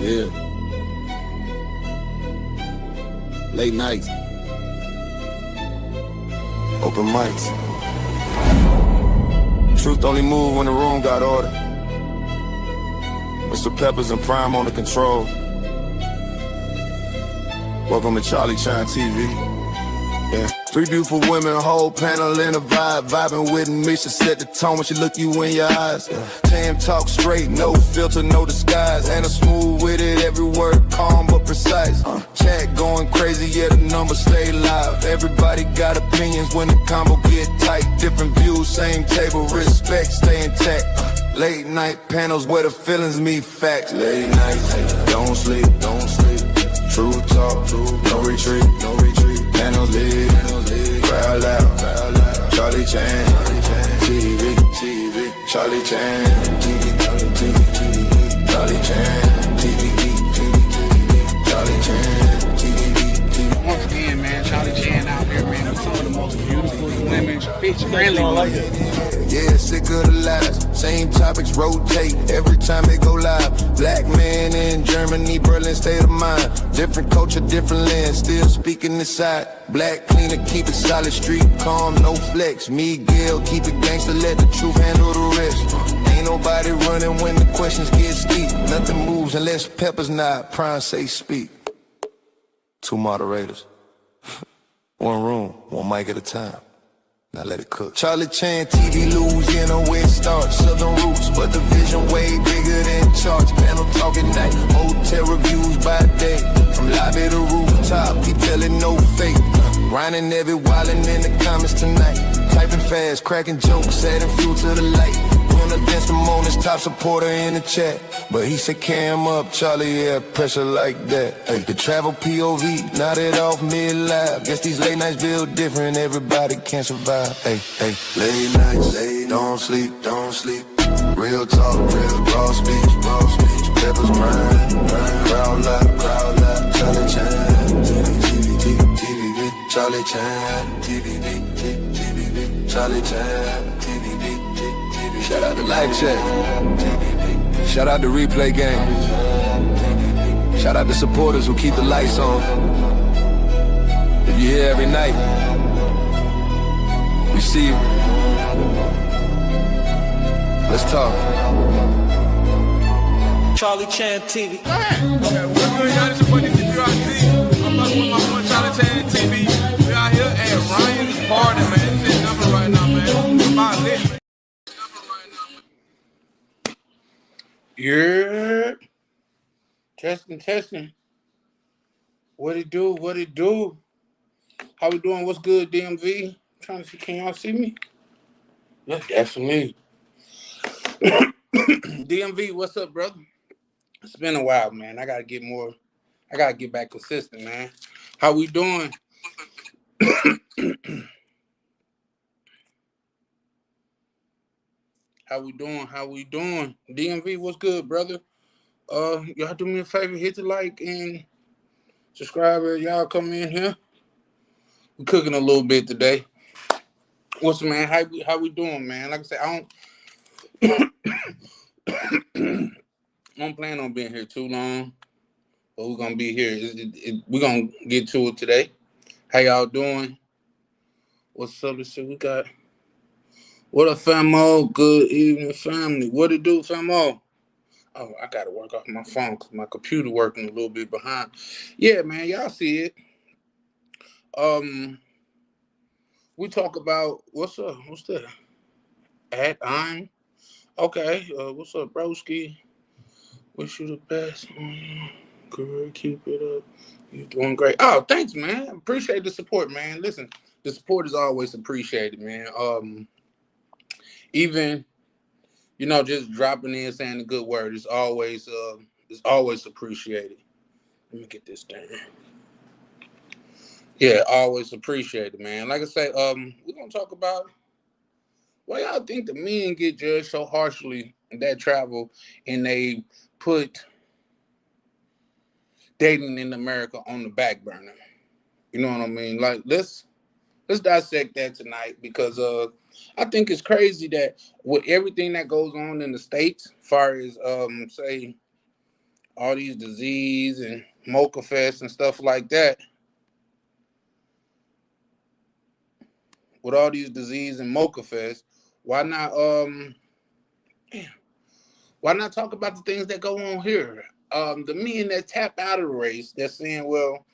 Yeah. Late nights. Open mics. Truth only move when the room got order. Mr. Peppers and Prime on the control. Welcome to Charlie Chan TV. Yeah. Three beautiful women, a whole panel in a vibe. Vibing with me, she set the tone when she look you in your eyes. Tam talk straight, no filter, no disguise. And a smooth with it, every word calm but precise. Chat going crazy, yeah, the numbers stay live. Everybody got opinions when the combo get tight. Different views, same table, respect, stay intact. Late night panels where the feelings meet facts. Late nights, don't sleep, don't sleep. True talk, no retreat, no retreat. Panels lit, crowd loud, Charlie Chan, TV, Charlie Chan, TV, Charlie Chan, TV, Charlie Chan, TV. Once again, man, Charlie Chan out here, man, with some of the most beautiful women, bitch-friendly women. Yeah, sick of the lies. Same topics rotate every time they go live. Black man in Germany, Berlin, state of mind. Different culture, different lens, still speaking this side. Black cleaner, keep it solid, street calm, no flex. Miguel, keep it gangster, let the truth handle the rest. Ain't nobody running when the questions get steep. Nothing moves unless Peppers nod, Prime say speak. Two moderators. One room, one mic at a time. Now let it cook. Charlie Chan, TV, Louisiana, where it starts. Southern roots, but the vision way bigger than charts. Panel talking night, hotel reviews by day. From lobby to rooftop, he telling no fake. Grinding every wildin' in the comments tonight. Typing fast, cracking jokes, adding fuel to the light. Went against the Mona's top supporter in the chat. But he said cam up, Charlie, yeah, pressure like that. Hey, the travel POV, nodded off mid-live. Guess these late nights build different, everybody can't survive. Hey, late nights, don't sleep, don't sleep. Real talk, real raw speech, Peppers Prime, crowd loud, Charlie Chan, TV, Charlie Chan, TV, Charlie Chan, TV. Shout out to Live Chat. Shout out to Replay Game. Shout out to supporters who keep the lights on. If you're here every night, we see you. Let's talk. Charlie Chan TV. Go ahead. Okay, what's good, y'all? It's your buddy DPRC. I'm fucking with my boy Charlie Chan TV. We out here at Ryan's party, man. This is number right now, man. I'm out lit, man. Yeah. Testing. What it do? How we doing? What's good, DMV? Trying to see, can y'all see me? Yeah, that's me. DMV, what's up, brother? It's been a while, man. I gotta get back consistent, man. How we doing? How we doing? DMV, what's good, brother? Y'all do me a favor, hit the like and subscribe as y'all come in here. We're cooking a little bit today. What's up, man? How we doing, man? Like I said, I don't plan on being here too long, but we're gonna be here. We're gonna get to it today. How y'all doing? What's up? Let's see, we got. What up, famo? Good evening, family. What it do, famo? Oh, I gotta work off my phone because my computer working a little bit behind. Yeah, man, y'all see it. We talk about what's up? What's that? At I'm okay. What's up, broski? Wish you the best. Girl, keep it up. You're doing great. Oh, thanks, man. Appreciate the support, man. Listen, the support is always appreciated, man. Even, just dropping in, saying a good word is always appreciated. Let me get this down. Yeah, always appreciated, man. Like I say, we're gonna talk about why y'all think the men get judged so harshly that travel and they put dating in America on the back burner. You know what I mean? Like, let's dissect that tonight because I think it's crazy that with everything that goes on in the States, as far as all these disease and Mocha Fest and stuff like that. With all these disease and Mocha Fest, why not why not talk about the things that go on here? The men that tap out of the race, they're saying, well,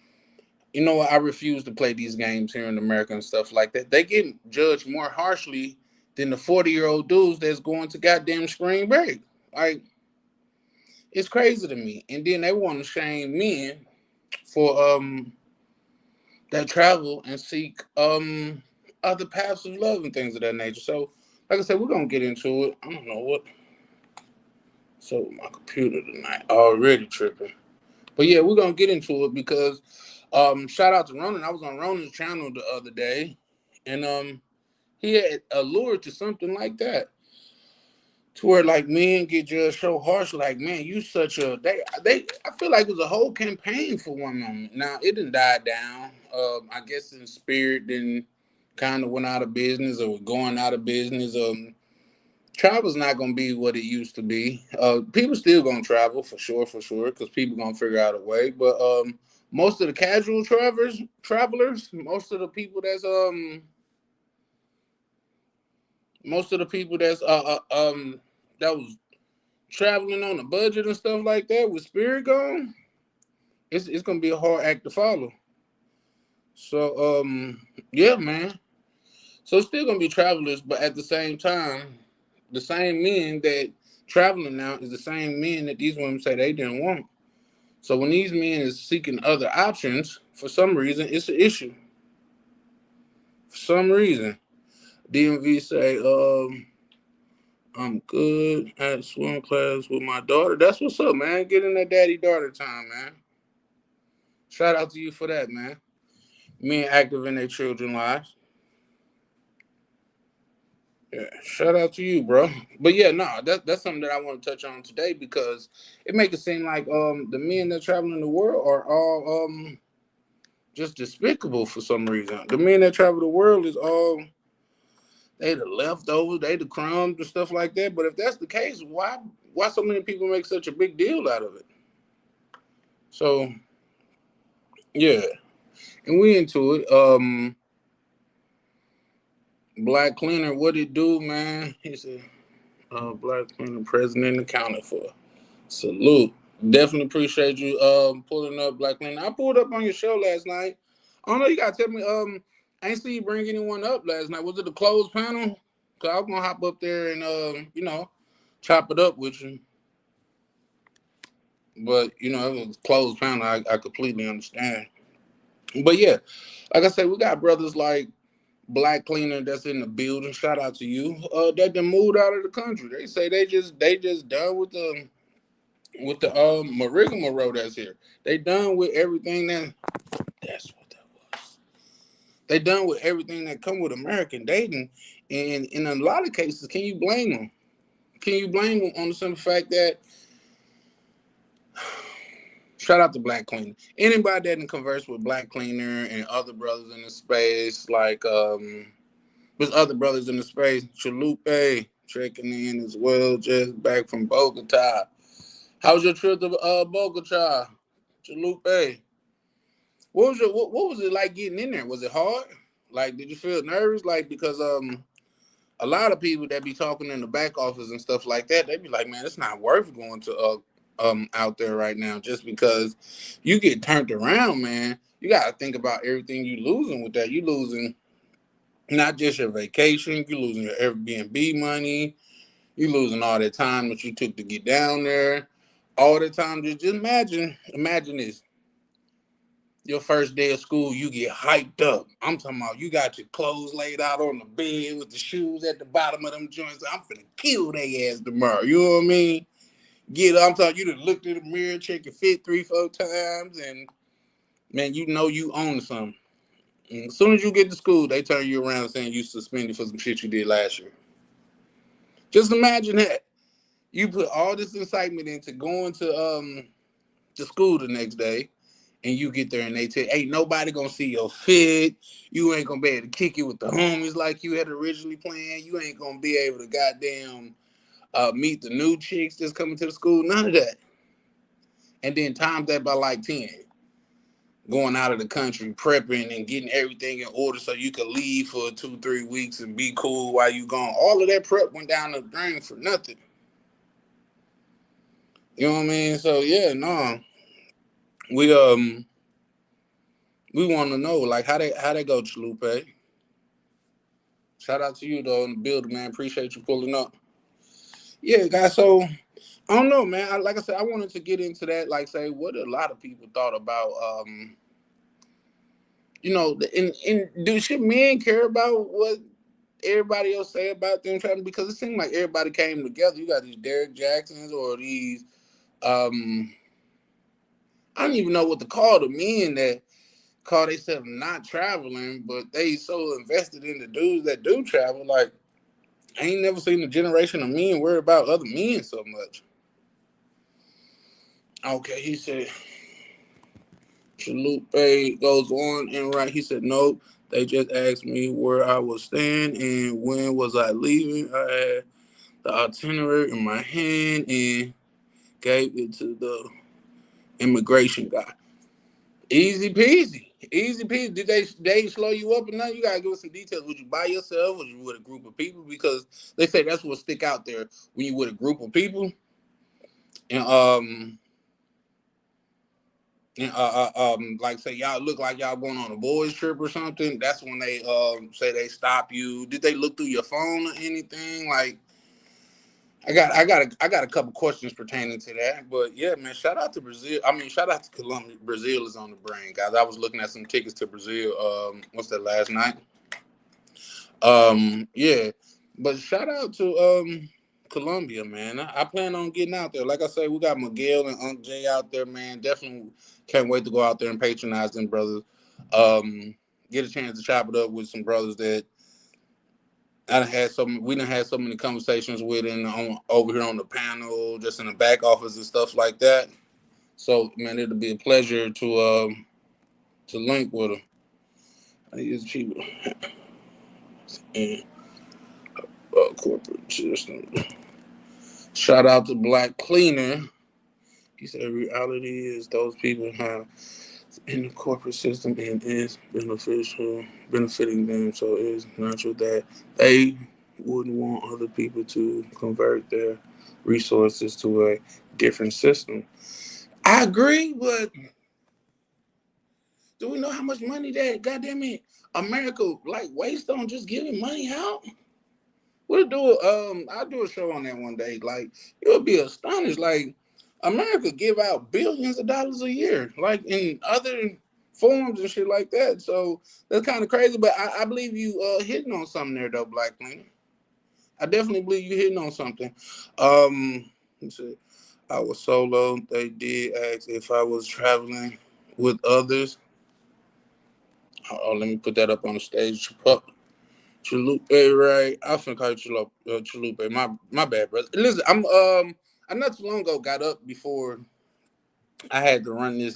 you know what, I refuse to play these games here in America and stuff like that. They get judged more harshly than the 40-year-old dudes that's going to goddamn spring break. Like, it's crazy to me. And then they want to shame men for that travel and seek other paths of love and things of that nature. So, like I said, we're gonna get into it. I don't know what. So my computer tonight already tripping. But yeah, we're gonna get into it because shout out to Ronan. I was on Ronan's channel the other day, and he had allured to something like that. To where like men get judged so harsh, like, man, you such a they I feel like it was a whole campaign for one moment. Now it didn't die down. I guess in spirit then kind of went out of business or going out of business. Travel's not gonna be what it used to be. People still gonna travel for sure, because people gonna figure out a way. But most of the casual travelers, most of the people that's that was traveling on a budget and stuff like that with spirit gone, it's gonna be a hard act to follow. So yeah, man. So it's still gonna be travelers, but at the same time, the same men that traveling now is the same men that these women say they didn't want. So when these men is seeking other options, for some reason, it's an issue. For some reason, DMV say, I'm good at swim class with my daughter. That's what's up, man. Get in that daddy-daughter time, man. Shout out to you for that, man. Men active in their children's lives. Yeah, shout out to you, bro. But yeah, no, that's something that I want to touch on today because it make it seem like the men that travel in the world are all just despicable for some reason. The men that travel the world is all they the leftovers, they the crumbs and stuff like that. But if that's the case, why so many people make such a big deal out of it? So yeah, and we into it. Black Cleaner, what it do, man? He said, Black Cleaner president accounted for. Salute. Definitely appreciate you pulling up, Black Cleaner. I pulled up on your show last night. I don't know, you gotta tell me, I ain't see you bring anyone up last night. Was it a closed panel? Cause I was gonna hop up there and chop it up with you. But it was a closed panel. I completely understand. But yeah, like I said, we got brothers like Black Cleaner that's in the building. Shout out to you. That done moved out of the country. They say they just done with the rigmarole that's here. They done with everything that's what that was. They done with everything that come with American dating, and in a lot of cases, can you blame them? Can you blame them on the simple fact that shout out to Black Cleaner. Anybody that can converse with Black Cleaner and other brothers in the space, like there's other brothers in the space, Chalupe checking in as well, just back from Bogota. How was your trip to Bogota, Chalupe? What was it like getting in there? Was it hard? Like, did you feel nervous? Like, because a lot of people that be talking in the back office and stuff like that, they be like, man, it's not worth going to out there right now just because you get turned around, man. You got to think about everything you losing with that. You losing not just your vacation, you losing your Airbnb money, you losing all that time that you took to get down there, all the time. Just imagine this. Your first day of school, you get hyped up. I'm talking about you got your clothes laid out on the bed with the shoes at the bottom of them joints. I'm finna kill they ass tomorrow. You know what I mean? I'm talking you done looked in the mirror, check your fit 3-4 times, and man, you know you own something. And as soon as you get to school, they turn you around saying you suspended for some shit you did last year. Just imagine that. You put all this excitement into going to school the next day. And you get there and they tell you, ain't nobody gonna see your fit. You ain't gonna be able to kick it with the homies like you had originally planned. You ain't gonna be able to goddamn meet the new chicks that's coming to the school. None of that. and then times that by like 10. Going out of the country, prepping and getting everything in order so you could leave for 2-3 weeks and be cool while you gone. All of that prep went down the drain for nothing. You know what I mean? So yeah, no. We want to know like how they go, Chalupe. Shout out to you though in the building, man. Appreciate you pulling up. Yeah, guys. So I don't know, man. Like I said, I wanted to get into that. Like, say what a lot of people thought about. You know, and do should men care about what everybody else say about them trying to? Because it seemed like everybody came together. You got these Derek Jacksons or these. I don't even know what to call the men that call themselves not traveling, but they so invested in the dudes that do travel. Like, I ain't never seen a generation of men worry about other men so much. Okay, he said, Chalupe goes on and right. He said, no, they just asked me where I was staying and when was I leaving. I had the itinerary in my hand and gave it to the immigration guy. Easy peasy. Easy peasy. Did they slow you up enough? You gotta give us some details. Was you by yourself? Was you with a group of people? Because they say that's what stick out there when you with a group of people. And like say y'all look like y'all going on a boys trip or something. That's when they say they stop you. Did they look through your phone or anything? Like I got a couple questions pertaining to that. But yeah, man, shout out to Brazil. I mean, shout out to Colombia. Brazil is on the brain, guys. I was looking at some tickets to Brazil. What's that last night? Yeah. But shout out to Colombia, man. I plan on getting out there. Like I say, we got Miguel and Unc Jay out there, man. Definitely can't wait to go out there and patronize them brothers. Get a chance to chop it up with some brothers that we done had so many conversations with over here on the panel, just in the back office and stuff like that. So man, it'll be a pleasure to link with them. I think it's cheaper and corporate system. Shout out to Black Cleaner. He said reality is those people have in the corporate system and is benefiting them. So it's natural that they wouldn't want other people to convert their resources to a different system. I agree, but do we know how much money that goddamn it America like waste on just giving money out? I'll do a show on that one day. Like you'll be astonished. Like America give out billions of dollars a year, like in other forms and shit like that. So that's kind of crazy. But I believe you hitting on something there though, Black Cleaner. I definitely believe you hitting on something. Let's see. I was solo. They did ask if I was traveling with others. Oh, let me put that up on the stage. Chalupe, right? I finna call you Chalupe. My bad, brother. Listen, I not too long ago got up before I had to run this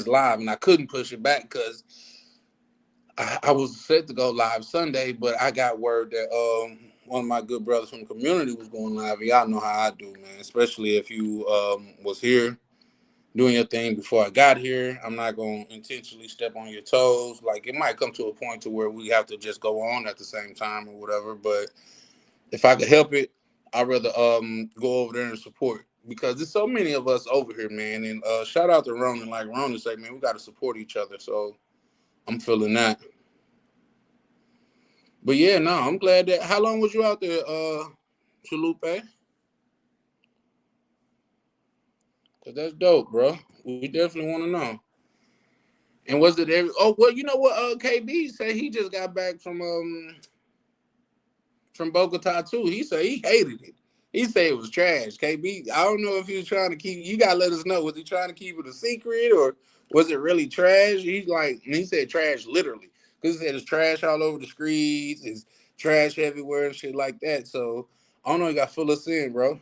live, and I couldn't push it back because I was set to go live Sunday, but I got word that one of my good brothers from the community was going live. Y'all know how I do, man. Especially if you was here doing your thing before I got here. I'm not going to intentionally step on your toes. Like, it might come to a point to where we have to just go on at the same time or whatever. But if I could help it, I'd rather go over there and support. Because there's so many of us over here, man. And shout out to Ronan. Like Ronan said, man, we got to support each other. So I'm feeling that. But yeah, no, I'm glad that. How long was you out there, Chalupe? Because that's dope, bro. We definitely want to know. And was it every? Oh well, you know what? KB said he just got back from Bogota too. He said he hated it. He said it was trash. KB, I don't know if he was trying to keep. You gotta let us know. Was he trying to keep it a secret or was it really trash? He's like, and he said trash literally because he said it's trash all over the streets. It's trash everywhere and shit like that. So I don't know. You got to fill us in, bro.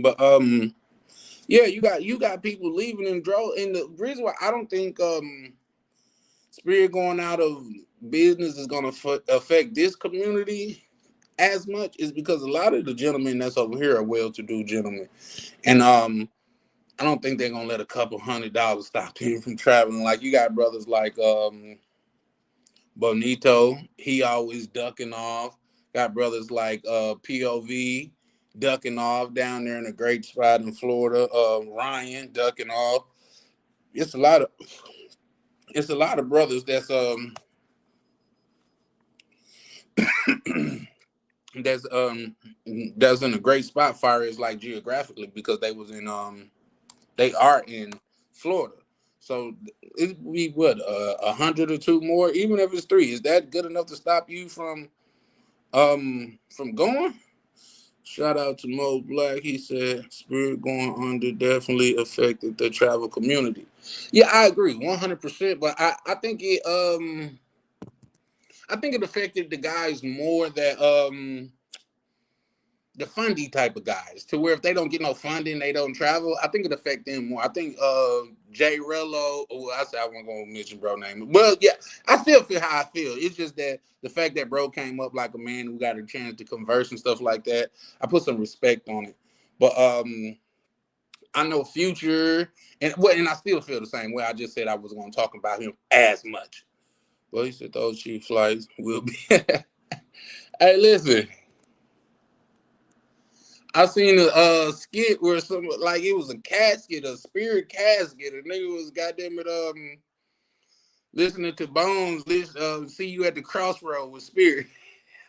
But yeah, you got people leaving and draw. And the reason why I don't think Spirit going out of business is going to affect this community as much is because a lot of the gentlemen that's over here are well-to-do gentlemen, and I don't think they're gonna let a couple $100 stop you from traveling. Like you got brothers like Bonito, he always ducking off. Got brothers like POV ducking off down there in a great spot in Florida. Ryan ducking off. It's a lot of brothers that's that's in a great spot far as like geographically because they are in Florida. So it be what 100 or two more, even if it's three. Is that good enough to stop you from going? Shout out to Mo Black. He said spirit going under definitely affected the travel community. Yeah, I agree 100%. But I think it affected the guys more that the fundy type of guys to where if they don't get no funding, they don't travel. I think it affect them more. I think Jay Rello. Oh, I said I wasn't gonna mention bro name. Well, yeah, I still feel how I feel. It's just that the fact that bro came up like a man who got a chance to converse and stuff like that. I put some respect on it. But I know Future and I still feel the same way. I just said I was gonna talk about him as much. Well, he said those cheap flights will be. Hey, listen. I seen a skit where some like it was a casket, a spirit casket. A nigga was goddamn it listening to Bones. See you at the crossroad with Spirit.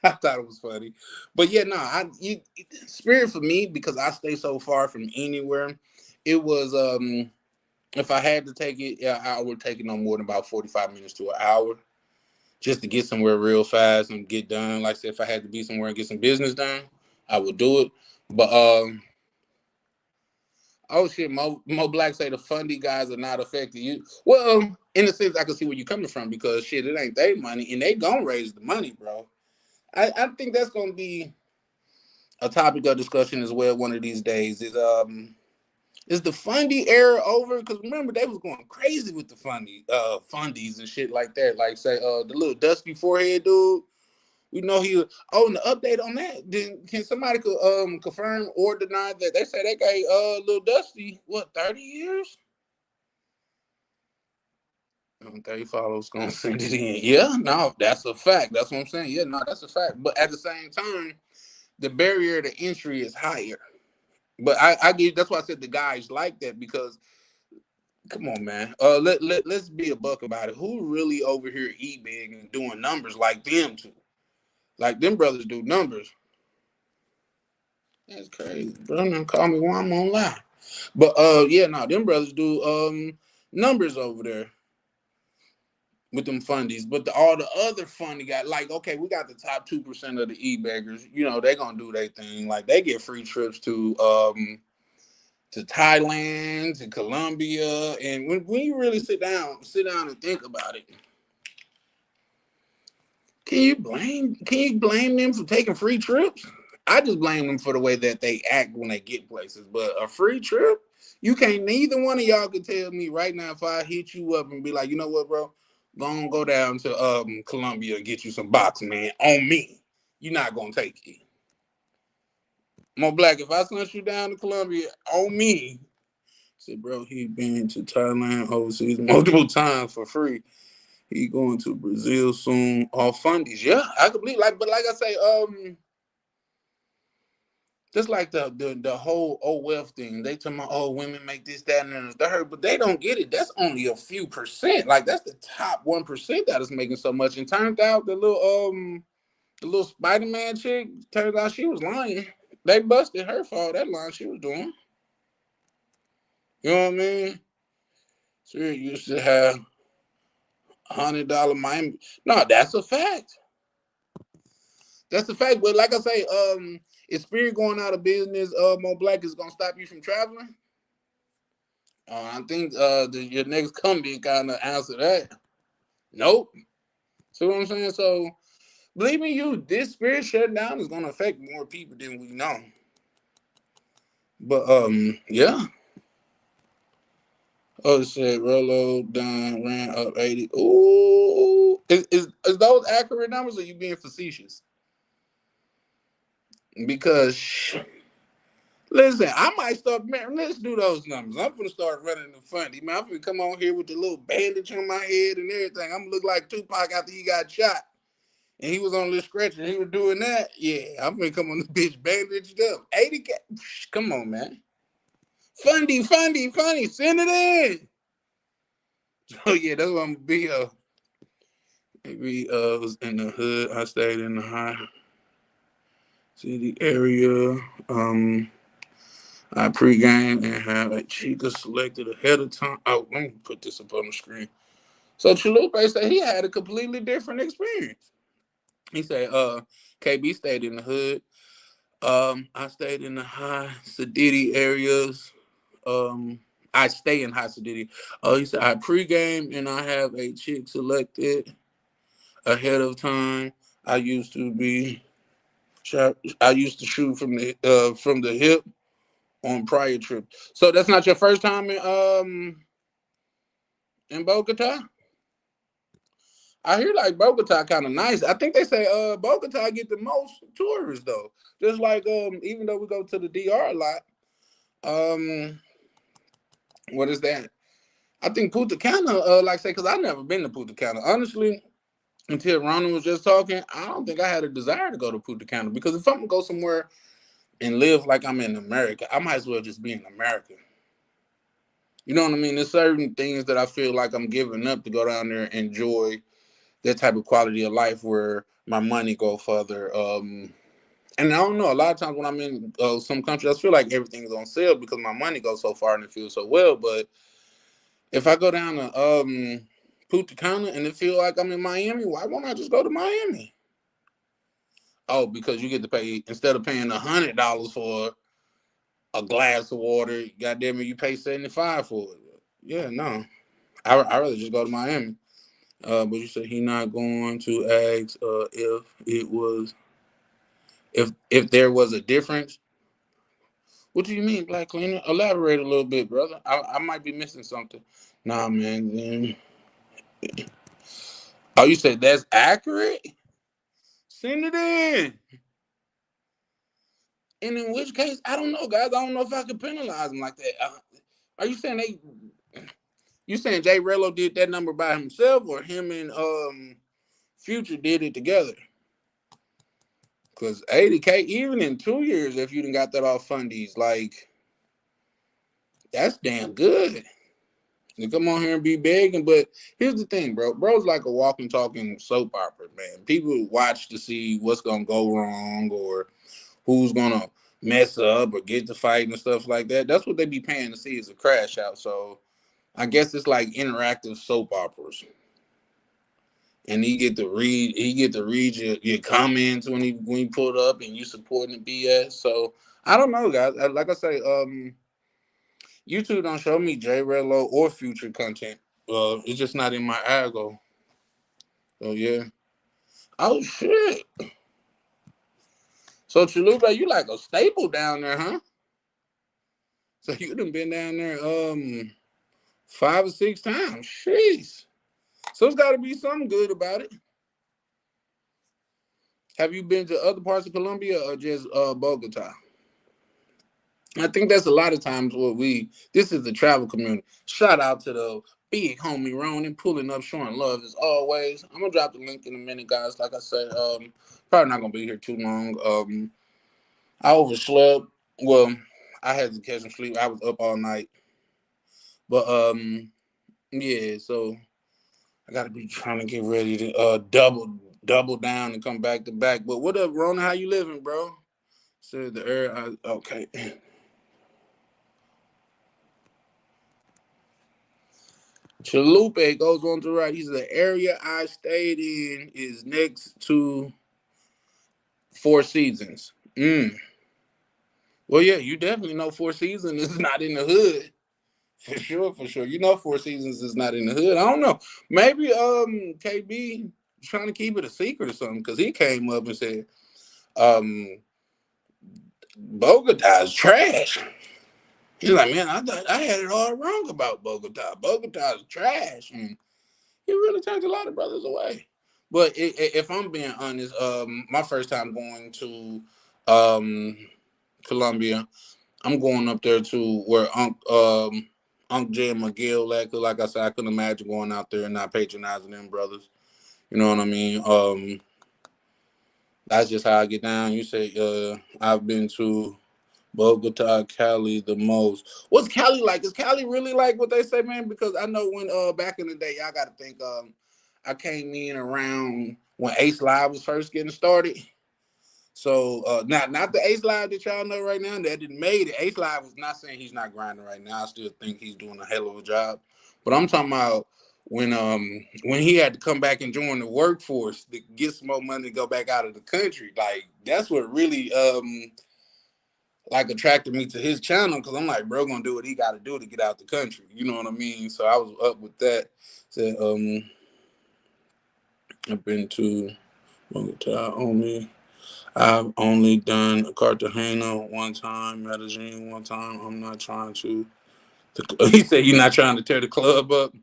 I thought it was funny, but yeah, no, Spirit for me because I stay so far from anywhere. It was if I had to take it, yeah, I would take it no more than about 45 minutes to an hour, just to get somewhere real fast and get done. Like I said, if I had to be somewhere and get some business done, I would do it. But oh shit, Mo Black say the fundy guys are not affected. You well, in a sense, I can see where you're coming from because shit, it ain't their money and they gonna raise the money, bro. I think that's gonna be a topic of discussion as well one of these days. Is the fundy era over? Because remember they was going crazy with the fundies and shit like that. Like say the little dusty forehead dude. We know he was. Oh, and the update on that. Then can somebody confirm or deny that they say they gave Lil Dusty what 30 years? 30 followers gonna send it in. Yeah, no, that's a fact. That's what I'm saying. Yeah, no, that's a fact. But at the same time, the barrier to entry is higher. But I get that's why I said the guys like that because come on, man. Let's be a buck about it. Who really over here big and doing numbers like them two? Like them brothers do numbers. That's crazy, bro. Don't call me while I'm on live. But yeah, no, them brothers do numbers over there with them fundies. But all the other fundy guys, like, okay, we got the top 2% of the e-beggars. You know, they gonna do their thing. Like they get free trips to Thailand, to Colombia. And when you really sit down and think about it, can you blame them for taking free trips? I just blame them for the way that they act when they get places. But a free trip, you can't. Neither one of y'all can tell me right now if I hit you up and be like, you know what, bro, go down to Colombia and get you some boxing, man. On me, you're not gonna take it. Mo Black, if I sent you down to Colombia on me, say, bro, he been to Thailand overseas multiple times for free. He going to Brazil soon. All fundies. Yeah, I could believe but like I say, just like the whole wealth thing. They talking about women make this, that, and the third, but they don't get it. That's only a few percent. Like that's the top 1% that is making so much. And turned out the little Spider-Man chick, turned out she was lying. They busted her for all that line she was doing. You know what I mean? So you used to have $100 Miami. No, that's a fact. That's a fact. But like I say, is Spirit going out of business? Mo Black is gonna stop you from traveling? I think your next comment kind of answer that. Nope. See what I'm saying? So believe me, this Spirit shutdown is gonna affect more people than we know. But yeah. Oh, it said Rolo done ran up 80. Ooh, is those accurate numbers? Or are you being facetious? Because Listen, I might start, man, let's do those numbers. I'm gonna start running the funny, man. I'm gonna come on here with the little bandage on my head and everything. I'm gonna look like Tupac after he got shot. And he was on this stretcher and he was doing that. Yeah, I'm gonna come on this bitch bandaged up. 80K. Come on, man. Fundy. Send it in. So yeah, that's what I'm gonna be. Maybe was in the hood. I stayed in the high city area. I pregame and have a chica selected ahead of time. Oh, let me put this up on the screen. So Chalupa said he had a completely different experience. He said, KB stayed in the hood. I stayed in the high Sedity areas. I stay in high Sedity. He said I pregame and I have a chick selected ahead of time. I used to be I used to shoot from the hip on prior trips. So that's not your first time in Bogota? I hear like Bogota kind of nice. I think they say Bogota get the most tourists though. Just like even though we go to the DR a lot, what is that? I think Punta Cana, like I say, because I've never been to Punta Cana. Honestly, until Ronald was just talking, I don't think I had a desire to go to Punta Cana because if I'm gonna go somewhere and live like I'm in America, I might as well just be in America. You know what I mean? There's certain things that I feel like I'm giving up to go down there and enjoy that type of quality of life where my money go further. And I don't know, a lot of times when I'm in some countries, I feel like everything's on sale because my money goes so far and it feels so well. But if I go down to Punta Cana and it feel like I'm in Miami, why won't I just go to Miami? Oh, because you get to pay, instead of paying $100 for a glass of water, goddamn it, you pay 75 for it. Yeah, no. I rather just go to Miami. But you said he not going to ask if it was if there was a difference. What do you mean, Black Cleaner? Elaborate a little bit, brother. I might be missing something. Nah, man. Oh, you said that's accurate? Send it in. And in which case, I don't know, guys. I don't know if I could penalize them like that. Are you saying you saying Jay Rello did that number by himself, or him and Future did it together? Because 80K, even in 2 years, if you done got that off fundies, like, that's damn good. You come on here and be begging, but here's the thing, bro. Bro's like a walking, talking soap opera, man. People watch to see what's gonna go wrong or who's gonna mess up or get to fight and stuff like that. That's what they be paying to see is a crash out. So I guess it's like interactive soap operas. And he get to read your comments when he pulled up and you supporting the BS. So I don't know, guys. Like I say, YouTube don't show me J Rello or Future content. It's just not in my algo. So yeah. Oh shit. So Chalupa, you like a staple down there, huh? So you done been down there 5 or 6 times. Jeez. So it's gotta be something good about it. Have you been to other parts of Colombia or just Bogota? I think that's a lot of times what this is the travel community. Shout out to the big homie Ronan pulling up, showing love as always. I'm gonna drop the link in a minute, guys. Like I said, probably not gonna be here too long. I overslept. Well, I had to catch some sleep. I was up all night. But yeah, so I gotta be trying to get ready to double down and come back to back. But what up, Ronan? How you living, bro? Said the air. Okay. Chalupe goes on to write. He said the area I stayed in is next to Four Seasons. Well, yeah, you definitely know Four Seasons is not in the hood. For sure. You know Four Seasons is not in the hood. I don't know. Maybe KB trying to keep it a secret or something because he came up and said Bogota's trash. He's like, man, I thought I had it all wrong about Bogota. Bogota's trash. And he really turned a lot of brothers away. But if I'm being honest, my first time going to Colombia, I'm going up there to where Unc J and McGill at. 'Cause like I said, I couldn't imagine going out there and not patronizing them brothers. You know what I mean? That's just how I get down. You say I've been to Bogota, Cali the most. What's Cali like? Is Cali really like what they say, man? Because I know when back in the day, y'all got to think I came in around when Ace Live was first getting started. So not the Ace Live that y'all know right now that didn't made it. Ace Live was not saying he's not grinding right now. I still think he's doing a hell of a job. But I'm talking about when he had to come back and join the workforce to get some more money to go back out of the country. Like that's what really like attracted me to his channel, because I'm like, bro, gonna do what he got to do to get out the country. You know what I mean? So I was up with that. So I've been to Bogota only. I've only done Cartagena one time, Medellin one time. I'm not trying to. He said you're not trying to tear the club up.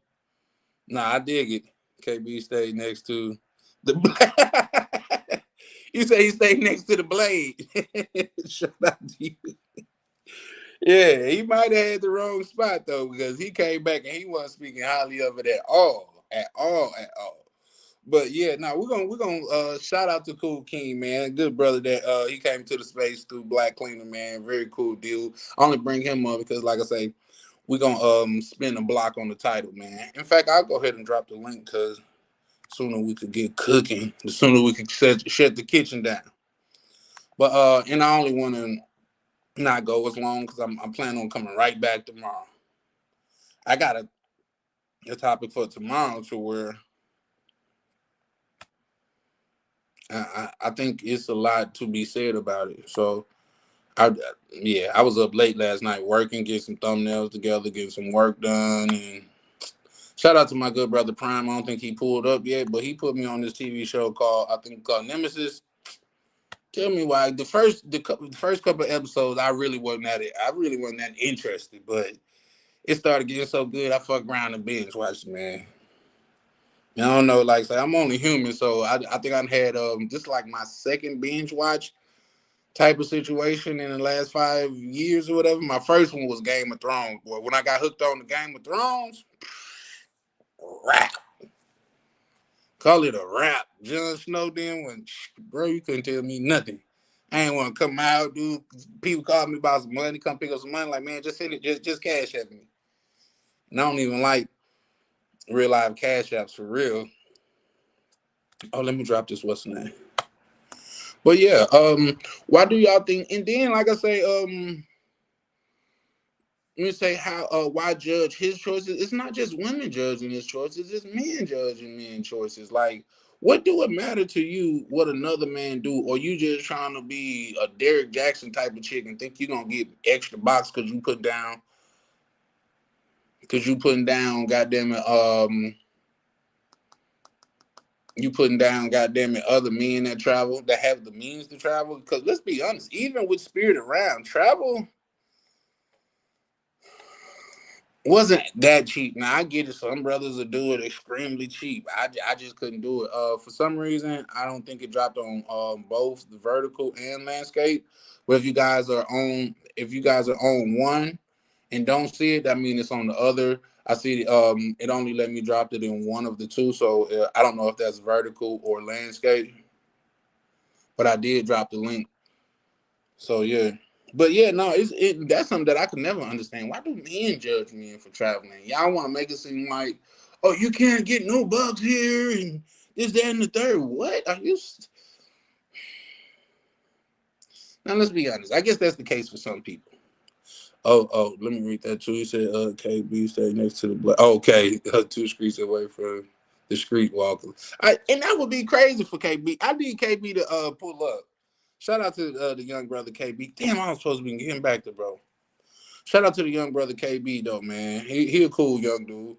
Nah, I dig it. KB stayed next to the. You say he stayed next to the Blade. Shout out to you. Yeah, he might have had the wrong spot though, because he came back and he wasn't speaking highly of it at all. But yeah, no, we're gonna shout out to Cool King, man. Good brother that he came to the space through Black Cleaner, man. Very cool dude. I only bring him up because, like I say, we're gonna spin a block on the title, man. In fact, I'll go ahead and drop the link because the sooner we could get cooking, the sooner we could shut the kitchen down. But and I only want to not go as long because I'm planning on coming right back tomorrow. I got a topic for tomorrow to where I think it's a lot to be said about it. So I was up late last night working, getting some thumbnails together, getting some work done, and shout out to my good brother Prime. I don't think he pulled up yet, but he put me on this TV show called Nemesis. Tell me why the first couple of episodes I really wasn't at it. I really wasn't that interested, but it started getting so good I fucked around and binge watched, man. And I don't know, like say I'm only human, so I think I had just like my second binge watch type of situation in the last 5 years or whatever. My first one was Game of Thrones. Boy, when I got hooked on the Game of Thrones, rap. Call it a rap. Jon Snow then when bro, you couldn't tell me nothing. I ain't want to come out, dude. People call me about some money, come pick up some money. Like, man, just send it, just cash at me. And I don't even like real live cash apps for real. Oh, let me drop this. What's the name? But yeah, why do y'all think? And then, like I say, let me say how why judge his choices? It's not just women judging his choices; it's men judging men choices. Like, what do it matter to you what another man do, or you just trying to be a Derek Jackson type of chick and think you're gonna get extra box because you putting down, goddamn it, you putting down, goddamn it, other men that travel that have the means to travel. Because let's be honest, even with Spirit around, travel wasn't that cheap. Now I get it. Some brothers will do it extremely cheap. I just couldn't do it. For some reason, I don't think it dropped on both the vertical and landscape. But if you guys are on one and don't see it, that means it's on the other. I see it only let me drop it in one of the two, so I don't know if that's vertical or landscape. But I did drop the link. So yeah. But yeah, no, that's something that I could never understand. Why do men judge men for traveling? Y'all want to make it seem like, oh, you can't get no bugs here and this, that, and the third. What are you? Now let's be honest. I guess that's the case for some people. Oh, let me read that too. He said, KB stay next to the black. Okay, 2 streets away from the street walker. And that would be crazy for KB. I need KB to pull up. Shout out to the young brother KB. Damn, I was supposed to be getting back to bro. Shout out to the young brother KB though, man. He a cool young dude.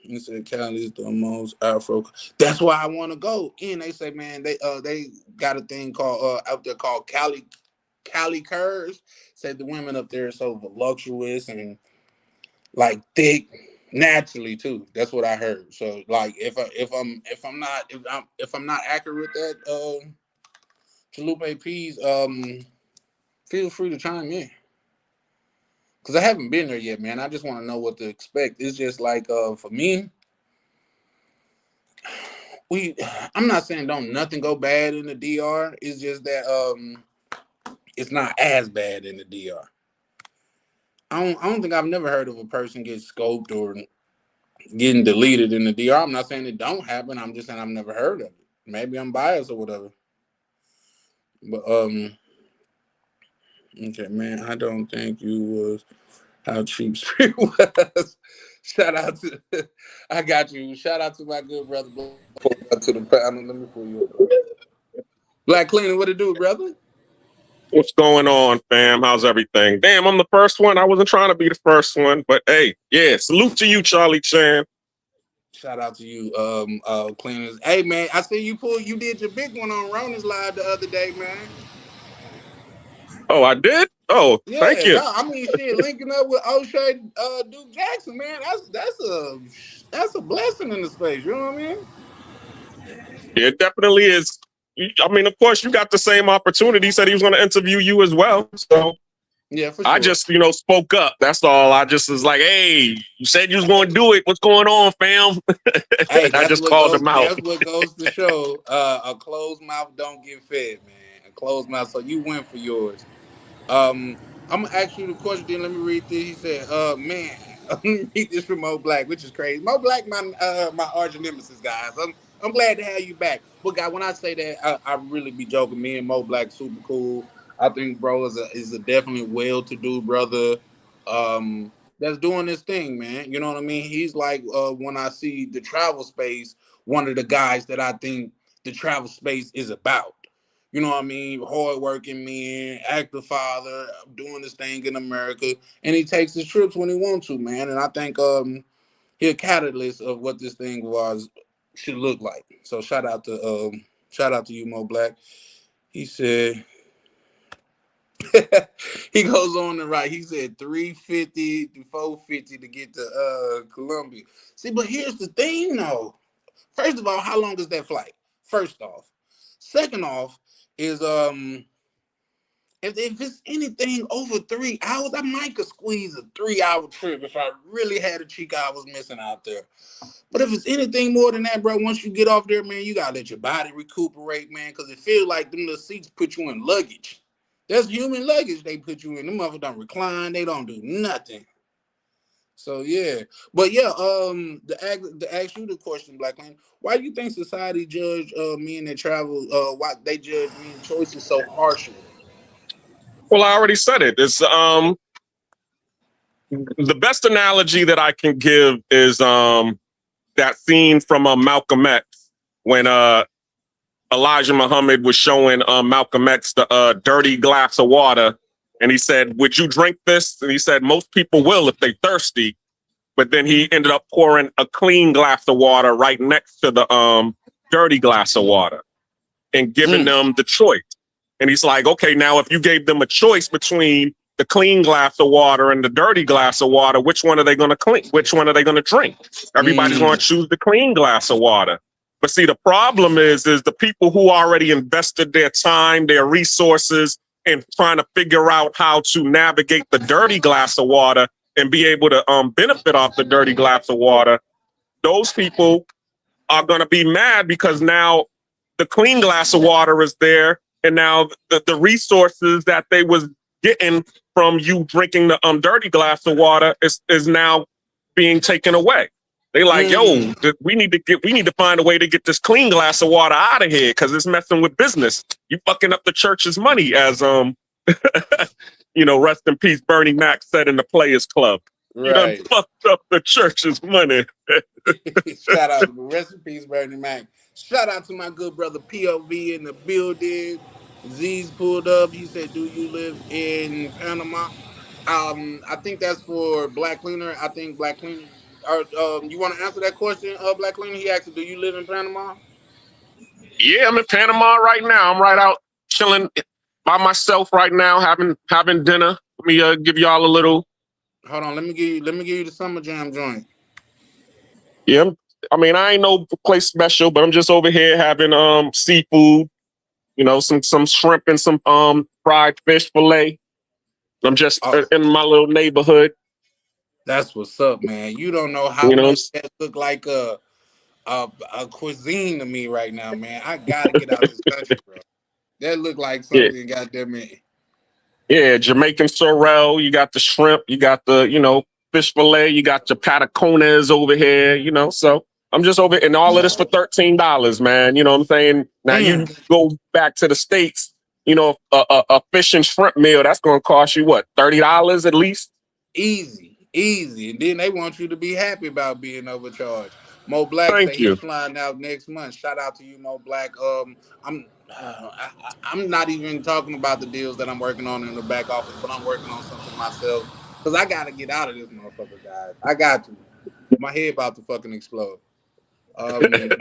He said Cali is the most Afro. That's why I want to go. And they say, man, they got a thing called out there called Cali Curves. Said the women up there are so voluptuous and like thick naturally too. That's what I heard. So like if I'm not accurate with that Chalupe P's feel free to chime in. Because I haven't been there yet, man. I just want to know what to expect. It's just like, for me, I'm not saying don't nothing go bad in the DR. It's just that it's not as bad in the DR. I don't think I've never heard of a person get scoped or getting deleted in the DR. I'm not saying it don't happen. I'm just saying I've never heard of it. Maybe I'm biased or whatever. But okay, man. I don't think you was how cheap Spirit was. Shout out to I got you. Shout out to my good brother to the panel. Let me pull you up. Black Cleaner, what it do, brother? What's going on, fam? How's everything? Damn, I'm the first one. I wasn't trying to be the first one, but hey, yeah, salute to you, Charlie Chan. Shout out to you, cleaners. Hey man, I see you did your big one on Rona's live the other day, man. Oh, I did? Oh, thank Yeah, you. I mean shit, linking up with O'Shea Duke Jackson, man. That's a blessing in the space, you know what I mean? Yeah, it definitely is. I mean, of course, you got the same opportunity. He said he was going to interview you as well. So Yeah, for sure. I just, spoke up. That's all. I just was like, hey, you said you was going to do it. What's going on, fam? Hey, I just called him out. That's what goes to show a closed mouth don't get fed, man. A closed mouth. So you win for yours. I'm gonna ask you the question. Then let me read this. He said, man, let me read this from Mo Black, which is crazy. Mo Black, my arch nemesis, guys. I'm glad to have you back. But guy, when I say that, I really be joking. Me and Mo Black super cool. I think bro is a definitely well-to-do brother. That's doing this thing, man. You know what I mean? He's like when I see the travel space, one of the guys that I think the travel space is about. You know what I mean? Hardworking man, active father, doing this thing in America, and he takes his trips when he wants to, man. And I think he a catalyst of what this thing should look like. So shout out to you, Mo Black. He said he goes on to write. He said 350 to 450 to get to Colombia. See, but here's the thing, though. First of all, how long is that flight? First off, second off is if it's anything over 3 hours, I might could squeeze a 3-hour trip if I really had a cheek I was missing out there. But if it's anything more than that, bro, once you get off there, man, you gotta let your body recuperate, man, because it feels like them little seats put you in luggage. That's human luggage they put you in. Them motherfuckers don't recline, they don't do nothing. So yeah, but yeah, to ask you the question, Black Man, why do you think society judge men that travel? Why they judge men choices so harshly? Well, I already said it. It's the best analogy that I can give is that scene from Malcolm X when Elijah Muhammad was showing Malcolm X the dirty glass of water, and he said, "Would you drink this?" And he said, "Most people will if they thirsty." But then he ended up pouring a clean glass of water right next to the dirty glass of water and giving them the choice. And he's like, okay, now if you gave them a choice between the clean glass of water and the dirty glass of water, which one are they going to clean? Which one are they going to drink? Everybody's going to choose the clean glass of water. But see, the problem is the people who already invested their time, their resources in trying to figure out how to navigate the dirty glass of water and be able to benefit off the dirty glass of water. Those people are going to be mad because now the clean glass of water is there, and now the resources that they was getting from you drinking the dirty glass of water is now being taken away. They like, yo, we need to find a way to get this clean glass of water out of here because it's messing with business. You fucking up the church's money, as rest in peace, Bernie Mac said in the Players Club. Right. You done fucked up the church's money. Shout out, rest in peace, Bernie Mac. Shout out to my good brother POV in the building. Z's pulled up. He said, "Do you live in Panama?" I think that's for Black Cleaner. I think Black Cleaner. You want to answer that question, Black Cleaner? He asked, "Do you live in Panama?" Yeah, I'm in Panama right now. I'm right out chilling by myself right now, having dinner. Let me give y'all a little. Hold on, let me give you the Summer Jam joint. Yeah, I mean, I ain't no place special, but I'm just over here having seafood, some shrimp and some fried fish fillet. I'm just Oh, in my little neighborhood. that's what's up, man. You don't know how You know, much that look like a cuisine to me right now, man. I gotta get out this country, bro. That look like yeah, something, goddamn it. yeah. Jamaican sorrel. You got the shrimp. You got the fish fillet. You got your patacones over here. So I'm just over, and all of this for $13, man. You know what I'm saying? Now Damn, you go back to the States. A fish and shrimp meal that's going to cost you what, $30 at least. easy, easy. And then they want you to be happy about being overcharged. Mo Black Thank say he's you. flying out next month. Shout out to you, Mo Black. I'm not even talking about the deals that I'm working on in the back office, but I'm working on something myself because I gotta get out of this motherfucker, guys. I got to. My head about to fucking explode. Um,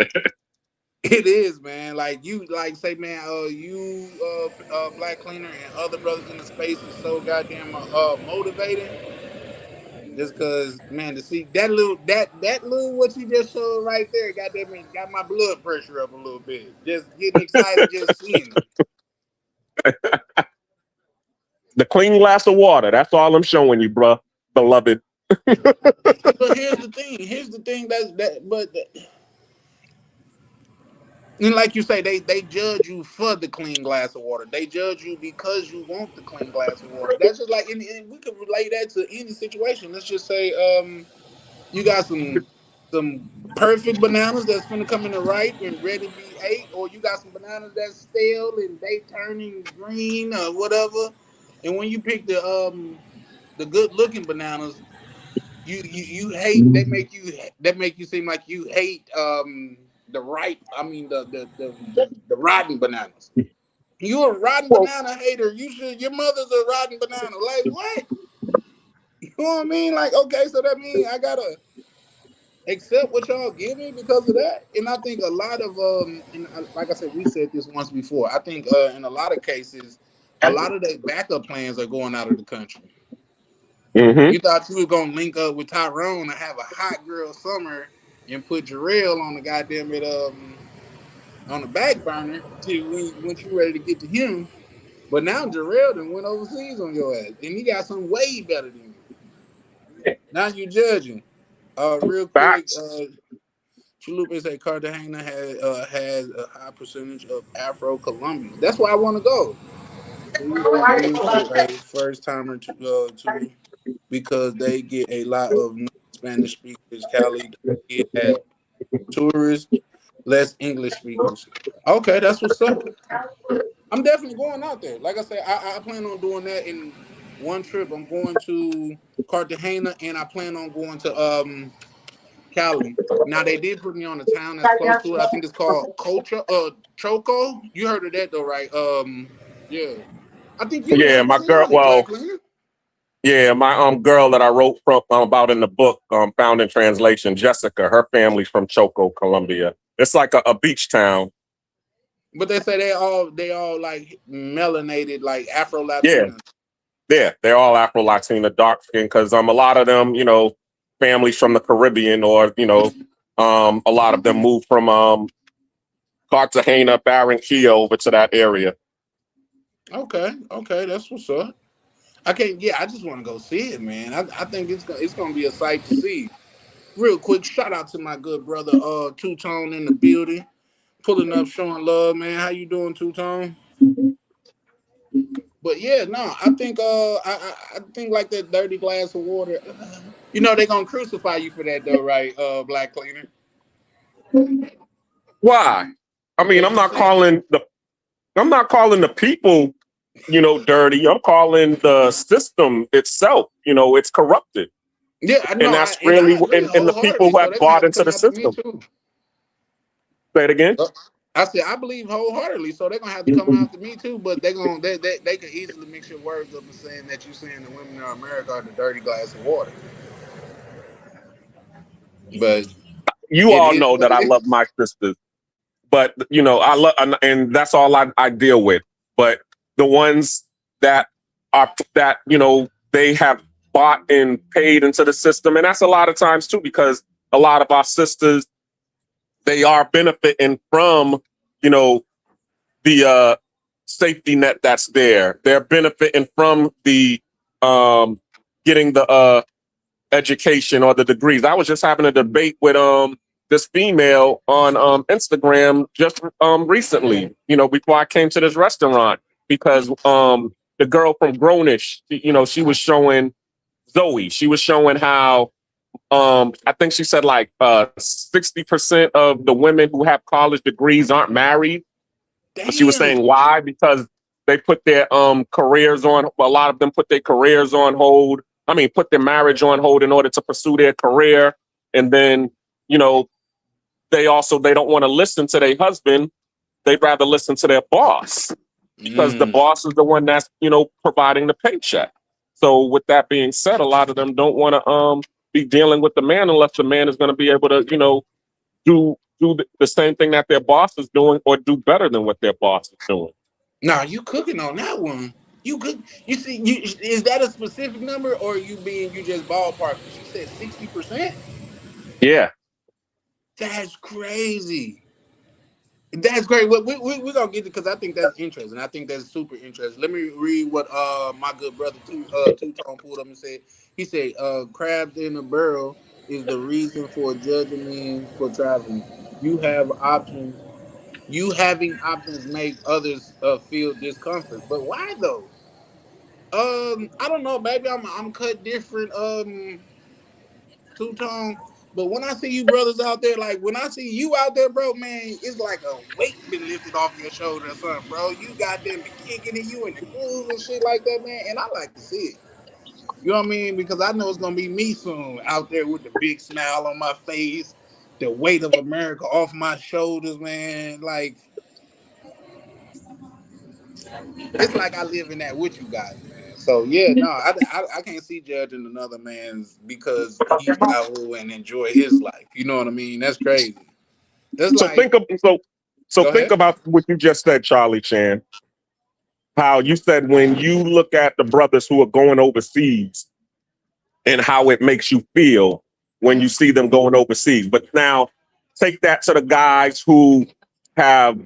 it is, man. Like you, like say, man. Black cleaner and other brothers in the space is so goddamn motivating. Just cause, man, to see that little what you just showed right there, goddamn it, got my blood pressure up a little bit. Just getting excited, just seeing it. The clean glass of water. That's all I'm showing you, bruh, beloved. But here's the thing. Here's the thing. And like you say, they judge you for the clean glass of water. They judge you because you want the clean glass of water. That's just like, and we could relate that to any situation. Let's just say, you got some perfect bananas that's gonna come in the ripe and ready to be ate, or you got some bananas that's stale and they turning green or whatever. And when you pick the good looking bananas, you hate that make you seem like you hate the ripe. I mean the rotten bananas. You're a rotten Well, banana hater. Your mother's a rotten banana. Like what? You know what I mean? Like okay, so that means I gotta accept what y'all give me because of that. And I think a lot of and like I said, we said this once before. I think in a lot of cases, a lot of the backup plans are going out of the country. mm-hmm. You thought you were gonna link up with Tyrone and have a hot girl summer and put Jarrell on the goddamn it on the back burner till when you ready to get to him. But now Jarrell done went overseas on your ass, and he got something way better than you. Now you judging. Real quick, Facts. Chalupa say Cartagena has a high percentage of Afro Colombians. That's why I want to go. Please review for a first timer to because they get a lot of Spanish speakers. Cali it has tourists, less English speakers. Okay, that's what's up. I'm definitely going out there. Like I said, I plan on doing that in one trip. I'm going to Cartagena and I plan on going to Cali. Now they did put me on a town that's close to it. I think it's called Culture Choco. You heard of that though, right? Yeah. I think you Yeah, went my girl. too, Well, Black Lena. yeah, my girl that I wrote from about in the book, found in translation, Jessica. Her family's from Choco, Colombia. It's like a beach town. But they say they all like melanated, like Afro Yeah, Latina. yeah, they're all Afro Latina, dark skin. Because a lot of them, families from the Caribbean, or a lot of them moved from Cartagena, Barranquilla over to that area. Okay, that's what's up. I can't. Yeah, I just want to go see it, man. I think it's gonna be a sight to see. Real quick, shout out to my good brother, Two Tone in the building, pulling up, showing love, man. How you doing, Two Tone? But yeah, no, I think I think like that dirty glass of water. You know they gonna crucify you for that though, right? Black cleaner, Why? I mean, because you saying I'm not calling the people, dirty. I'm calling the system itself. It's corrupted, yeah, I and know, that's and really I agree and the people wholeheartedly. who So have they're gonna bought have to into come the after me system. too. Say it again. I said I believe wholeheartedly, so they're gonna have to come after me too. But they can easily mix your words up and saying that you saying the women of America are the dirty glass of water. But You it all is know what that it I love is. my sisters, but I love, and that's all I deal with. But the ones that they have bought and paid into the system, and that's a lot of times too, because a lot of our sisters, they are benefiting from the safety net that's there. They're benefiting from the getting the education or the degrees. I was just having a debate with this female on Instagram just recently, before I came to this restaurant, because the girl from Grownish, she was showing Zoe. She was showing how I think she said like 60% of the women who have college degrees aren't married. But she was Damn. saying why? Because they put their careers on. A lot of them put their careers on hold. I mean, put their marriage on hold in order to pursue their career. And then, you know, they don't want to listen to their husband. They'd rather listen to their boss, because the boss is the one that's, providing the paycheck. So with that being said, a lot of them don't want to be dealing with the man unless the man is going to be able to, do the same thing that their boss is doing, or do better than what their boss is doing. Nah, you cooking on that one. You good? You see, is that a specific number, or you just ballparking? She said 60%. Yeah. That's crazy. That's great. We're gonna get it, because I think that's interesting. I think that's super interesting. Let me read what my good brother Two Tone pulled up and said. He said, "Crabs in a barrel is the reason for judging men for traveling. You have options. You having options make others feel discomfort. But why though? I don't know. Maybe I'm cut different. Two Tone. But when I see you brothers out there, like when I see you out there, bro, man, it's like a weight been lifted off your shoulder or something, bro. You got them kicking at you in the groove and shit like that, man. And I like to see it. You know what I mean? Because I know it's gonna be me soon out there with the big smile on my face, the weight of America off my shoulders, man. Like, it's like I live in that with you guys, man. So yeah, no, I can't see judging another man's because he travel and enjoy his life. You know what I mean? That's crazy. That's So like, go think ahead. about what you just said, Charlie Chan. How you said when you look at the brothers who are going overseas and how it makes you feel when you see them going overseas. But now take that to the guys who have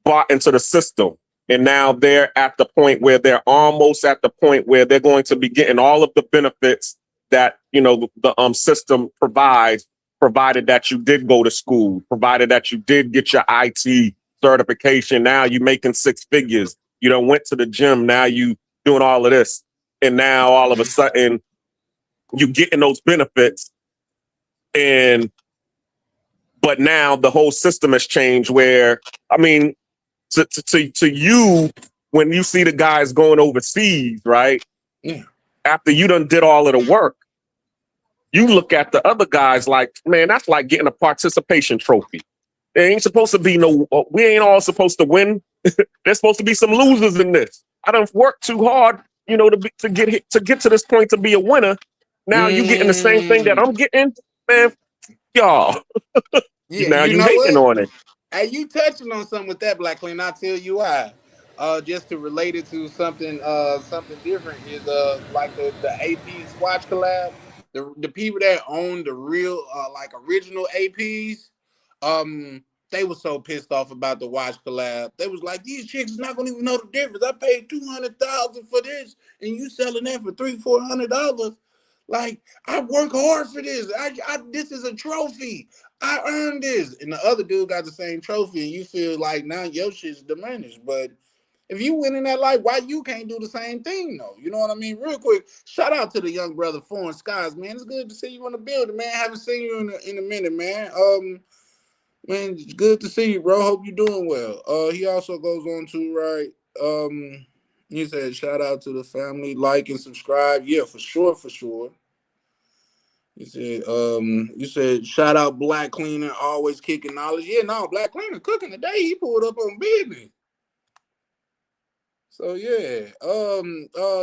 bought into the system. And now they're at the point where they're almost at the point where they're going to be getting all of the benefits that, the system provides, provided that you did go to school, provided that you did get your IT certification. Now you making six figures. You done went to the gym. Now you doing all of this. And now all of a sudden you getting those benefits. But now the whole system has changed where, I mean, to you, when you see the guys going overseas, right? Yeah. After you done did all of the work, you look at the other guys like, man, that's like getting a participation trophy. There ain't supposed to be we ain't all supposed to win. There's supposed to be some losers in this. I done worked too hard, to get to this point to be a winner. Now you getting the same thing that I'm getting, man. Y'all, Yeah, now you you know hating what? on it. Hey, you touching on something with that, Black Clean. I'll tell you why. Just to relate it to something different is like the AP Swatch collab. The people that own the real like original APs, they were so pissed off about the watch collab. They was like, these chicks is not gonna even know the difference. I paid $200,000 for this, and you selling that for $300-400. Like, I work hard for this. This is a trophy. I earned this. And the other dude got the same trophy, and you feel like now your shit's diminished. But if you win in that life, why you can't do the same thing though? You know what I mean? Real quick, shout out to the young brother Foreign Skies, man. It's good to see you in the building, man. Haven't seen you in a minute, man. Man, it's good to see you, bro. Hope you're doing well. He also goes on to write, he said, shout out to the family, like and subscribe. Yeah, for sure, for sure. You said, shout out Black Cleaner, always kicking knowledge. Yeah, no, Black Cleaner cooking today. He pulled up on business. So yeah,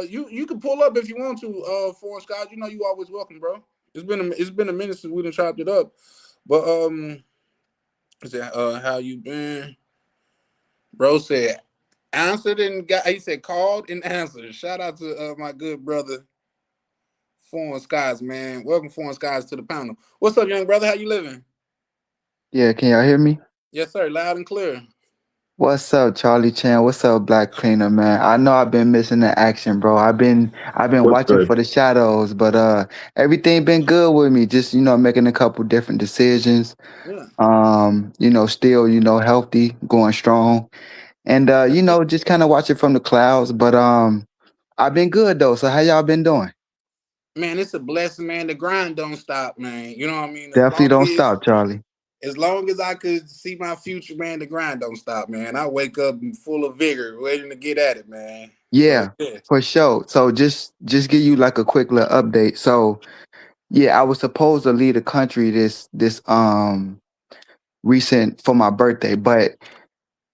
you can pull up if you want to, Foreign Skies. You know you always welcome, bro. It's been a minute since we done chopped it up, but how you been? Bro said answered and got. He said called and answered. Shout out to my good brother Foreign Skies, man. Welcome Foreign Skies to the panel. What's up, young brother? How you living? Yeah, can y'all hear me? Yes, sir. Loud and clear. What's up, Charlie Chan? What's up, Black Cleaner, man? I know I've been missing the action, bro. I've been What's watching good? for the shadows, but everything been good with me. Just, making a couple different decisions. Yeah. Still, healthy, going strong. And just kind of watching from the clouds. But I've been good though. So how y'all been doing? Man, it's a blessing, man. The grind don't stop, man. You know what I mean? Definitely don't stop, Charlie. As long as I could see my future, man, the grind don't stop, man. I wake up full of vigor, waiting to get at it, man. So Yeah, yeah. for sure. So just give you like a quick little update. So yeah, I was supposed to leave the country this recent for my birthday, but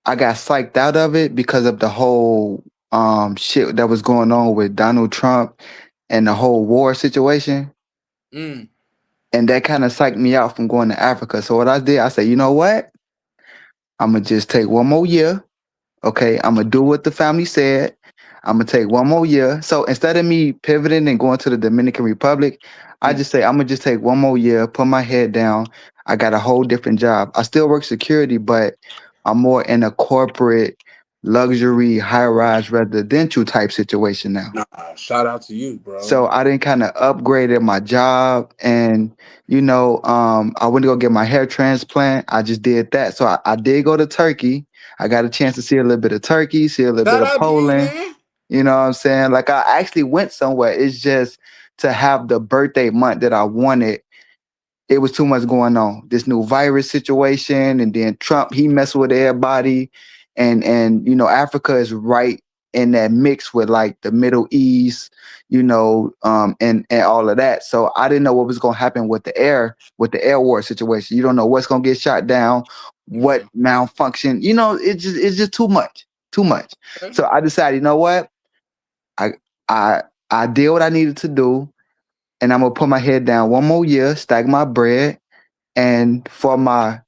I got psyched out of it because of the whole shit that was going on with Donald Trump and the whole war situation. Mm, And that kind of psyched me out from going to Africa. So what I did, I said, you know what? I'm gonna just take one more year. Okay, I'm gonna do what the family said. I'm gonna take one more year. So instead of me pivoting and going to the Dominican Republic, I mm. just say I'm gonna just take one more year, put my head down. I got a whole different job. I still work security, but I'm more in a corporate, luxury, high-rise residential type situation now. Nah, shout out to you, bro. So I didn't kind of upgraded my job, and I went to go get my hair transplant. I just did that. So I did go to Turkey. I got a chance to see a little bit of Turkey, see a little bit Shout of out to you, Poland. man. You know what I'm saying? Like I actually went somewhere. It's just to have the birthday month that I wanted. It was too much going on. This new virus situation, and then Trump, he messed with everybody. And Africa is right in that mix with like the Middle East, and all of that. So I didn't know what was gonna happen with the air war situation. You don't know what's gonna get shot down, what Yeah. malfunction. It's just too much. Too much. Okay. So I decided, you know what? I I I did what I needed to do, and I'm gonna put my head down one more year, stack my bread, and for my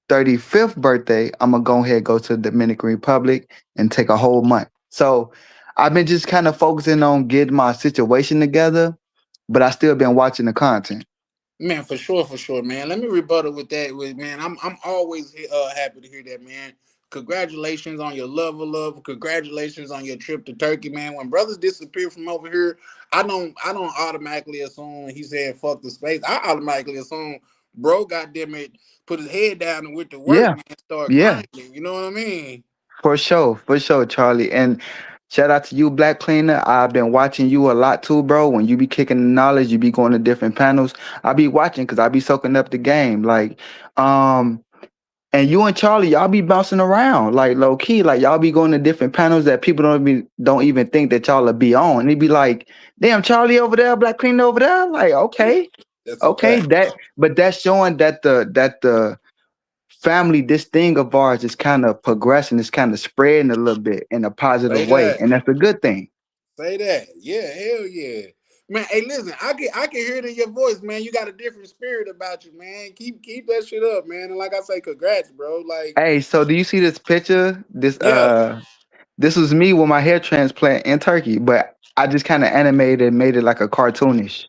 35th birthday, I'm gonna go ahead and go to the Dominican Republic and take a whole month. So I've been just kind of focusing on getting my situation together, but I still been watching the content. Man, for sure, man. Let me rebuttal with that. With man, I'm always happy to hear that, man. Congratulations on your level up. Congratulations on your trip to Turkey, man. When brothers disappear from over here, I don't automatically assume he said fuck the space. I automatically assume bro, goddamn it, put his head down and went to work, Yeah, man. Start yeah, grinding. You know what I mean? for sure, Charlie. And shout out to you, Black Cleaner. I've been watching you a lot too, bro. When you be kicking the knowledge, you be going to different panels. I be watching because I be soaking up the game. Like, um, and you and Charlie, y'all be bouncing around like low key, like y'all be going to different panels that people don't even think that y'all will be on. And they be like, "Damn, Charlie over there, Black Cleaner over there." Like, Yeah, okay, that's a okay, fact. but that's showing that the family, this thing of ours, is kind of progressing, it's kind of spreading a little bit in a Say positive way, that. and that's a good thing. Say that. Yeah, hell yeah. Man, hey, listen, I can hear it in your voice, man. You got a different spirit about you, man. Keep that shit up, man. And like I say, congrats, bro. Like, Hey, so do you see this picture? This yeah, this was me with my hair transplant in Turkey, but I just kind of animated and made it like a cartoonish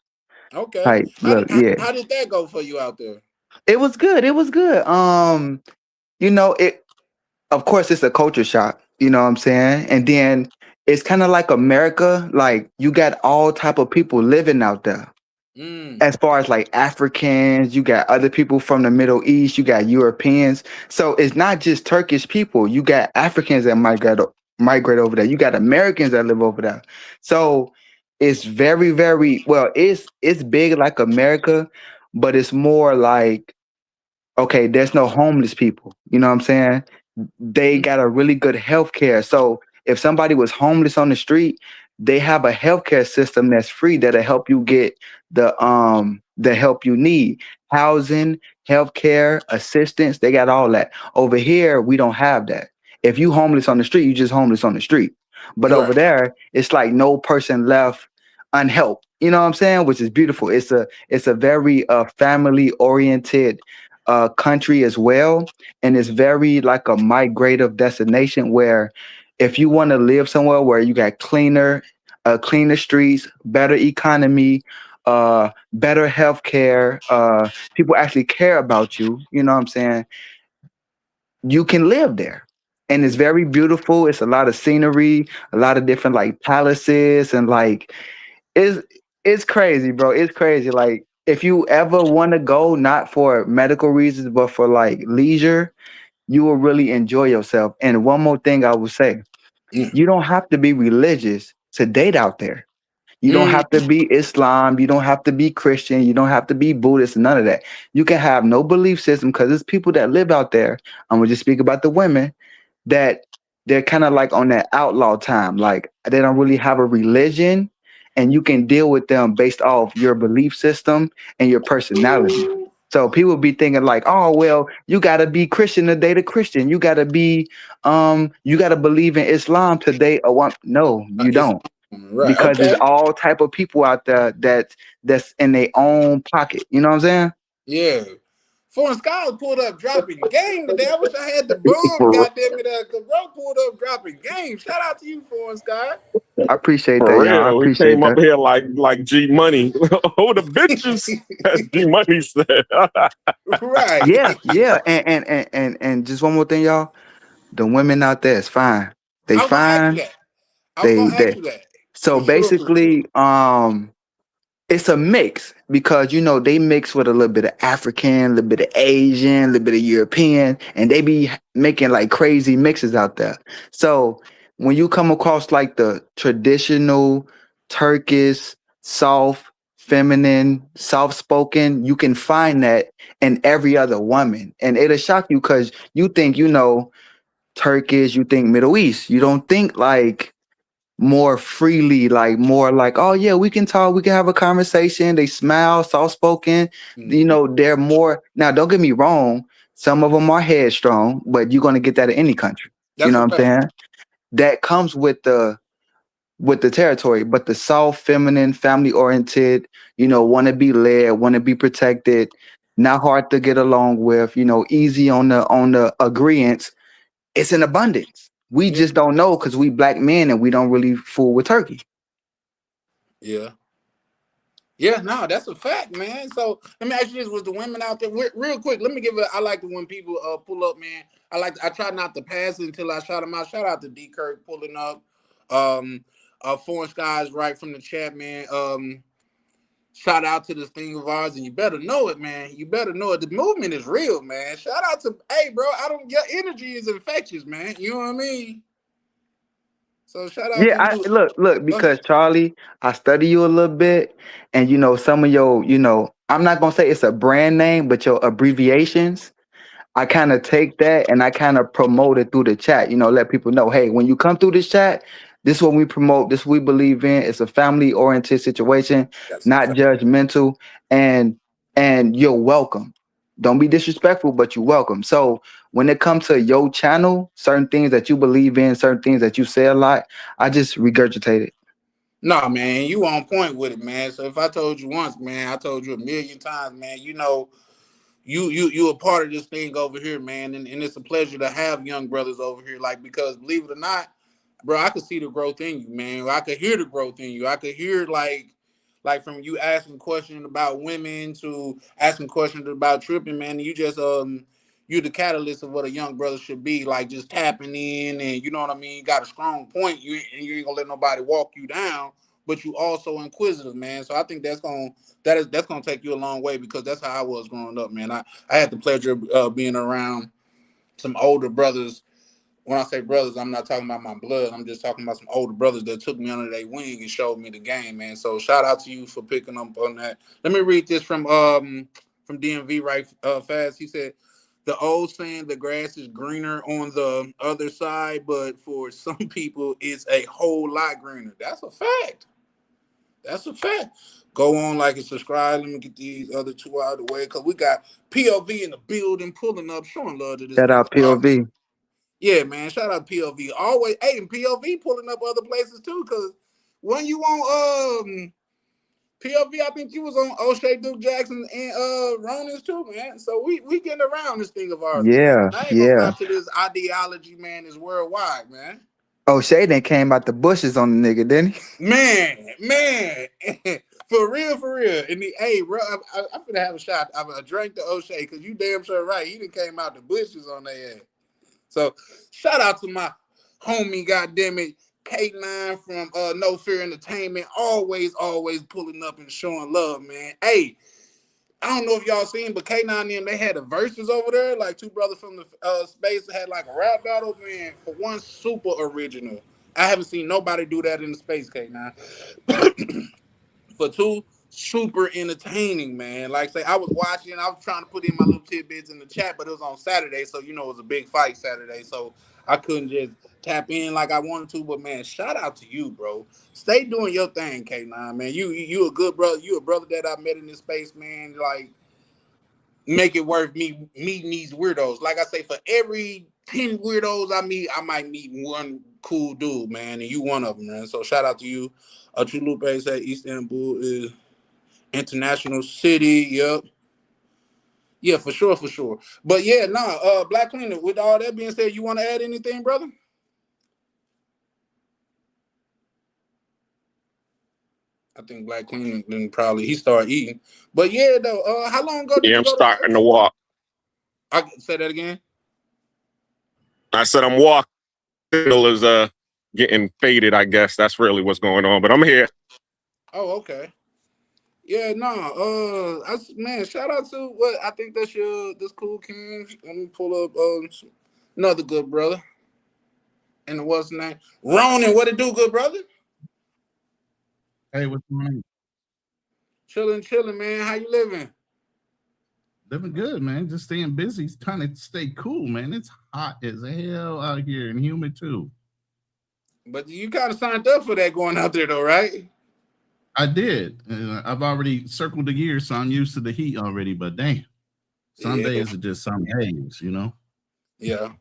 okay. type look. Yeah. How did that go for you out there? It was good. It was good. It of course it's a culture shock, you know what I'm saying? And then it's kind of like America, like you got all type of people living out there. Mm, As far as like Africans, you got other people from the Middle East, you got Europeans. So it's not just Turkish people. You got Africans that migrate over there. You got Americans that live over there. So it's very, very well, it's big like America, but it's more like, okay, there's no homeless people. You know what I'm saying? They mm-hmm. got a really good health care. So if somebody was homeless on the street, they have a healthcare system that's free that'll help you get the help you need. Housing, healthcare, assistance, they got all that. Over here, we don't have that. If you homeless on the street, you just homeless on the street. But over Right. there, it's like no person left unhelped. You know what I'm saying? Which is beautiful. It's a very family oriented country as well, and it's very like a migrative destination where if you want to live somewhere where you got cleaner streets, better economy, better healthcare, people actually care about you, you know what I'm saying, you can live there. and it's very beautiful. It's a lot of scenery, a lot of different like palaces, and like it's it's crazy, bro. It's crazy. Like if you ever want to go, not for medical reasons, but for like leisure, you will really enjoy yourself. And one more thing I will say, Yeah. you don't have to be religious to date out there. You don't Mm, have to be Islam. You don't have to be Christian. You don't have to be Buddhist. None of that. You can have no belief system because there's people that live out there. I'm gonna just speak about the women that they're kind of like on that outlaw time. Like they don't really have a religion, and you can deal with them based off your belief system and your personality. So people be thinking like, oh well, you gotta be Christian to date a Christian. You gotta believe in Islam to date a one. No, you it's don't, right. because there's Okay. all type of people out there that's in their own pocket. You know what I'm saying? Yeah. Foreign Scholar pulled up dropping game today. I wish I had the bomb, For, goddamn it. Cause bro pulled up dropping game. Shout out to you, Foreign Scholar. I appreciate that, for y'all. I real. We appreciate came up that. here like G Money. Oh, the bitches, as G Money said. Right. Yeah, yeah, and just one more thing, y'all. The women out there is fine. They I was gonna ask you fine. that. I was gonna ask They you that. so For sure, for sure. basically, it's a mix because they mix with a little bit of African, a little bit of Asian, a little bit of European, and they be making like crazy mixes out there. So when you come across like the traditional Turkish, soft, feminine, soft spoken, you can find that in every other woman. And it'll shock you because you think, Turkish, you think Middle East. You don't think like more freely, like more like, oh yeah, we can talk, we can have a conversation. They smile, soft spoken. Mhm. They're more now. Don't get me wrong, some of them are headstrong, but you're gonna get that in any country. You That's know a what I'm fact. saying? That comes with the territory, but the soft, feminine, family oriented, want to be led, want to be protected, not hard to get along with, easy on the agreements. It's in abundance. We Yeah. just don't know because we black men and we don't really fool with turkey. Yeah. Yeah, no, that's a fact, man. So let me ask you this: was the women out there real quick? Let me give it. I like it when people pull up, man. I try not to pass it until I shout them out. Shout out to D Kirk pulling up. Um, Foreign Skies right from the chat, man. Shout out to this thing of ours, and you better know it, man. You better know it. The movement is real, man. Shout out to, hey, bro. Your energy is infectious, man. You know what I mean? So shout out Yeah, to I you. look Go ahead. because Charlie, I study you a little bit, and some of your, I'm not gonna say it's a brand name, but your abbreviations. I kind of take that and I kind of promote it through the chat, let people know, hey, when you come through this chat, this is what we promote, this we believe in. It's a family oriented situation, That's a not fact. judgmental, and you're welcome. Don't be disrespectful, but you're welcome. So when it comes to your channel, certain things that you believe in, certain things that you say a lot, I just regurgitate it. No, man, you on point with it, man. So if I told you once, man, I told you a million times, man. You a part of this thing over here, man, and it's a pleasure to have young brothers over here. Like because believe it or not, bro, I could see the growth in you, man. I could hear the growth in you. I could hear like from you asking questions about women to asking questions about tripping, man. You just you're the catalyst of what a young brother should be, like just tapping in and you know what I mean. You got a strong point, you ain't gonna let nobody walk you down, but you also inquisitive, man. So I think that's gonna take you a long way because that's how I was growing up, man. I had the pleasure of being around some older brothers. When I say brothers, I'm not talking about my blood. I'm just talking about some older brothers that took me under their wing and showed me the game, man. So shout out to you for picking up on that. Let me read this from DMV right fast. He said, "The old saying, the grass is greener on the other side, but for some people, it's a whole lot greener." That's a fact. That's a fact. Go on, like and subscribe. Let me get these other two out of the way because we got POV in the building, pulling up, showing love to this Shout nigga. out POV. Yeah, man. Shout out POV. Always, hey, and POV pulling up other places too. Cause when you on POV, I think you was on O'Shea, Duke Jackson, and Ronins too, man. So we getting around this thing of ours, man. Yeah, I ain't gonna yeah. stop to this ideology, man. Is worldwide, man. Oh, Shaden came out the bushes on the nigga, didn't he? Man, for real, for real. And the hey, bro, I'm finna have a shot. I'm gonna drink the O'Shea because you damn sure right. He done came out the bushes on their ass. So shout out to my homie, goddammit, K9 from No Fear Entertainment. Always pulling up and showing love, man. Hey, I don't know if y'all seen, but K9 and them, they had the verses over there. Like two brothers from the space had like a rap battle, man. For one, super original. I haven't seen nobody do that in the space, K9. For two, super entertaining, man. Like say, I was watching, I was trying to put in my little tidbits in the chat, but it was on Saturday, so you know it was a big fight Saturday, so I couldn't just tap in like I wanted to. But man, shout out to you, bro. Stay doing your thing, K9, man. You a good brother. You a brother that I met in this space, man. Like, make it worth me meeting these weirdos. Like I say, for every 10 weirdos I meet, I might meet one cool dude, man, and you one of them, man. So shout out to you. Chulupe said Istanbul is international city. Yep. Yeah, for sure. But yeah, Black Cleaner, with all that being said, you want to add anything, brother? I think Black Cleaner then probably he started eating. But yeah, though, how long ago did Yeah, you I'm go to starting to walk. I say that again. I said I'm walking. Signal is getting faded, I guess. That's really what's going on. But I'm here. Oh, okay. Yeah, man, shout out to what I think that's this cool king. Let me pull up another good brother. And what's his name? Ronan, what it do, good brother? Hey, what's going on? Chilling, man. How you living? Living good, man. Just staying busy, trying to stay cool, man. It's hot as hell out here and humid too. But you kind of signed up for that going out there, though, right? I did. I've already circled the year, so I'm used to the heat already. But damn, some days are just some days, you know. Yeah.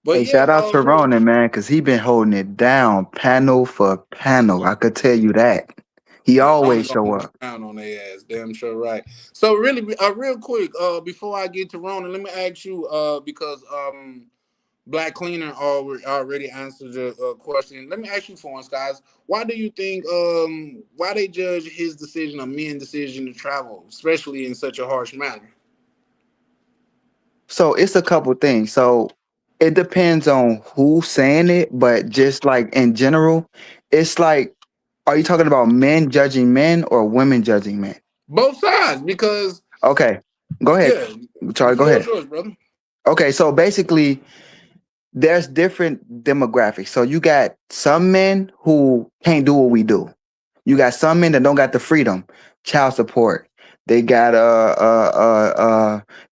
But hey, shout out to Ronan, man, because he been holding it down panel for panel. I could tell you that. He always show up. On their ass, damn sure right. So really, real quick, before I get to Ronan, let me ask you, because Black Cleaner already answered the question. Let me ask you for once, guys. Why do you think why they judge his decision, a men's decision to travel, especially in such a harsh manner? So it's a couple things. So it depends on who's saying it, but just like in general, it's like, are you talking about men judging men or women judging men? Both sides, because Okay, go ahead. yeah, Sorry, go ahead. Yours, brother. Okay, so basically, there's different demographics. So you got some men who can't do what we do. You got some men that don't got the freedom, child support. They got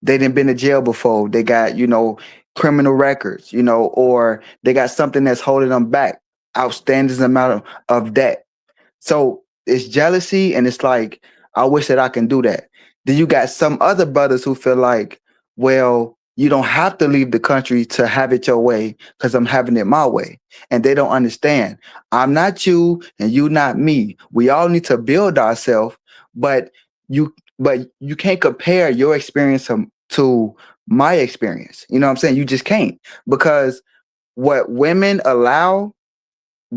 they didn't been to jail before. They got, criminal records, or they got something that's holding them back, outstanding amount of debt. So it's jealousy, and it's like, I wish that I can do that. Then you got some other brothers who feel like, well, you don't have to leave the country to have it your way because I'm having it my way. And they don't understand. I'm not you and you not me. We all need to build ourselves, but you can't compare your experience to my experience. You know what I'm saying? You just can't, because what women allow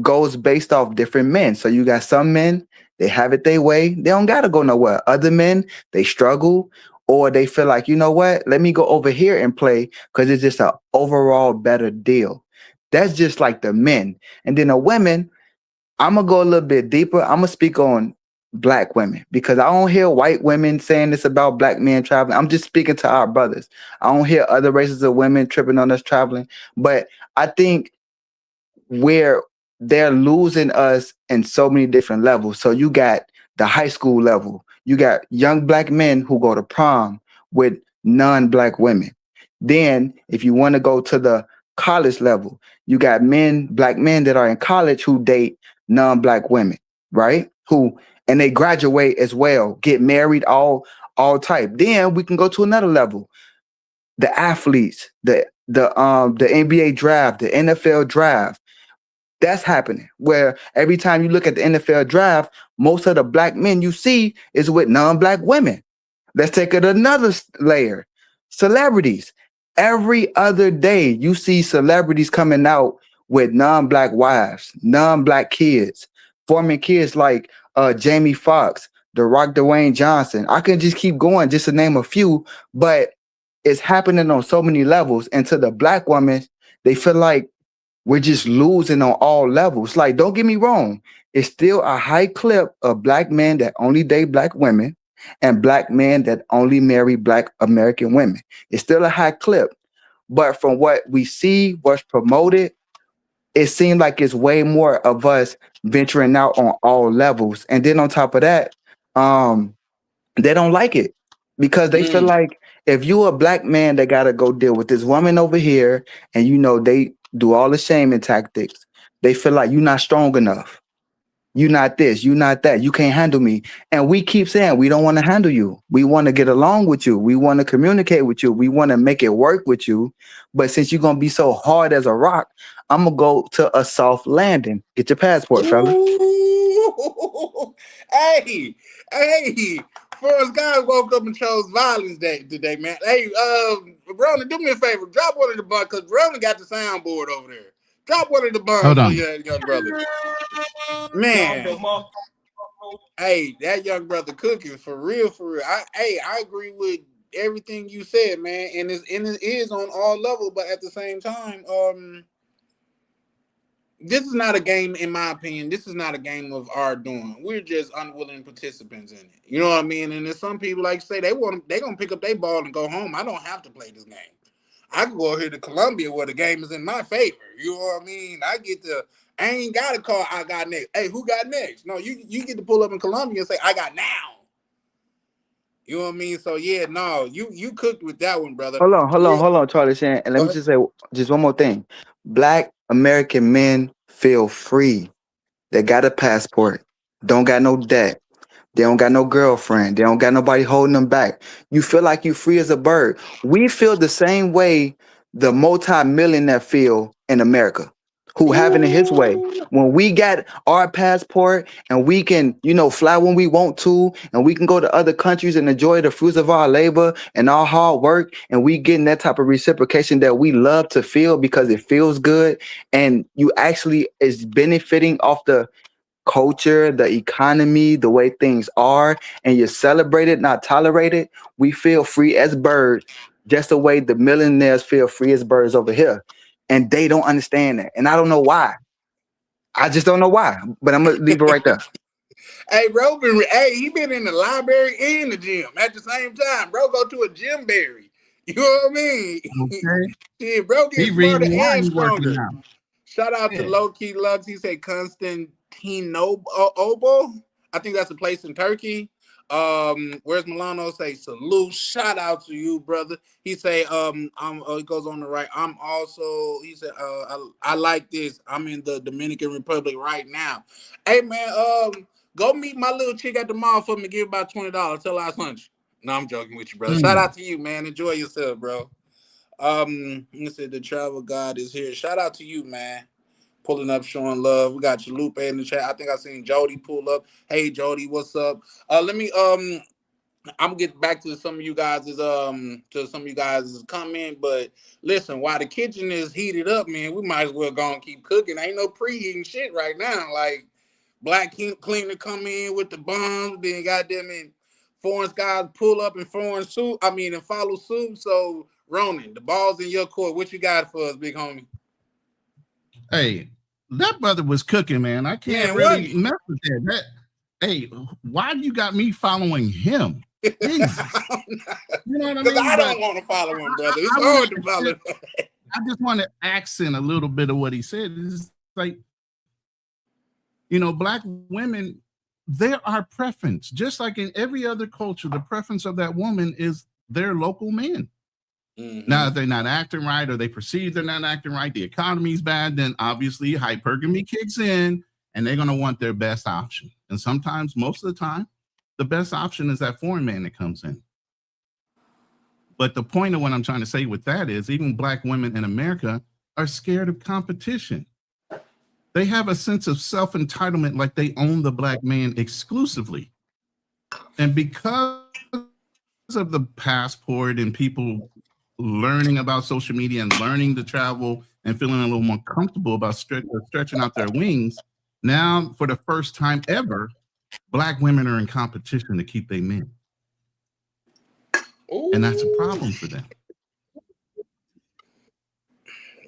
goes based off different men. So you got some men, they have it their way. They don't gotta go nowhere. Other men, they struggle, or they feel like, you know what, let me go over here and play because it's just an overall better deal. That's just like the men. And then the women, I'm gonna go a little bit deeper. I'm gonna speak on Black women because I don't hear white women saying this about Black men traveling. I'm just speaking to our brothers. I don't hear other races of women tripping on us traveling. But I think where they're losing us in so many different levels. So you got the high school level. You got young Black men who go to prom with non-Black women. Then if you want to go to the college level, you got Black men that are in college who date non-Black women, right? And they graduate as well, get married, all type. Then we can go to another level. The athletes, the NBA draft, the NFL draft. That's happening where every time you look at the NFL draft, most of the Black men you see is with non-Black women. Let's take it another layer. Celebrities. Every other day you see celebrities coming out with non-Black wives, non-Black kids, forming kids like Jamie Foxx, The Rock, Dwayne Johnson. I can just keep going just to name a few, but it's happening on so many levels. And to the black woman, they feel like we're just losing on all levels. Like, don't get me wrong, it's still a high clip of black men that only date black women and black men that only marry black American women. It's still a high clip. But from what we see, what's promoted, it seems like it's way more of us venturing out on all levels. And then on top of that, they don't like it because they feel like if you a black man that gotta go deal with this woman over here, and they do all the shaming tactics, they feel like you're not strong enough. You not this, you not that, you can't handle me. And we keep saying we don't want to handle you. We want to get along with you. We want to communicate with you. We want to make it work with you. But since you're gonna be so hard as a rock, I'm gonna go to a soft landing. Get your passport, fella. Ooh. Hey, Forrest Gump woke up and chose violence today, man. Hey, Ronan, do me a favor. Drop one of the buns, because Ronan got the soundboard over there. Drop one of the buns Hold for on. your young brother. Man. Hey, that young brother cooking for real, for real. I agree with everything you said, man. And it is on all levels, but at the same time, this is not a game, in my opinion. This is not a game of our doing. We're just unwilling participants in it. You know what I mean? And there's some people, like say, they're gonna pick up their ball and go home. I don't have to play this game. I can go here to Columbia where the game is in my favor. You know what I mean? I ain't got to call I got next. Hey, who got next? No, you get to pull up in Columbia and say, I got now. You know what I mean? So yeah, no, you cooked with that one, brother. Hold on, Charlie Shan. And let me just say just one more thing. Black American men feel free. They got a passport, don't got no debt. They don't got no girlfriend. They don't got nobody holding them back. You feel like you free as a bird. We feel the same way the multi-millionaire feel in America, who having it his way. When we got our passport and we can, fly when we want to, and we can go to other countries and enjoy the fruits of our labor and our hard work, and we getting that type of reciprocation that we love to feel because it feels good, and you actually is benefiting off the culture, the economy, the way things are, and you're celebrated, not tolerated. We feel free as birds, just the way the millionaires feel free as birds over here. And they don't understand that. And I don't know why. I just don't know why. But I'm gonna leave it right there. Hey, bro, he been in the library and the gym at the same time. Bro, go to a gym berry. You know what I mean? Okay. Yeah, bro, get He smarter reading while and he working stronger. out. Shout out to Low Key Lux. He said Constantinople. I think that's a place in Turkey. Where's Milano? Say salute. Shout out to you, brother. He say, he goes on the right. He said, I like this. I'm in the Dominican Republic right now. Hey man, go meet my little chick at the mall for me. Give about $20. Tell her I sent you. No, I'm joking with you, brother. Shout out to you, man. Enjoy yourself, bro. He said the travel god is here. Shout out to you, man. Pulling up, showing love. We got Chalupe in the chat. I think I seen Jody pull up. Hey Jody, what's up? Let me I'm gonna get back to some of you guys' comment, but listen, while the kitchen is heated up, man, we might as well go and keep cooking. Ain't no preheating shit right now. Like Black Cleaner come in with the bombs, then goddamn it, foreign guys pull up in follow suit. So Ronan, the ball's in your court. What you got for us, big homie? Hey, that brother was cooking, man. I can't really mess with that. Hey, why you got me following him? Jesus. You know what I mean? I don't want to follow him, brother. It's hard to follow him. I just want to accent a little bit of what he said. It's like, Black women, they're our preference. Just like in every other culture, the preference of that woman is their local man. Mm-hmm. Now, if they're not acting right or they perceive they're not acting right, the economy's bad, then obviously hypergamy kicks in and they're going to want their best option. And sometimes, most of the time, the best option is that foreign man that comes in. But the point of what I'm trying to say with that is even Black women in America are scared of competition. They have a sense of self-entitlement like they own the Black man exclusively. And because of the passport and people learning about social media and learning to travel and feeling a little more comfortable about stretching out their wings, now for the first time ever, Black women are in competition to keep their men. Ooh. And that's a problem for them.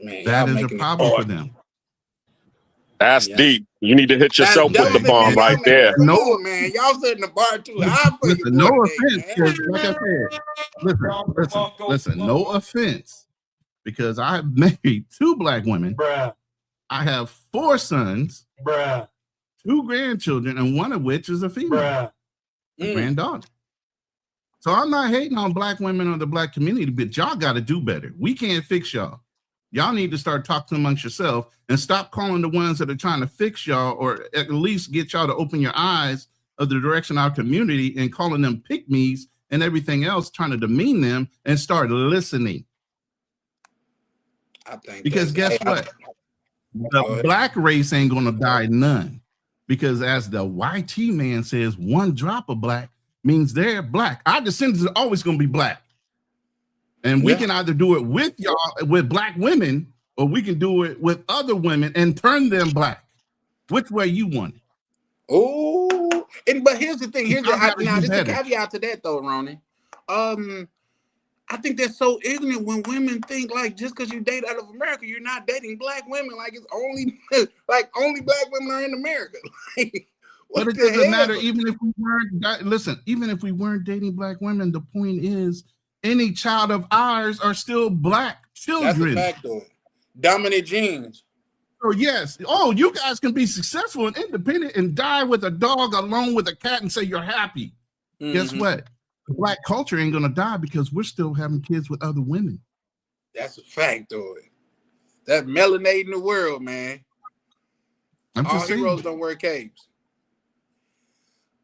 Man, That y'all is a making problem it for them. That's Yeah. deep. You need to hit yourself with the bomb right there. Come on, man. Y'all setting the bar too high for your No boy offense, today, man. like I said, listen. No offense, because I have married 2 black women. Bruh. I have 4 sons, Bruh. 2 grandchildren, and one of which is a female, Bruh. a granddaughter. So I'm not hating on black women or the black community, but y'all got to do better. We can't fix y'all. Y'all need to start talking amongst yourself and stop calling the ones that are trying to fix y'all, or at least get y'all to open your eyes of the direction of our community, and calling them pick-me's and everything else, trying to demean them, and start listening. I think because guess what? The black race ain't going to die none, because as the YT man says, 1 drop of black means they're black. Our descendants are always going to be black. And we can either do it with y'all, with black women, or we can do it with other women and turn them black. Which way you want it? Oh, but here's the thing. Here's a caveat to that though, Ronnie. I think that's so ignorant when women think like just because you date out of America, you're not dating black women. Like it's only like only black women are in America. But it doesn't matter. Even if we weren't, even if we weren't dating black women, the point is, any child of ours are still black children. That's a fact, though. Dominant genes. Oh yes. Oh, you guys can be successful and independent and die with a dog alone with a cat and say you're happy. Guess what? The black culture ain't gonna die because we're still having kids with other women. That's a fact, though. That's melanating the world, man. All heroes don't wear capes.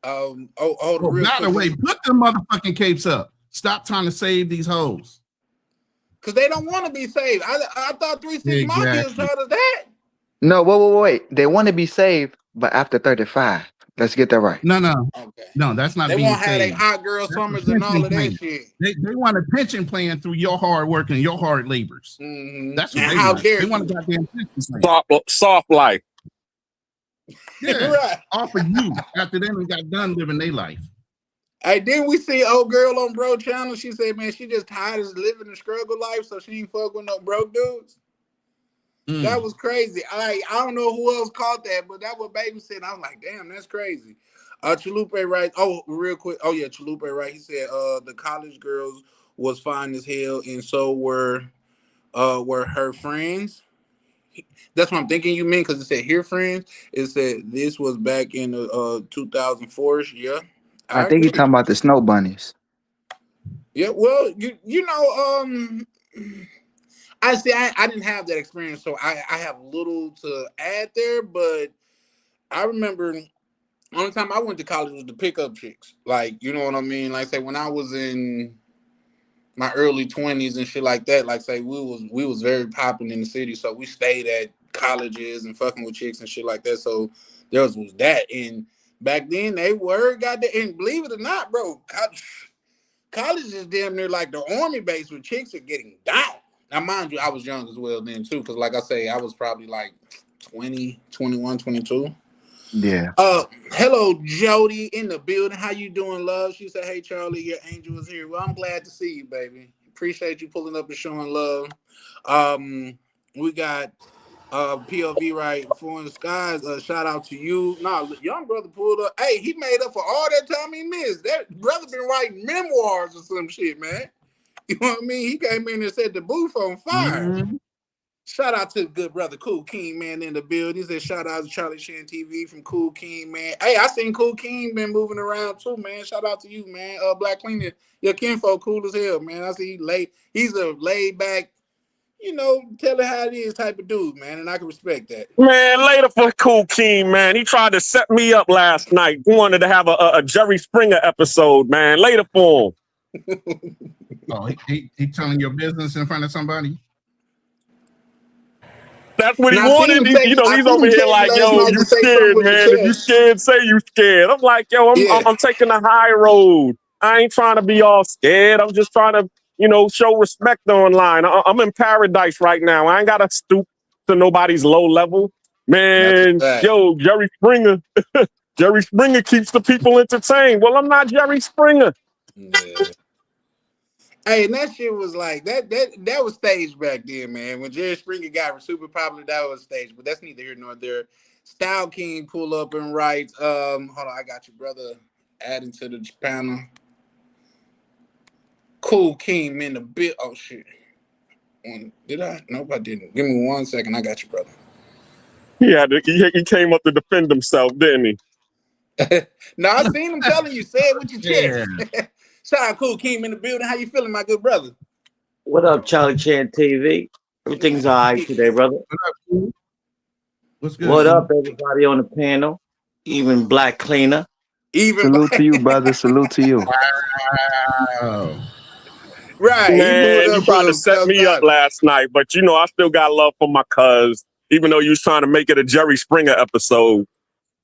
By the way, put them motherfucking capes up. Stop trying to save these hoes. Because they don't want to be saved. I thought 3 6 Mafia taught us that. No, wait. They want to be saved, but after 35. Let's get that right. No. Okay. No, that's not. They won't have their hot girl summers and all of that shit. They want a pension plan through your hard work and your hard labors. That's what they want. They want a goddamn pension plan. Soft life. Yeah, right. Offer you after them got done living their life. Hey, didn't we see old girl on Bro Channel? She said, man, she just tired of living the struggle life, so she ain't fuck with no broke dudes. That was crazy. I don't know who else caught that, but that was Baby said. I was like, damn, that's crazy. Chalupe right. Oh, real quick. Oh yeah, Chalupe right. He said the college girls was fine as hell, and so were her friends. That's what I'm thinking you mean, because it said here friends. It said this was back in 2004. Yeah. I think you're talking about the snow bunnies. Yeah, well, you know, I see. I didn't have that experience, so I have little to add there. But I remember only time I went to college was to pick up chicks. Like, you know what I mean? Like, say when I was in my early 20s and shit like that. Like, say we was very popping in the city, so we stayed at colleges and fucking with chicks and shit like that. So there was that, and back then they were and believe it or not, bro, college is damn near like the army base where chicks are getting down. Now, mind you, I was young as well then too, because like I say, I was probably like 20, 21, 22. Yeah. Hello, Jody in the building. How you doing, love? She said, hey, Charlie, your angel is here. Well, I'm glad to see you, baby. Appreciate you pulling up and showing love. We got POV right, Foreign Skies. Shout out to you. Nah, young brother pulled up. Hey, he made up for all that time he missed. That brother been writing memoirs or some shit, man. You know what I mean? He came in and set the booth on fire. Mm-hmm. Shout out to the good brother Cool King, man, in the building. He said, shout out to Charlie Chan TV from Cool King, man. Hey, I seen Cool King been moving around too, man. Shout out to you, man. Black Cleaner, your kinfolk cool as hell, man. I see he's a laid back, you know, tell it how it is type of dude, man, and I can respect that. Man, later for Cool King, man. He tried to set me up last night. He wanted to have a Jerry Springer episode, man. Later for him. Oh, he telling your business in front of somebody? That's what he wanted. He's over here like, yo, you scared, man. If you scared, say you scared. I'm like, yo, I'm taking the high road. I ain't trying to be all scared. I'm just trying to, show respect online. I'm in paradise right now. I ain't got to stoop to nobody's low level. Man, yo, Jerry Springer. Jerry Springer keeps the people entertained. Well, I'm not Jerry Springer. Yeah. Hey, and that shit was like that was staged back then, man. When Jerry Springer that was staged back then, man. When Jerry Springer got super popular, that was staged. But that's neither here nor there. Style King pull up and writes, hold on, I got you, brother. Adding to the panel. Cool King in the bit. Oh shit. Did I? Nope, I didn't. Give me 1 second. I got you, brother. He came up to defend himself, didn't he? No, I seen him telling you, say it with your chest. Shout out Cool King in the building. How you feeling, my good brother? What up, Charlie Chan TV? Everything's all right today, brother. What's good? What up, everybody on the panel? Even Black Cleaner. Salute to you, brother. Salute to you. Wow. Right. Man, you tried to set me up last night, but you know I still got love for my cuz, even though you was trying to make it a Jerry Springer episode.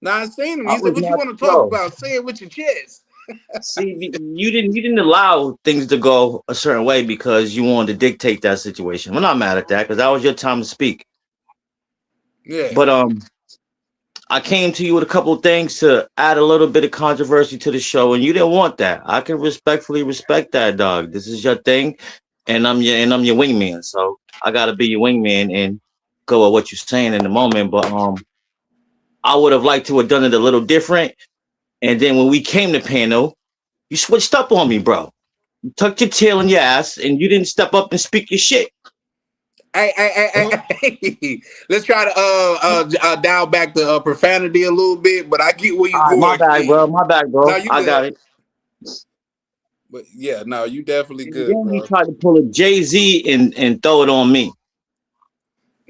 Now I seen him. He said, "What you want to talk about? Say it with your chest." See, you didn't allow things to go a certain way because you wanted to dictate that situation. I'm not mad at that because that was your time to speak. Yeah. But I came to you with a couple of things to add a little bit of controversy to the show, and you didn't want that. I can respectfully respect that, dog. This is your thing, and I'm your wingman. So I gotta be your wingman and go with what you're saying in the moment. But I would have liked to have done it a little different. And then when we came to panel, you switched up on me, bro. You tucked your tail in your ass, and you didn't step up and speak your shit. Hey. Let's try to dial back the profanity a little bit, but I get where you going. My bad, bro. My bad, bro. No, I got it. But yeah, no, you definitely and good, then bro. You tried to pull a Jay-Z and throw it on me.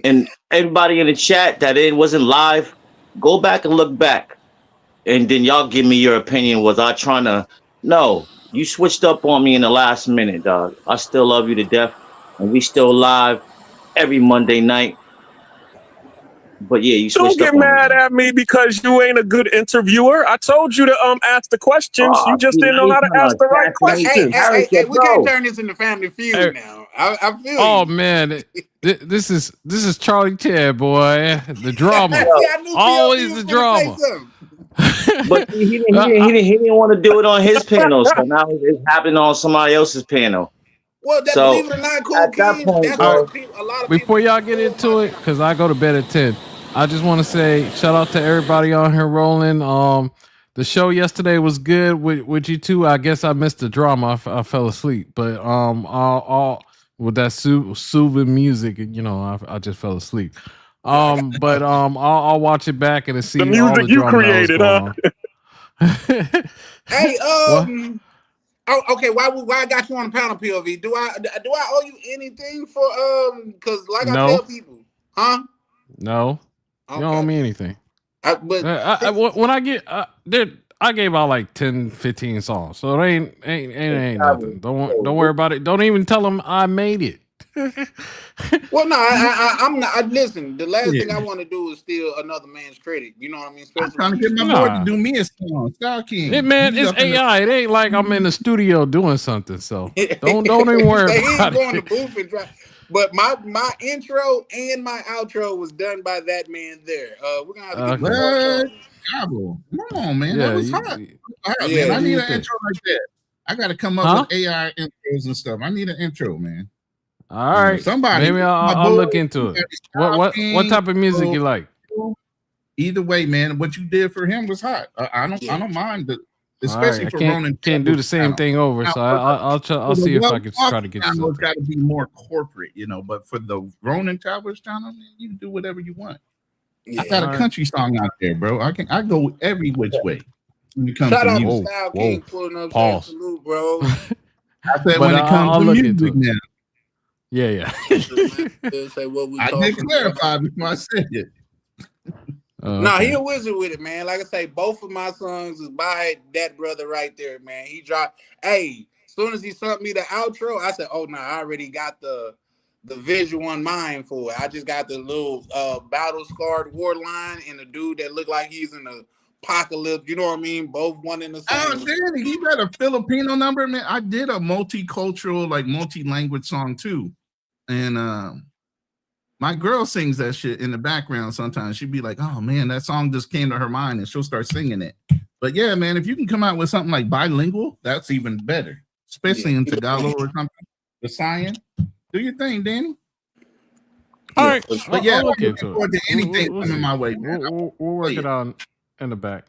And everybody in the chat that it wasn't live, go back and look back. And then y'all give me your opinion. Was I trying to? No, you switched up on me in the last minute, dog. I still love you to death. And we still live every Monday night. But yeah, you switched Don't up get mad at me because you ain't a good interviewer. I told you to ask the questions. You just didn't know how to ask the right questions. Hey, we can't turn this into Family Feud now. I feel Oh you. man, this is Charlie Chan, boy. The drama. See, always the drama. But he didn't want to do it on his panel, so now it's happening on somebody else's panel. Well, believe it or not, Cool King, that's what a lot of before y'all get into it, because I go to bed at 10, I just want to say shout out to everybody on here rolling. The show yesterday was good with you two. I guess I missed the drama. I fell asleep, but all with that soothing music, you know, I just fell asleep. But I'll watch it back and see the music all the you drama created, huh? Hey, oh, okay. Why I got you on the panel, POV? Do I owe you anything for because like I tell people, huh? No, okay. You don't owe me anything. When I get I gave out like 10, 15 songs, so it ain't nothing. Don't worry about it. Don't even tell them I made it. Well, no, I'm not. Listen, the last thing I want to do is steal another man's credit. You know what I mean? Especially I'm trying to get my boy to do me a song. Style King. It's AI. It ain't like I'm in the studio doing something. So don't even worry about it. Going to booth and try. But my intro and my outro was done by that man there. We're gonna have to get Come on, man. That was hot. Yeah, man. I need an intro like that. I got to come up with AI intros and stuff. I need an intro, man. All right, somebody. Maybe I'll look into it. What type of music you like? Either way, man. What you did for him was hot. I don't mind that, especially for Ronan. Can't do the same thing over, so I'll see if I can try to get something. It's got to be more corporate, you know. But for the Ronan Towers channel, man, you can do whatever you want. I got a country song out there, bro. I go every which way when it comes to music. Style King pulling up salute, bro. I said when it comes to music now. Yeah. Say what we I did clarify before I said it. No, he a wizard with it, man. Like I say, both of my songs is by that brother right there, man. He dropped. Hey, as soon as he sent me the outro, I said, "Oh no, I already got the visual in mind for it. I just got the little battle scarred war line and the dude that looked like he's in the apocalypse. You know what I mean? Both one in the same. Oh, Danny, he got a Filipino number, man. I did a multicultural, like multi-language song too. And my girl sings that shit in the background sometimes. She'd be like, oh man, that song just came to her mind and she'll start singing it. But yeah, man, if you can come out with something like bilingual, that's even better. especially in Tagalog or something. The Cyan. Do your thing, Danny. All right, But yeah, I'll look I'm into looking forward to it. anything We'll coming see. my way, man. We'll work it on in the back.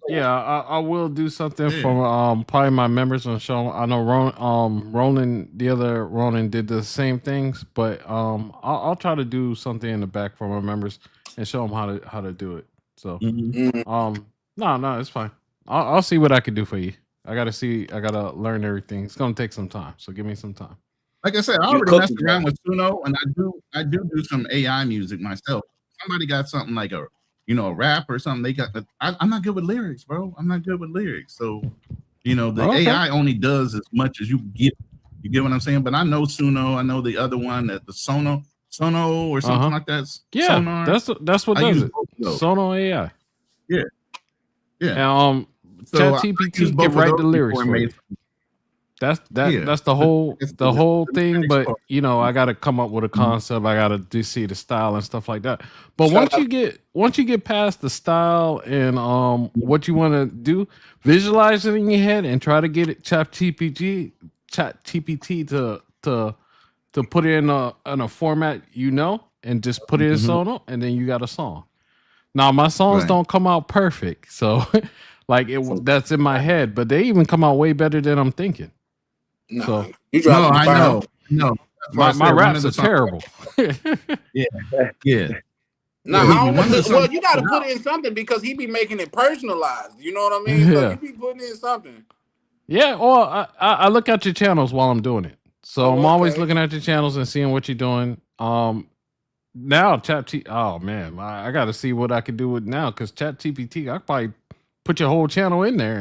Yeah, I will do something for probably my members on the show. I know Roland, the other Roland did the same things, but I'll try to do something in the back for my members and show them how to do it. So no, it's fine. I'll see what I can do for you. I gotta learn everything. It's gonna take some time, so give me some time. Like I said, I already messed around with Suno, and I do some AI music myself. Somebody got something like a rap or something. They got. I'm not good with lyrics, bro. I'm not good with lyrics. So, the AI only does as much as you give. You get what I'm saying? But I know Suno. I know the other one, that the Sono or something like that. Yeah, Sonar. that's what does it. Sono AI. Yeah. And So ChatGPT can write the lyrics for you. That's the whole thing. But I got to come up with a concept. I got to see the style and stuff like that. But once you get past the style and what you want to do, visualize it in your head and try to get it ChatGPT to put it in a format and just put it in Sono, and then you got a song. Now my songs don't come out perfect, so that's in my head, but they even come out way better than I'm thinking. No, so I know. No, my raps are terrible. Yeah. No, well, you got to put in something because he be making it personalized. You know what I mean? So you be putting in something. Yeah, or I look at your channels while I'm doing it. So I'm always looking at your channels and seeing what you're doing. Now oh man, I got to see what I can do with now because ChatGPT, I probably put your whole channel in there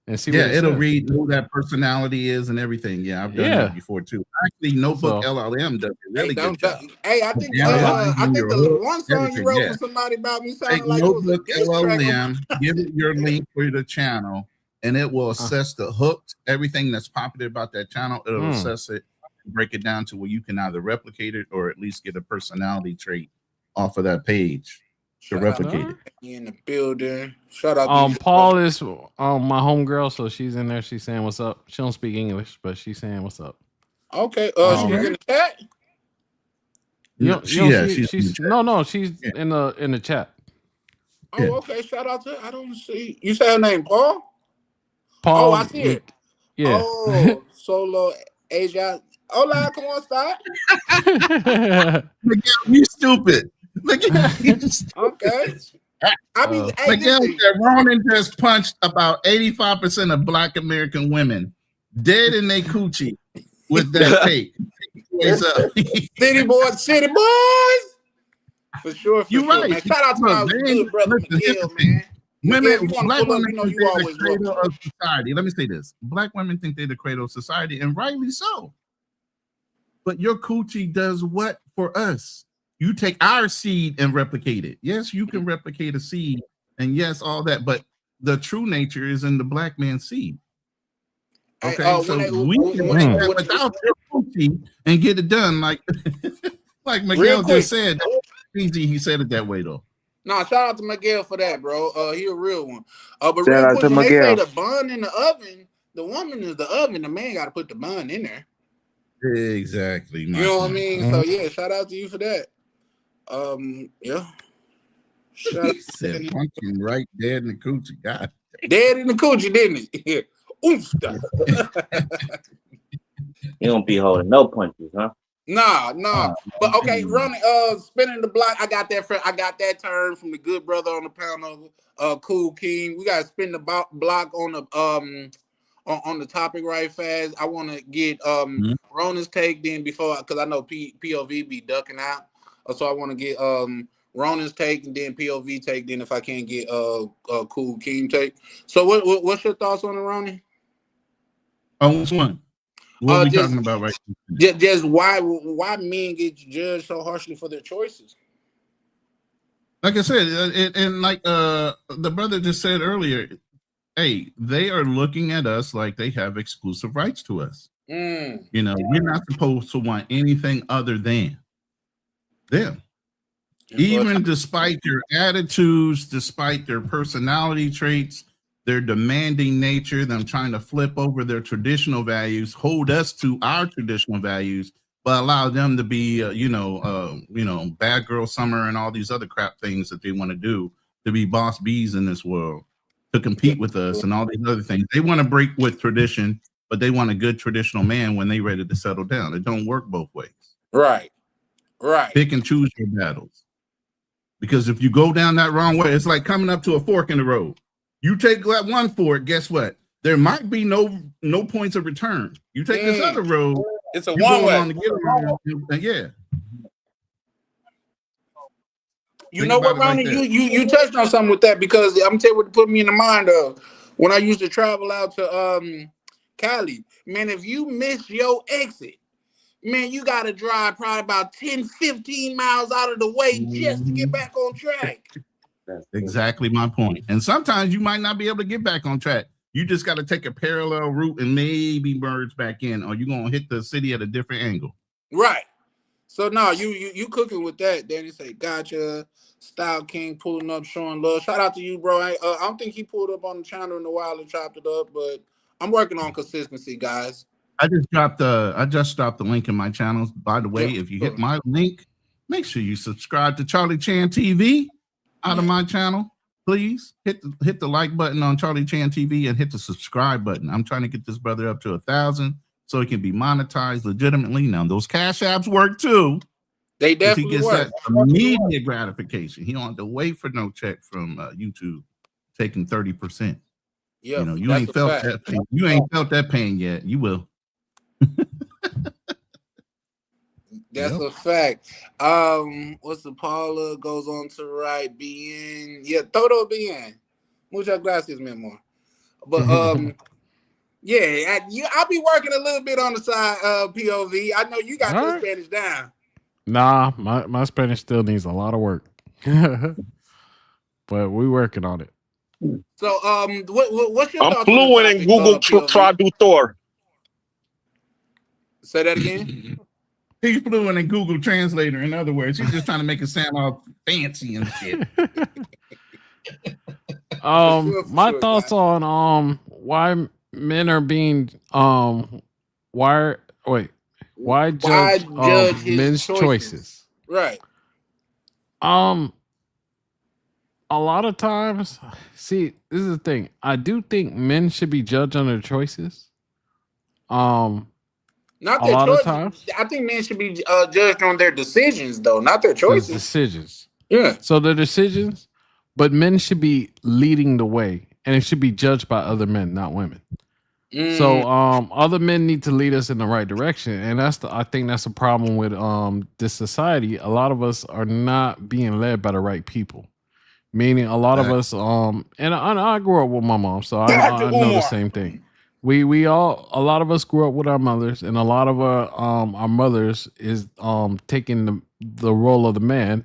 and see. Yeah, it'll read who that personality is and everything. Yeah, I've done that before too. Actually, Notebook LLM does a really good job. Hey, I think the one song you wrote for somebody about me sounded like Notebook it was a LLM. Give it your link for the channel, and it will assess the hooks, everything that's popular about that channel. It'll assess it, break it down to where you can either replicate it or at least get a personality trait off of that page to replicate it. In the building. Shout out. Paul is my homegirl, so she's in there. She's saying what's up. She don't speak English, but she's saying what's up. Okay. She's in the chat. She's in the chat. Oh, okay. Shout out to her. I don't see. You say her name, Paul? Paul. Oh, I see it. Yeah. Oh, Solo Asia. Hola, come on, stop. You stupid. Look at you. Okay. Miguel said Ronan just punched about 85% of Black American women dead in their coochie with that tape. City boys. For sure. You're right. Man. Shout out to my good brother Miguel, man. Black women think they're the cradle of society. Let me say this. Black women think they're the cradle of society, and rightly so. But your coochie does what for us? You take our seed and replicate it. Yes, you can replicate a seed, and yes, all that, but the true nature is in the black man's seed. Okay, so we can without your coochie and get it done, like Miguel just said. Easy, he said it that way though. No, shout out to Miguel for that, bro. He a real one. But real quick, when they say the bun in the oven, the woman is the oven. The man got to put the bun in there. Exactly. You know what I mean? So yeah, shout out to you for that. Yeah. He said punching right dead in the coochie. God. Dead in the coochie, didn't he? Oof. You don't be holding no punches, huh? Nah. But okay, running spinning the block. I got that term from the good brother on the panel, Cool King. We gotta spin the block on the topic right fast. I want to get Ronan's take then before, because I know POV be ducking out. So I want to get Ronan's take and then POV take. Then if I can't get Cool King take. So what's your thoughts on it, Ronan? On which one? What are we talking about right now? Just why men get judged so harshly for their choices? Like I said, and like the brother just said earlier, hey, they are looking at us like they have exclusive rights to us. You know, we're not supposed to want anything other than them. Even despite their attitudes, despite their personality traits, their demanding nature, them trying to flip over their traditional values, hold us to our traditional values, but allow them to be, bad girl summer and all these other crap things that they want to do to be boss bees in this world, to compete with us and all these other things. They want to break with tradition, but they want a good traditional man when they ready to settle down. It don't work both ways. Right. Pick and choose your battles. Because if you go down that wrong way, it's like coming up to a fork in the road. You take that one fork, guess what? There might be no points of return. You take this other road, it's a one way. Yeah. You know what, Ronnie? Like you touched on something with that, because I'm telling you what put me in the mind of when I used to travel out to Cali. Man, if you miss your exit, man, you got to drive probably about 10, 15 miles out of the way just to get back on track. That's exactly my point. And sometimes you might not be able to get back on track. You just got to take a parallel route and maybe merge back in, or you're going to hit the city at a different angle. Right. So, no, you cooking with that. Danny say, gotcha. Style King pulling up, showing love. Shout out to you, bro. I don't think he pulled up on the channel in a while and chopped it up, but I'm working on consistency, guys. I just dropped the link in my channels. By the way, if you hit my link, make sure you subscribe to Charlie Chan TV out of my channel. Please hit the like button on Charlie Chan TV and hit the subscribe button. I'm trying to get this brother up to 1,000 so he can be monetized legitimately. Now those cash apps work too. They definitely he gets work. That immediate gratification. He don't have to wait for no check from YouTube taking 30%. Yeah, you ain't felt that pain. You ain't felt that pain yet. You will. That's a fact. What's the Paula goes on to write? Bien, todo bien. Muchas gracias, mi amor. But I'll be working a little bit on the side. POV. I know you got your Spanish down. Nah, my Spanish still needs a lot of work, but we working on it. So, what's your thoughts? I'm fluent in Google Traductor. Say that again. He's fluent in Google Translator. In other words, he's just trying to make it sound all fancy and shit. My thoughts on why men are being why judge men's choices? Right. A lot of times, see, this is the thing. I do think men should be judged on their choices. Not their choices. Of times, I think men should be judged on their decisions, though, not their choices. Decisions. Yeah. So the decisions, but men should be leading the way, and it should be judged by other men, not women. So other men need to lead us in the right direction, and I think that's a problem with this society. A lot of us are not being led by the right people. Meaning, a lot of us and I grew up with my mom, so I know the same thing. A lot of us grew up with our mothers, and a lot of our mothers is taking the role of the man,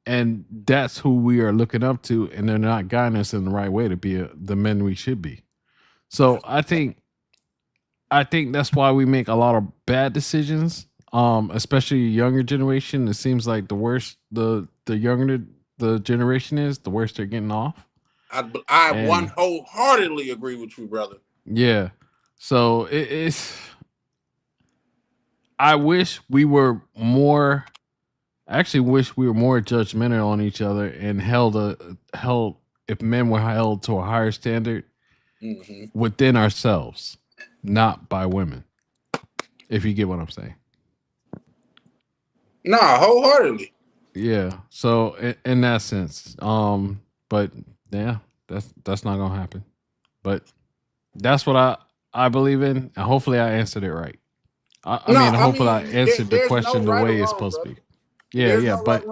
and that's who we are looking up to, and they're not guiding us in the right way to be the men we should be. So I think that's why we make a lot of bad decisions, especially younger generation. It seems like the worse the younger the generation is, the worse they're getting off. I wholeheartedly agree with you, brother. Yeah. So it's. I wish we were more. I actually wish we were more judgmental on each other and held if men were held to a higher standard within ourselves, not by women. If you get what I'm saying. Nah, wholeheartedly. Yeah. So in that sense, but yeah, that's not gonna happen. But that's what I believe in, and hopefully I answered it right. Hopefully I answered the question the way it's supposed to be. Yeah, but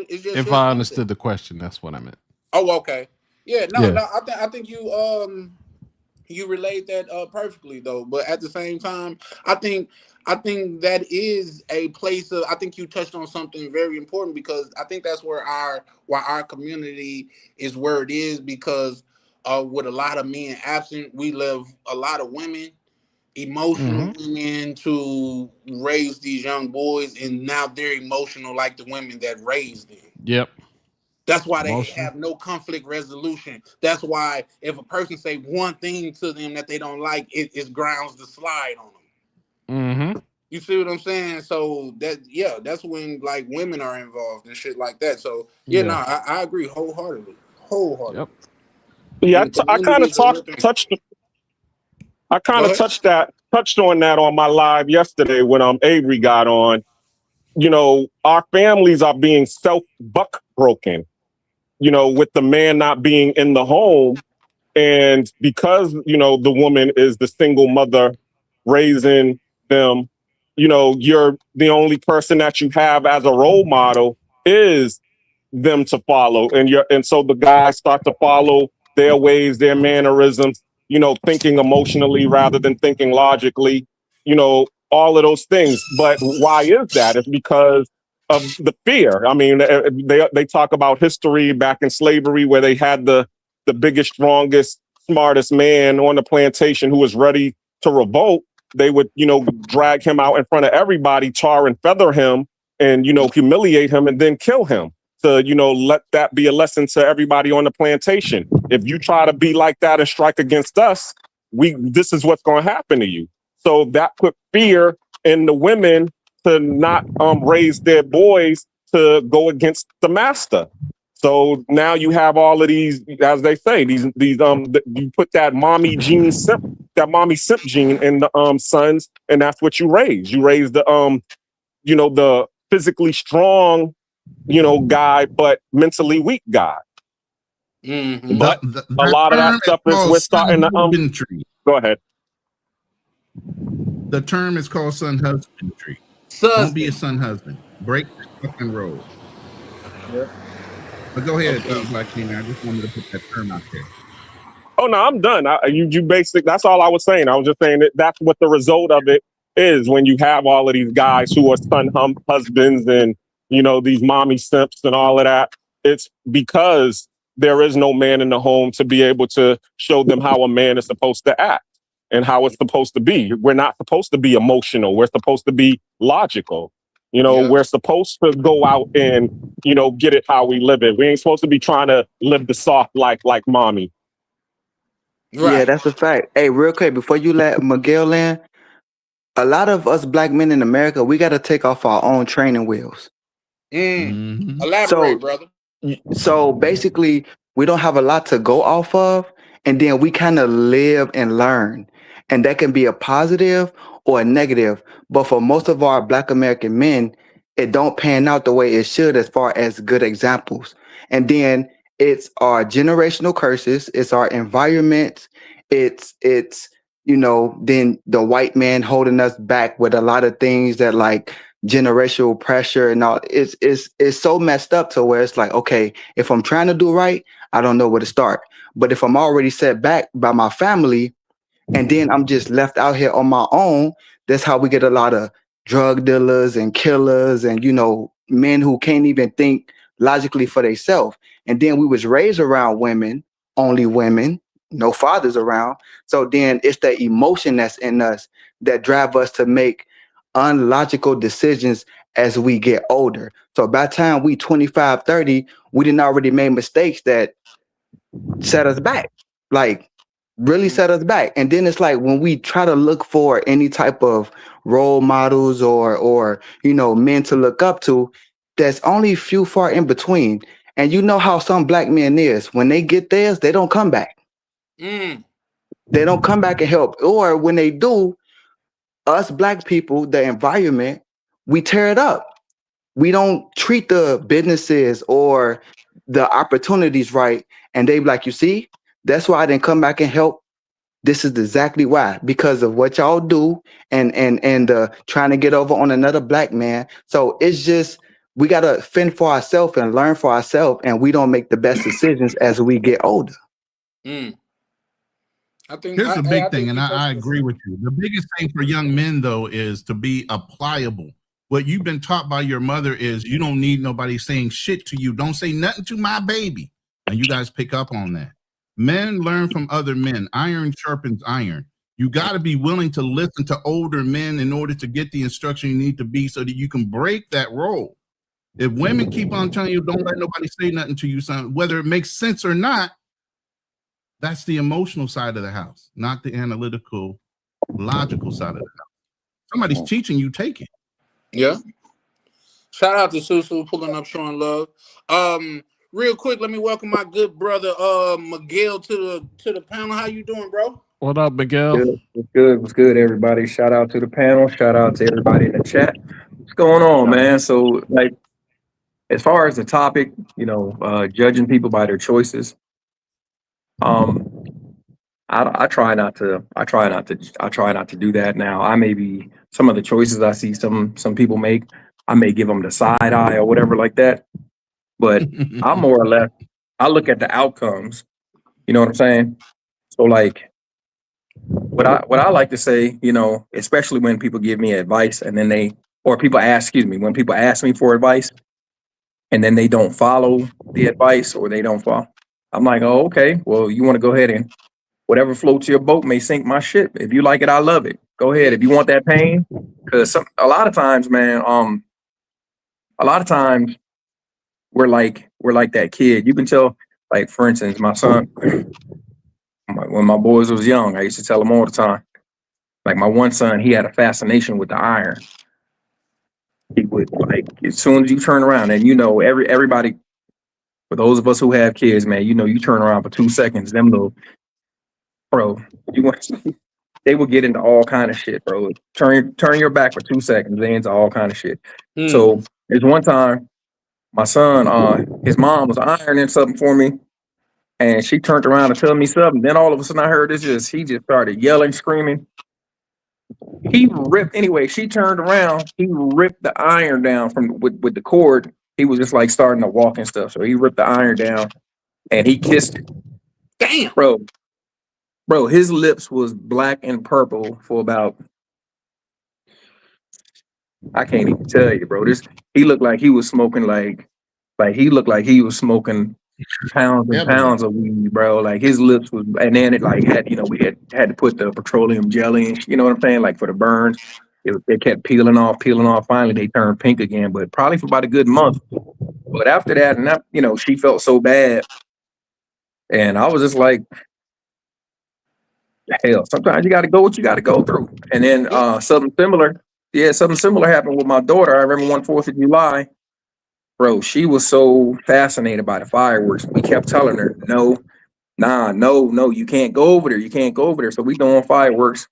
if I understood the question, that's what I meant. Oh, okay. Yeah, no, I think you relayed that perfectly though. But at the same time, I think that is a place of. I think you touched on something very important, because I think that's where our community is where it is, because with a lot of men absent, we left a lot of women emotional women to raise these young boys, and now they're emotional like the women that raised them. Yep. That's why they Emotional. have no conflict resolution. That's why if a person say one thing to them that they don't like, it grounds to slide on them. Mm-hmm. You see what I'm saying? So that's when like women are involved and shit like that. So I agree wholeheartedly. Yep. Yeah, And I kind of communities are working. touched on that on my live yesterday when Avery got on. You know, our families are being self-buck broken, you know, with the man not being in the home. And because, you know, the woman is the single mother raising them, you know, you're the only person that you have as a role model is them to follow. And so the guys start to follow their ways, their mannerisms, you know, thinking emotionally rather than thinking logically, you know, all of those things. But why is that? It's because of the fear. I mean, they talk about history back in slavery where they had the biggest, strongest, smartest man on the plantation who was ready to revolt. They would, you know, drag him out in front of everybody, tar and feather him, and, you know, humiliate him and then kill him. To, you know, let that be a lesson to everybody on the plantation. If you try to be like that and strike against us, this is what's going to happen to you. So that put fear in the women to not raise their boys to go against the master. So now you have all of these, as they say, you put that mommy simp gene in the sons, and that's what you raise. You raise the you know, the physically strong, you know, guy, but mentally weak guy. Mm-hmm. But a lot of that stuff is we're starting to go ahead. The term is called son husbandry. Don't be a son husband. Break the fucking road. Yep. But go ahead, Black King. I just wanted to put that term out there. Oh no, I'm done. You basic. That's all I was saying. I was just saying that that's what the result of it is when you have all of these guys who are son husbands and, you know, these mommy simps and all of that. It's because there is no man in the home to be able to show them how a man is supposed to act and how it's supposed to be. We're not supposed to be emotional. We're supposed to be logical. You know, we're supposed to go out and, you know, get it how we live it. We ain't supposed to be trying to live the soft life like mommy. Right. Yeah, that's a fact. Hey, real quick, before you let Miguel in, a lot of us black men in America, we got to take off our own training wheels. Elaborate, brother. So basically, we don't have a lot to go off of, and then we kind of live and learn. And that can be a positive or a negative. But for most of our black American men, it don't pan out the way it should as far as good examples. And then it's our generational curses, it's our environment, it's you know, then the white man holding us back with a lot of things that like generational pressure and all. It's so messed up to where it's like, okay, if I'm trying to do right, I don't know where to start. But if I'm already set back by my family and then I'm just left out here on my own, that's how we get a lot of drug dealers and killers and, you know, men who can't even think logically for themselves. And then we was raised around women, only women, no fathers around. So then it's the emotion that's in us that drive us to make unlogical decisions as we get older. So by the time we 25, 30, we didn't already made mistakes that set us back, like really set us back. And then it's like when we try to look for any type of role models or you know, men to look up to, there's only few far in between. And you know how some black men is, when they get theirs, they don't come back. They don't come back and help. Or when they do, us black people, the environment, we tear it up. We don't treat the businesses or the opportunities right. And they be like, you see, that's why I didn't come back and help. This is exactly why, because of what y'all do and trying to get over on another black man. So it's just, we got to fend for ourselves and learn for ourselves, and we don't make the best decisions as we get older. Here's the big thing, and I agree with you. The biggest thing for young men, though, is to be pliable. What you've been taught by your mother is you don't need nobody saying shit to you. Don't say nothing to my baby. And you guys pick up on that. Men learn from other men. Iron sharpens iron. You got to be willing to listen to older men in order to get the instruction you need to be so that you can break that role. If women keep on telling you, don't let nobody say nothing to you, son, whether it makes sense or not, that's the emotional side of the house, not the analytical, logical side of the house. Somebody's teaching you, take it. Yeah. Shout out to Susu pulling up, showing love. Real quick, let me welcome my good brother Miguel to the panel. How you doing, bro? What up, Miguel? Good. What's good? What's good, everybody? Shout out to the panel. Shout out to everybody in the chat. What's going on, man? So, like, as far as the topic, judging people by their choices, um, I try not to. I try not to do that. Now, I may be some of the choices I see some people make. I may give them the side eye or whatever like that. But I'm more or less. I look at the outcomes. You know what I'm saying? So, like, what I like to say, especially when people give me advice and then when people ask me for advice and then they don't follow the advice or they don't follow, I'm like, oh, okay, well, you want to go ahead and whatever floats your boat may sink my ship. If you like it, I love it. Go ahead. If you want that pain, because a lot of times, man, a lot of times we're like that kid. You can tell, like, for instance, my son, when my boys was young, I used to tell them all the time. Like my one son, he had a fascination with the iron. He would, like, as soon as you turn around, and everybody, for those of us who have kids, man, you turn around for 2 seconds, them little bro, they will get into all kind of shit, bro. Turn your back for 2 seconds, they into all kind of shit. So there's one time, my son, his mom was ironing something for me, and she turned around to tell me something. Then all of a sudden, I heard he just started yelling, screaming. She turned around, he ripped the iron down with the cord. He was just like starting to walk and stuff. So he ripped the iron down and he kissed it. Damn. Bro, his lips was black and purple for about, I can't even tell you, bro. He looked like he was smoking he looked like he was smoking pounds and pounds of weed, bro. Like his lips was, and then it like had, we had to put the petroleum jelly in, you know what I'm saying? Like for the burns, it kept peeling off. Finally, they turned pink again, but probably for about a good month. But after that, and she felt so bad, and I was just like, hell, sometimes you got to go what you got to go through. And then something similar happened with my daughter. I remember one 4th of July. Bro, she was so fascinated by the fireworks. We kept telling her, no, you can't go over there. You can't go over there. So we doing fireworks.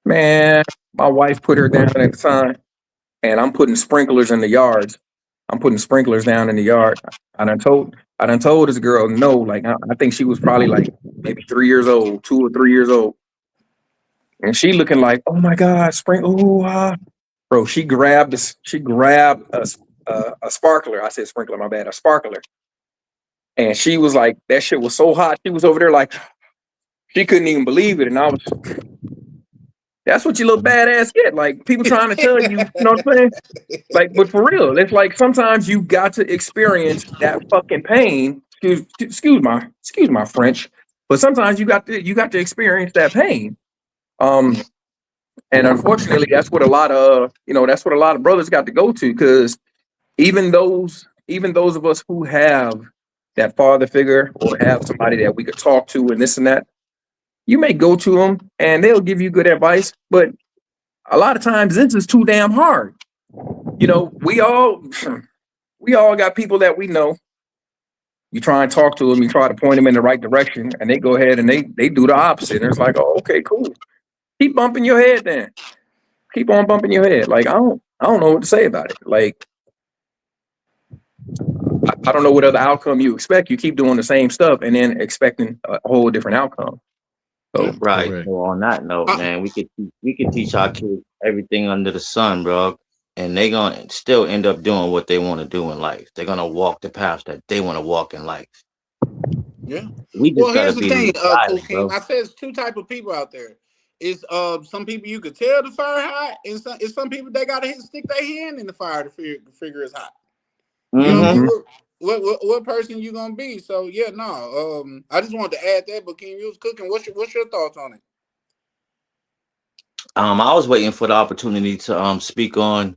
Man, my wife put her down at the time, and I'm putting sprinklers in the yards. I'm putting sprinklers down in the yard. I done told this girl no. Like I think she was probably like maybe 3 years old, 2 or 3 years old, and she looking like, oh my God, bro. She grabbed a sparkler. I said sprinkler, my bad, a sparkler. And she was like, that shit was so hot. She was over there like, she couldn't even believe it. And I was, that's what you little badass get. Like people trying to tell you, you know what I'm saying? Like, but for real, it's like sometimes you got to experience that fucking pain. Excuse my French, but sometimes you got to experience that pain. And unfortunately, that's what a lot of brothers got to go to, because even those of us who have that father figure or have somebody that we could talk to and this and that, you may go to them and they'll give you good advice, but a lot of times this is too damn hard. We all got people that we know. You try and talk to them, you try to point them in the right direction, and they go ahead and they do the opposite. And it's like, oh, okay, cool. Keep bumping your head then. Keep on bumping your head. Like I don't know what to say about it. Like I don't know what other outcome you expect. You keep doing the same stuff and then expecting a whole different outcome. So, right. So on that note, man, we could teach our kids everything under the sun, bro. And they gonna still end up doing what they want to do in life. They're gonna walk the path that they want to walk in life. Yeah. Well, here's the thing, Cool King. I said there's 2 types of people out there. It's some people you could tell the fire hot, and some people they gotta stick their hand in the fire to figure it's hot. You know what I mean? What person you gonna be? So yeah, no. I just wanted to add that. But King, you was cooking. What's your thoughts on it? I was waiting for the opportunity to speak on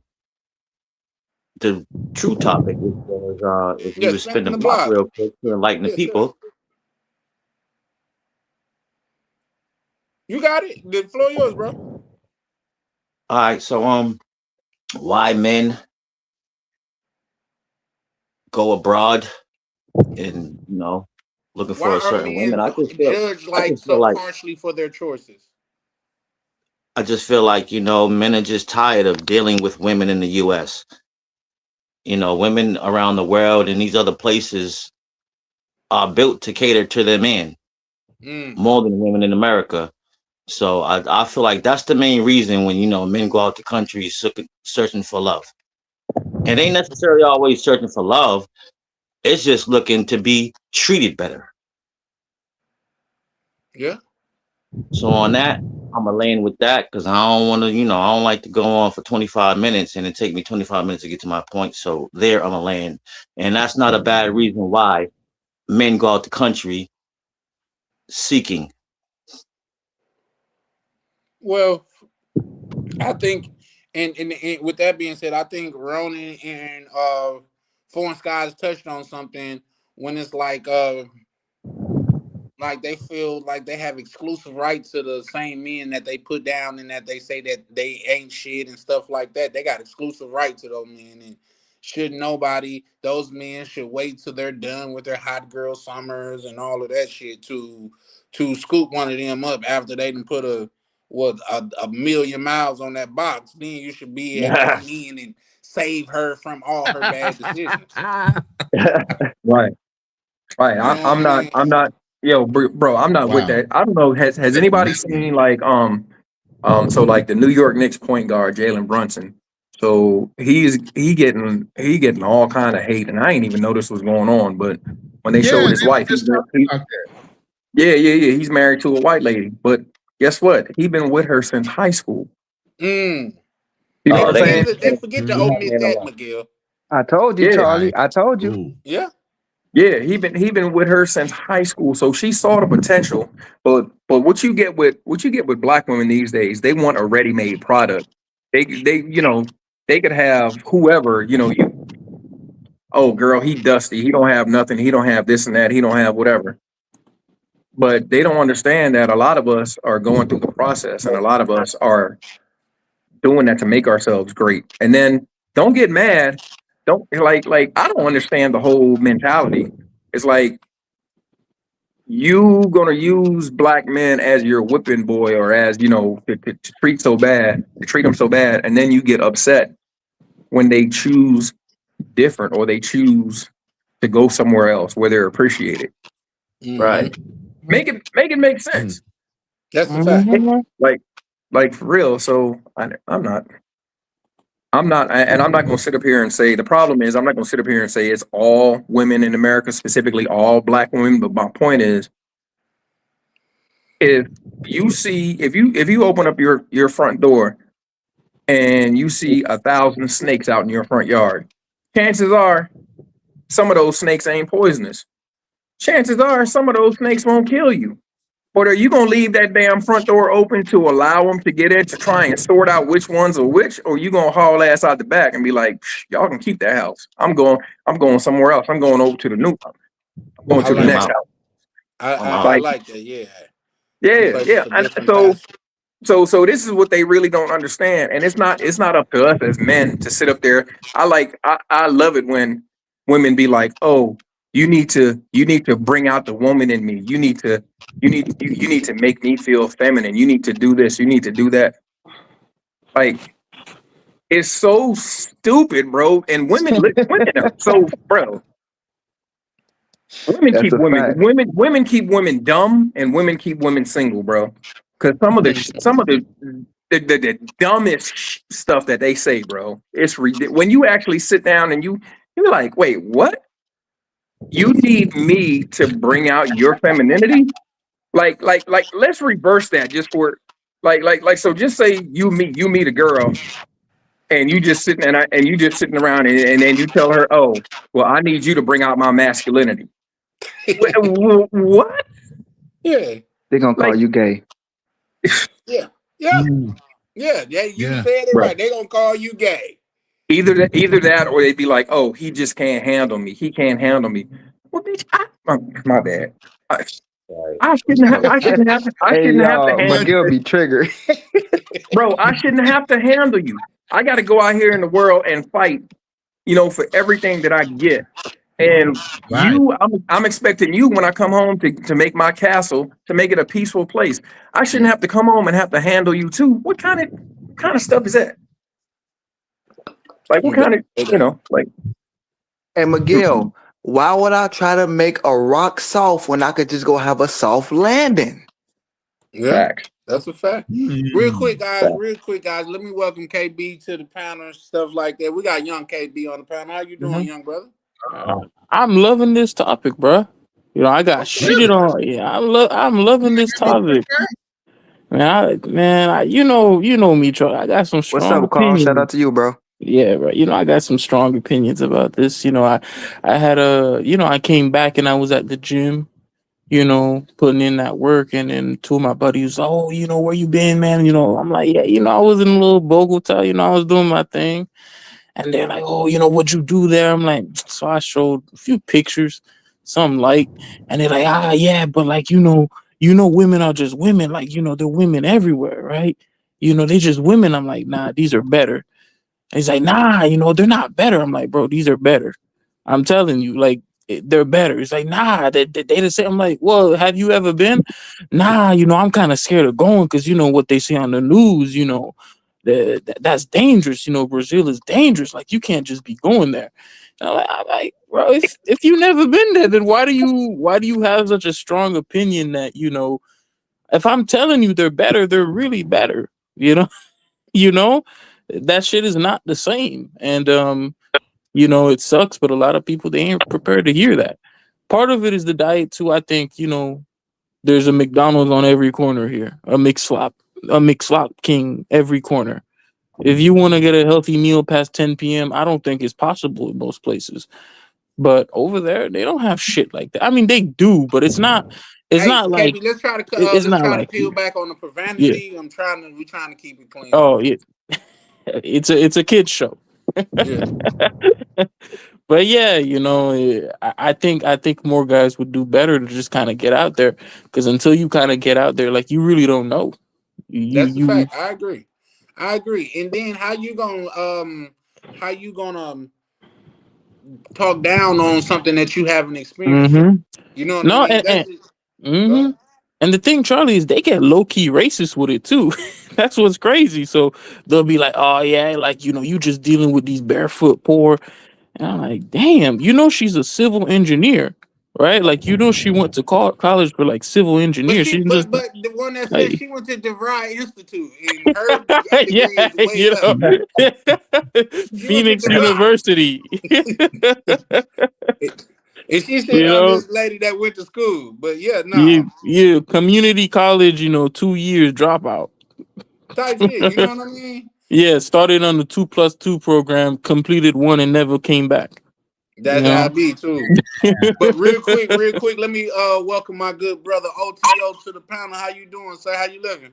the true topic, which was if you Yeah, would spin spinning the the block block. real quick to enlighten the Yeah, sure. people. You got it. The floor yours, bro. All right, so why men go abroad and looking Why for a are certain women? men judged I like just feel so like harshly for their choices? men are just tired of dealing with women in the U.S. Women around the world and these other places are built to cater to their men Mm. more than women in America. So I feel like that's the main reason when men go out the country searching for love. And they ain't necessarily always searching for love. It's just looking to be treated better. Yeah. So on that, I'm gonna land with that because I don't want to, I don't like to go on for 25 minutes and it take me 25 minutes to get to my point. So there, I'm gonna land, and that's not a bad reason why men go out the country seeking. Well, I think, and with that being said, I think Ronan and Foreign Skies touched on something when it's like they feel like they have exclusive rights to the same men that they put down and that they say that they ain't shit and stuff like that. They got exclusive rights to those men, and those men should wait till they're done with their hot girl summers and all of that shit to scoop one of them up after they done put a million miles on that box. Then you should be able to come in and save her from all her bad decisions. Right. Right. You know what I'm I not. mean? I'm not. Yo, bro. I'm not with Wow. that. I don't know. Has anybody seen like so like the New York Knicks point guard Jalen Brunson? So he getting all kind of hate, and I ain't even know this was going on. But when they Yeah, showed they his were wife, just talking about that. yeah, he's married to a white lady. But guess what? He been with her since high school. Mm. You know They what I'm Oh, forget saying? to omit that, Miguel. I told you, Yeah, Charlie. Right. I told you. Ooh. Yeah. yeah, he been with her since high school, so she saw the potential. But what you get with black women these days, they want a ready-made product. They could have whoever, oh girl, he dusty, he don't have nothing, he don't have this and that, he don't have whatever. But they don't understand that a lot of us are going through the process, and a lot of us are doing that to make ourselves great. And then don't get mad. Don't like I don't understand the whole mentality. It's like you gonna use black men as your whipping boy or as to treat them so bad, and then you get upset when they choose different or they choose to go somewhere else where they're appreciated. Mm-hmm. right. Make it make sense. That's the fact. Like for real. So and I'm not going to sit up here and say the problem is I'm not going to sit up here and say it's all women in America, specifically all black women. But my point is, if you open up your front door and you see 1,000 snakes out in your front yard, chances are some of those snakes ain't poisonous. Chances are some of those snakes won't kill you. But are you gonna leave that damn front door open to allow them to get in to try and sort out which ones are which, or you gonna haul ass out the back and be like, y'all can keep that house. I'm going somewhere else. I'm going over to the new. I'm going I to the like I'm next that. out. house. I'm I out. Like, like that. Yeah. Some yeah, places yeah. are And different so pastures. so this is what they really don't understand, and it's not up to us as men to sit up there. I love it when women be like, oh, you need to bring out the woman in me. You need to make me feel feminine. You need to do this. You need to do that. Like, it's so stupid, bro. And women are so, bro. Women That's keep a women fact. women women keep women dumb, and women keep women single, bro. Because some of the dumbest stuff that they say, bro, it's ridiculous. When you actually sit down and you're like, wait, what? You need me to bring out your femininity? Like, let's reverse that just for so just say you meet a girl and you just sitting around and then you tell her, oh, well, I need you to bring out my masculinity. What? Yeah. They're gonna call Like, you gay. Yeah. Yeah. Ooh. Yeah. Yeah. You Yeah. said it bro, right. They gonna call you gay. Either that, or they'd be like, "Oh, he just can't handle me. He can't handle me." Well, bitch, my bad. I shouldn't have. I shouldn't have. I Hey, shouldn't have to y'all, handle, McGill be triggered. bro. I shouldn't have to handle you. I got to go out here in the world and fight, for everything that I get. And Right. I'm expecting you when I come home to make my castle, to make it a peaceful place. I shouldn't have to come home and have to handle you too. What kind of stuff is that? Like, what kind of, like, Hey, Miguel, why would I try to make a rock soft when I could just go have a soft landing? Yeah, facts. that's a fact. Mm. Real quick, guys. Let me welcome KB to the panel and stuff like that. We got young KB on the panel. How you doing, young brother? I'm loving this topic, bro. You know, I got shitted on. Yeah, I'm loving this topic. Man, you know me, Troy. I got some What's strong up, Carl? Shout opinions. out to you, bro. Yeah, right. You know, I got some strong opinions about this. You know, I had I came back and I was at the gym, putting in that work, and then two of my buddies, oh, where you been, man? I'm like, yeah, I was in a little Bogota, I was doing my thing. And they're like, oh, what'd you do there? I'm like, so I showed a few pictures, some like, and they're like, yeah, but like, women are just women. Like, they're women everywhere, right? They just women. I'm like, nah, these are better. And he's like, nah, they're not better. I'm like, bro, these are better. I'm telling you, like, they're better. It's like, nah, they the same. I'm like, well, have you ever been? Nah, I'm kind of scared of going because what they say on the news, that's dangerous. Brazil is dangerous. Like, you can't just be going there. And I'm like, bro, if you never been there, then why do you have such a strong opinion that if I'm telling you they're better, they're really better. You know, that shit is not the same. And it sucks, but a lot of people, they ain't prepared to hear that. Part of it is the diet too. I think, there's a McDonald's on every corner here, a McSlop King every corner. If you want to get a healthy meal past 10 p.m., I don't think it's possible in most places. But over there, they don't have shit like that. I mean, they do, but it's not Hey, like KB, let's try to it's not like peel back on the yeah. profanity. We're trying to keep it clean. Oh yeah. It's a kid's show. Yeah. But yeah, I think more guys would do better to just kind of get out there, because until you kind of get out there, like, you really don't know. That's a You fact. I agree. And then how you gonna talk down on something that you haven't experienced yet? mm-hmm. You know what I No, mean? That's it. mm-hmm. And the thing, Charlie, is they get low key racist with it too. That's what's crazy. So they'll be like, "Oh yeah, like you just dealing with these barefoot poor." And I'm like, "Damn, she's a civil engineer, right? Like, she went to college for like civil engineer. She's just But the one that said like, she went to DeVry Institute and her yeah, degree is way up. She went to Phoenix DeVry. University. And she said, you "Oh, know, this lady that went to school." But yeah, no. you community college, 2 years dropout. Type shit. You know what I mean? Yeah, started on the 2+2 program, completed one, and never came back. That's how I be too. But real quick, let me welcome my good brother OTO to the panel. How you doing, sir? How you living?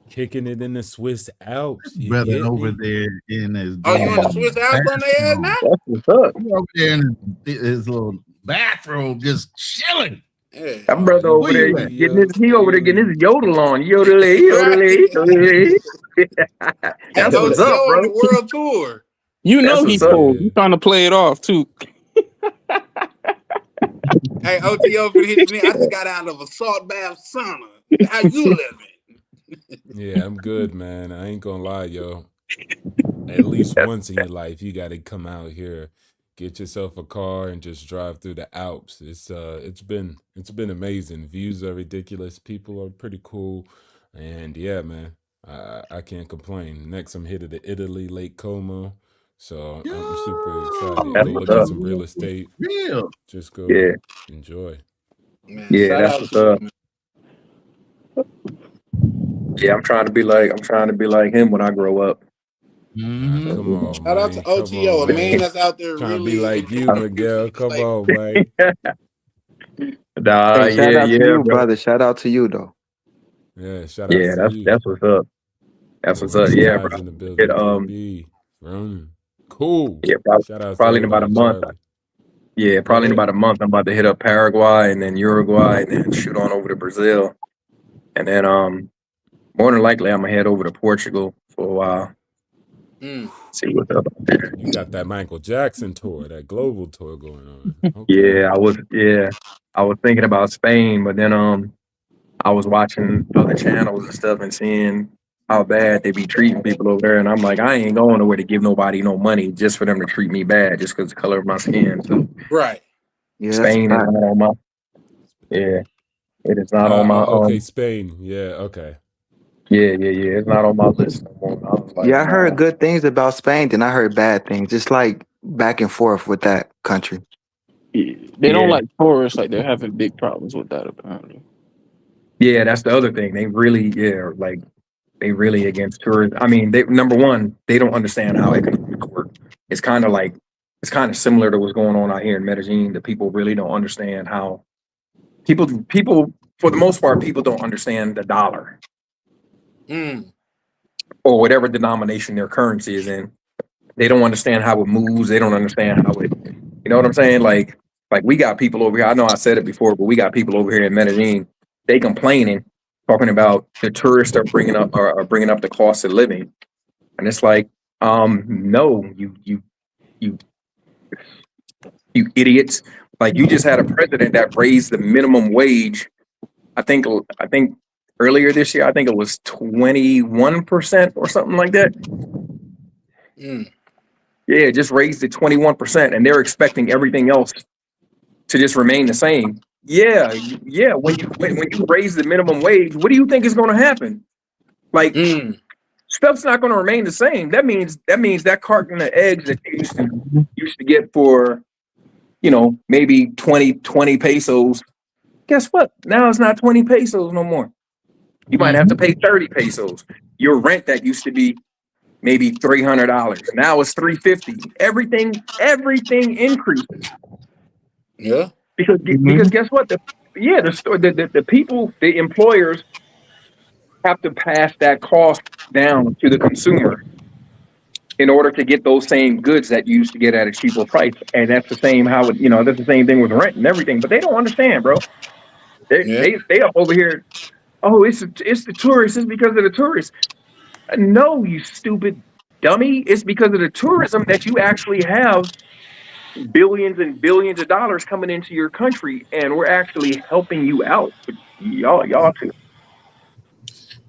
Kicking it in the Swiss Alps. Brother over there in his Oh, you in the Swiss Alps on their ass now? That's what's up. He over there in his little bathrobe, just chilling. Yeah. That brother over there you at? he over there getting his yodel on. Yodel. That's OTO what's up, on bro. the world tour. That's He's what's up. cool. He's trying to play it off too. Hey, OTO for hitting me. I just got out of a salt bath sauna. How you living? Yeah, I'm good, man. I ain't gonna lie, yo. At least once in your life, you got to come out here, get yourself a car, and just drive through the Alps. It's been amazing. Views are ridiculous. People are pretty cool, and yeah, man, I can't complain. Next, I'm headed to Italy, Lake Como, so I'm super excited. That's Go what's look at up. some real estate. Yeah. Just go enjoy. Man, Yeah, shout that's out what's to up. you, man. Yeah, I'm trying to be like him when I grow up. Mm-hmm. Come on, Shout out to man. OTO, a man that's out there Trying to really be like you, Miguel. Come on, man. Nah, Hey, shout out to you, bro. brother. Shout out to you, though. Yeah, shout out to you. That's what's up. That's Yo, what's up. Yeah, Rashad's bro. in the It building. KB. Ronan. Cool. yeah, Shout outs to probably in about a everybody. month. Charlie. Yeah, Go probably in ahead. about a month. I'm about to hit up Paraguay and then Uruguay and then shoot on over to Brazil. And then more than likely I'm gonna head over to Portugal for a while. See what's up there. You got that Michael Jackson tour, that global tour going on. Okay. Yeah, I was thinking about Spain, but then I was watching other channels and stuff and seeing how bad they be treating people over there, and I'm like, I ain't going nowhere to give nobody no money just for them to treat me bad just because the color of my skin. So Right. Yeah, that's a Spain is fact. not on my yeah, it is not on my Okay, Spain. Yeah, okay. yeah, it's not on my list no more. I was like, Yeah, I heard nah. good things about Spain, then I heard bad things. Just like back and forth with that country. Yeah. They don't Yeah. like tourists. Like they're having big problems with that apparently. Yeah, that's the other thing. They really, like they really against tourism. I mean, they number one, they don't understand how economics work. It's kind of like it's kind of similar to what's going on out here in Medellin. The people really don't understand how people for the most part, people don't understand the dollar or whatever denomination their currency is in. They don't understand how it moves. They don't understand how it, you know what I'm saying? Like we got people over here. I know I said it before, but we got people over here in Medellin. They complaining, talking about the tourists are bringing up the cost of living, and it's like, no, you idiots! Like you just had a president that raised the minimum wage. I think earlier this year, I think it was 21% or something like that. Yeah, just raised it 21%, and they're expecting everything else to just remain the same. Yeah, yeah. When you raise the minimum wage, what do you think is going to happen? Like stuff's not going to remain the same. That means that carton of eggs that you used to get for maybe 20 pesos. Guess what? Now it's not 20 pesos no more. You might have to pay 30 pesos. Your rent that used to be maybe $300. Now it's $350. Everything increases. Yeah. Because guess what? The people, the employers have to pass that cost down to the consumer in order to get those same goods that you used to get at a cheaper price. And that's the same that's the same thing with rent and everything. But they don't understand, bro. Yeah. They up over here. Oh, it's the tourists. It's because of the tourists. No, you stupid dummy. It's because of the tourism that you actually have billions and billions of dollars coming into your country, and we're actually helping you out. Y'all too.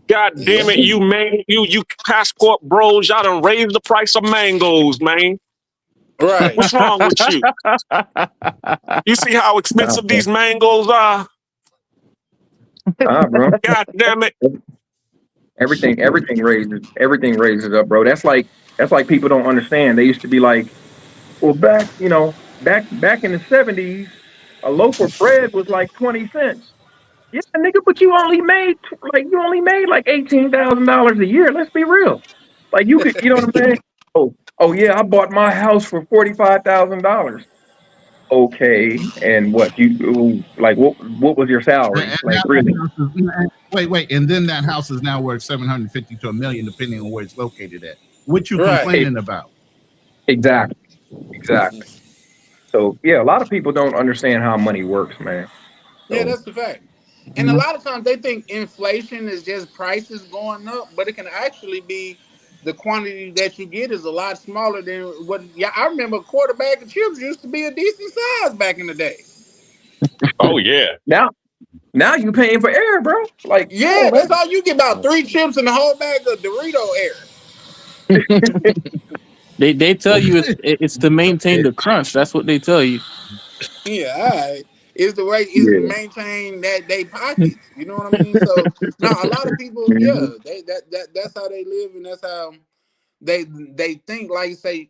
God damn it, you passport bros, y'all done raised the price of mangoes, man. Right. What's wrong with you? You see how expensive these mangoes are? Bro. God damn it. Everything raises up, bro. That's like people don't understand. They used to be like, well, back in the 70s, a loaf of bread was like 20 cents. Yeah, nigga, but you only made like $18,000 a year. Let's be real. Like you know what I'm saying? Oh yeah, I bought my house for $45,000. Okay, and what what was your salary? And Like now really? wait, and then that house is now worth 750 to a million, depending on where it's located at. What you Right. complaining about? Exactly. So yeah, a lot of people don't understand how money works, man. Yeah, So that's the fact. And a lot of times they think inflation is just prices going up, but it can actually be the quantity that you get is a lot smaller than what. Yeah, I remember a quarter bag of chips used to be a decent size back in the day. Oh yeah. now you paying for air, bro. Like, come Yeah, on, that's man. all you get, about 3 chips and a whole bag of Dorito air. They tell you it's to maintain the crunch. That's what they tell you. Yeah, all right. It's the way is to Yeah. maintain that they pockets. You know what I mean? So now a lot of people, yeah, that's how they live, and that's how they think. Like you say,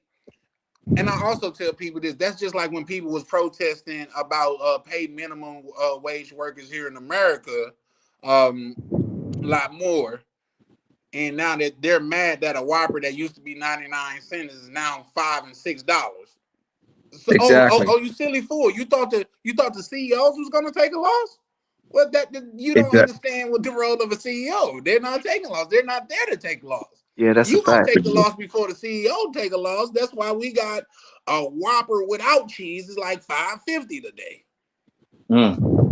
and I also tell people this. That's just like when people was protesting about pay minimum wage workers here in America, a lot more. And now that they're mad that a Whopper that used to be 99 cents is now $5 and $6. So, Exactly. you silly fool! You thought the CEOs was gonna take a loss? Well, you don't Exactly. understand what the role of a CEO. They're not taking loss. They're not there to take loss. Yeah, that's a You gonna fact. take the loss before the CEO take a loss. That's why we got a Whopper without cheese is like $5.50 today.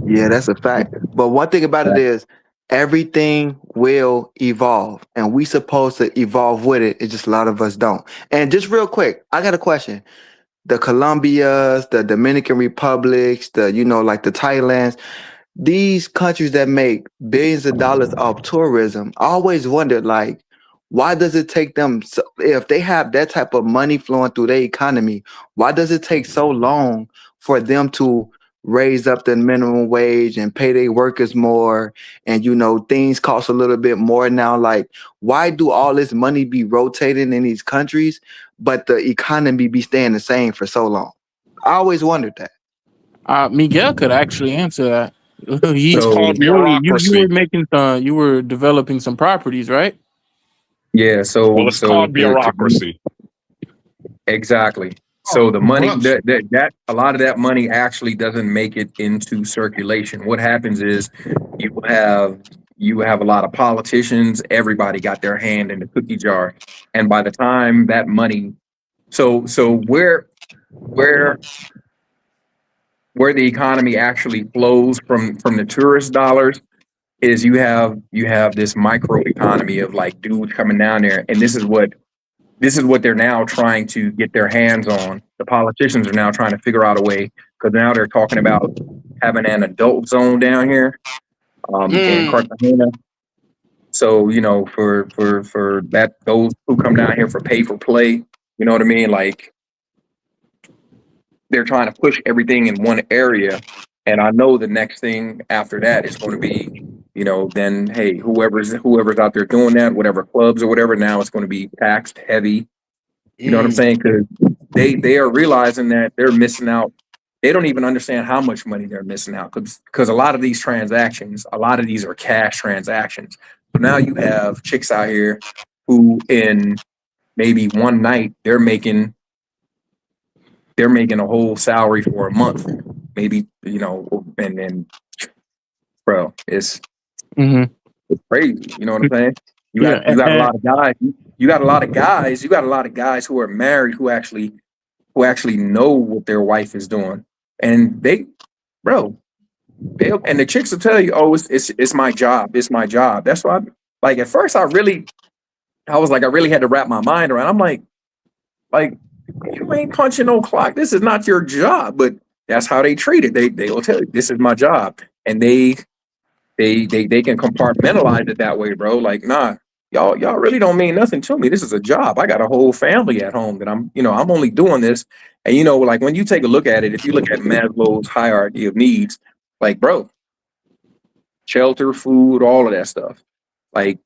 Yeah, that's a fact. But one thing about it is everything will evolve and we supposed to evolve with it. It's just a lot of us don't. And just real quick, I got a question. The Colombias, the Dominican Republics, the, like the Thailands, these countries that make billions of dollars off tourism, I always wondered, like, why does it take them, if they have that type of money flowing through their economy, why does it take so long for them to raise up the minimum wage and pay their workers more? And, things cost a little bit more now. Like, why do all this money be rotating in these countries, but the economy be staying the same for so long? I always wondered that. Miguel could actually answer that. It's So called You were bureaucracy. making you were developing some properties, right? yeah, Well, so it's called to bureaucracy. exactly. Oh, So the money corruption. that a lot of that money actually doesn't make it into circulation. What happens is you have you have a lot of politicians, everybody got their hand in the cookie jar. And by the time that money so where where the economy actually flows from the tourist dollars is you have this micro economy of like dudes coming down there, and this is what they're now trying to get their hands on. The politicians are now trying to figure out a way because now they're talking about having an adult zone down here in Cartagena. So for that those who come down here for pay for play, you know what I mean? Like they're trying to push everything in one area, and I know the next thing after that is going to be, then hey, whoever's out there doing that, whatever clubs or whatever, now it's going to be taxed heavy. You know what I'm saying? Because they are realizing that they're missing out. They don't even understand how much money they're missing out because a lot of these transactions, a lot of these are cash transactions. So now you have chicks out here who in maybe one night they're making a whole salary for a month, maybe, and then, bro, it's crazy. You know what I'm saying? You got a lot of guys. You got a lot of guys. You got a lot of guys who are married who actually know what their wife is doing, and bro, and the chicks will tell you, oh, it's my job. It's my job. That's why, like, at first I was like, I really had to wrap my mind around. I'm like, you ain't punching no clock. This is not your job, but that's how they treat it. They will tell you, this is my job, and they can compartmentalize it that way, bro. Like, nah, y'all really don't mean nothing to me. This is a job. I got a whole family at home that I'm only doing this. And like when you take a look at it, if you look at Maslow's hierarchy of needs, like, bro, shelter, food, all of that stuff, like,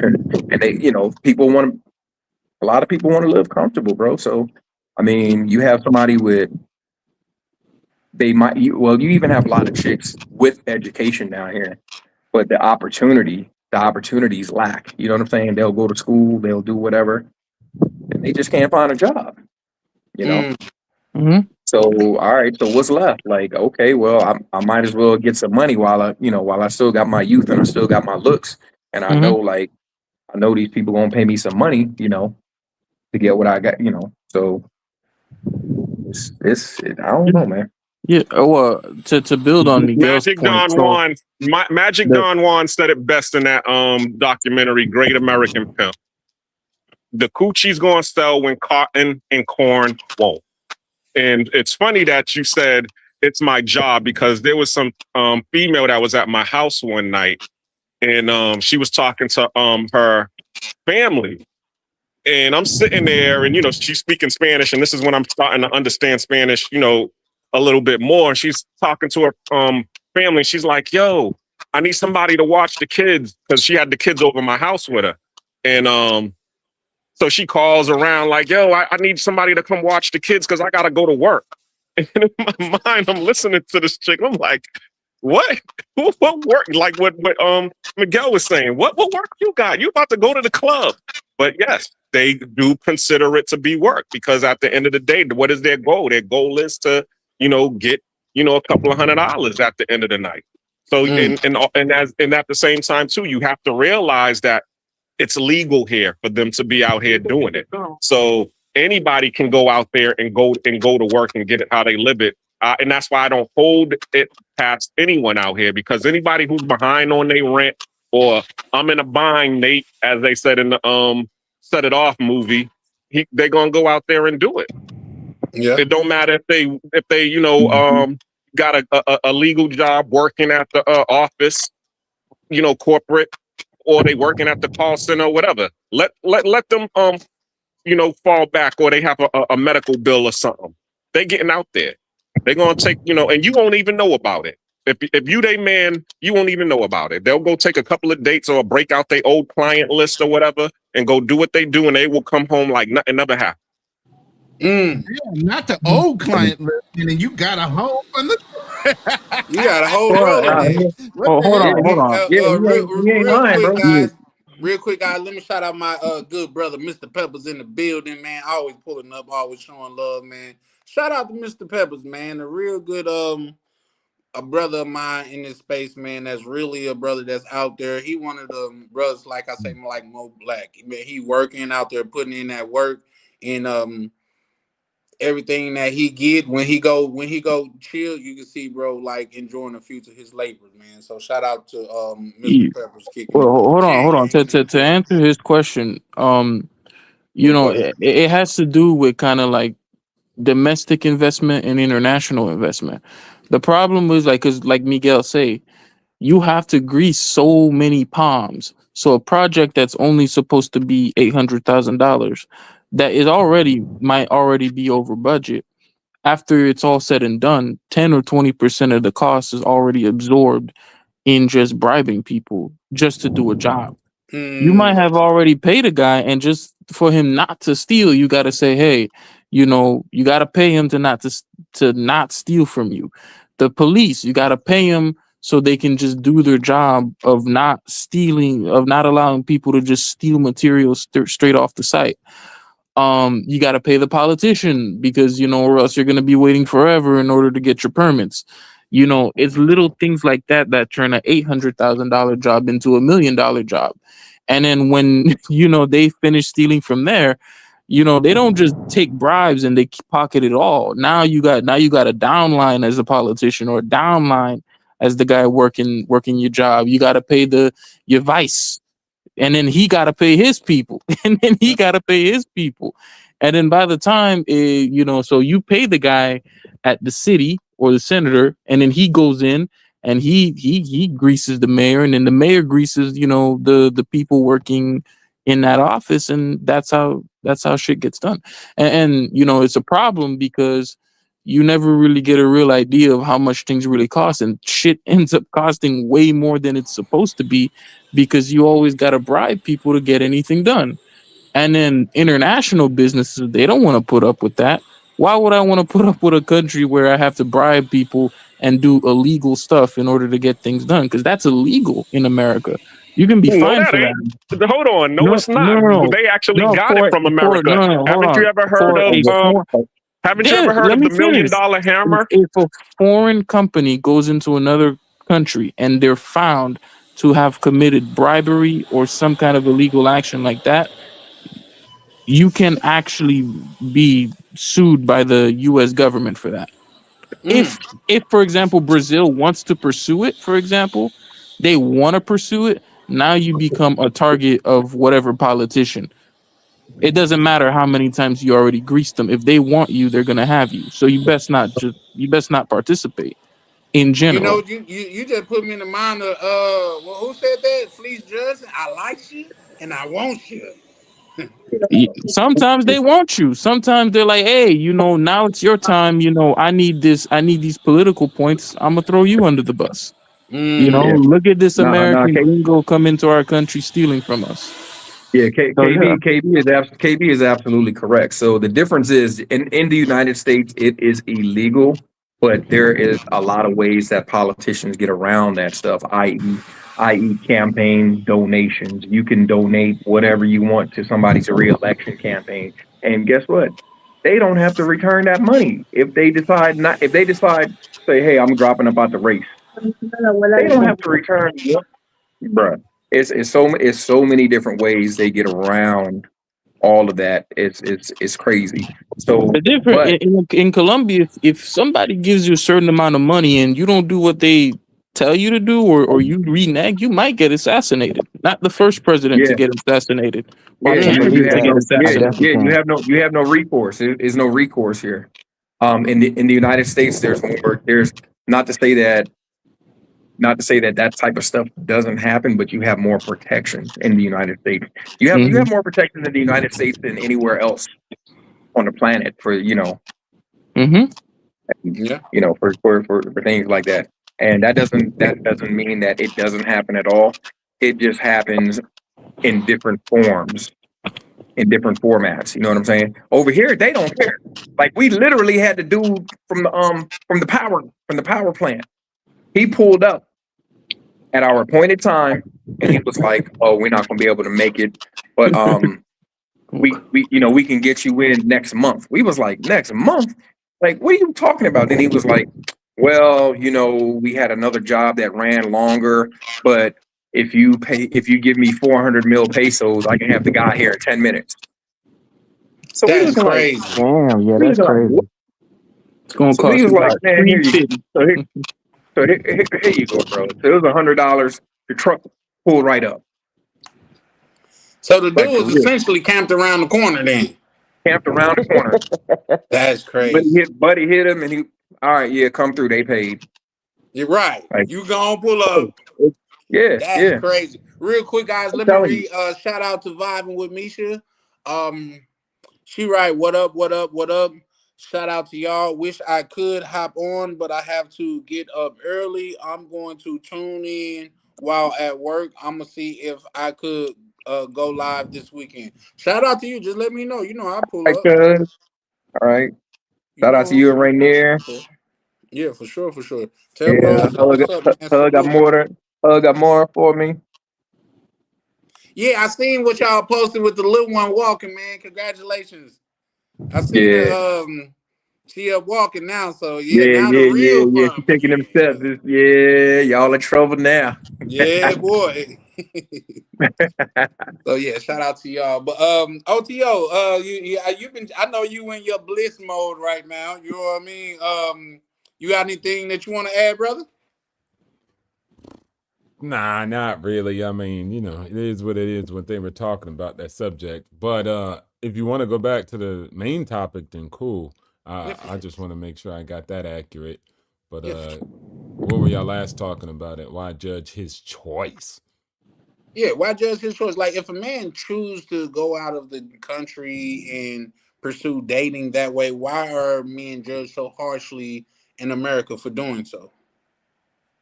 and a lot of people want to live comfortable, bro. So, I mean, you have somebody you even have a lot of chicks with education down here, but the opportunities lack. You know what I'm saying? They'll go to school, they'll do whatever, and they just can't find a job, you know? So, all right, so what's left? Like, okay, well, I might as well get some money while I still got my youth and I still got my looks. And I know these people gonna pay me some money, to get what I got, so I don't know, man. Yeah. Well, to build on Miguel's Magic point, Don Juan, Magic Don Juan said it best in that documentary, Great American Pimp. The coochie's gonna sell when cotton and corn won't. And it's funny that you said it's my job because there was some female that was at my house one night, and she was talking to her family. And I'm sitting there, and she's speaking Spanish, and this is when I'm starting to understand Spanish, a little bit more. And she's talking to her family. She's like, "Yo, I need somebody to watch the kids," because she had the kids over my house with her. And so she calls around like, "Yo, I need somebody to come watch the kids because I gotta go to work." And in my mind, I'm listening to this chick. I'm like, "What? What work? Like what Miguel was saying? What work you got? You about to go to the club?" But yes, they do consider it to be work because at the end of the day, what is their goal? Their goal is to, get, a couple of $100 at the end of the night. So and at the same time too, you have to realize that it's legal here for them to be out here doing it. So anybody can go out there and go to work and get it how they live it. And that's why I don't hold it past anyone out here, because anybody who's behind on their rent, or I'm in a bind, Nate, as they said in the Set It Off movie, they're gonna go out there and do it. Yeah. It don't matter if they got a legal job working at the office, corporate, or they working at the call center or whatever. Let them fall back, or they have a medical bill or something. They getting out there. They're gonna take, and you won't even know about it. If you they man, you won't even know about it. They'll go take a couple of dates or break out their old client list or whatever and go do what they do, and they will come home like nothing never happened. Yeah, not the old client list, and then you got a home from the. You got a whole Rolodex. Oh, hold on. Yeah, you ain't Real lying, quick, bro. guys. Real quick, guys. Let me shout out my good brother, Mr. Peppers, in the building, man. Always pulling up, always showing love, man. Shout out to Mr. Peppers, man. A real good a brother of mine in this space, man. That's really a brother that's out there. He one of the brothers, like I say, like Mo Black. He working out there, putting in that work, and everything that he get when he go chill, you can see, bro, like enjoying the fruits of his labors, man. So shout out to Mr. Peppers kicking Well, it with hold on. To answer his question, it has to do with kind of like domestic investment and international investment. The problem is because like Miguel say, you have to grease so many palms. So a project that's only supposed to be $800,000, that is might already be over budget. After it's all said and done, 10 or 20% of the cost is already absorbed in just bribing people just to do a job. You might have already paid a guy, and just for him not to steal, you got to say, hey, you got to pay him to not steal from you. The police, you got to pay them so they can just do their job of not stealing, of not allowing people to just steal materials straight off the site. You got to pay the politician because, or else you're going to be waiting forever in order to get your permits. It's little things like that that turn an $800,000 job into $1 million job. And then when, they finish stealing from there, they don't just take bribes and they pocket it all. Now you got a downline as a politician, or a downline as the guy working your job. You got to pay your vice, and then he got to pay his people, and then he got to pay his people. And then by the time, so you pay the guy at the city or the senator, and then he goes in and he greases the mayor, and then the mayor greases, the people working in that office, and that's how shit gets done. And it's a problem because you never really get a real idea of how much things really cost, and shit ends up costing way more than it's supposed to be because you always got to bribe people to get anything done. And then international businesses, they don't want to put up with that. Why would I want to put up with a country where I have to bribe people and do illegal stuff in order to get things done? Because that's illegal in America. You can be No, fined that for ain't. that. Hold on. No, it's not. No. They actually No, got it from America. hold Haven't on. you ever heard For a of Haven't you ever heard let of me the $1 Million finish. Hammer? If a foreign company goes into another country and they're found to have committed bribery or some kind of illegal action like that, you can actually be sued by the US government for that. If for example Brazil wants to pursue it, for example, they want to pursue it, now you become a target of whatever politician. It doesn't matter how many times you already greased them. If they want you, they're gonna have you. So you best not participate in general. You just put me in the mind of who said that? Fleece Judson. I like you and I want you. Sometimes they want you. Sometimes they're like, hey, now it's your time. I need this. I need these political points. I'm gonna throw you under the bus. Yeah. Look at this No, American gringo come into our country stealing from us. Yeah, So yeah. KB is absolutely correct. So the difference is in the United States, it is illegal, but there is a lot of ways that politicians get around that stuff, i.e. campaign donations. You can donate whatever you want to somebody's reelection campaign. And guess what? they don't have to return that money if they decide not. If they decide say, "Hey, I'm dropping about the race," they don't have to return. Bruh, it's so many different ways they get around all of that. It's crazy. So, The different but in Colombia, if somebody gives you a certain amount of money and you don't do what they tell you to do, or you renege, you might get assassinated. Not the first president to yeah, get assassinated, I or yeah, can't two you believe have to that. get no, I yeah, assassinated. definitely yeah, can't. you have no recourse. There is no recourse here. In the United States, there's more. There's not to say that that type of stuff doesn't happen, but you have more protection in the United States. You have Hmm. more protection in the United States than anywhere else on the planet for Hmm. Yeah, for things like that. And that doesn't mean that it doesn't happen at all. It just happens in different forms, in different formats. You know what I'm saying? Over here, they don't care. Like we literally had the dude from the power plant. He pulled up at our appointed time, and he was like, "Oh, we're not going to be able to make it, but we can get you in next month." We was like, "Next month? Like, what are you talking about?" Then he was like, "Well, we had another job that ran longer, but if you give me 400 mil pesos, I can have the guy here in 10 minutes." So we that's was like, crazy. Damn, yeah, we was that's like, crazy. what? It's gonna So we cost was you like, about man, here you go. 350. So here you go, bro. So it was $100. The truck pulled right up, So the dude like for was real, essentially camped around the corner then. camped around the corner. That's Buddy crazy. hit him, and all right, yeah, come through. They paid. You're right. Like, You gonna pull up. yeah, That's yeah. crazy. Real quick, guys, I'm let me telling you. read shout out to Vibing with Misha. She write, what up, what up, what up? Shout out to y'all. Wish I could hop on, but I have to get up early. I'm going to tune in while at work. I'm gonna see if I could go live this weekend. Shout out to you. Just let me know. You know I'll pull Right, up. cuz. All right. You Shout out to know, you and Rainier. yeah, for sure, for sure. Tell bro I Yeah, said what's up, man. Salute. Hug got more for me. Yeah, I seen what y'all posted with the little one walking, man. Congratulations. I seen Yeah, her she up walking now, so yeah, yeah, now the yeah, yeah, real yeah. She fun taking them steps. begins. Yeah, y'all in trouble now. Yeah, boy. So yeah, shout out to y'all. But OTO, you've been I know you in your bliss mode right now. You know what I mean? You got anything that you want to add, brother? Nah, not really. I mean, it is what it is when they were talking about that subject. But if you want to go back to the main topic, then cool. Yeah, for I sure. just want to make sure I got that accurate. But Yeah, for sure. what were y'all last talking about it? Why judge his choice? Yeah, why judge his choice? Like if a man choose to go out of the country and pursue dating that way, why are men judged so harshly in America for doing so?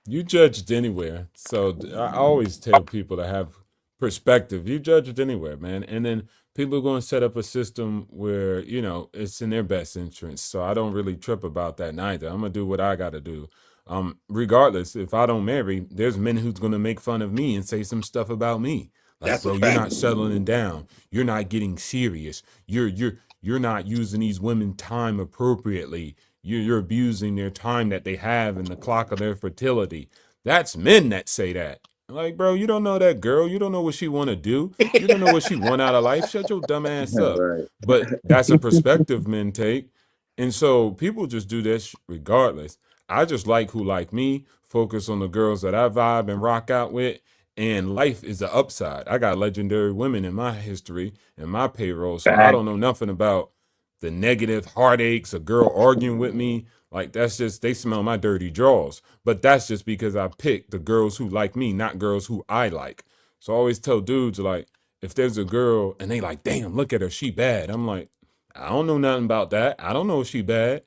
You judged anywhere. So I always tell people to have perspective. You judged anywhere, man. And then people are going to set up a system where, it's in their best interest. So I don't really trip about that neither. I'm going to do what I got to do. Regardless, if I don't marry, there's men who's going to make fun of me and say some stuff about me. Like, That's a bro, you're fact. not settling down. You're not getting serious. You're not using these women time appropriately. You're abusing their time that they have and the clock of their fertility. That's men that say that. Like, bro, you don't know that girl. You don't know what she want to do. You don't know what she want out of life. Shut your dumb ass up. Right. But that's a perspective men take. And so people just do this regardless. I just like who like me, focus on the girls that I vibe and rock out with. And life is the upside. I got legendary women in my history and my payroll. So I Fact. don't know nothing about the negative heartaches, a girl arguing with me. Like that's just they smell my dirty drawers. But that's just because I pick the girls who like me, not girls who I like. So I always tell dudes like, if there's a girl and they like, damn, look at her, she bad. I'm like, I don't know nothing about that. I don't know if she bad.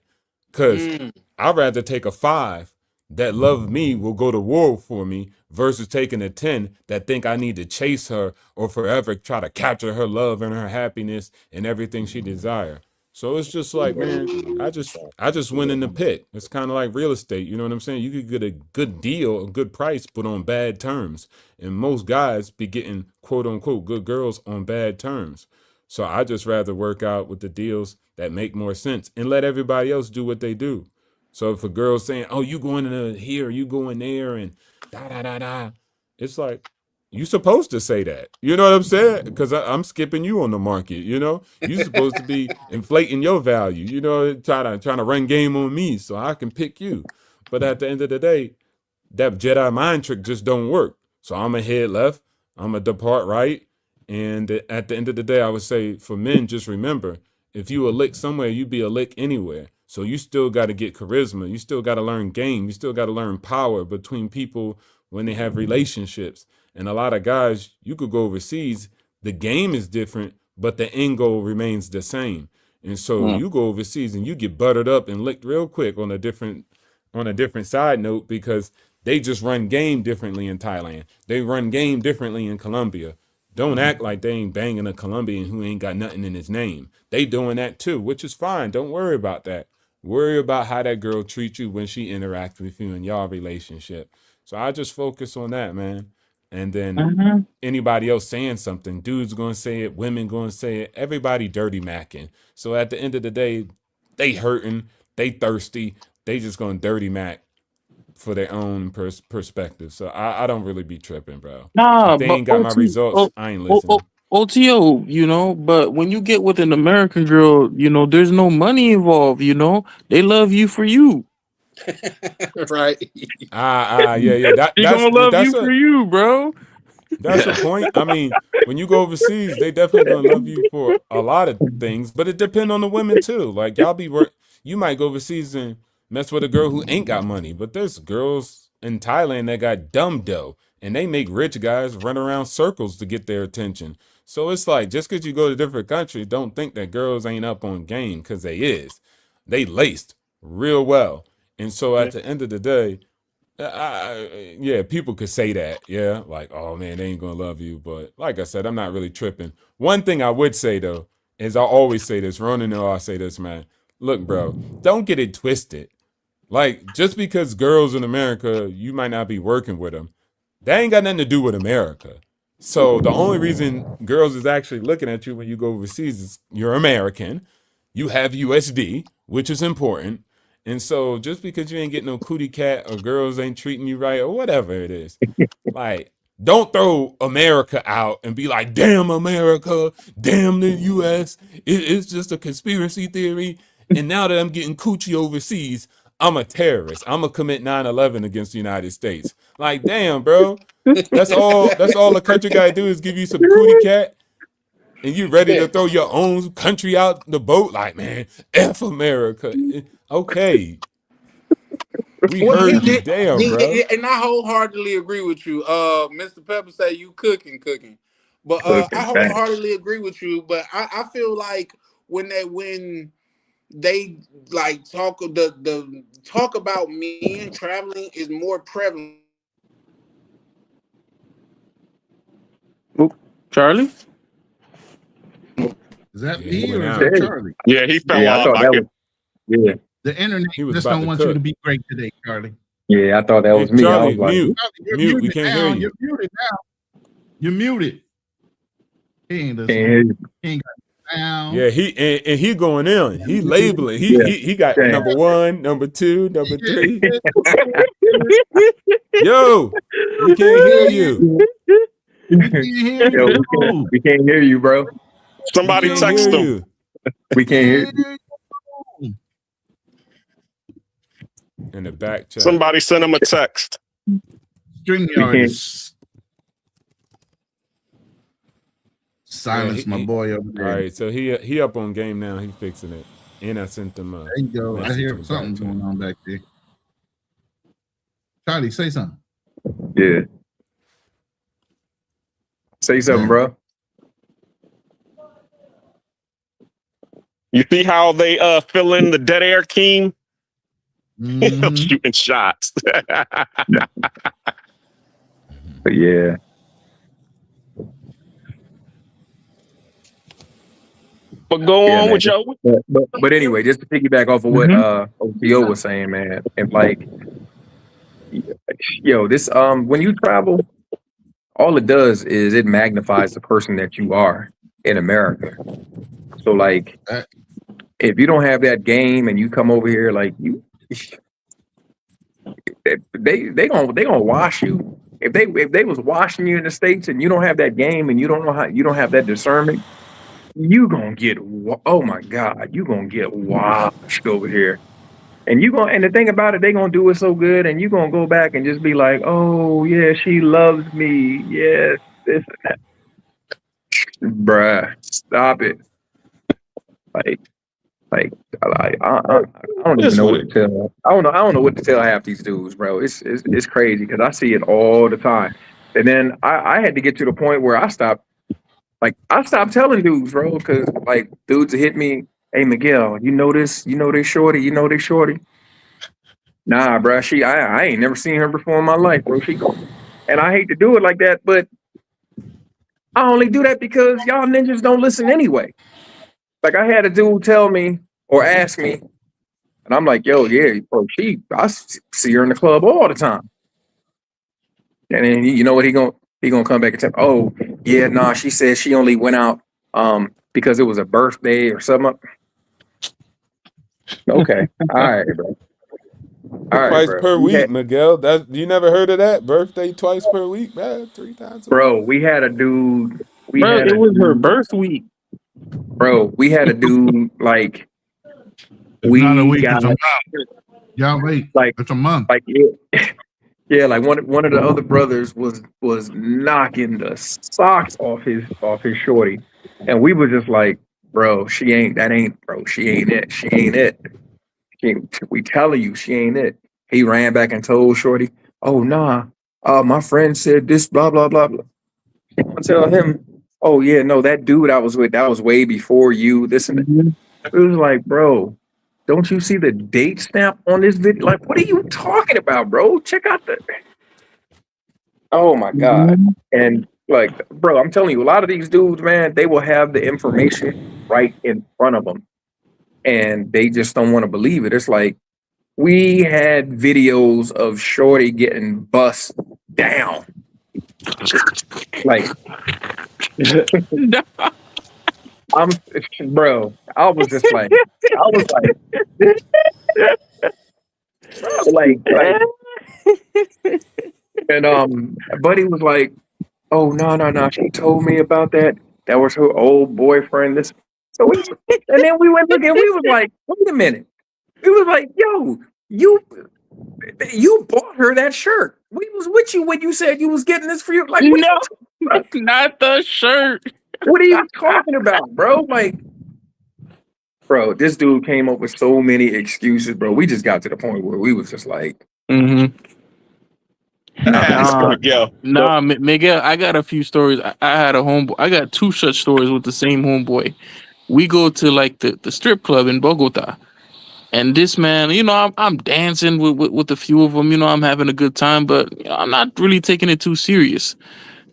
Cause Mm, I'd rather take a 5 that love me will go to war for me versus taking a 10 that think I need to chase her or forever try to capture her love and her happiness and everything she desire. So it's just like, man, I just went in the pit. It's kind of like real estate. You know what I'm saying? You could get a good deal, a good price, but on bad terms. And most guys be getting quote unquote good girls on bad terms. So I just rather work out with the deals that make more sense and let everybody else do what they do. So if a girl's saying, "Oh, you going in here, you going there," and da da da da, it's like you supposed to say that. You know what I'm saying? Because I'm skipping you on the market. You know, you supposed to be inflating your value. You know, trying to run game on me so I can pick you. But at the end of the day, that Jedi mind trick just don't work. So I'm gonna head left, I'm gonna depart right, and at the end of the day, I would say for men, just remember, if you a lick somewhere, you be a lick anywhere. So you still got to get charisma. You still got to learn game. You still got to learn power between people when they have relationships. And a lot of guys, you could go overseas. The game is different, but the end goal remains the same. And so you go overseas and you get buttered up and licked real quick on a different side note because they just run game differently in Thailand. They run game differently in Colombia. Don't act like they ain't banging a Colombian who ain't got nothing in his name. They doing that too, which is fine. Don't worry about that. Worry about how that girl treats you when she interacts with you in y'all relationship. So I just focus on that, man. And then anybody else saying something, dudes gonna say it, women gonna say it, everybody dirty macking. So at the end of the day, they hurting, they thirsty, they just gonna dirty mac for their own perspective. So I don't really be tripping, bro. Nah, If they but ain't got my results, I ain't listening. OTO, but when you get with an American girl, there's no money involved, they love you for you. Right. Yeah. They gonna love you for you, bro. That's a point. I mean, when you go overseas, they definitely gonna love you for a lot of things, but it depends on the women too. Like you might go overseas and mess with a girl who ain't got money, but there's girls in Thailand that got dumb dough, and they make rich guys run around circles to get their attention. So it's like just because you go to different countries, don't think that girls ain't up on game because they is. They laced real well, and so at the end of the day. Yeah, people could say that. Yeah, like, oh man, they ain't gonna love you. But like I said, I'm not really tripping. One thing I would say though is I always say this. Ronan and I say this, man. Look, bro, don't get it twisted. Like, just because girls in America, you might not be working with them, that ain't got nothing to do with America. So the only reason girls is actually looking at you when you go overseas is you're American, you have USD, which is important. And so just because you ain't getting no cootie cat or girls ain't treating you right or whatever it is, like, don't throw America out and be like, damn America, damn the US. It's just a conspiracy theory. And now that I'm getting coochie overseas, I'm a terrorist. I'm gonna commit 9/11 against the United States. Like, damn, bro. That's all a country gotta do is give you some cootie cat and you ready to throw your own country out the boat. Like, man, F America. Okay. We Well, heard you. Damn, bro. and I wholeheartedly agree with you. Mr. Pepper say you cooking, but I Cooking, man. wholeheartedly agree with you. But I feel like when they like the talk about men traveling is more prevalent. Oh, Charlie? Is that Yeah, he me went or is out. that Hey, Charlie? Yeah, he fell yeah, I off. thought I that could. was yeah, The internet He was just about don't to want you to cook. be great today, Charlie. yeah. I thought that Hey, was me. I was Charlie, like, mute. Charlie, you're Mute. We muted can't now. hear you. You're muted now. You're muted. He ain't can't listening. hear you. He ain't got sound. Yeah, he going in. He labeling. Yeah, He got damn. number 1, number 2, number 3. Yo, we can't hear you. We can't hear Yo, you. we can't hear you, bro. We Somebody can't hear text him. you. We can't hear you. In the back chat. Somebody sent him a text. StreamYard can't- is silence Yeah, my boy over All there. right, so he up on game now. He fixing it. And I sent him a There you go. I message in hear the something back chat. going on back there. Charlie, say something. Yeah. Say something, Yeah. bro. You see how they fill in the dead air, Keem? Mhm. Shooting shots. But yeah. But go Yeah, on man. with your. But anyway, just to piggyback off of what OTO was saying, man, and like, yo, this when you travel, all it does is it magnifies the person that you are. in America. So like, if you don't have that game and you come over here, like they gonna wash you. If they was washing you in the States and you don't have that game and you don't have that discernment, you gonna get, oh my God, you gonna get washed over here. And the thing about it, they gonna do it so good, and you gonna go back and just be like, oh yeah, she loves me, yes, this and that. Bruh, stop it. I don't even know what to tell. I don't know what to tell half these dudes, bro. It's crazy because I see it all the time. And then I had to get to the point where I stopped telling dudes, bro, because like dudes hit me, hey Miguel, you know this shorty, Nah, bro, I ain't never seen her before in my life, bro. And I hate to do it like that, but I only do that because y'all ninjas don't listen anyway. Like I had a dude tell me or ask me, and I'm like, yo, yeah, bro, I see her in the club all the time. And then you know what he gonna come back and tell, oh yeah, nah, she said she only went out because it was a birthday or something. Okay, all right, bro. All right, twice bro. per week, Miguel. You never heard of that? Birthday twice per week, man. 3 times a bro. week. We had a dude. It was her birth week. Bro, we had a dude like it's not a week, it's a month. Y'all wait. Like it's a month. Like yeah, like one of the other brothers was knocking the socks off his shorty, and we were just like, bro, she ain't it. We telling you, she ain't it. He ran back and told shorty, oh nah, my friend said this, blah blah blah blah. I tell him, oh yeah, no, that dude I was with, that was way before you. This and that. It was like, bro, don't you see the date stamp on this video? Like, what are you talking about, bro? Check out the. Oh my God. And like, bro, I'm telling you, a lot of these dudes, man, they will have the information right in front of them and they just don't want to believe it. It's like, we had videos of shorty getting bust down. Like, bro, I was like, and buddy was like, oh no, she told me about that. That was her old boyfriend. And then we went looking. We was like, wait a minute. We was like, yo, you bought her that shirt. We was with you when you said you was getting this for you. Like, no, not the shirt. What are you talking about, bro? Like, bro, this dude came up with so many excuses, bro. We just got to the point where we was just like, Miguel, I got a few stories. I had a homeboy. I got 2 such stories with the same homeboy. We go to like the strip club in Bogota, and this man, you know, I'm dancing with a few of them. You know, I'm having a good time, but you know, I'm not really taking it too serious.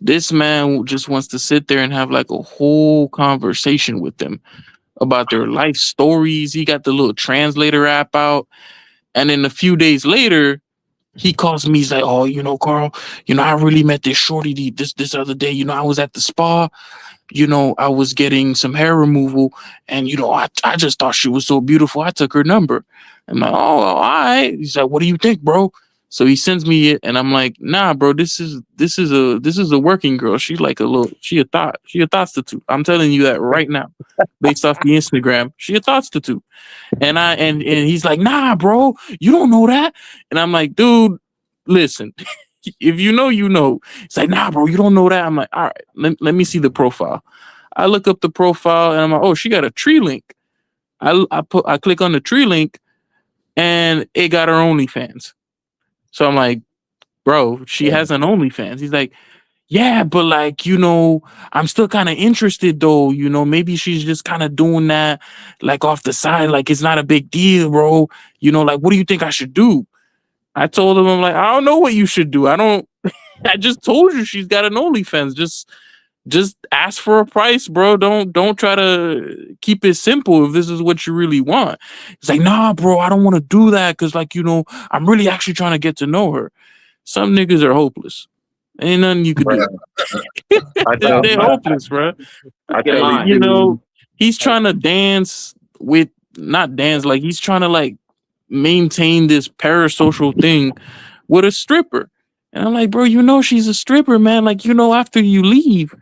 This man just wants to sit there and have like a whole conversation with them about their life stories. He got the little translator app out, and then a few days later, he calls me. He's like, "Oh, you know, Carl, you know, I really met this shorty this other day. You know, I was at the spa. You know, I was getting some hair removal, and you know, I just thought she was so beautiful. I took her number." I'm like, "Oh, all right." He's like, "What do you think, bro?" So he sends me it, and I'm like, "Nah, bro, this is a working girl. She's like she a prostitute. I'm telling you that right now, based off the Instagram. She a prostitute." And he's like, "Nah, bro, you don't know that." And I'm like, "Dude, listen, if you know, you know." He's like, "Nah, bro, you don't know that." I'm like, "All right, let me see the profile." I look up the profile and I'm like, "Oh, she got a tree link." I click on the tree link and it got her OnlyFans. So I'm like, "Bro, she has an OnlyFans." He's like, "Yeah, but like, you know, I'm still kind of interested though. You know, maybe she's just kind of doing that like off the side. Like, it's not a big deal, bro. You know, like, what do you think I should do?" I told him, I'm like, "I don't know what you should do. I just told you she's got an OnlyFans. Just ask for a price, bro. Don't try to keep it simple if this is what you really want." He's like, "Nah, bro, I don't want to do that because, like, you know, I'm really actually trying to get to know her." Some niggas are hopeless. Ain't nothing you could do. They're hopeless, bro. I tell these You know, dudes, he's trying to dance with not dance, like he's trying to like maintain this parasocial thing with a stripper. And I'm like, bro, you know she's a stripper, man. Like, you know, after you leave,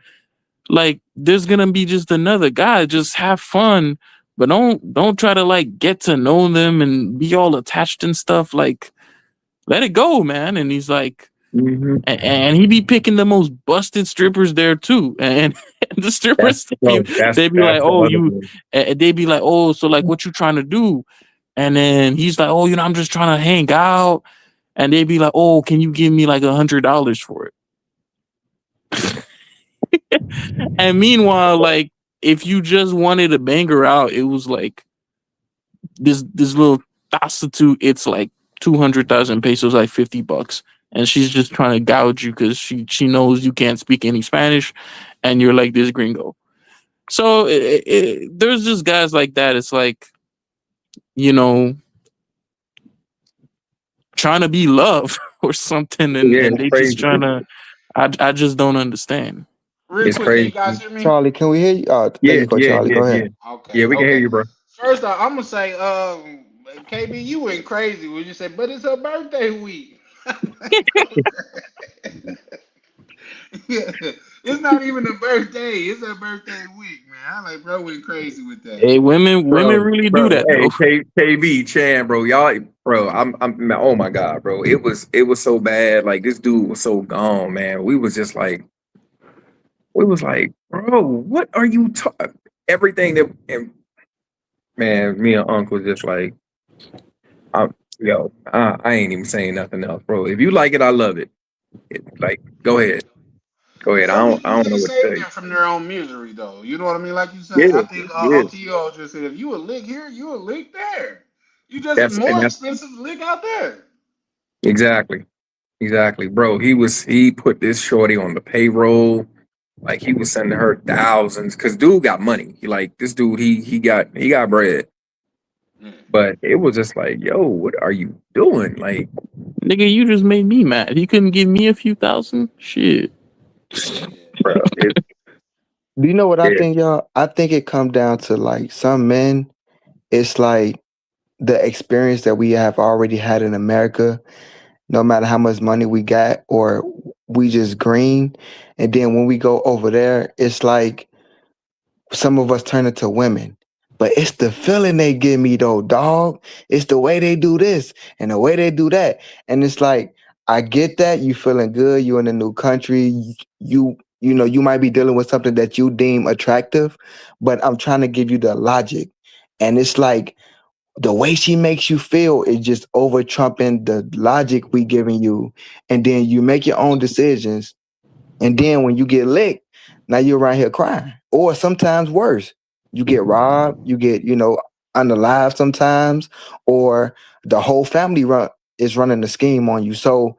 like there's gonna be just another guy. Just have fun, but don't try to like get to know them and be all attached and stuff. Like, let it go, man. And he's like, and he be picking the most busted strippers there too. And the strippers, they be like, oh, they be like, oh, so like, what you trying to do? And then he's like, oh, you know, I'm just trying to hang out. And they be like, oh, can you give me like $100 for it? And meanwhile, like, if you just wanted to bang her out, it was like this little prostitute. It's like 200,000 pesos, like $50, and she's just trying to gouge you because she knows you can't speak any Spanish, and you're like this gringo. So there's just guys like that. It's like, you know, trying to be love or something, and they just trying to. I just don't understand. Real quick, can you guys hear me? Charlie, can we hear you? There you go, Charlie. Go ahead. Okay. Yeah, we can hear you, bro. First off, I'm gonna say, KB, you went crazy when you said, but it's her birthday week. It's not even a birthday. It's her birthday week, man. I'm like, bro, went crazy with that. Hey, women really do that. Hey, KB, Chan, bro, y'all, bro, I'm, oh my God, bro, it was so bad. Like this dude was so gone, man. We was like, bro, what are you talking? Everything that, and man, me and Unc was just like, I ain't even saying nothing else, bro. If you like it, I love it. Like, go ahead. I don't know what to say. From their own misery, though. You know what I mean? Like you said, I think OTO just said, if you a lick here, you a lick there. You just expensive lick out there. Exactly, bro. He put this shorty on the payroll. Like he was sending her thousands because dude got money. This dude, he got bread. But it was just like, yo, what are you doing? Like, nigga, you just made me mad. He couldn't give me a few thousand. Shit. Bro, do you know what I think, y'all? I think it comes down to like some men, it's like the experience that we have already had in America, no matter how much money we got or we just green. And then when we go over there, it's like some of us turn into women. But it's the feeling they give me though, dog. It's the way they do this and the way they do that. And it's like, I get that you feeling good, you in a new country, you know, you might be dealing with something that you deem attractive, but I'm trying to give you the logic. And it's like the way she makes you feel is just over trumping the logic we giving you. And then you make your own decisions. And then when you get licked, now you're around here crying. Or sometimes worse, you get robbed, you get, you know, unalive sometimes, or the whole family is running the scheme on you. So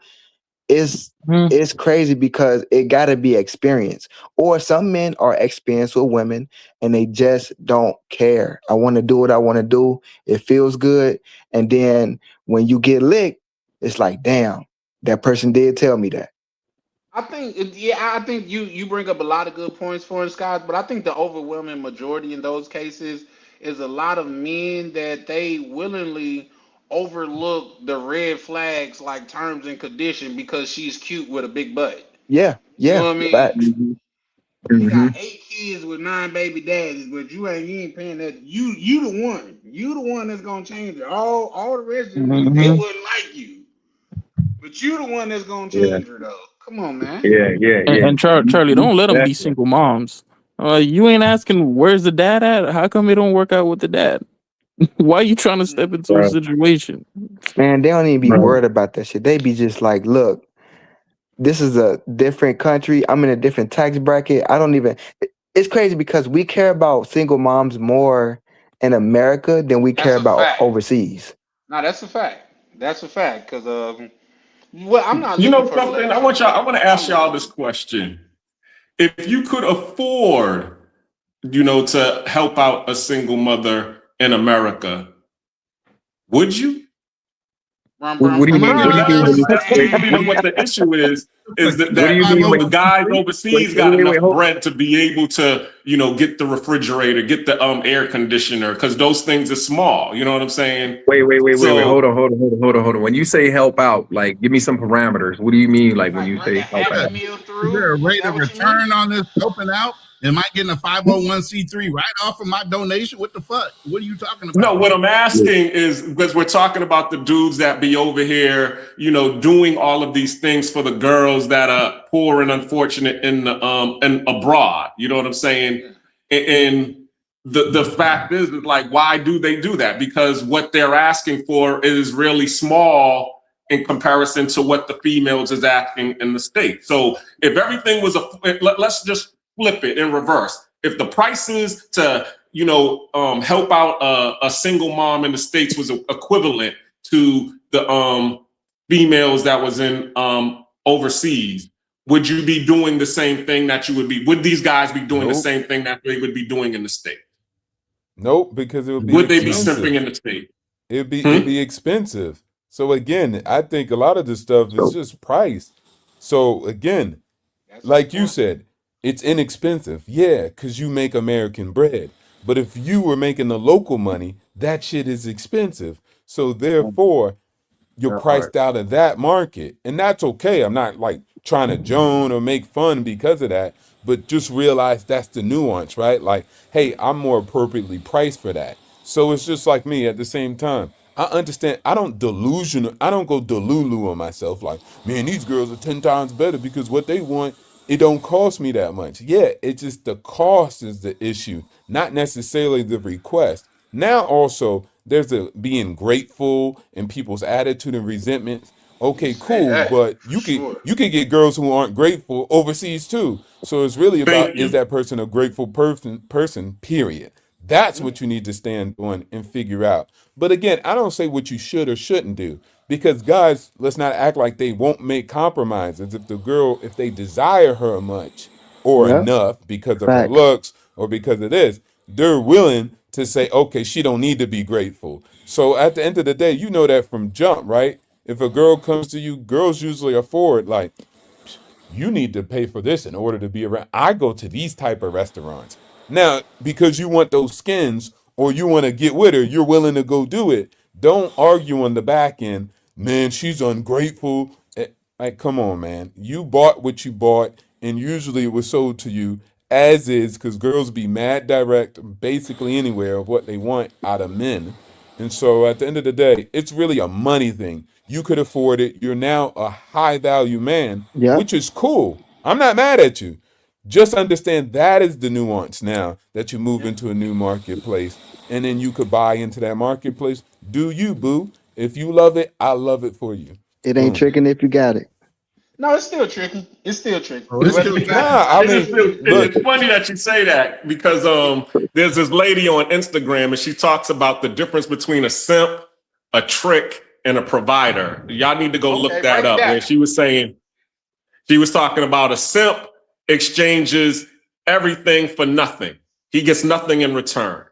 it's crazy because it got to be experience. Or some men are experienced with women and they just don't care. I want to do what I want to do. It feels good. And then when you get licked, it's like, damn, that person did tell me that. I think you bring up a lot of good points for us, guys, but I think the overwhelming majority in those cases is a lot of men that they willingly overlook the red flags like terms and condition because she's cute with a big butt. Yeah. You know what I mean? Facts. You got 8 kids with 9 baby daddies, but you ain't paying that. You the one. You the one that's gonna change it. All the rest of them, they wouldn't like you. But you the one that's gonna change her though. Come on, man. Yeah. And Charlie, don't let them be single moms. You ain't asking where's the dad at? How come it don't work out with the dad? Why are you trying to step into a situation? Man, they don't even be worried about that shit. They be just like, look, this is a different country. I'm in a different tax bracket. I don't even. It's crazy because we care about single moms more in America than we care about overseas. No, that's a fact. That's a fact. Cause well, I'm not. You know something? I want to ask y'all this question: if you could afford, to help out a single mother in America, would you? What do you mean? Yeah, What do you mean when you that's wait, basically what the issue is that, what do you you mean know, when the guys wait, overseas wait, got wait, enough wait, hold bread to be able to, you know, get the refrigerator, get the air conditioner, because those things are small. You know what I'm saying? wait. So Hold on. When you say help out, like give me some parameters. What do you mean, like when you say help Yeah. out? Is there a rate of return on this helping out? Am I getting a 501c3 right off of my donation? What the fuck? What are you talking no, about? what I'm asking is because we're talking about the dudes that be over here, you know, doing all of these things for the girls that are poor and unfortunate in the and abroad. You know what I'm saying? And the fact is like, why do they do that? Because what they're asking for is really small in comparison to what the females is asking in the States. So if everything was let's just flip it in reverse. If the prices to, you know, help out a single mom in the States was equivalent to the females that was in overseas, would you be doing the same thing that you would these guys be doing the same thing that they would be doing in the States? Nope, because it would be Would they be simping expensive. in the States? It'd be expensive. So again, I think a lot of this stuff is So just price. So again, like you said, it's inexpensive. Yeah, because you make American bread. But if you were making the local money, that shit is expensive. So therefore, you're that part. priced out of that market. And that's okay. I'm not like trying to joan or make fun because of that, but just realize that's the nuance, right? Like, hey, I'm more appropriately priced for that. So it's just like me at the same time. I understand. I don't I don't go delulu on myself like, man, these girls are 10 times better because what they want, it don't cost me that much. Yeah, it's just the cost is the issue, not necessarily the request. Now also there's a being grateful and people's attitude and resentment. Okay, cool, but you can get girls who aren't grateful overseas too. So it's really about, Thank is you. that person a grateful person, period. That's what you need to stand on and figure out. But again, I don't say what you should or shouldn't do because guys, let's not act like they won't make compromises if they desire her much or Yep. enough because of her Facts. looks or because of this, they're willing to say, okay, she don't need to be grateful. So at the end of the day, you know that from jump, right? If a girl comes to you, girls usually afford like, you need to pay for this in order to be around. I go to these type of restaurants. Now, because you want those skins or you want to get with her, you're willing to go do it. Don't argue on the back end, man, she's ungrateful. Like, come on, man. You bought what you bought, and usually it was sold to you as is, because girls be mad direct basically anywhere of what they want out of men. And so at the end of the day, it's really a money thing. You could afford it. You're now a high value man, Yep. which is cool. I'm not mad at you. Just understand that is the nuance now that you move into a new marketplace. And then you could buy into that marketplace. Do you, boo? If you love it, I love it for you. It ain't Boom. tricking if you got it. Oh, it's still got Nah, I It is mean, still, look, it's funny that you say that because there's this lady on Instagram and she talks about the difference between a simp, a trick, and a provider. Y'all need to go look that up. And she was talking about a simp exchanges everything for nothing. He gets nothing in return.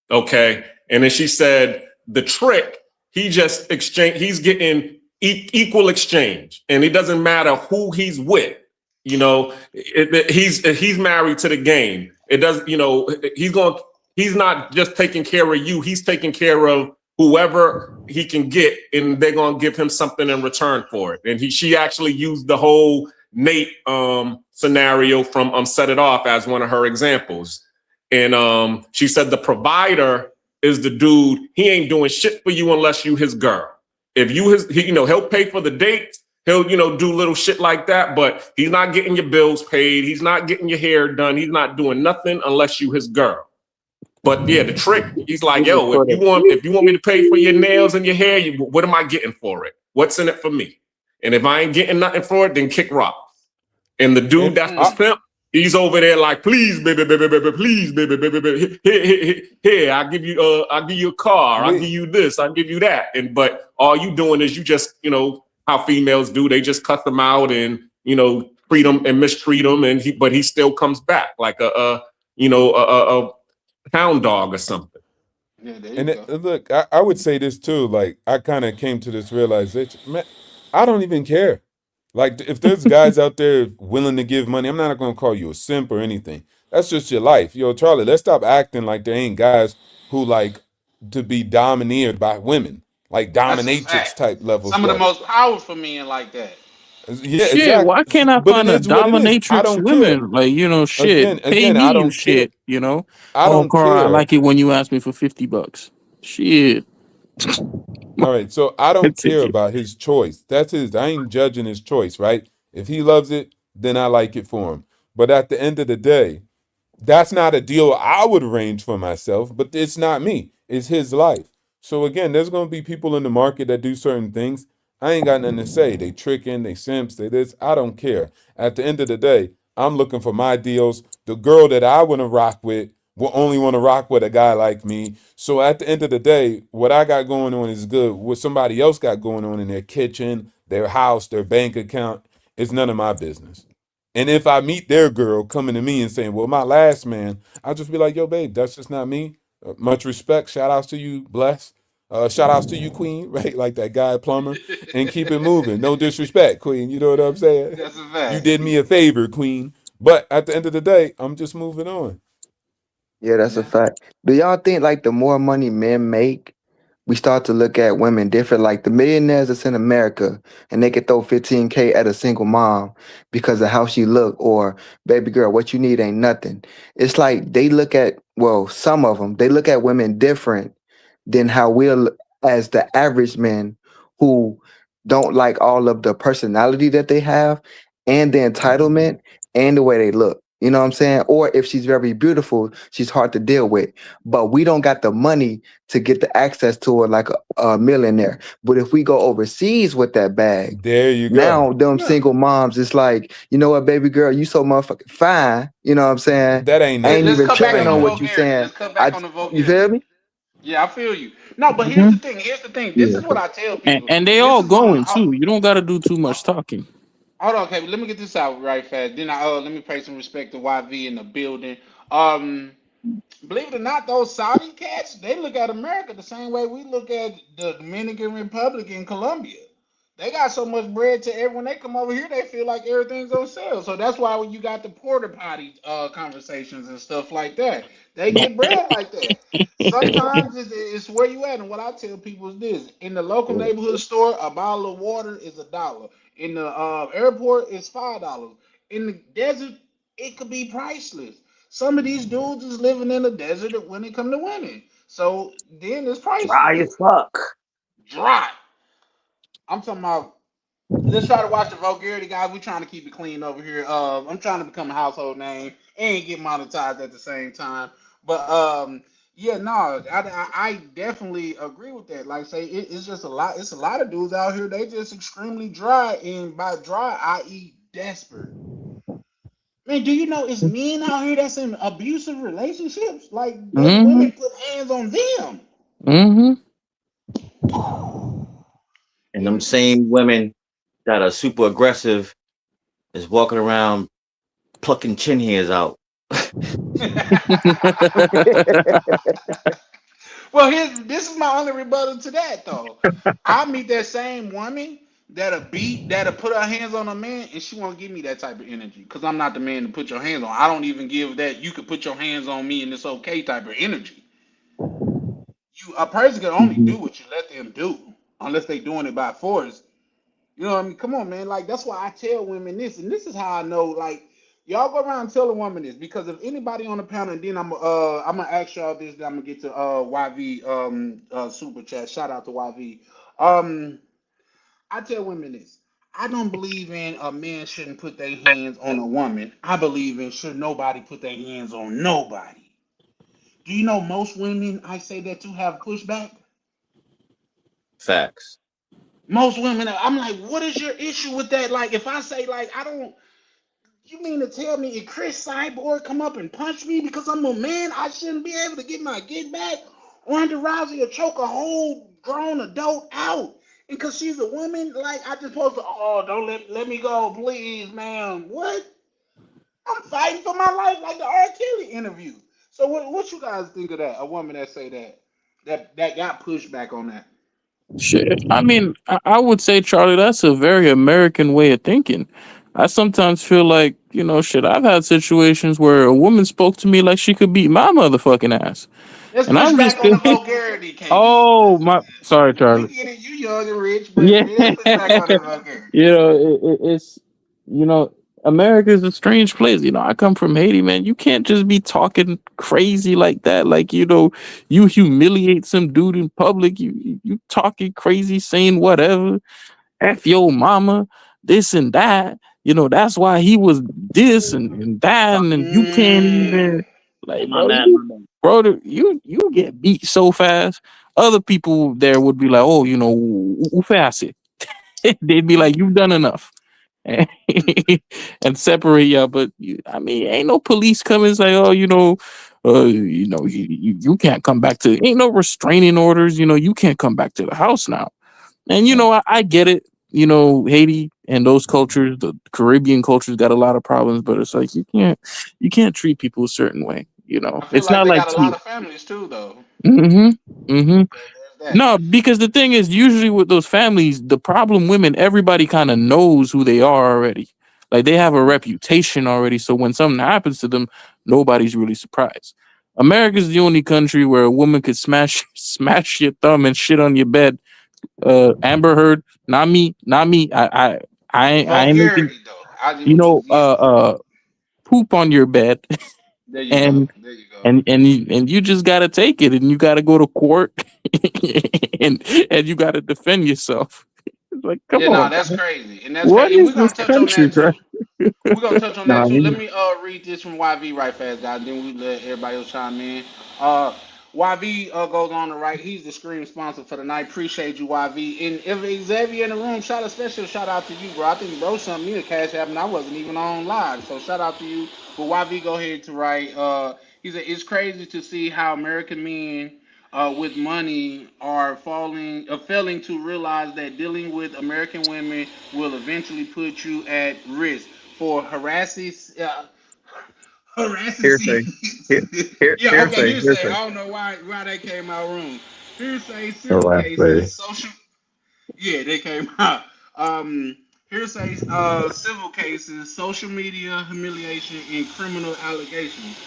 Okay. And then she said the trick, he's getting equal exchange. And it doesn't matter who he's with. You know, he's married to the game. It does, you know, he's not just taking care of you, he's taking care of whoever he can get, and they're gonna give him something in return for it. And she actually used the whole Nate scenario from Set It Off as one of her examples. And she said the provider is the dude, he ain't doing shit for you unless you his girl. If you he'll pay for the dates, he'll, do little shit like that, but he's not getting your bills paid, he's not getting your hair done, he's not doing nothing unless you his girl. But yeah, the trick, he's like, yo, if you want me to pay for your nails and your hair, what am I getting for it? What's in it for me? And if I ain't getting nothing for it, then kick rocks. And the dude and that's the simp, he's over there like, please, baby, please, baby, here, I'll give you a car, I'll give you this, I'll give you that. But all you doing is you just, how females do, they just cut them out and, treat them and mistreat them, but he still comes back like a hound dog or something. Yeah, there you And go. look, I would say this too. Like, I kind of came to this realization, man, I don't even care. Like, if there's guys out there willing to give money, I'm not going to call you a simp or anything. That's just your life. Yo, Charlie, let's stop acting like there ain't guys who like to be domineered by women, like That's a dominatrix fact. type level Some of the stuff. most powerful men like that. Yeah, Shit, exactly. why can't I But it find a is what it is. I dominatrix don't care. women? Like, shit, pay Again, I me and don't care. shit, you know? I Oh, don't Carl, I care. like it when you ask me for $50. Shit. All right, so I don't care Take it. about his choice. That's his. I ain't judging his choice, right? If he loves it, then I like it for him. But at the end of the day, that's not a deal I would arrange for myself, but it's not me. It's his life. So again, there's gonna be people in the market that do certain things. I ain't got nothing to say. They tricking, they simps, they this. I don't care. At the end of the day, I'm looking for my deals. The girl that I want to rock with will only want to rock with a guy like me. So at the end of the day, what I got going on is good. What somebody else got going on in their kitchen, their house, their bank account, is none of my business. And if I meet their girl coming to me and saying, well, my last man, I'll just be like, yo, babe, that's just not me. Much respect. Shout outs to you, bless. Shout outs to you, Queen, right? Like that guy plumber. And keep it moving. No disrespect, Queen. You know what I'm saying? That's a You fact. did me a favor, Queen. But at the end of the day, I'm just moving on. Yeah, that's a fact. Do y'all think like the more money men make, we start to look at women different? Like the millionaires that's in America, and they could throw 15K at a single mom because of how she look, or baby girl, what you need ain't nothing. It's like they look at, well, some of them, they look at women different than how we'll, as the average men who don't like all of the personality that they have and the entitlement and the way they look. You know what I'm saying? Or if she's very beautiful, she's hard to deal with. But we don't got the money to get the access to her like a millionaire. But if we go overseas with that bag, There you go. now them Yeah. single moms, it's like, you know what, baby girl, you so motherfucking fine. You know what I'm saying? That ain't I ain't nothing. Let's even cut back tripping on the on Uh-uh. what you vulgarity. saying. Let's cut back on the You feel vulgarity. me? Yeah, I feel you. No, but here's Mhm. the thing. Here's the thing. This Yeah. is what I tell And, people. and they And this all is why going too. You don't got to do too much talking. hold on, okay. Let me get this out right fast. Then let me pay some respect to YV in the building. Believe it or not, those Saudi cats, they look at America the same way we look at the Dominican Republic and Colombia. They got so much bread to every when they come over here, they feel like everything's on sale. So that's why when you got the porter potty conversations and stuff like that, they get bread like that. Sometimes it's where you at, and what I tell people is this: in the local neighborhood store, a bottle of water is $1. In the airport, it's $5. In the desert, it could be priceless. Some of these dudes is living in the desert when it come to women. So then it's Dry priceless. as fuck. Dry. I'm talking about. Let's try to watch the vulgarity, guys. We trying to keep it clean over here. I'm trying to become a household name and get monetized at the same time. But yeah, no, I definitely agree with that. Like, say, it's just a lot. It's a lot of dudes out here. They just extremely dry, and by dry, I.e., desperate. Man, do you know it's men out here that's in abusive relationships? Like they Mm-hmm. women put hands on them. Mm-hmm. And them same women that are super aggressive is walking around plucking chin hairs out. Well, this is my only rebuttal to that though. I meet that same woman that'll put her hands on a man, and she won't give me that type of energy because I'm not the man to put your hands on. I don't even give that you could put your hands on me and it's okay type of energy. A person can only Mhm. do what you let them do, unless they doing it by force. You know what I mean? Come on, man. Like that's why I tell women this, and this is how I know. Like y'all go around telling women this because if anybody on the panel, and then I'm gonna ask y'all this. Then I'm gonna get to YV super chat. Shout out to YV. Um, I tell women this. I don't believe in a man shouldn't put their hands on a woman. I believe in should nobody put their hands on nobody. Do you know most women I say that to have pushback? Facts. Most women, I'm like, what is your issue with that? Like, if I say, like, I don't, you mean to tell me if Chris Cyborg come up and punch me because I'm a man, I shouldn't be able to get my get back? Ronda Rousey will choke a whole grown adult out. And because she's a woman, like, I just supposed to, oh, don't let me go, please, ma'am. What? I'm fighting for my life like the R. Kelly interview. So what you guys think of that? A woman that say that? that got pushback on that. Shit. I mean, I would say, Charlie, that's a very American way of thinking. I sometimes feel like, shit, I've had situations where a woman spoke to me like she could beat my motherfucking ass. Let's And push I'm just back on the thinking, vulgarity, KB. oh, my, sorry, We Charlie. get it. You young and rich, but Yeah. let's push back on that vulgarity. It's, you know, America is a strange place. I come from Haiti, man. You can't just be talking crazy like that. Like, you humiliate some dude in public. You talking crazy, saying whatever. F your mama, this and that. That's why he was this and that, and you can't even like, My bro, man, my man. you get beat so fast. Other people there would be like, oh, fast. They'd be like, you've done enough. And separate y'all. But I mean, ain't no police come and say, oh, you can't come back to. Ain't no restraining orders. You can't come back to the house now. And I get it. Haiti and those cultures, the Caribbean cultures, got a lot of problems. But it's like you can't treat people a certain way. I feel It's like not they like got a lot of families too, though. mm-hmm, mm-hmm. So there's that. No, because the thing is, usually with those families, the problem women, everybody kind of knows who they are already. Like they have a reputation already. So when something happens to them, nobody's really surprised. America's the only country where a woman could smash smash your thumb and shit on your bed. Amber Heard, not me, not me. I ain't making Vulgarity, though. I just want you to get poop on your bed, there. You go. and There you go. and you just gotta take it, and you gotta go to court, and you gotta defend yourself. It's like, come Yeah, nah, on, that's crazy, and that's what crazy. And is we're gonna this touch on country, that bro? too. We're gonna touch on that Nah, too. Let me read this from YV right fast, guys. Then we let everybody else chime in. YV goes on to write. He's the screen sponsor for the night. Appreciate you, YV. And if Xavier in the room, special shout out to you, bro. I think bro sent me a cash app and I wasn't even on live. So shout out to you. But YV go ahead to write. He said it's crazy to see how American men with money are failing to realize that dealing with American women will eventually put you at risk for harassing. Hearsay. Yeah, okay, Hearsay. hearsay. Hearsay. I don't know why that came out wrong. Hearsay, civil Harassing. cases, social. Yeah, they came out. Um, hearsay, civil cases, social media humiliation, and criminal allegations.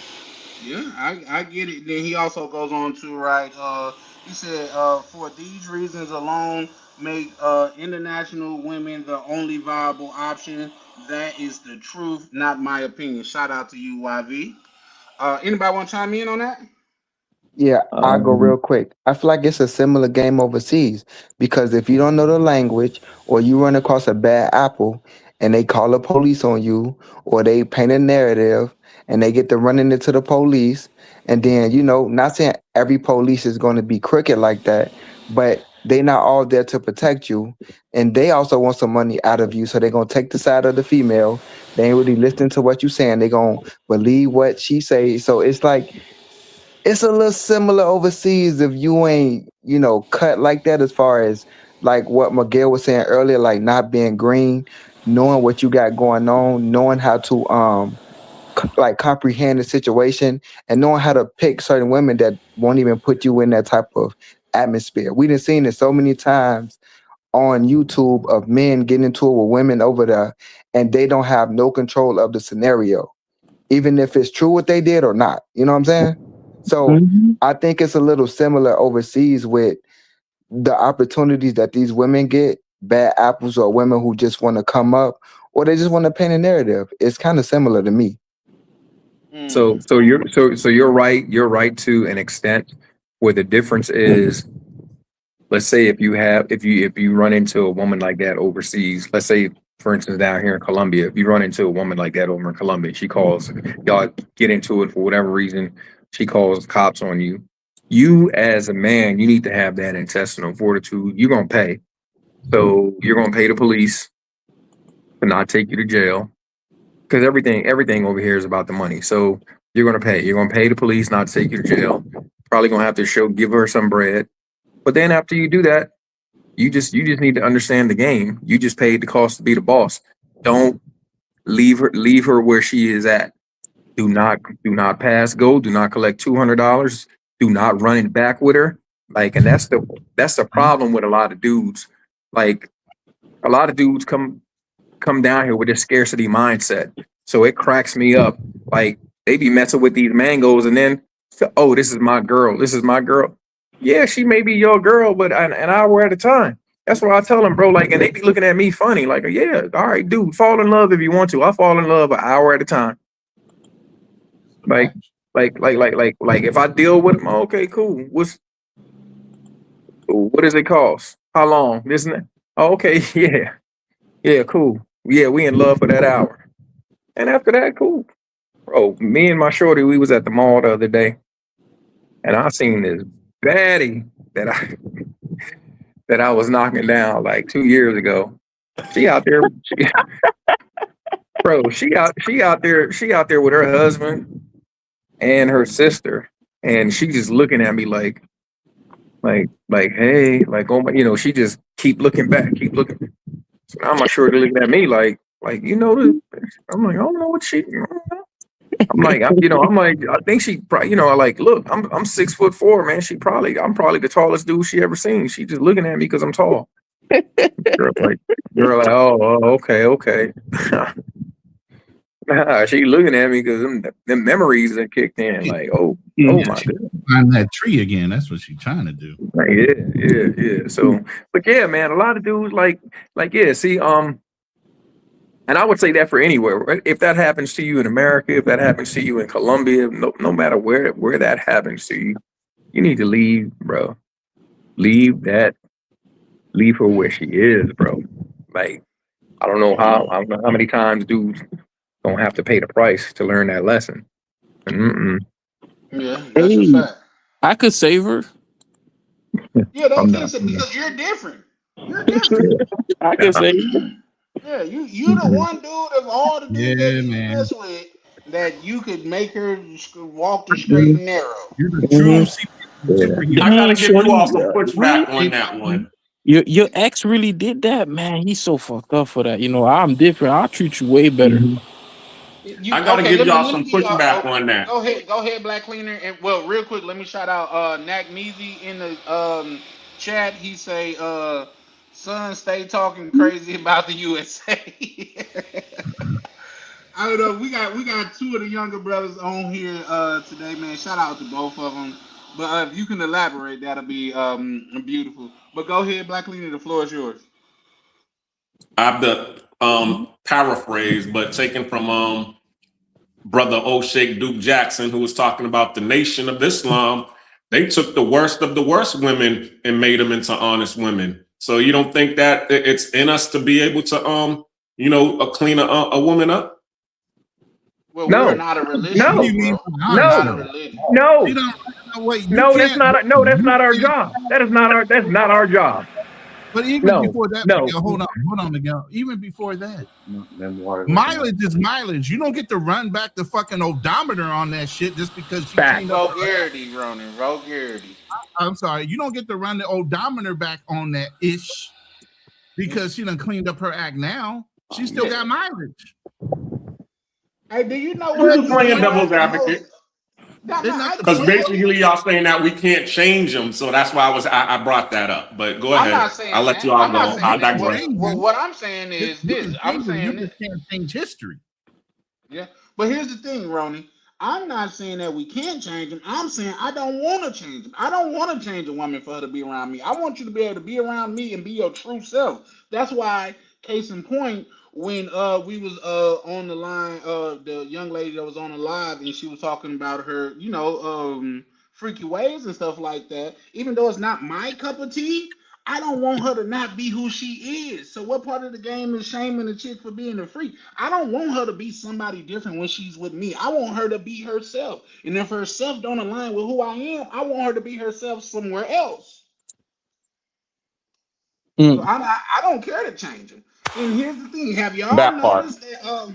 Yeah, I get it. Then he also goes on to write. He said, for these reasons alone, make international women the only viable option. That is the truth, not my opinion. Shout out to you, YV. Anybody want to chime in on that? Yeah, I'll go Um, real quick. I feel like it's a similar game overseas because if you don't know the language or you run across a bad apple and they call the police on you or they paint a narrative and they get to running into the police and then, not saying every police is going to be crooked like that, but they not all there to protect you and they also want some money out of you. So they're going to take the side of the female. They ain't really listening to what you're saying. They're going to believe what she says. So it's like, it's a little similar overseas if you ain't, cut like that as far as like what Miguel was saying earlier, like not being green, knowing what you got going on, knowing how to like comprehend the situation and knowing how to pick certain women that won't even put you in that type of atmosphere. We done seen it so many times on YouTube of men getting into it with women over there and they don't have no control of the scenario even if it's true what they did or not. You know what I'm saying? So Mhm. I think it's a little similar overseas with the opportunities that these women get, bad apples or women who just want to come up or they just want to paint a narrative. It's kind of similar to me. so Mm. so you're so you're right. You're right to an extent. Where the difference is, let's say if you run into a woman like that overseas, let's say for instance down here in Colombia, if you run into a woman like that over in Colombia, she calls, y'all get into it for whatever reason, she calls cops on you. You as a man, you need to have that intestinal fortitude. You're gonna pay. So you're gonna pay the police to not take you to jail. Because everything over here is about the money. So you're gonna pay. You're gonna pay the police not to take you to jail. Probably gonna have to give her some bread. But then after you do that, you just need to understand the game. You just paid the cost to be the boss. Don't leave her where she is at. Do not pass go. Do not collect $200. Do not run it back with her. Like, and that's the problem with a lot of dudes. Like, a lot of dudes come down here with this scarcity mindset. So it cracks me up. Like, they be messing with these mangoes and then, oh, this is my girl. This is my girl. Yeah, she may be your girl, but an hour at a time. That's what I tell them, bro. Like, and they be looking at me funny. Like, yeah, all right, dude, fall in love if you want to. I fall in love an hour at a time. Like, if I deal with them, okay, cool. What does it cost? How long? Isn't it? Oh, okay, yeah. Yeah, cool. Yeah, we in love for that hour. And after that, cool. Bro, me and my shorty, we was at the mall the other day, and I seen this baddie that I was knocking down like 2 years ago. She out there, bro. She out there with her husband and her sister, and she just looking at me like, hey, like, oh my, she just keep looking back, keep looking. So now my shorty looking at me like, you know this? I'm like, I don't know what she. I'm like, I think she probably, like, look, I'm 6'4", man. I'm probably the tallest dude she ever seen. She just looking at me because I'm tall. Girl, like, oh, okay. She looking at me because them memories that kicked in. Like, oh my God. Find that tree again. That's what she's trying to do. Like, yeah. So, but yeah, man, a lot of dudes like, yeah. See, and I would say that for anywhere. Right? If that happens to you in America, if that happens to you in Colombia, no matter where that happens to you, you need to leave, bro. Leave her where she is, bro. Like, I don't know how many times dudes don't have to pay the price to learn that lesson. Yeah, that's a fact. I could save her. Yeah, don't think so because you're different. You're different. I could save her. Yeah, you're the one dude of all the dudes that you mess with that you could make her walk the straight and narrow. You're the true superhero. I gotta give you all some pushback on that one. Your ex really did that, man. He's so fucked up for that. I'm different. I'll treat you way better. I gotta give y'all some pushback on that. Go ahead, Black Cleaner. And well, real quick, let me shout out Nak Neezy in the chat. He say, son, stay talking crazy about the USA. I don't know. We got two of the younger brothers on here today, man. Shout out to both of them. But if you can elaborate, that'll be beautiful. But go ahead, Black Cleaner. The floor is yours. I have the paraphrase, but taken from brother O'Shake Duke Jackson, who was talking about the Nation of Islam. They took the worst of the worst women and made them into honest women. So you don't think that it's in us to be able to clean a woman up? Well, we're not a religion. No, that's not our job. That's not our job. But even before that, Miguel, hold on, Miguel. Even before that, mileage is mileage. You don't get to run back the fucking odometer on that shit just because you cleaned up. Vulgarity, Ronan. Vulgarity. I'm sorry. You don't get to run the odometer back on that ish because she done cleaned up her act now. She still got mileage. Hey, do you know what? Who's playing devil's advocate? Because basically y'all saying that we can't change them, so that's why I brought that up. But go ahead. I'll let you all go. I'll digress. Well, what I'm saying is this. I'm saying you can't change history. Yeah, but here's the thing, Ronnie. I'm not saying that we can't change them. I'm saying I don't want to change them. I don't want to change a woman for her to be around me. I want you to be able to be around me and be your true self. That's why, case in point, when we was on the line, the young lady that was on the live and she was talking about her, freaky ways and stuff like that. Even though it's not my cup of tea, I don't want her to not be who she is. So what part of the game is shaming the chick for being a freak? I don't want her to be somebody different when she's with me. I want her to be herself. And if herself don't align with who I am, I want her to be herself somewhere else. So I don't care to change her. And here's the thing: have y'all noticed that?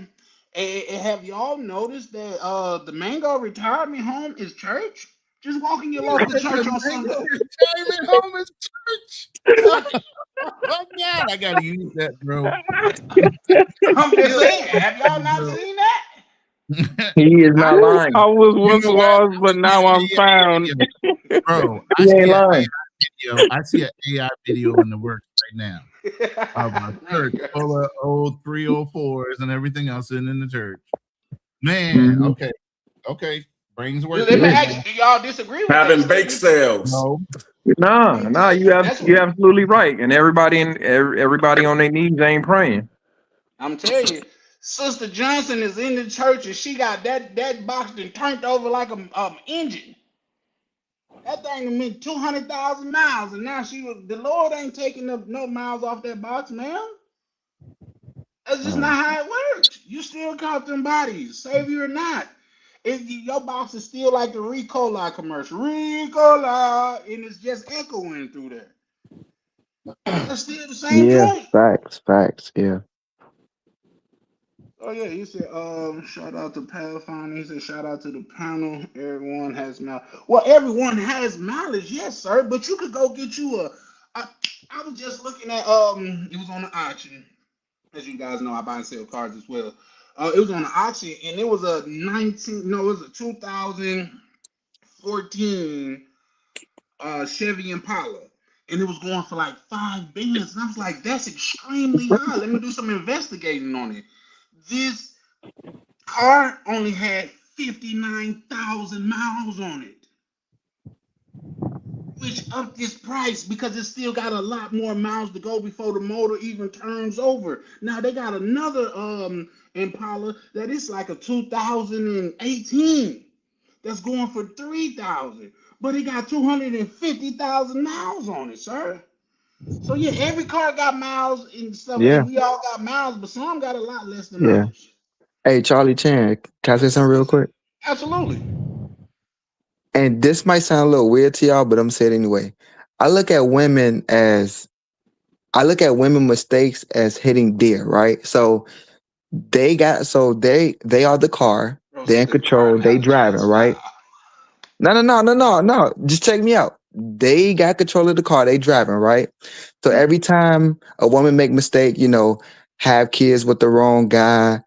Have y'all noticed that the Mango retirement home is church? Just walk in your local church on Sunday. Retirement home is church. Oh God, I gotta use that, bro. I'm just saying. Have y'all not seen that? He is not lying. I was once lost, but now I'm found. Bro, he ain't lying. video. I see an AI video in the works right now of a church full of old 304s and everything else in the church. Man, okay. Brains working. Let me ask you, do y'all disagree with that Having bake statement? sales. No. Nah, you're absolutely right. And everybody on their knees ain't praying. I'm telling you, Sister Johnson is in the church and she got that box that turned over like a engine. That thing meant 200,000 miles, and now the Lord ain't taking no miles off that box, man. That's just not how it works. You still count them bodies, Savior or not. Your box is still like the Ricola commercial, Ricola, and it's just echoing through there. That's still the same Yeah, joint. facts. Yeah. Oh yeah, he said, shout out to Pathfinder. He said, shout out to the panel. Everyone has knowledge. Well, everyone has knowledge, yes, sir. But you could go get you I was just looking at it was on the auction. As you guys know, I buy and sell cars as well. It was on the auction and it was a 2014 Chevy Impala. And it was going for like $5 billion. And I was like, that's extremely high. Let me do some investigating on it. This car only had 59,000 miles on it, which upped its price because it still got a lot more miles to go before the motor even turns over. Now they got another Impala that is like a 2018 that's going for 3,000, but it got 250,000 miles on it, sir. So yeah, every car got miles and stuff, Yeah. and we all got miles, but some got a lot less than Yeah. others. Hey, Charlie Chan, can I say something real quick? Absolutely. And this might sound a little weird to y'all, but I'm gonna say it anyway. I look at women mistakes as hitting deer, right? So they are the car, Bro they're said in the car control, they analogy driving, is right? foul. No. Just check me out. They got control of the car. They driving, right? So every time a woman make mistake, have kids with the wrong guy,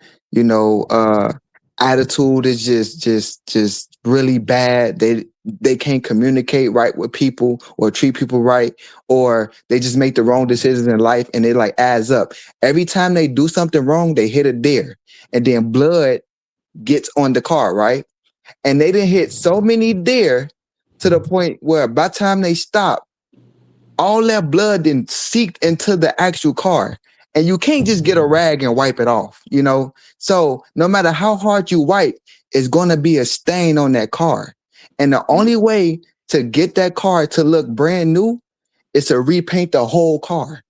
attitude is just really bad. They can't communicate right with people or treat people right, or they just make the wrong decisions in life and it like adds up. Every time they do something wrong, they hit a deer. And then blood gets on the car, right? And they didn't hit so many deer to the point where by the time they stop, all that blood then seeped into the actual car. And you can't just get a rag and wipe it off, So no matter how hard you wipe, it's going to be a stain on that car. And the only way to get that car to look brand new is to repaint the whole car.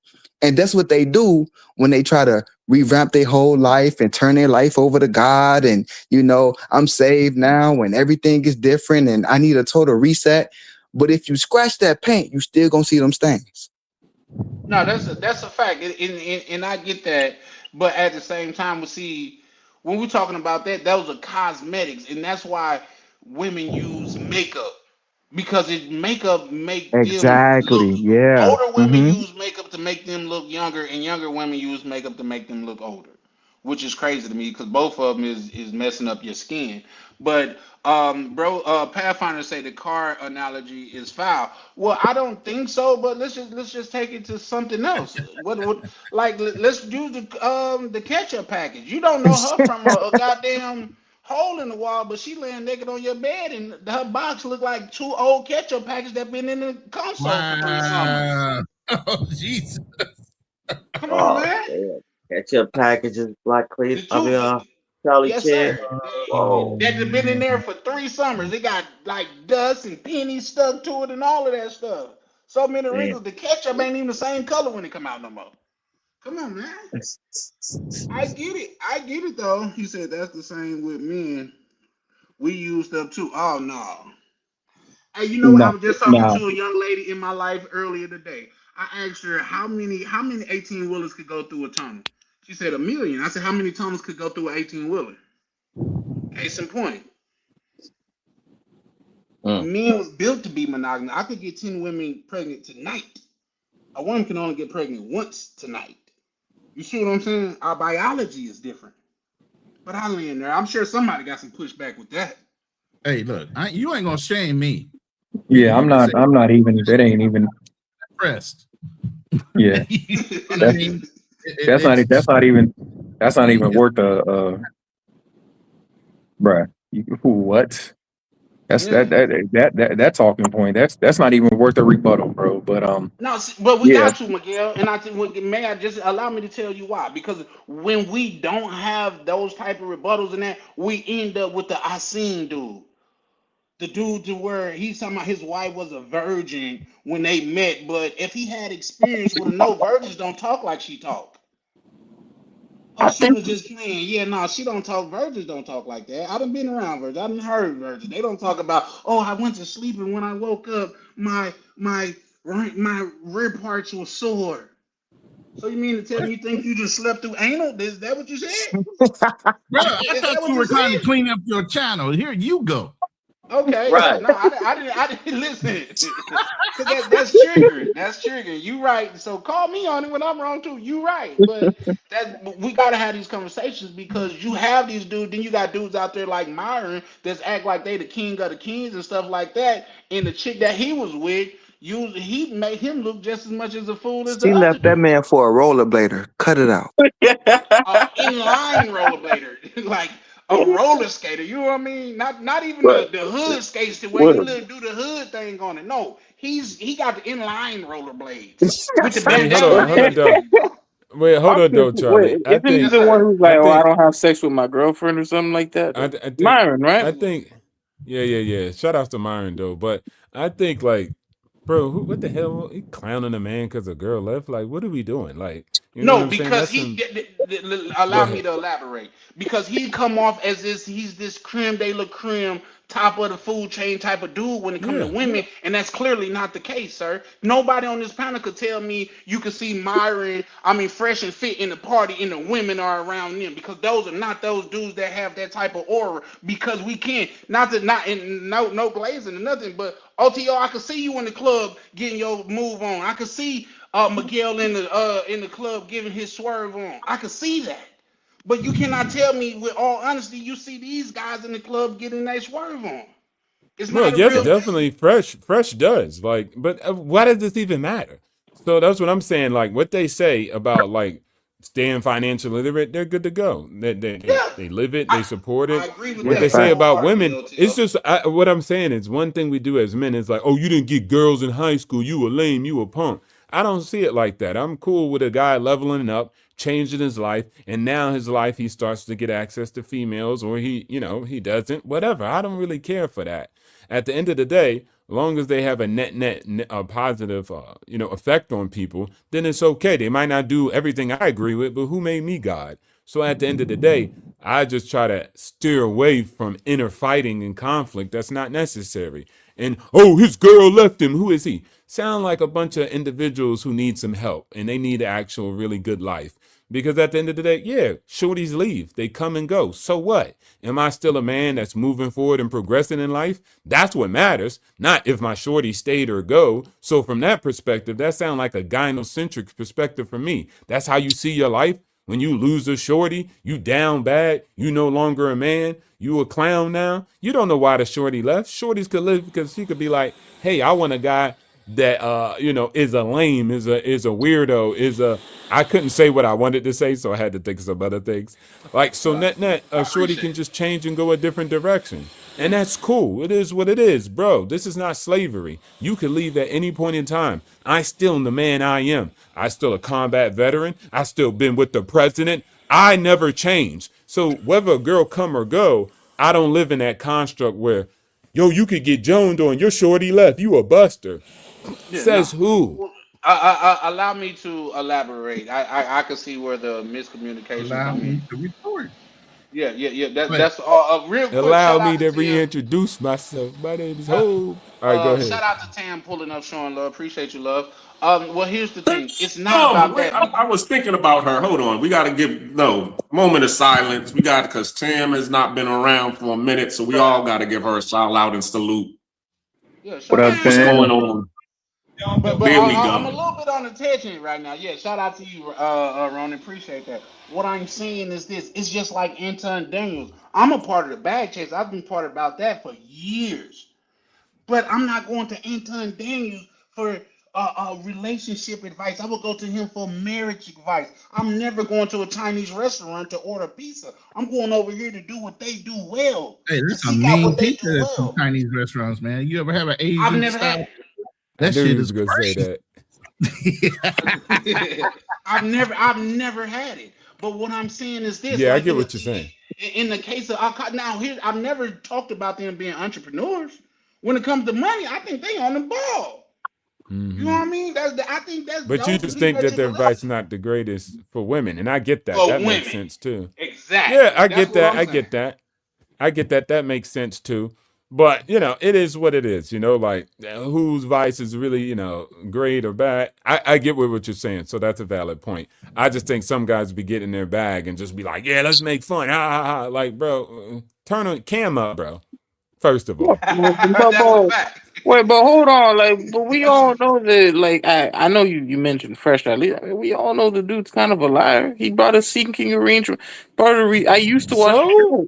And that's what they do when they try to revamp their whole life and turn their life over to God. And, I'm saved now and everything is different and I need a total reset. But if you scratch that paint, you still gonna see them stains. No, that's a fact, and I get that. But at the same time, we see when we're talking about that, those are cosmetics, and that's why women use makeup because makeup make them look. Exactly. Yeah. Older women use makeup to make them look younger, and younger women use makeup to make them look older, which is crazy to me because both of them is messing up your skin. But Pathfinder say the car analogy is foul. Well, I don't think so, but let's just take it to something else. What like let's use the ketchup package. You don't know her from a goddamn hole in the wall, but she laying naked on your bed, and her box look like two old ketchup packages that been in the console for 3 summers. Wow. Oh, Jesus. Come on, Oh, man. damn. Ketchup packages, Black The Cleat. I two, mean, Charlie yes, Chan. sir. Oh, That have been in man. there for 3 summers. It got like dust and pennies stuck to it and all of that stuff. So many Damn. wrinkles. The ketchup ain't even the same color when it come out no more. Come on, man. I get it. I get it though. He said that's the same with men. We use them too. Oh no. Hey, you know what? I No, was just talking no. to a young lady in my life earlier today. I asked her how many 18 wheelers could go through a tunnel. She said 1,000,000. I said how many tunnels could go through an 18 wheeler? Case in point. Men was built to be monogamous. I could get 10 women pregnant tonight. A woman can only get pregnant once tonight. You see what I'm saying? Our biology is different. But I land there. I'm sure somebody got some pushback with that. Hey, look, you ain't gonna shame me. Yeah, You can say I'm not even. That ain't even. pressed. Yeah, You know what I that's mean? It's that's not even worth bruh. What? That's Yeah. that talking point. That's not even worth a rebuttal, bro. But No, but we yeah, got to, Miguel, and I think may I just allow me to tell you why? Because when we don't have those type of rebuttals and that, we end up with the I seen dude. The dude to where he's talking about his wife was a virgin when they met, but if he had experience with a no, virgins don't talk like she talk. Oh, I she think was just playing. Yeah, no, she don't talk. Virgins don't talk like that. I done been around virgins. I done heard virgins. They don't talk about. Oh, I went to sleep and when I woke up, my rib parts were sore. So you mean to tell me you think you just slept through anal? Is that what you said? bro, I Is that thought what you you were trying to said? clean up your channel. Here you go. Okay, yeah, Right. no, I didn't listen, cause that's triggering. That's triggering. You right. So call me on it when I'm wrong too. You right, but we gotta have these conversations because you have these dudes. Then you got dudes out there like Myron that's act like they the king of the kings and stuff like that. And the chick that he was with, he made him look just as much as a fool as the She other left that dude. man for a rollerblader. Cut it out. Inline rollerblader, like a roller skater. You know what I mean? Not even but the hood skates to where what you little do the hood thing on it. No, he got the inline rollerblades with the Wait, bandana and hold on, though. everything, bro. Wait, hold on, though, wait, Charlie. isn't he Yes, the one sir. who's I like, oh, I think, don't have sex with my girlfriend or something like that? I think, Myron, right? I think, yeah. Shout out to Myron though, but I think like, bro, what the hell? He clowning a man because a girl left? Like, what are we doing? Like, you know what No, I'm saying? because That's some. Go allow me ahead. to elaborate. Because he come off as he's this creme de la creme, top of the food chain type of dude when it come to Yeah. women, and that's clearly not the case, sir. Nobody on this panel could tell me you could see Myron, I mean, fresh and fit in the party, and the women are around them because those are not those dudes that have that type of aura. Because we can't, not in no glazing or nothing, but OTO, I could see you in the club getting your move on. I could see Miguel in the club giving his swerve on. I could see that. But you cannot tell me with all honesty you see these guys in the club getting their swerve on. It's Well, not a yes, real thing. definitely. Fresh does. Like, but why does this even matter? So that's what I'm saying. Like, what they say about like staying financially literate, they're good to go. Yeah. They live it, they I support I it. agree with What they that say about wholeheartedly, women, it's LTO. just what I'm saying is one thing we do as men is like, oh, you didn't get girls in high school, you were lame, you were punk. I don't see it like that. I'm cool with a guy leveling up, changing his life, and now his life he starts to get access to females, or he doesn't. Whatever. I don't really care for that. At the end of the day, long as they have a net positive effect on people, then it's okay. They might not do everything I agree with, but who made me God? So at the end of the day, I just try to steer away from inner fighting and conflict that's not necessary. And oh, his girl left him. Who is he? Sound like a bunch of individuals who need some help and they need an actual really good life. Because at the end of the day, yeah, shorties leave. They come and go. So what? Am I still a man that's moving forward and progressing in life? That's what matters, not if my shorty stayed or go. So from that perspective, that sounds like a gynocentric perspective for me. That's how you see your life. When you lose a shorty, you down bad, you no longer a man, you a clown now. You don't know why the shorty left. Shorties could live because she could be like, hey, I want a guy that is a lame, is a weirdo, is a I couldn't say what I wanted to say, so I had to think of some other things. Like so net I a shorty appreciate can it. just change and go a different direction. And that's cool. It is what it is, bro. This is not slavery. You could leave at any point in time. I still am the man I am. I still a combat veteran. I still been with the president. I never changed. So whether a girl come or go, I don't live in that construct where, yo, you could get joned on your shorty left. You a buster. Yeah, no. Says who? Well, allow me to elaborate. I can see where the miscommunication Allow come in. me to report. Yeah. But That's all. A real quick Allow shout out me to to Tim. reintroduce myself. My name is Uh, Hope. All right, go ahead. Shout out to Tam pulling up, showing love. Appreciate you, love. Well, here's the thing. It's not No, about wait, that. I was thinking about her. Hold on. We got to give no moment of silence. We got because Tam has not been around for a minute, so we all got to give her a shout out and salute. Yeah, what shout up, out to What's you, Tam? going love. on? But There we I'm a go. little bit on the tangent right now. Yeah, shout out to you, Ron. Appreciate that. What I'm saying is this: it's just like Anton Daniels. I'm a part of the bag chase. I've been part about that for years. but I'm not going to Anton Daniels for relationship advice. I will go to him for marriage advice. I'm never going to a Chinese restaurant to order pizza. I'm going over here to do what they do well, Hey, to there's some seek out mean what they pizza do at some well. Chinese restaurants, man. You ever have an I've Asian never had style? I That knew he shit was is gonna say crazy. that. it. I've never had it. But what I'm saying is this: Yeah, I like get what you're saying. in the case of now here, I've never talked about them being entrepreneurs. When it comes to money, I think they on the ball. You know Hmm. what I mean? I think that's But you those the just people think that that should their be advice listening. not the greatest for women, and I get that. For That makes women, sense too. Yeah, exactly. I That's get what that. I'm I saying. get that. I get that. That makes sense too. But it is what it is. Like whose vice is really great or bad. I get what you're saying. So that's a valid point. I just think some guys be getting their bag and just be like, yeah, let's make fun. Like, bro, turn on cam up, bro. First of Yeah, all, That's a fact. wait, but hold on, like, but we That's a all know that, like, I know you mentioned Fresh Ali. I mean, we all know the dude's kind of a liar. He brought a seeking arrangement. I used to watch the so show.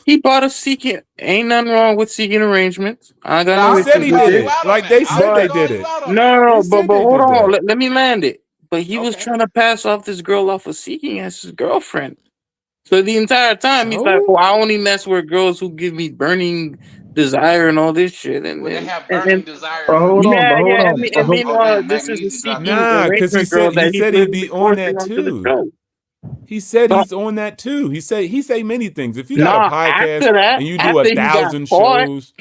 He bought a seeking. Ain't nothing wrong with seeking arrangements. I got Now no he I said issues wouldn't he with call did you it. it. out on Like that. they I said wouldn't they But call did you it. out on no, that. no, They no, said but they hold did on. that. Let me land it. But he was Okay. trying to pass off this girl off of seeking as his girlfriend. So the entire time he's like, "Oh, So I only mess with girls who give me burning desire and all this shit." And Would they then have and burning desire But for hold on, me? but yeah, hold yeah. And, on, me, but and hold, Oh damn, meanwhile, Mac this is a Neasy dropped seeking out. nah, because arrangement girl he that he's said he'd literally be on forcing that onto the too. show. He said So he's on that too. He say many things. If you got a nah, podcast after that, and you do after he got 1,000 caught, shows,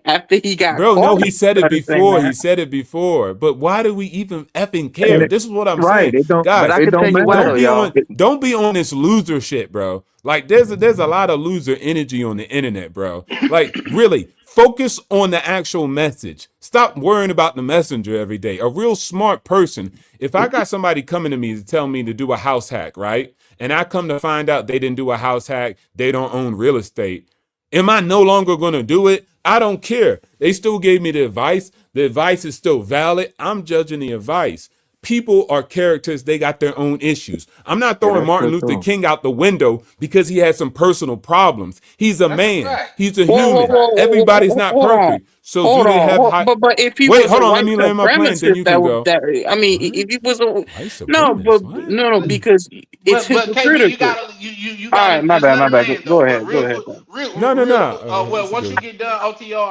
after he got bro, caught, no, he he said it started saying before. He that. said it before. But why do we even effing and care? it, This is what I'm right? saying. It don't, But I Guys, it could tell don't you why matter. though, y'all. don't be on this loser shit, bro. Like there's a lot of loser energy on the internet, bro. Like really, focus on the actual message. Stop worrying about the messenger every day. A real smart person, if I got somebody coming to me to tell me to do a house hack, right? And I come to find out they didn't do a house hack, they don't own real estate. Am I no longer going to do it? I don't care. They still gave me the advice. The advice is still valid. I'm judging the advice. People are characters. They got their own issues. I'm not Yeah, throwing that's Martin true Luther too. King out the window because he had some personal problems. He's a That's a man. fact. He's a That's a Whoa, human. fact. Everybody's not hold on, perfect. So do they have high? But if he Wait, was a hold on. Let white me land my plane. Then supremacist, you can go. I mean, if What? he was a White no, supremacist? What? no, because it's But KB, you hypocritical. gotta you All gotta right, my just bad, let my her bad. land Go though. But ahead, go real ahead. quick, No, no, no. well, It's once you good. get done, OTO,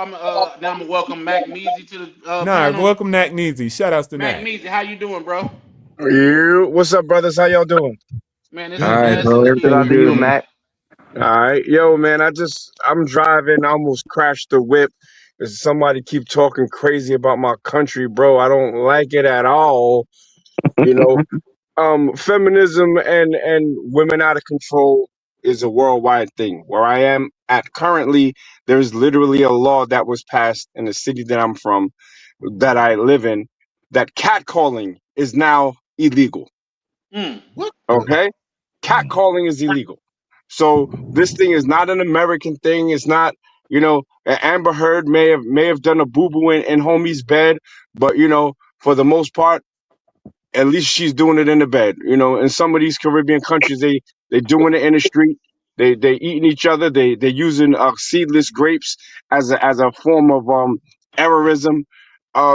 now I'm gonna welcome Mac Measy to the Nah, panel. welcome Nat Neezy. Shout outs to Mac Nat. Measy, how you doing, bro? You, what's up, brothers? How y'all doing? Man, it's All a Good, right, good. blessing bro. to Shout hear Everything out to you. you, good, man. Mac. All right, yo, man. I'm driving. I almost crashed the whip. Cause somebody keep talking crazy about my country, bro. I don't like it at all. You know, feminism and women out of control is a worldwide thing. Where I am at currently, there's literally a law that was passed in the city that I'm from, that I live in, that catcalling is now illegal. Mm. What the? Okay? Catcalling is illegal. So this thing is not an American thing. It's not, Amber Heard may have done a boo boo in homie's bed, but for the most part, at least she's doing it in the bed. In some of these Caribbean countries, they doing it in the street. They eating each other. They using seedless grapes as a form of errorism.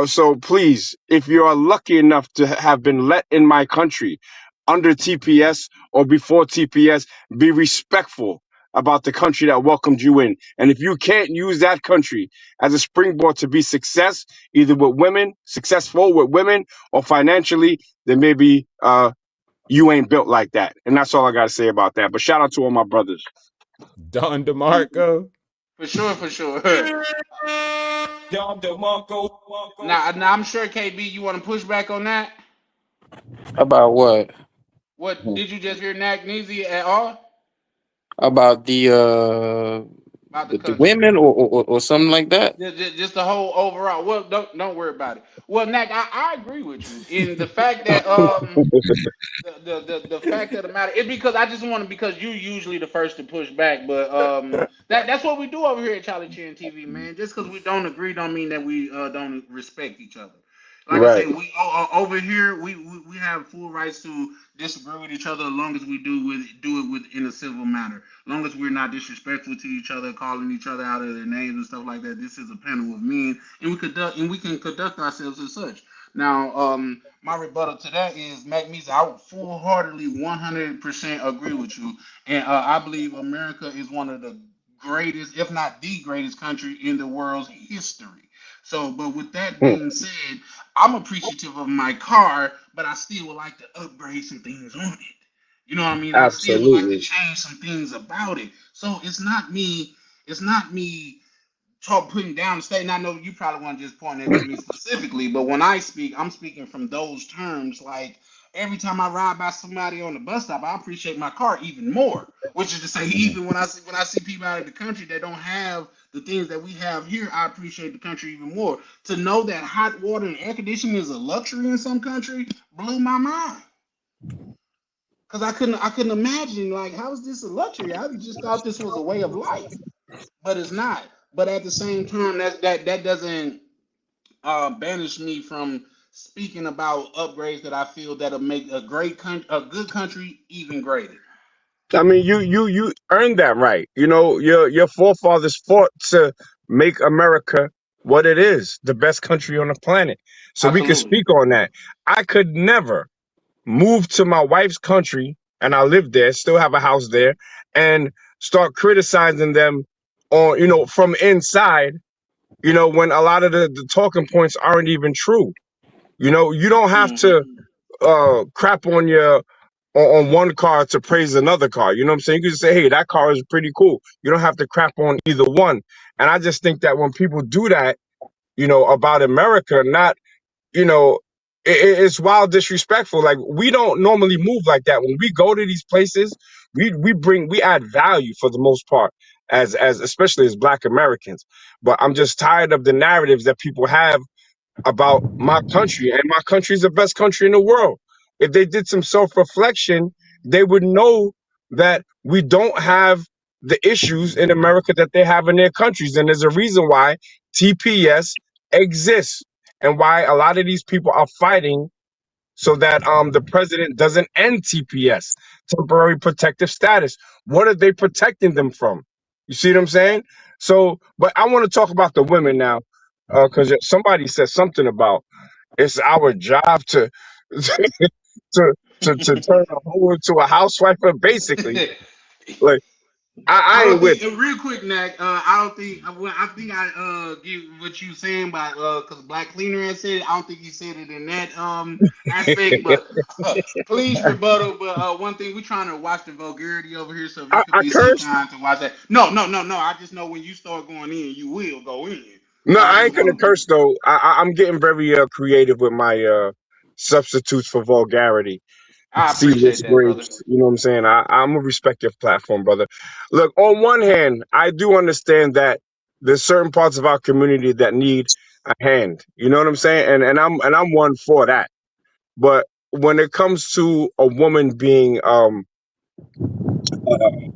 So please, if you are lucky enough to have been let in my country under TPS or before TPS, be respectful about the country that welcomed you in. And if you can't use that country as a springboard to be either successful with women, or financially, then maybe you ain't built like that. And that's all I gotta say about that. But shout out to all my brothers. Don DeMarco. For sure, for sure. Don DeMarco. Now I'm sure KB, you want to push back on that? About what? What did you just hear, Mac Neasy at all About about the the country? women or something like that? Just the whole overall. Well, don't worry about it. Well, Mac, I agree with you in the fact that the fact of the matter is because I just want to because you usually the first to push back, but that's what we do over here at Charlie Chan TV, man. Just because we don't agree don't mean that we don't respect each other. Like I say, Right. we over here we have full rights to disagree with each other as long as we do it in a civil manner. As long as we're not disrespectful to each other, calling each other out of their names and stuff like that. This is a panel of men, and we can conduct ourselves as such. Now, my rebuttal to that is Mac Meesa. I would full heartedly 100% agree with you, and I believe America is one of the greatest, if not the greatest country in the world's history. So, but with that Hmm. being said, I'm appreciative of my car, but I still would like to upgrade some things on it. You know what I mean? I still would like to Absolutely. change some things about it. So it's not me. It's not me talk putting down the state. And I know you probably want to just point it to me specifically, but when I speak, I'm speaking from those terms. Like every time I ride by somebody on the bus stop, I appreciate my car even more. Which is to say, even when I see people out of the country that don't have the things that we have here, I appreciate the country even more. To know that hot water and air conditioning is a luxury in some country blew my mind. Cause I couldn't imagine like how is this a luxury? I just thought this was a way of life, but it's not. But at the same time, that doesn't banish me from speaking about upgrades that I feel that'll make a good country even greater. I mean, you earned that right. You know, your forefathers fought to make America what it is, the best country on the planet. So we could Absolutely. speak on that. I could never move to my wife's country and I live there, still have a house there, and start criticizing them on, from inside, when a lot of the talking points aren't even true. You don't have to Hmm. crap on one car to praise another car. You know what I'm saying? You can just say, hey, that car is pretty cool. You don't have to crap on either one. And I just think that when people do that, about America, not, you know, it's wild disrespectful. Like we don't normally move like that. When we go to these places, we add value for the most part as especially as Black Americans. But I'm just tired of the narratives that people have about my country, and my country is the best country in the world. If they did some self-reflection, they would know that we don't have the issues in America that they have in their countries. And there's a reason why TPS exists and why a lot of these people are fighting so that the president doesn't end TPS, temporary protective status. What are they protecting them from? You see what I'm saying? So, but I want to talk about the women now, because somebody said something about it's our job to to turn a hoe into a housewife, but basically, like I I ain't don't with think, real quick, Nack. I don't think. Well, I think I get what you saying by because Black Cleaner has said it. I don't think he said it in that aspect, but please rebuttal. But one thing we trying to watch the vulgarity over here, so if you could I be so cursed. kind to watch that. No, no, no, no. I just know when you start going in, you will go in. No, So I I just ain't gonna want. curse though. I'm getting very creative with my substitutes for vulgarity. I appreciate Seedless that, brother. grapes. You know what I'm saying? I'm a respect your platform, brother. Look, on one hand, I do understand that there's certain parts of our community that need a hand. You know what I'm saying? And I'm one for that. But when it comes to a woman being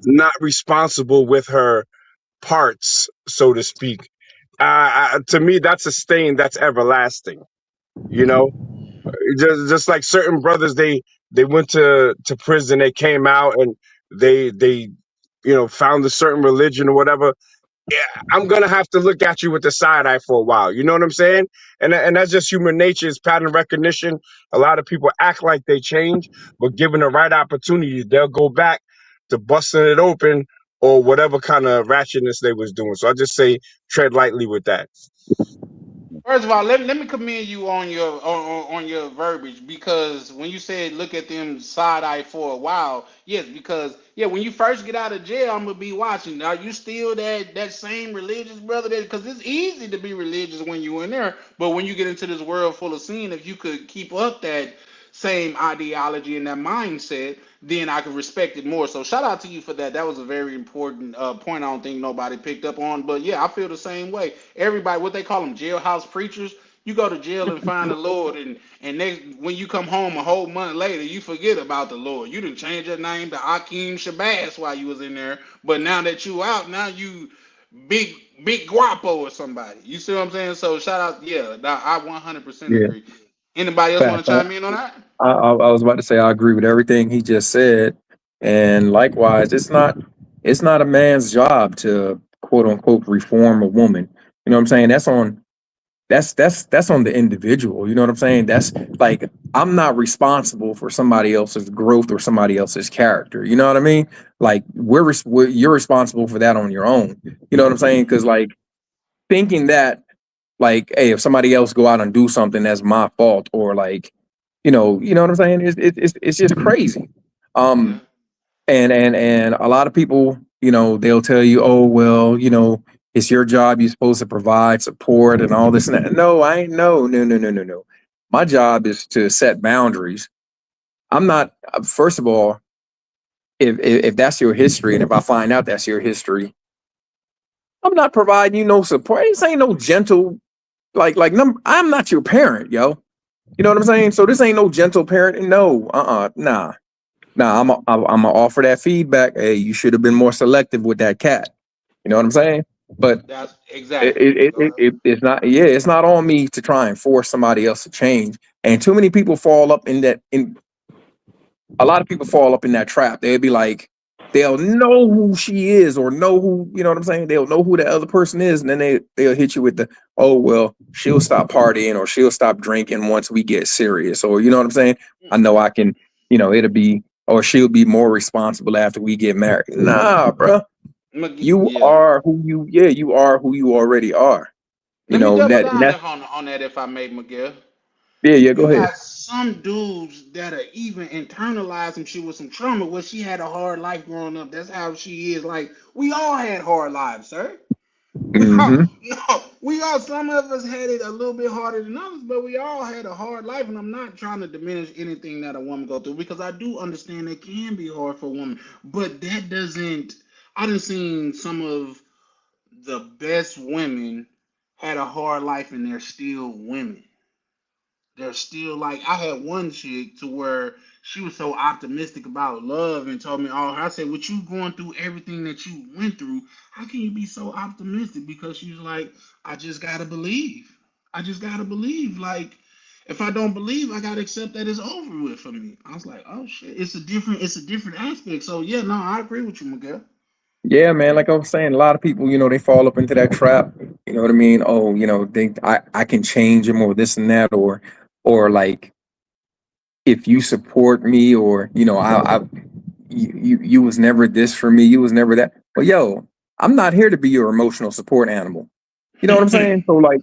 not responsible with her parts, so to speak, to me that's a stain that's everlasting. You know, just like certain brothers, they went to prison, they came out and they found a certain religion or whatever. Yeah, I'm gonna have to look at you with the side eye for a while. You know what I'm saying? And that's just human nature. It's pattern recognition. A lot of people act like they change, but given the right opportunity, they'll go back to busting it open or whatever kind of ratchetness they was doing. So I just say tread lightly with that. First of all, let me commend you on your on your verbiage because when you said look at them side eye for a while, yes, because yeah, when you first get out of jail, I'm gonna be watching. Are you still that same religious brother? Because it's easy to be religious when you're in there, but when you get into this world full of sin, if you could keep up that same ideology and that mindset, then I could respect it more. So shout out to you for that. That was a very important point. I don't think nobody picked up on, but yeah, I feel the same way. Everybody, what they call them, jailhouse preachers. You go to jail and find the Lord, and next when you come home a whole month later, you forget about the Lord. You didn't change your name to Akeem Shabazz while you was in there, but now that you out, now you big guapo or somebody. You see what I'm saying? So shout out, yeah, I 100% Yeah. agree. Anybody else want Fact. to chime in on that? I was about to say I agree with everything he just said, and likewise, it's not a man's job to quote unquote reform a woman. You know what I'm saying? That's on the individual. You know what I'm saying? That's like I'm not responsible for somebody else's growth or somebody else's character. You know what I mean? Like you're responsible for that on your own. You know what I'm saying? Because like thinking that like, hey, if somebody else go out and do something, that's my fault, or like, you know what I'm saying? It's just crazy. Yeah. And a lot of people, they'll tell you, oh well, it's your job. You're supposed to provide support and all this and that. No, I ain't. No. My job is to set boundaries. I'm not. First of all, if that's your history, and if I find out that's your history, I'm not providing you no support. This ain't no gentle I'm not your parent, yo. You know what I'm saying? So this ain't no gentle parenting. No, nah. I'm gonna offer that feedback. Hey, you should have been more selective with that cat. You know what I'm saying? But That's exactly. it's not. Yeah, it's not on me to try and force somebody else to change. And too many people fall up in that. A lot of people fall up in that trap. They'll be like, they'll know who she is or know who, you know what I'm saying? They'll know who the other person is, and then they'll hit you with the, oh well, she'll stop partying or she'll stop drinking once we get serious. Or you know what I'm saying? I know I can, it'll be, or she'll be more responsible after we get married. Nah, bro. You Yeah. are you are who you already are. You Let me know, double that and down that's there on that, if I may, Miguel. yeah, go You ahead. got some dudes that are even internalizing shit with some trauma where she had a hard life growing up. That's how she is. Like, we all had hard lives, sir. We all, Mm-hmm. no, we all, some of us had it a little bit harder than others, but we all had a hard life. And I'm not trying to diminish anything that a woman go through, because I do understand it can be hard for a woman. But that doesn't, I done seen some of the best women had a hard life and they're still women. They're still like, I had one chick to where she was so optimistic about love and told me all her. I said, with you going through everything that you went through, how can you be so optimistic? Because she was like, I just gotta believe. I just gotta believe. Like, if I don't believe, I gotta accept that it's over with for me. I was like, oh shit, it's a different aspect. So yeah, no, I agree with you, Miguel. Yeah, man. Like I was saying, a lot of people, they fall up into that trap. You know what I mean? Oh, I can change them or this and that, or like if you support me, or you was never this for me, you was never that. But yo, I'm not here to be your emotional support animal. You know what I'm saying? So like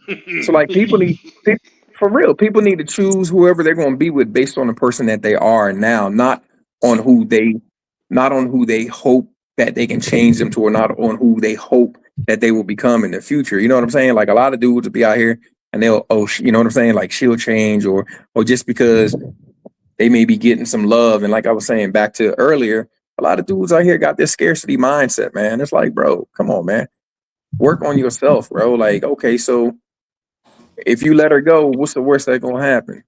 for real, people need to choose whoever they're going to be with based on the person that they are now, on who they, not on who they hope that they can change them to, or not on who they hope that they will become in the future. You know what I'm saying? Like a lot of dudes will be out here and they'll, you know what I'm saying? Like she'll change, or just because they may be getting some love. And like I was saying back to earlier, a lot of dudes out here got this scarcity mindset, man. It's like, bro, come on, man. Work on yourself, bro. Like, okay, so if you let her go, what's the worst that's gonna happen?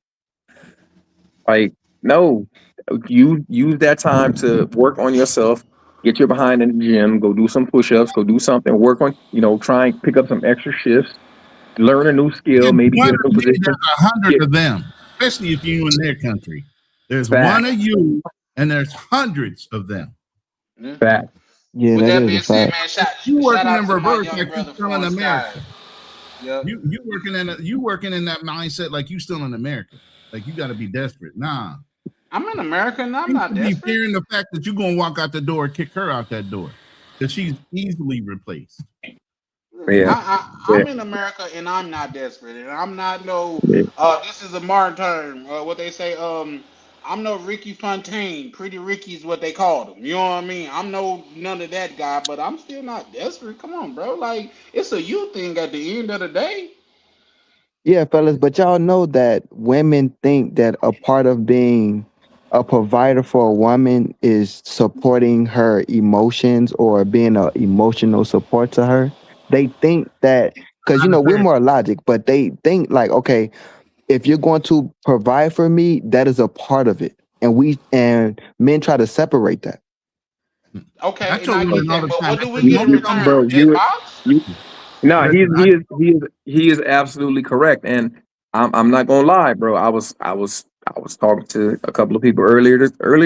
Like, no, you use that time to work on yourself, get your behind in the gym, go do some push-ups, go do something, work on, try and pick up some extra shifts, learn a new skill, If maybe one get a of new me, position. there's 100 Get of them, especially if you're in their country. There's back, one of you, and there's hundreds of them. Yeah. back. Yeah, With that that is a being said, fact. man, You shout working in out to my reverse young like you brother still in Foreign America. Skies. Yep. You working in that mindset like you still in America. Like you got to be desperate. Nah, I'm an American. I'm you not should be desperate. fearing the fact that you're gonna walk out the door, kick her out that door, because she's easily replaced. Yeah, yeah, I'm in America and I'm not desperate, and I'm not no. yeah. This is a modern term. What they say. I'm no Ricky Fontaine. Pretty Ricky's what they called him. You know what I mean? I'm no none of that guy, but I'm still not desperate. Come on, bro. Like, it's a you thing at the end of the day. Yeah, fellas, but y'all know that women think that a part of being a provider for a woman is supporting her emotions or being an emotional support to her. They think that because we're more logic, but they think like, okay, if you're going to provide for me, that is a part of it, and men try to separate that. I Okay, and tell I get women all that, the but time, what do we get in emotional. return? Bro, Just box? you, no, Listen, he is absolutely correct. And I'm not gonna lie, bro. I was talking to a couple of people earlier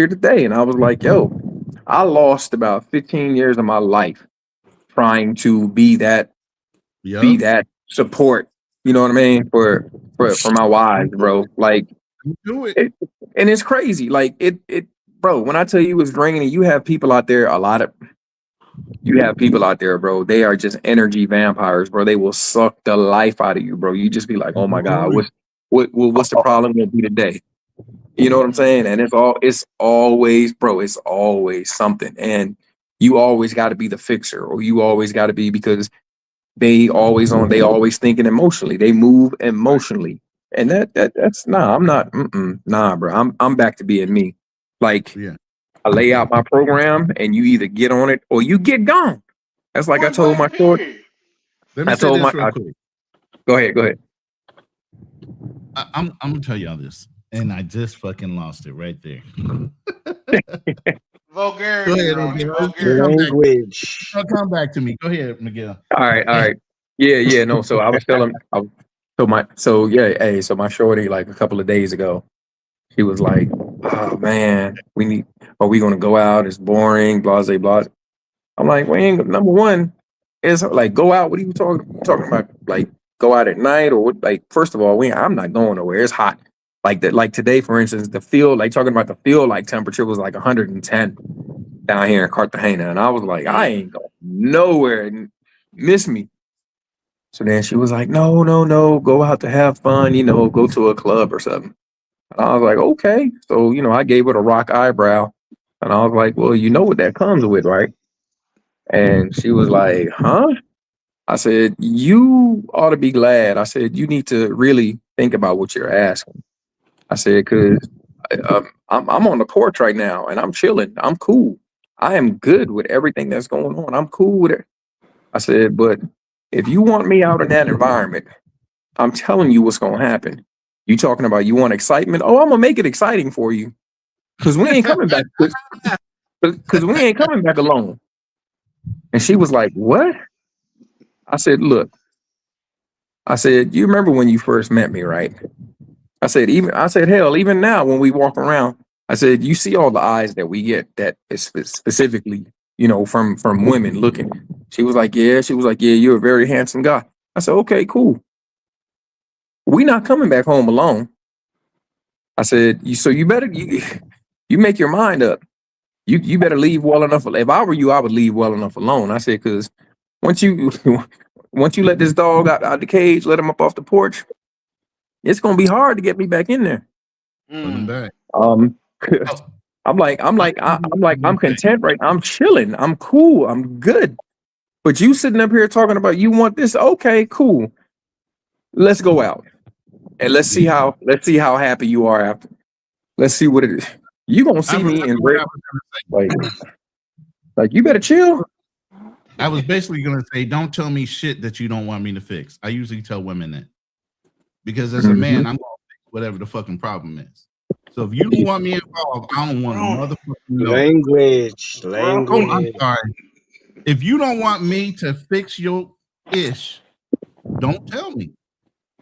today, and I was like, yo, I lost about 15 years of my life trying to be that support. You know what I mean for my wives, bro. Like do it. And it's crazy. Like bro. When I tell you it's draining, you have people out there. You have people out there, bro. They are just energy vampires, bro. They will suck the life out of you, bro. You just be like, oh my god, what's the problem gonna be today? You know what I'm saying? And it's always, bro. It's always something, and you always got to be the fixer, or you always got to be because they always thinking emotionally. They move emotionally, and that's nah. I'm not. Nah, bro. I'm back to being me. Like I lay out my program, and you either get on it or you get gone. That's like I told my short. Let me I say told this my. real quick. Go ahead. I'm gonna tell y'all this, and I just fucking lost it right there. Vulgarity. Go ahead, Miguel. Language. Come back to me. Go ahead, Miguel. All right. Yeah. No. So I was telling. So my shorty, like a couple of days ago, she was like, "Oh man, are we gonna go out? It's boring, blah blah blah." I'm like, "We ain't number one. It's like go out. What are you talking about? Like go out at night or what? Like first of all, I'm not going nowhere. It's hot. Like that. Like today, for instance, talking about the field like temperature was like 110 down here in Cartagena, and I was like, I ain't going nowhere. And miss me. So then she was like, no, go out to have fun, go to a club or something. And I was like, okay. So, I gave her the rock eyebrow. And I was like, well, you know what that comes with, right? And she was like, huh? I said, you ought to be glad. I said, you need to really think about what you're asking. I said, because I'm on the porch right now and I'm chilling. I'm cool. I am good with everything that's going on. I'm cool with it. I said, but if you want me out in that environment, I'm telling you what's going to happen. You talking about you want excitement? Oh, I'm going to make it exciting for you. Because we ain't coming back. Because we ain't coming back alone. And she was like, what? I said, look. I said, you remember when you first met me, right? I said, hell, even now when we walk around, I said, you see all the eyes that we get that is specifically, from women looking. She was like, yeah. She was like, yeah, you're a very handsome guy. I said, okay, cool. We not coming back home alone. I said, you better you make your mind up. You better leave well enough. If I were you, I would leave well enough alone. I said, because once you let this dog out the cage, let him up off the porch, it's gonna be hard to get me back in there. I'm content right now. I'm chilling. I'm cool. I'm good. But you sitting up here talking about you want this. Okay, cool. Let's go out. And let's see how happy you are after. Let's see what it is. You gonna see me in red. Like you better chill. I was basically gonna say, don't tell me shit that you don't want me to fix. I usually tell women that. Because as a man, I'm gonna fix whatever the fucking problem is. So if you don't want me involved, I don't want to motherfucking know. Language. Oh, I'm sorry. If you don't want me to fix your ish, don't tell me.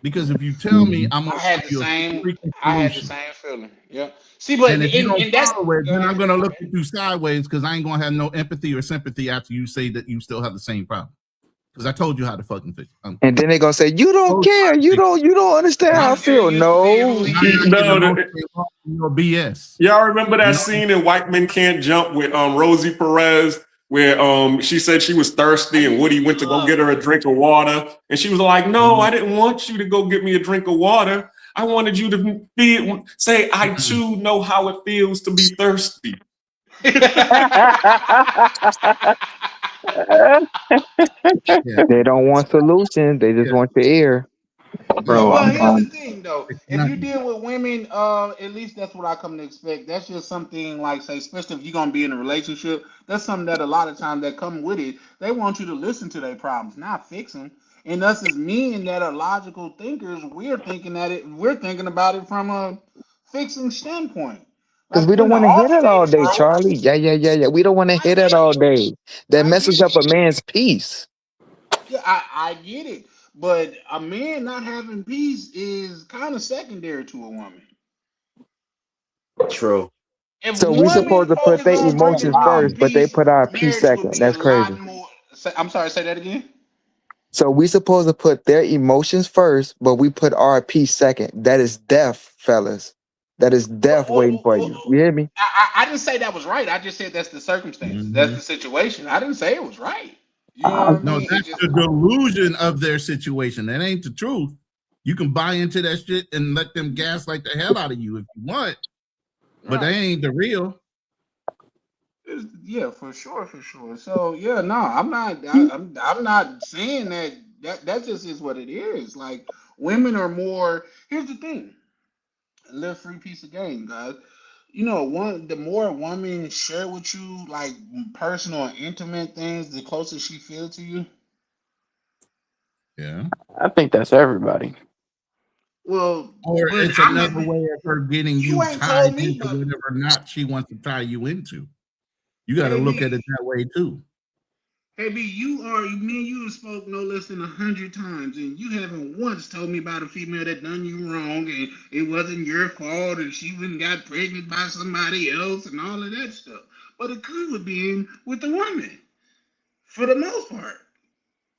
Because if you tell me, I'm gonna I had the same feeling. Yeah. See, but and if you don't follow it, then I'm gonna look at you sideways because I ain't gonna have no empathy or sympathy after you say that you still have the same problem. Because I told you how to fucking fix it. And then they're gonna say, you don't care, you don't understand how I feel. No. BS. Y'all remember that scene in White Men Can't Jump with Rosie Perez, where she said she was thirsty and Woody went to go get her a drink of water. And she was like, no, I didn't want you to go get me a drink of water. I wanted you to say, I too know how it feels to be thirsty. They don't want solutions. They just want your ear. Bro, well, here's the thing, though. If you deal with women, at least that's what I come to expect. That's just something like, say, especially if you're gonna be in a relationship. That's something that a lot of times that come with it. They want you to listen to their problems, not fix them. And us as men that are logical thinkers, we're thinking about it from a fixing standpoint. Because Like we don't when the want to hit it all day, alternator, Charlie. Yeah. We don't want to hit it all day. That messes up a man's peace. yeah, I get it. But a man not having peace is kind of secondary to a woman. True. If So we women supposed to put focus their on bringing emotions love and first, but they peace, put our peace marriage would second. be a That's lot crazy. more. I'm sorry, say that again. So we supposed to put their emotions first, but we put our peace second. That is death, fellas. That is death waiting for you. You hear me? I didn't say that was right. I just said that's the circumstances. That's Mhm. the situation. I didn't say it was right. You know what I No, mean? It that's just the delusion of their situation. That ain't the truth. You can buy into that shit and let them gaslight the hell out of you if you want, but they right. ain't the real. Yeah, for sure, for sure. So yeah, no, I'm not. I'm not saying that. That just is what it is. Like women are more. Here's the thing. Live free piece of game, guys. You know, the more a woman share with you like personal and intimate things, the closer she feels to you. Yeah. I think that's everybody. Well, Or but it's I another never. way of her getting You you ain't tied told me, into but whatever knot she wants to tie you into. You got to look at KB, it that way too. KB, me and you have spoke no less than 100 times, and you haven't once told me about a female that done you wrong, and it wasn't your fault, and she went and got pregnant by somebody else, and all of that stuff. But it could have been with the woman, for the most part.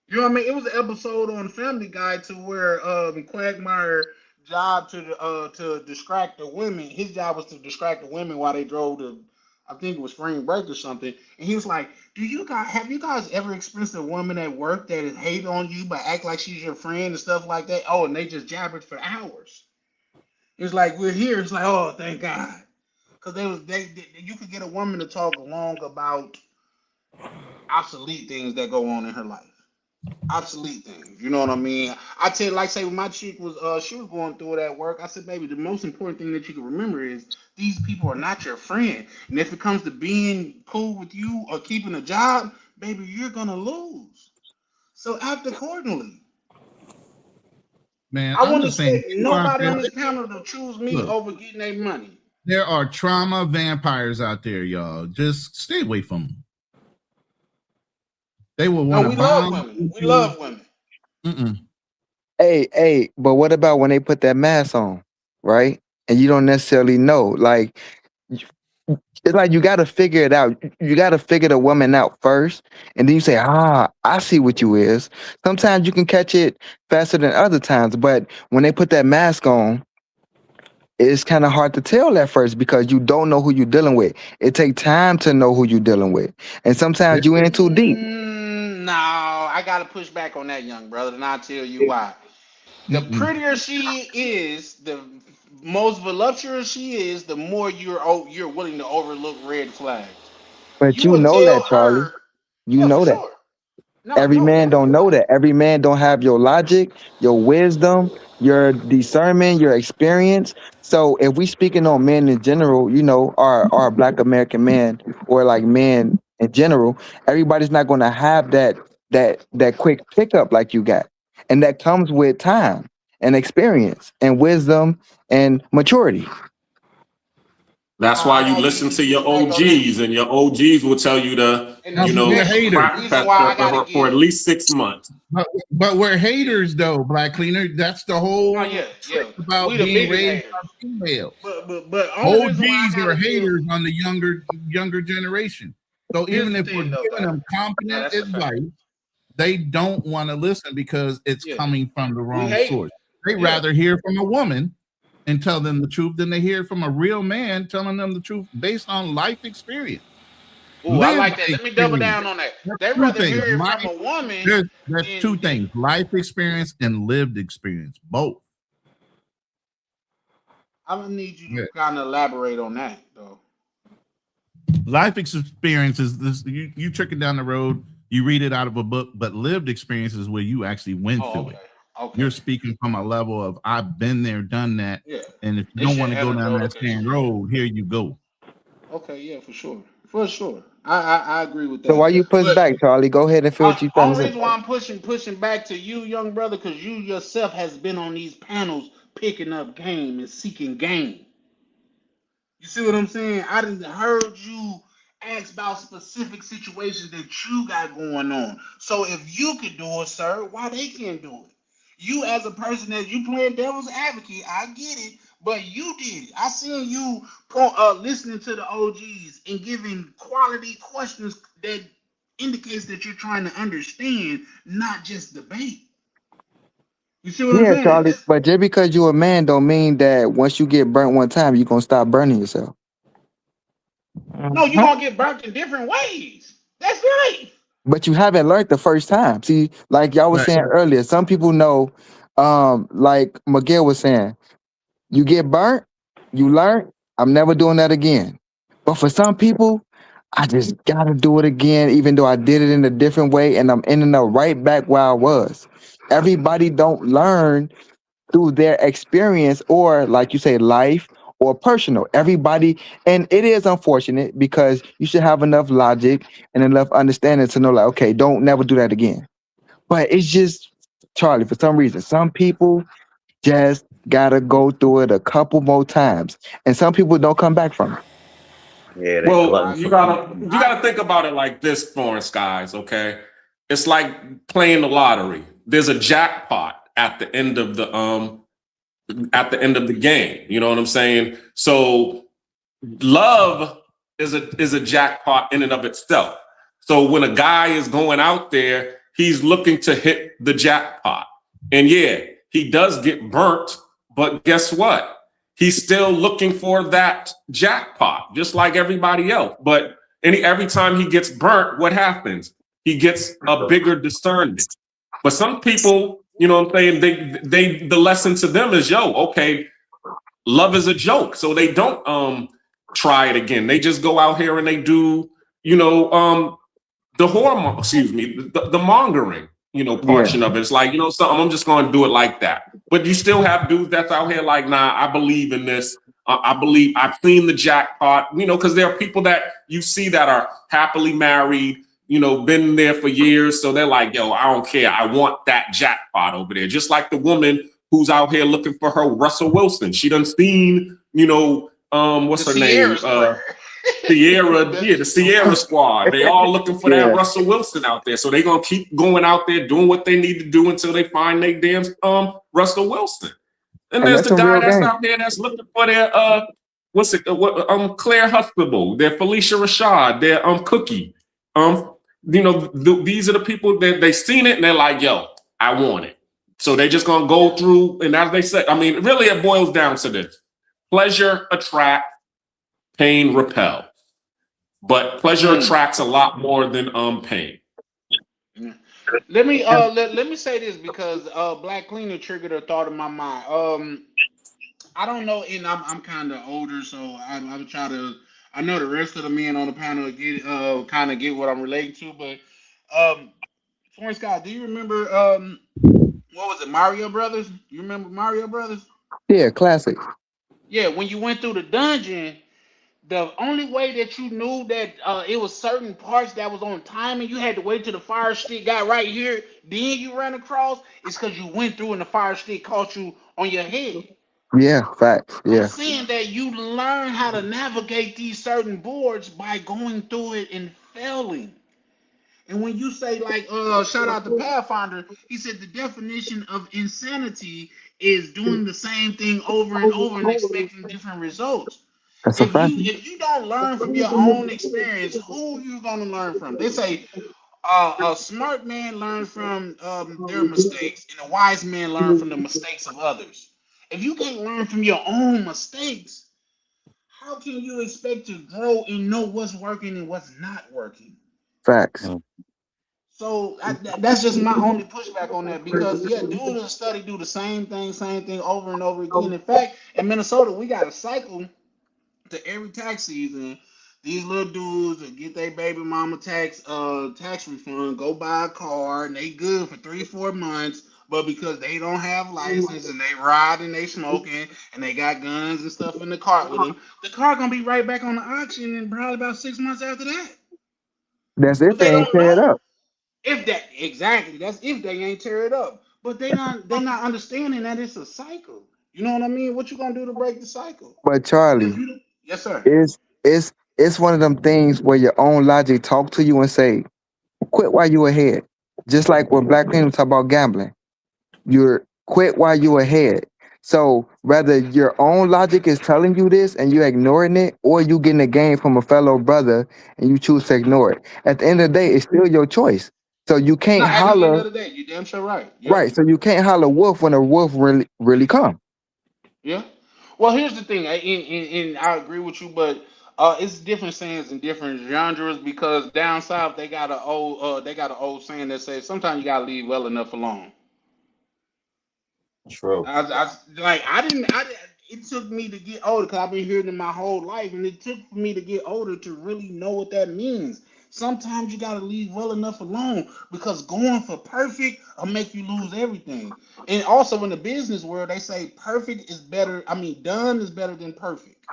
You know what I mean? It was an episode on Family Guy to where Quagmire job to distract the women. His job was to distract the women while they drove to, I think it was spring break or something. And he was like, have you guys ever experienced a woman at work that is hate on you but act like she's your friend and stuff like that? Oh, and they just jabbered for hours. It's like we're here. It's like, oh, thank God, because you could get a woman to talk long about obsolete things that go on in her life, obsolete things. You know what I mean? I tell you, like say when my chick was she was going through it at work, I said, baby, the most important thing that you can remember is these people are not your friend. And if it comes to being cool with you or keeping a job, baby, you're gonna lose. So act accordingly. Man, I I'm wouldn't just saying, expect people out nobody there, on this panel to choose me look, over getting their money. there are trauma vampires out there, y'all. Just stay away from them. They will No, want to we love bomb women. We you. love women. Mm-mm. Hey, but what about when they put that mask on, right? And you don't necessarily know. Like it's like you got to figure it out. You got to figure the woman out first, and then you say, I see what you is. Sometimes you can catch it faster than other times, but when they put that mask on, it's kind of hard to tell at first because you don't know who you're dealing with. It takes time to know who you're dealing with, and sometimes you in too deep. No, I gotta push back on that, young brother, and I'll tell you why. The Mm-mm. prettier she is, the most voluptuous she is, the more you're willing to overlook red flags. But You you will know tell that, Charlie. her, You yeah, for know that. sure. No, I Every know man that. don't You're know right. that. Every man don't have your logic, your wisdom, your discernment, your experience. So if we speaking on men in general, our Black American man or like men in general, everybody's not gonna have that quick pickup like you got. And that comes with time and experience and wisdom and maturity. That's why you I need listen you to to your push back on that. OGs, and your OGs will tell you to, And No, the, you but we're know, and haters. the crack reason why I tester gotta for at give, least 6 months. But we're yeah, haters though, Black Cleaner. That's the no, whole yeah, trick yeah, about we the being biggest raised by haters. females. But only reason why I OGs are gotta give. haters on the younger generation. So Here's even the if we're thing, though, giving God. them No, competent that's a fact. advice, they don't want to listen because it's Yeah, coming from the we wrong hate it. source. They Yeah. rather hear from a woman and tell them the truth than they hear from a real man telling them the truth based on life experience, Oh, I lived like that. Let me double experience. down on that. That's They two rather things. hear it from a woman That's two than things: life experience and lived experience, both. I'm gonna need you Yeah. to kind of elaborate on that, though. Life experience is this: you trick it down the road, you read it out of a book, but lived experience is where you actually went Oh, through it. okay, okay, You're speaking from a level of I've been there, done that, yeah. and if you It's don't your want to go down that anecdotal same experience. road, here you go. Okay, yeah, for sure, for sure. I agree with So that. why you push But back, Charlie? Go ahead and feel what you trying to only say. reason why I'm pushing back to you, young brother, because you yourself has been on these panels picking up game and seeking game. You see what I'm saying? I didn't heard you ask about specific situations that you got going on. So if you could do it, sir, why they can't do it? You as a person that you playing devil's advocate, I get it, but you did it. I seen you listening to the OGs and giving quality questions that indicates that you're trying to understand, not just debate. You see what I'm Yeah, saying? Charlie. But just because you're a man don't mean that once you get burnt one time, you're gonna stop burning yourself. No, you're Mhm. gonna get burnt in different ways. That's life. But you haven't learned the first time. See, like y'all was Right. saying earlier, some people know, like Miguel was saying, you get burnt, you learn, I'm never doing that again. But for some people, I just gotta do it again, even though I did it in a different way, and I'm ending up right back where I was. Everybody don't learn through their experience or, like you say, life or personal. Everybody, and it is unfortunate because you should have enough logic and enough understanding to know, like, okay, don't never do that again. But it's just, Charlie, for some reason, some people just gotta go through it a couple more times, and some people don't come back from it. Yeah, they Well, glutton I for you punishment. gotta think about it like this, Florence guys. Okay, it's like playing the lottery. There's a jackpot at the end of the game. You know what I'm saying? So love is a jackpot in and of itself. So when a guy is going out there, he's looking to hit the jackpot. And yeah, he does get burnt, but guess what? He's still looking for that jackpot, just like everybody else. But every time he gets burnt, what happens? He gets a bigger discernment. But some people, you know what I'm saying, they the lesson to them is, yo, okay, love is a joke. So they don't try it again. They just go out here and they do, you know, the hormone, excuse me, the mongering, Yeah, portion of it. It's like, something, I'm just going to do it like that. But you still have dudes that's out here like, nah, I believe in this. I believe I've seen the jackpot, because there are people that you see that are happily married, been there for years. So they're like, yo, I don't care. I want that jackpot over there. Just like the woman who's out here looking for her Russell Wilson. She done seen, the what's her Sierra name? Square. Sierra, yeah, the Sierra squad. They all looking for that yeah, Russell Wilson out there. So they gonna keep going out there doing what they need to do until they find their damn Russell Wilson. And and there's that's the a guy real that's game. out there that's looking for their Claire Huxtable, their Felicia Rashad, their Cookie. These are the people that they seen it and they're like, yo, I want it. So they just gonna go through, and as they say, I mean, really it boils down to this: pleasure attracts, pain repels. But pleasure Mm. attracts a lot more than pain. Let me say this because Black Cleaner triggered a thought in my mind. I don't know, and I'm kind of older, so I'm trying to. I know the rest of the men on the panel get kind of get what I'm relating to, but Florence Scott, do you remember what was it, Mario Brothers? You remember Mario Brothers? Yeah, classic. Yeah, when you went through the dungeon, the only way that you knew that it was certain parts that was on time and you had to wait till the fire stick got right here, then you ran across, is because you went through and the fire stick caught you on your head. Yeah, facts. I'm Yeah, saying that you learn how to navigate these certain boards by going through it and failing. And when you say like shout out to Pathfinder, he said the definition of insanity is doing the same thing over and over and expecting different results. that's a fact. If you don't learn from your own experience, who you gonna learn from? They say a smart man learns from their mistakes, and a wise man learns from the mistakes of others. If you can't learn from your own mistakes, how can you expect to grow and know what's working and what's not working? Facts. So that's just my only pushback on that because yeah, do the study, do the same thing over and over again. In fact, in Minnesota, we got a cycle to every tax season. These little dudes that get their baby mama tax refund, go buy a car, and they good for 3 4 months. But because they don't have license and they ride and they smoking and they got guns and stuff in the car with them, the car gonna be right back on the auction in probably about 6 months after that. That's But if they they ain't don't tear it know up. if that exactly. That's if they ain't tear it up. But they not understanding that it's a cycle. You know what I mean? What you gonna do to break the cycle? But If Charlie, you yes sir. it's one of them things where your own logic talk to you and say, quit while you ahead. Just like when Black people talk about gambling. You're quit while you're ahead. So whether your own logic is telling you this and you're ignoring it, or you getting a game from a fellow brother and you choose to ignore it. At the end of the day, it's still your choice. So you can't Not at the end holler, of the day, you damn sure right. Yep. right? So you can't holler wolf when a wolf really come. Yeah. Well, here's the thing, and I agree with you, but it's different sayings in different genres because down south they got an old saying that says sometimes you gotta leave well enough alone. True. It took me to get older because I've been hearing it my whole life, and it took for me to get older to really know what that means. Sometimes you gotta leave well enough alone because going for perfect will make you lose everything. And also in the business world, they say perfect is better. I mean, done is better than perfect.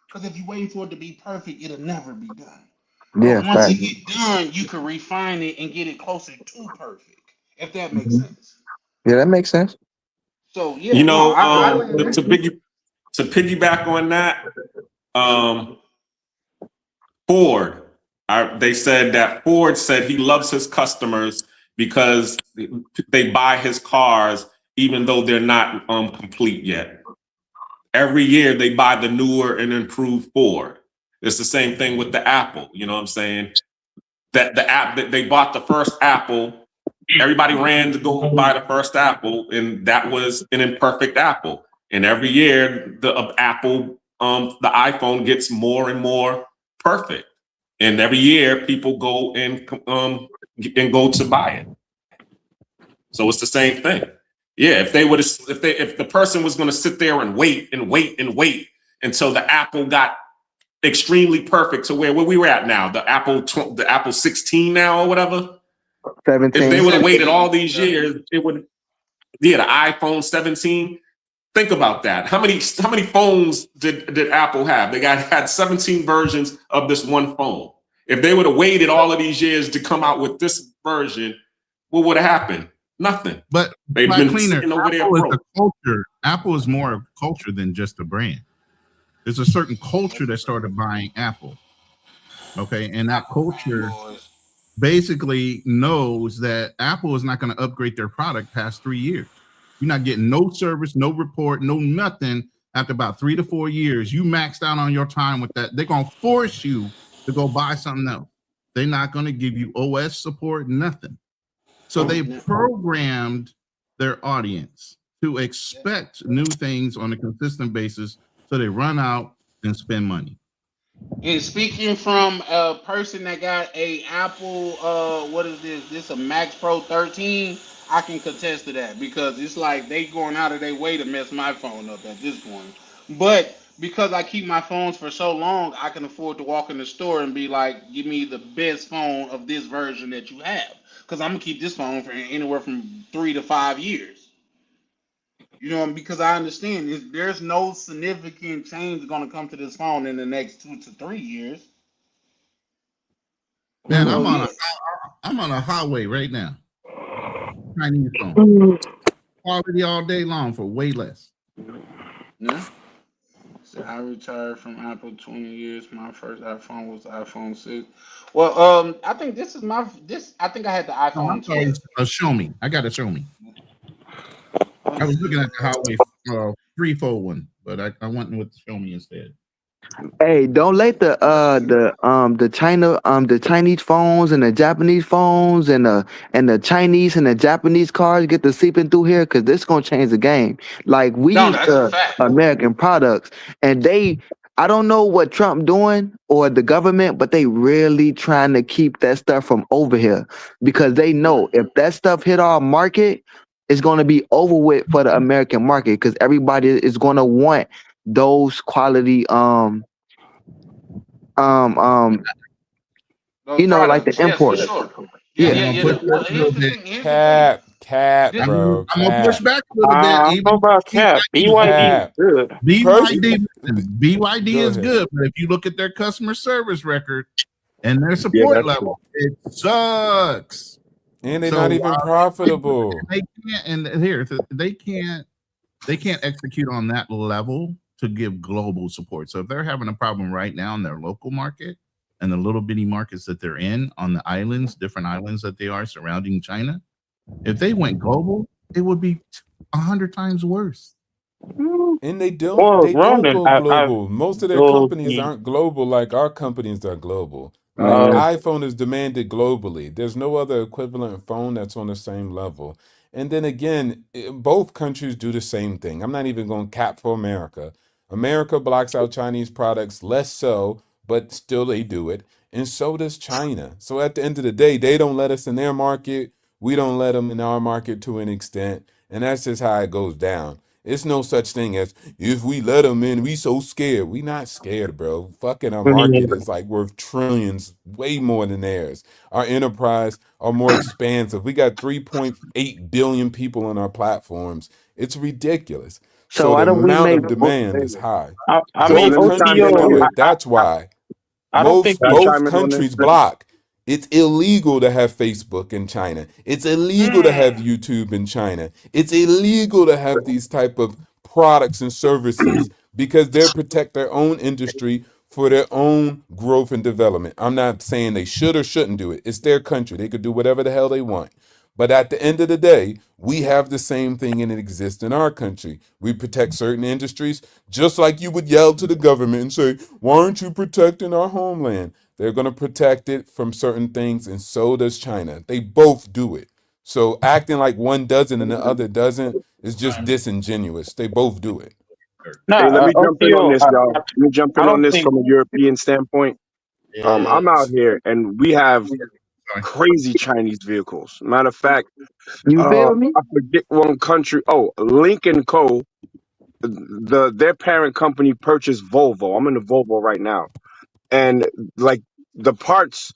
Because if you're waiting for it to be perfect, it'll never be done. But Yeah, once it fact. get done, you can refine it and get it closer to perfect. If that makes Mhm. sense. Yeah, that makes sense. So You yeah, no, know, I land there. to piggyback on that, um, Ford. They said that Ford said he loves his customers because they buy his cars even though they're not complete yet. Every year they buy the newer and improved Ford. It's the same thing with the Apple. You know what I'm saying? That the app that they bought the first Apple, everybody ran to go buy the first Apple, and that was an imperfect Apple. And every year the Apple, the iPhone gets more and more perfect. And every year people go and go to buy it. So it's the same thing. Yeah, if the person was going to sit there and wait and wait and wait until the Apple got extremely perfect to where we were at now, the Apple 16 now or whatever. If they 17. would have waited all 17. these Yeah. years, it would. Yeah, the iPhone 17. Think about that. How many phones did Apple have? They had 17 versions of this one phone. If they would have waited all of these years to come out with this version, what would have happened? Nothing. But They've Black been Cleaner, sitting over there Apple is a broke. culture. Apple is more of a culture than just a brand. There's a certain culture that started buying Apple. Okay. And that Apple culture fanboys. basically knows that Apple is not going to upgrade their product past 3 years. You're not getting no service, no report, no nothing after about 3 to 4 years. You maxed out on your time with that. They're going to force you to go buy something else. They're not going to give you OS support, nothing. So they Yeah. programmed their audience to expect new things on a consistent basis. So they run out and spend money. And speaking from a person that got a Apple, what is this? This a Max Pro 13. I can contest to that because it's like they going out of their way to mess my phone up at this point. But because I keep my phones for so long, I can afford to walk in the store and be like, "Give me the best phone of this version that you have," because I'm gonna keep this phone for anywhere from 3 to 5 years. You know, because I understand there's no significant change going to come to this phone in the next 2 to 3 years. Man, So yeah, I'm on a highway right now. Chinese phone. Quality all day long for way less. yeah. So I retired from Apple 20 years. My first iPhone was the iPhone 6. Well, I think this is my this. I think I had the No, I'm iPhone sorry. 12. Show me. I got to show me. Let I me was see. looking at the highway threefold one, but I went with the show me instead. Hey, don't let the China the Chinese phones and the Japanese phones and the Chinese and the Japanese cars get to seeping through here because this gonna change the game. Like we No, used that's a to fact. American products, and I don't know what Trump doing or the government, but they really trying to keep that stuff from over here because they Yeah. know if that stuff hit our market, it's gonna be over with for the American market because everybody is gonna want those quality um um Those like the products, yes, for importers. sure. Yeah, I'm Yeah. yeah, gonna yeah. push Well, back a here's little the bit. thing. Here's the thing. Cap, This, bro, I'm gonna push cap, back a little bit. I don't know Even about Cap. BYD is cap. good. BYD, Person, listen, BYD go is ahead. good, but if you look at their customer service record and their Yeah, support that's true. level, it sucks. And they're not So even profitable. they can't, and here they can't execute on that level to give global support. So if they're having a problem right now in their local market and the little bitty markets that they're in on the islands, different islands that they are surrounding China, if they went global, it would be 100 times worse. And they Well, don't Ronan, go I've global. Most of their told companies me. aren't global like our companies are global. Like Uh, iPhone is demanded globally. There's no other equivalent phone that's on the same level. And then again, both countries do the same thing. I'm not even going to cap for America. America blocks out Chinese products less so, but still they do it. And so does China. So at the end of the day, they don't let us in their market. We don't let them in our market to an extent. And that's just how it goes down. It's no such thing as if we let them in, we so scared. We not scared, bro. Fucking our market is like worth trillions, way more than theirs. Our enterprise are more expansive. We got 3.8 billion people on our platforms. It's ridiculous. So So why the don't we amount make of demand is high. I So mean, Most let me chime countries in on do OTO. this. it. That's why. I don't think Can I we. Both chime in on this? countries block. It's illegal to have Facebook in China. It's illegal to have YouTube in China. It's illegal to have these type of products and services because they protect their own industry for their own growth and development. I'm not saying they should or shouldn't do it. It's their country. They could do whatever the hell they want. But at the end of the day, we have the same thing and it exists in our country. We protect certain industries, just like you would yell to the government and say, why aren't you protecting our homeland? They're going to protect it from certain things, and so does China. They both do it. So acting like one doesn't and the other doesn't is just disingenuous. They both do it. Hey, let Nah, me jump in on OTO. this, y'all. Let me jump I in on don't this think. from a European standpoint. I'm out here and we have crazy Chinese vehicles. Matter of fact, you feel me? I forget one country. Oh, Lincoln Co. Their parent company purchased Volvo. I'm in the Volvo right now, and like the parts,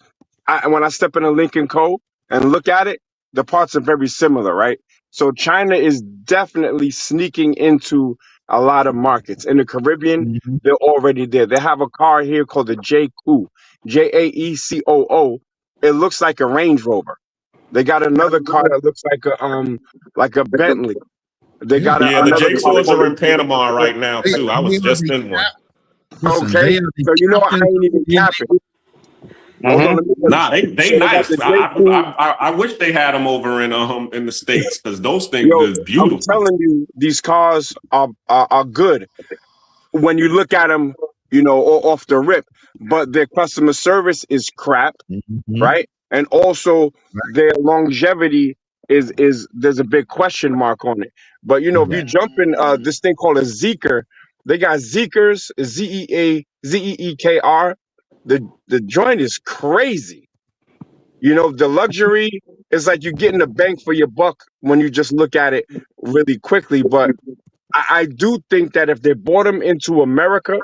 when I step in a Lincoln Co. and look at it, the parts are very similar, right? So China is definitely sneaking into a lot of markets. In the Caribbean, Mhm. they're already there. They have a car here called the JAECOO, JAECOO. It looks like a Range Rover. They got another car that looks like a Bentley. They Yeah, got Yeah, the another J car Swords called are in a Panama right now too. I they was are just the in one. listen. okay. They are the So you know I captains ain't of even the capping. Hold on, Mhm. let me finish. Nah, they So they got nice. the JAECOO. I wish they had them over in the States because those things Yo, is I'm beautiful. telling you, these cars are good when you look at them, off the rip. But their customer service is crap, Mhm. right? And also their longevity is there's a big question mark on it. But if you jump in this thing called a Zeekr, they got Zeekrs, Zeekr. The joint is crazy. The luxury is like you're getting a bang for your buck when you just look at it really quickly. But I do think that if they brought them into America,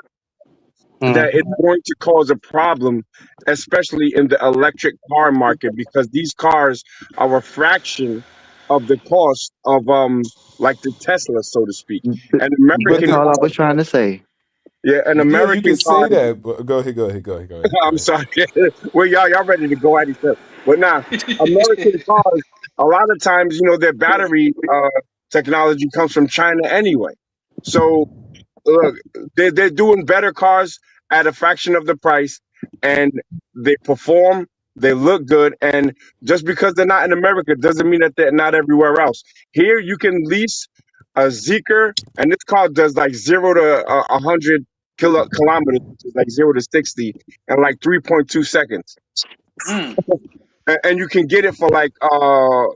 that Mhm. it's going to cause a problem, especially in the electric car market, because these cars are a fraction of the cost of like the Tesla, so to speak. And But That's American the all I cars, was trying to say. yeah, an yeah, you American can car. say that. But go I'm ahead. sorry. Well, y'all ready to go at each other. But now, American cars, a lot of times, their battery technology comes from China anyway. So look, they're doing better cars at a fraction of the price, and they perform. They look good, and just because they're not in America doesn't mean that they're not everywhere else. Here, you can lease a Zeekr, and this car does like 0 to 100 kilometers, which is like 0 to 60, in like 3.2 seconds. Mm. And you can get it for like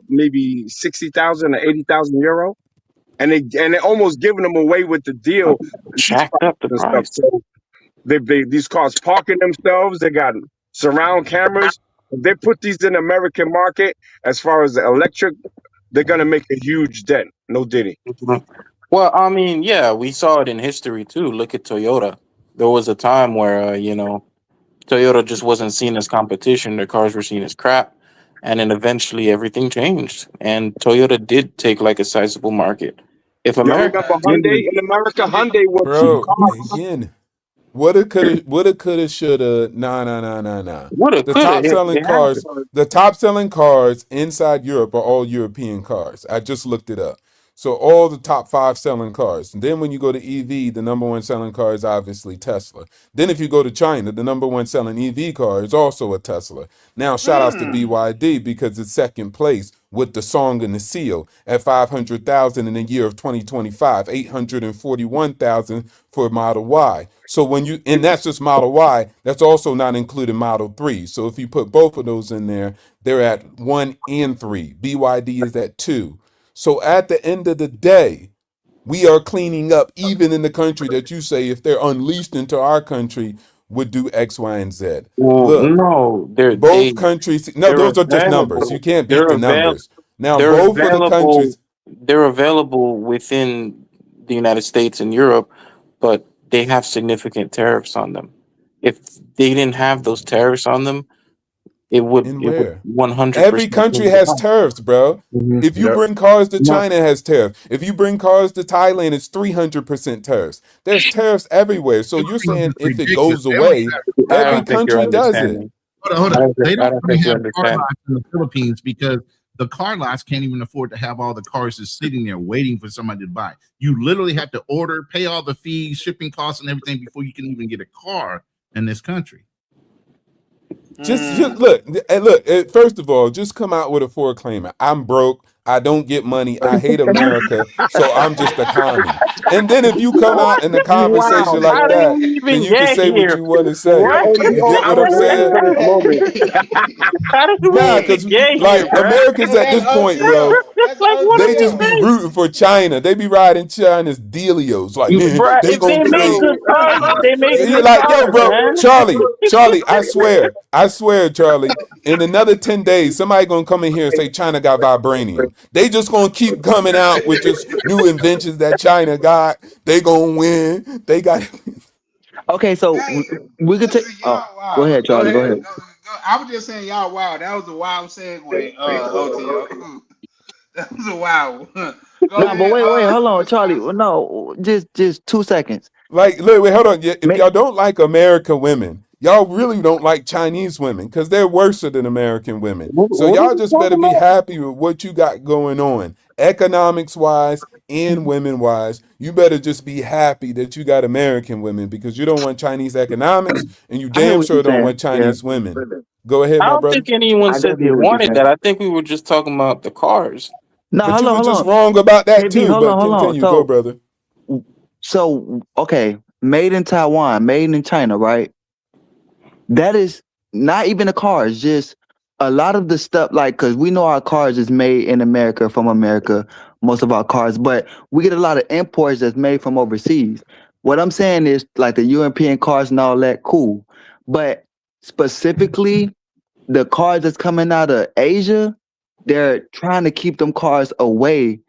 maybe 60,000 or 80,000 euro, and they almost giving them away with the deal, lease Jacked up the prices and stuff. price. So they these cars parking themselves. They got surround cameras. If they put these in the American market, as far as the electric, they're gonna make a huge dent. No diddy. Mhm. Well, I mean, yeah, we saw it in history too. Look at Toyota. There was a time where Toyota just wasn't seen as competition. Their cars were seen as crap. And then eventually everything changed. And Toyota did take like a sizable market. If Y'all America remember Hyundai didn't, in America? Hyundai were cheap Bro, cars. again, woulda, shoulda, nah. woulda, The coulda, top it, selling it happened. cars, the top selling cars inside Europe are all European cars. I just looked it up. So all the top 5 selling cars. And then when you go to EV, the number 1 selling car is obviously Tesla. Then if you go to China, the number 1 selling EV car is also a Tesla. Now shout outs to BYD because it's second place with the song and the seal at 500,000 in the year of 2025, 841,000 for Model Y. So when you, and that's just Model Y, that's also not including Model 3. So if you put both of those in there, they're at 1 and 3. BYD is at 2. So at the end of the day, we are cleaning up even in the country that you say if they're unleashed into our country would do X, Y, and Z. Well, Look, no, both countries, no, they're those are just numbers. You available. can't beat the numbers. Now, They're both of the available. countries, They're available within the United States and Europe, but they have significant tariffs on them. If they didn't have those tariffs on them, in it would where? Every 100% country change the has price. tariffs, bro. If you Yep. bring cars to No, China, it has tariffs. If you bring cars to Thailand, it's 300% tariffs. There's tariffs everywhere. So you're saying It's if it ridiculous. goes They only away, have I every don't think you're country does it. understanding. hold on. They I don't don't really think you have car understand. lots in the Philippines because the car lots can't even afford to have all the cars just sitting there waiting for somebody to buy. You literally have to order, pay all the fees, shipping costs, and everything before you can even get a car in this country. Just look, and look. First of all, just come out with a foreclaimer. I'm broke. I don't get money. I hate America, so I'm just a commie. And then if you come out in a Wow, conversation like how did that, we then even you can get say what here? you want to say. What? You get I what was I'm waiting saying? for this moment. How did we Nah, even because get here, like bruh? Americans Hey, at that's this point, OTO. bro, That's Like, what are they we just be OTO. saying? rooting for China. They be riding China's dealios. Like, man, Bruh, they if gonna they make create. good cars, they make You're good like, yo, cars, bro, man. Charlie, I swear, Charlie, in another 10 days, somebody gonna come in here and say China got vibranium. They just gonna keep coming out with just new inventions that China got. They gonna win. They got Okay, so Hey, we could take. listen, Oh, y'all go wow. ahead, Go Charlie. Go ahead. ahead. I was just saying y'all wow. That was a wild segue, OTO. That was a wild one. Go No, but ahead, wait, hold on, Charlie. Well, Wisconsin. no, just 2 seconds. like, look, wait, hold on. If y'all don't like American women, y'all really don't like Chinese women because they're worse than American women. So What are y'all you just better talking be about? happy with what you got going on, economics wise and women wise. You better just be happy that you got American women because you don't want Chinese economics and you I hear damn what you're sure don't saying. want Yeah, Chinese women. Go ahead, I my don't brother. think anyone I said definitely we hear what you're wanted saying. that. I think we were just talking about the cars. No, But hold you on, were hold just on. wrong about that KB, too. hold on, But hold on. continue, go, brother. So okay, made in Taiwan, made in China, right? That is not even a car. It's just a lot of the stuff, like, because we know our cars is made in America from America, most of our cars, but we get a lot of imports that's made from overseas. What I'm saying is, like, the European cars and all that, cool. But specifically, the cars that's coming out of Asia, they're trying to keep them cars away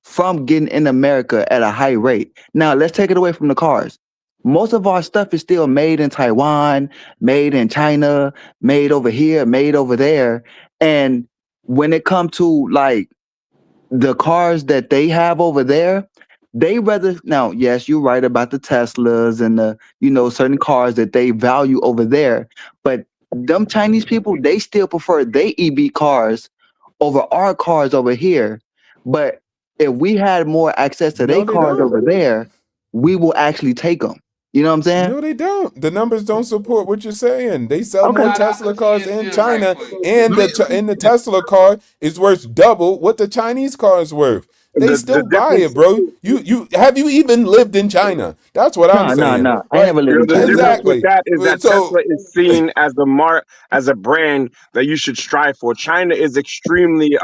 from getting in America at a high rate. Now, let's take it away from the cars. Most of our stuff is still made in Taiwan, made in China, made over here, made over there. And when it comes to like the cars that they have over there, they rather, now, yes, you're right about the Teslas and the, certain cars that they value over there, but them Chinese people, they still prefer they EV cars over our cars over here. But if we had more access to their No, they cars don't. over there, we will actually take them. You know what I'm saying? No, they don't. The numbers don't support what you're saying. They sell more Okay. Shout out to Tesla cars in TSM right China, quick. and the Tesla car is worth double what the Chinese car is worth. They The still buy difference, it, bro. You have you even lived in China? That's what I'm No, no, saying, no. I ain't right? never lived in the China. difference No. with Exactly. that is that So Tesla is seen as as a brand that you should strive for. China is extremely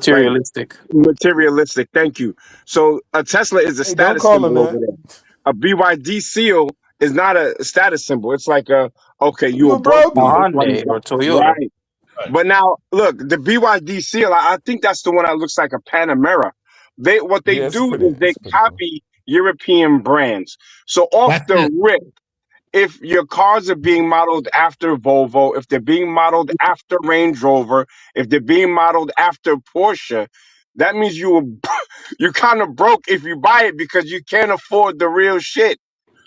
like Materialistic. materialistic. Thank you. So a Tesla is a hey, don't status call them symbol over that. there. A BYD seal is not a status symbol. It's like a okay, you You a a broke A dude. brokey. That's why you Hyundai or Toyota. right. But now look, the BYD seal, I think that's the one that looks like a Panamera. What they Yeah, do is they it's pretty cool. copy European brands. So off That's the it. rip, if your cars are being modeled after Volvo, if they're being modeled after Range Rover, if they're being modeled after Porsche, that means you kind of broke if you buy it because you can't afford the real shit.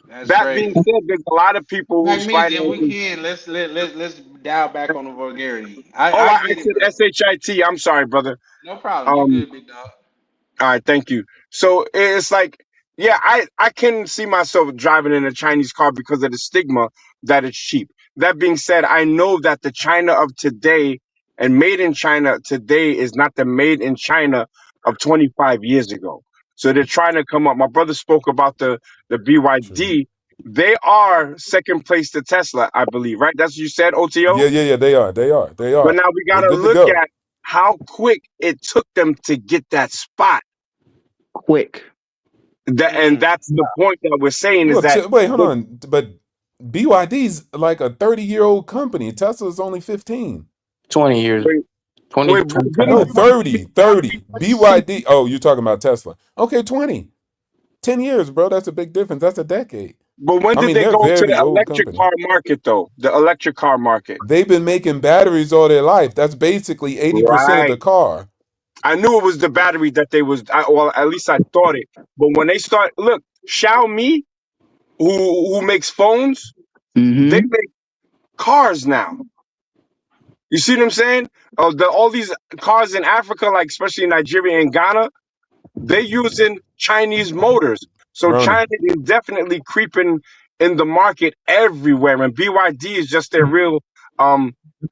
That's That being crazy. said, there's a lot of people Like whose me, if we finances. can, let's dial back on the vulgarity. Oh, I I get it, said bro. SHIT. I'm sorry, brother. No problem. You Um, good, big dog. All right, thank you. So it's like, yeah, I can see myself driving in a Chinese car because of the stigma that it's cheap. That being said, I know that the China of today and made in China today is not the made in China of 25 years ago. So they're trying to come up. My brother spoke about the True. BYD. They are second place to Tesla, I believe, right? That's what you said, OTO? Yeah. They are. But now we They're got to good to look go. at how quick it took them to get that spot. Quick. And that's the point that we're saying is Well, that wait, hold the, on. But BYD's like a 30-year-old company. Tesla's only 15. 20 years, wait, 20, wait, didn't 25. No, BYD get 30, a battery 30. price? BYD. Oh, you're talking about Tesla. Okay, 20. 10 years, bro. That's a big difference. That's a decade. But when I did mean, they they're a go to very the old electric company. car market though? The electric car market. They've been making batteries all their life. That's basically 80% of the Right. car. I knew it was the battery that they was, well, at least I thought it. But when they start, look, Xiaomi, who makes phones, they Mm-hmm. make cars now. You see what I'm saying? All these cars in Africa, like especially in Nigeria and Ghana, they're using Chinese motors. So Ronan. China is definitely creeping in the market everywhere. And BYD is just their real,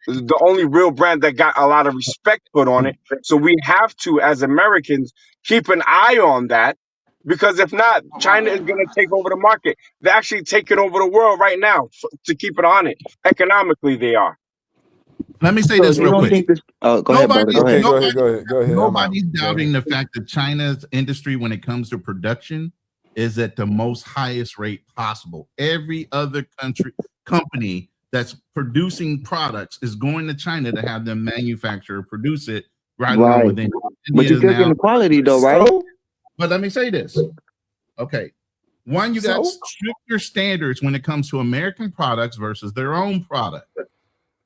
the only real brand that got a lot of respect put on it. So we have to, as Americans, keep an eye on that. Because if not, China is going to take over the market. They're actually taking over the world right now to keep it on it. Economically, they are. Let me say So this you real don't quick. think this? Oh, go ahead, brother. Go Okay, ahead. go ahead. I'm out. Nobody's Go doubting ahead. the fact that China's industry, when it comes to production, is at the most highest rate possible. Every other company that's producing products is going to China to have them manufacture or produce it right along Right. with India. But India you're is still getting now. the quality though, right? So? But let me say this. Okay. One, you got So? stricter standards when it comes to American products versus their own product.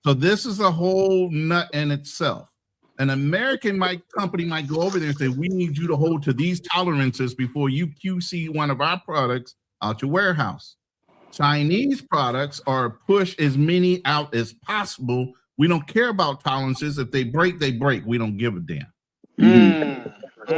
So this is a whole nut in itself. An American company might go over there and say, we need you to hold to these tolerances before you QC one of our products out your warehouse. Chinese products are push as many out as possible. We don't care about tolerances. If they break, they break. We don't give a damn.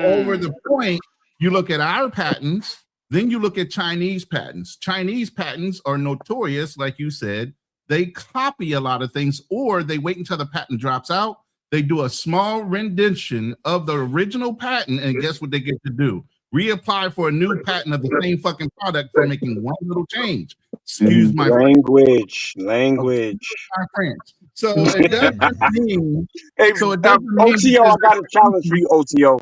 Over the point, you look at our patents, then you look at Chinese patents. Chinese patents are notorious, like you said. They copy a lot of things, or they wait until the patent drops out. They do a small rendition of the original patent, and guess what they get to do? Reapply for a new patent of the same fucking product for making one little change. Excuse my language. my French. So it doesn't mean. Hey, So it doesn't mean OTO, I got a challenge for you, OTO.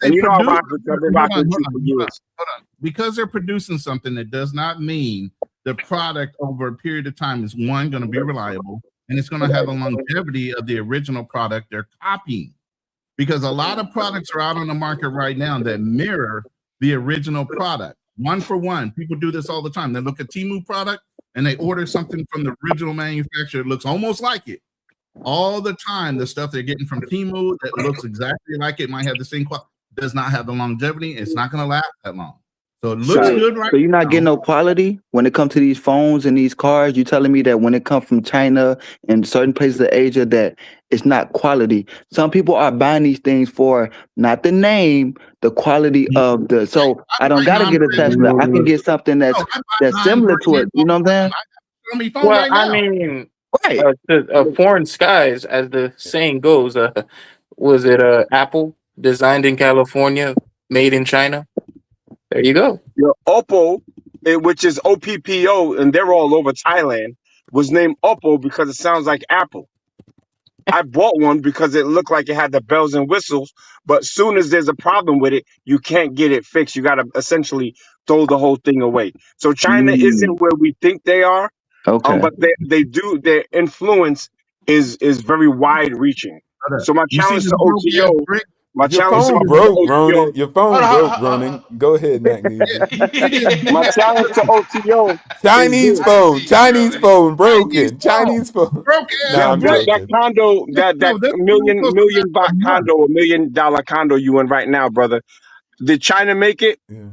they And you know I'm produce. I've been rocking with you for years. Hold on. Because they're producing something, that does not mean the product over a period of time is one going to be reliable, and it's going to have a longevity of the original product they're copying. Because a lot of products are out on the market right now that mirror the original product, one for one. People do this all the time. They look at Temu product and they order something from the original manufacturer. It looks almost like it. All the time, the stuff they're getting from Temu that looks exactly like it might have the same quality, does not have the longevity. It's not going to last that long. So it looks good right So you're not now. getting no quality when it comes to these phones and these cars. You telling me that when it comes from China and certain places of Asia that it's not quality. Some people are buying these things for not the name, the quality of the. So I don't gotta get a Tesla. I can get something that's similar to it. You know what I'm saying? Well, I mean, Right. foreign skies, as the saying goes. Was it Apple designed in California, made in China? There you go. Your Oppo, which is OPPO, and they're all over Thailand, was named Oppo because it sounds like Apple. I bought one because it looked like it had the bells and whistles, but soon as there's a problem with it, you can't get it fixed. You got to essentially throw the whole thing away. So China isn't where we think they are, Okay. but they do. Their influence is very wide reaching. So my challenge to OTO, my Your challenge to phone my brother broke, OTO, Ronan. Your phone broke, Ronan. Go ahead, Magnesia. my challenge to OTO is Chinese this. phone. Chinese phone broken. Chinese phone. Nah, I'm That joking. condo, that million baht condo, $1 million condo you in right now, brother. Did China make it? Yeah.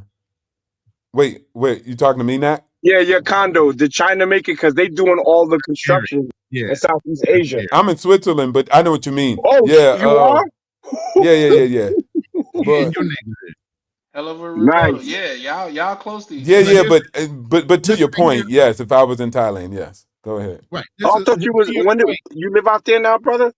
Wait. You talking to me, Nat? Yeah, your condo. Did China make it? Because they doing all the construction in Southeast Asia. I'm in Switzerland, but I know what you mean. Oh, Yeah. you are? Yeah. in But your neighborhood. Hell of a rebuttal. Nice. Yeah, y'all close to each yeah, other. But yeah, here's but to this your right here. point, yes. If I was in Thailand, yes. Go ahead. Right. Oh, This I is thought you was to your when did point. you live out there now, brother?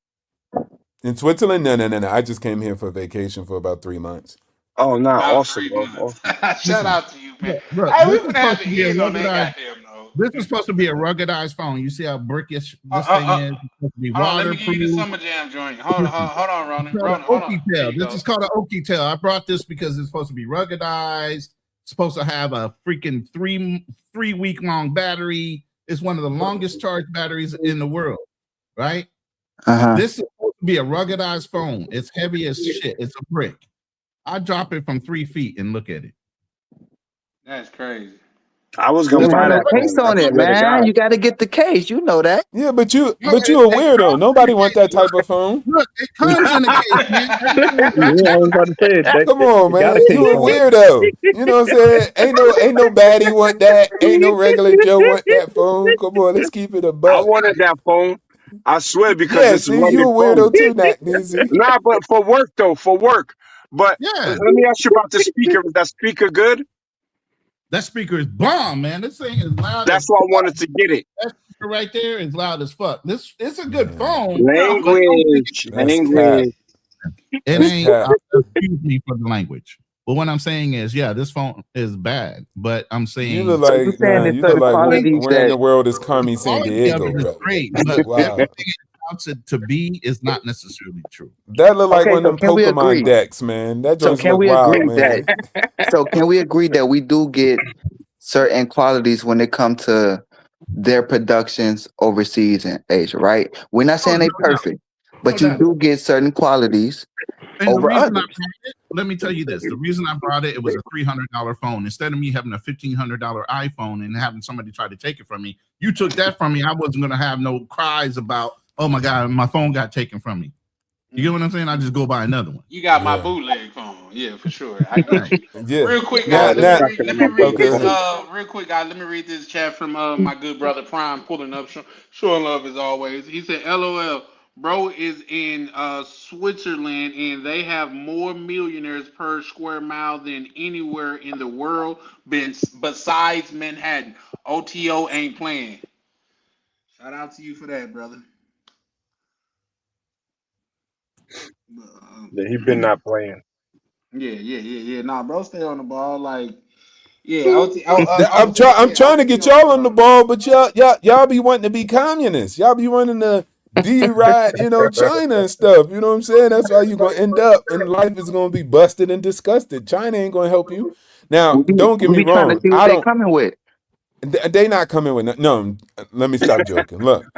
In Switzerland, no. I just came here for vacation for about 3 months. Oh, nah, About awesome, three bro. months. Awesome. Shout Listen, out to you, man. look, Hey, we this is finna have supposed to to be a end on that ruggedized. goddamn note. This is supposed to be a ruggedized phone. You see how brickish Uh, this uh, thing uh, is? It's supposed to be hold on, let me give you the waterproof. summer jam joint. Hold on, Ronan. It's called Ronan, an hold on. Okie There tail. you This go. is called an Okie tail. I brought this because it's supposed to be ruggedized. It's supposed to have a freaking three week long battery. It's one of the longest charged batteries in the world, right? Uh-huh. This is supposed to be a ruggedized phone. It's heavy as shit. It's a brick. I drop it from 3 feet and look at it. That's crazy. I was It gonna That's had buy one of no that the case phone. I on it, swear to man. God. You got to get the case. You know that. Yeah, but you no, but you a it weirdo. comes in Nobody a want case. that type of phone. Look, it comes in a case, man. Yeah, I was about to say that. Come on, You got a man. case You a on it. weirdo. You know what I'm saying? Ain't no baddie want that. Ain't no regular Joe want that phone. Come on, let's keep it a I buck. wanted that phone. I swear because Yeah, it's a see, you rugged a phone. weirdo too, Nat Nizzy. Nah, but for work though, for work. But Yeah, let me ask you about the speaker. Is that speaker good? that speaker is bomb, man. This thing is loud as That's why I fuck. wanted to get it. That speaker right there is loud as fuck. This it's a good Man, phone, but don't think Language, that's cap. language. it That's ain't. cap. Excuse me for the language. But what I'm saying is, yeah, this phone is bad. But I'm You look saying So you're like saying nah. there's You look certain like qualities where in that the world is the Carmen San quality of Diego, it is brother? great, You look but everything wild. it counts it to be is not necessarily true. That look like okay, one so of them can we Pokemon agree? decks, man. That So joints can look we wild, agree that man. we do get certain qualities when it comes to their productions overseas in Asia, right? We're not Oh, saying they no doubt, perfect, no but you doubt. do get certain qualities And the over reason I others. brought it, let me tell you this: the reason I brought it, it was a $300 phone. Instead of me having a $1,500 iPhone and having somebody try to take it from me, you took that from me. I wasn't gonna have no cries about, oh my god, my phone got taken from me. You get what I'm saying? I just go buy another one. You got my Yeah, bootleg phone. Yeah, for sure. I get Right. you. yeah. Real quick, Oh, guys. Not Let this me not. read. sucking Let on me my read brother's Okay, this. go ahead. phone. Real quick, guys. Let me read this chat from my good brother Prime, pulling up, showing love as always. He said, "LOL, bro is in Switzerland, and they have more millionaires per square mile than anywhere in the world, besides Manhattan. OTO ain't playing. Shout out to you for that, brother." But, Yeah, he been not playing. yeah. Nah, bro, stay on the ball. Like, yeah, I'm yeah, trying to get OTO for y'all on the sure. ball, but y'all be wanting to be communists. Y'all be wanting to deride, China and stuff. You know what I'm saying? That's why you're gonna end up and life is gonna be busted and disgusted. China ain't gonna help you. Now, don't get We me be trying to wrong. see what I they don't coming with. they not coming with no. Let me stop joking. Look,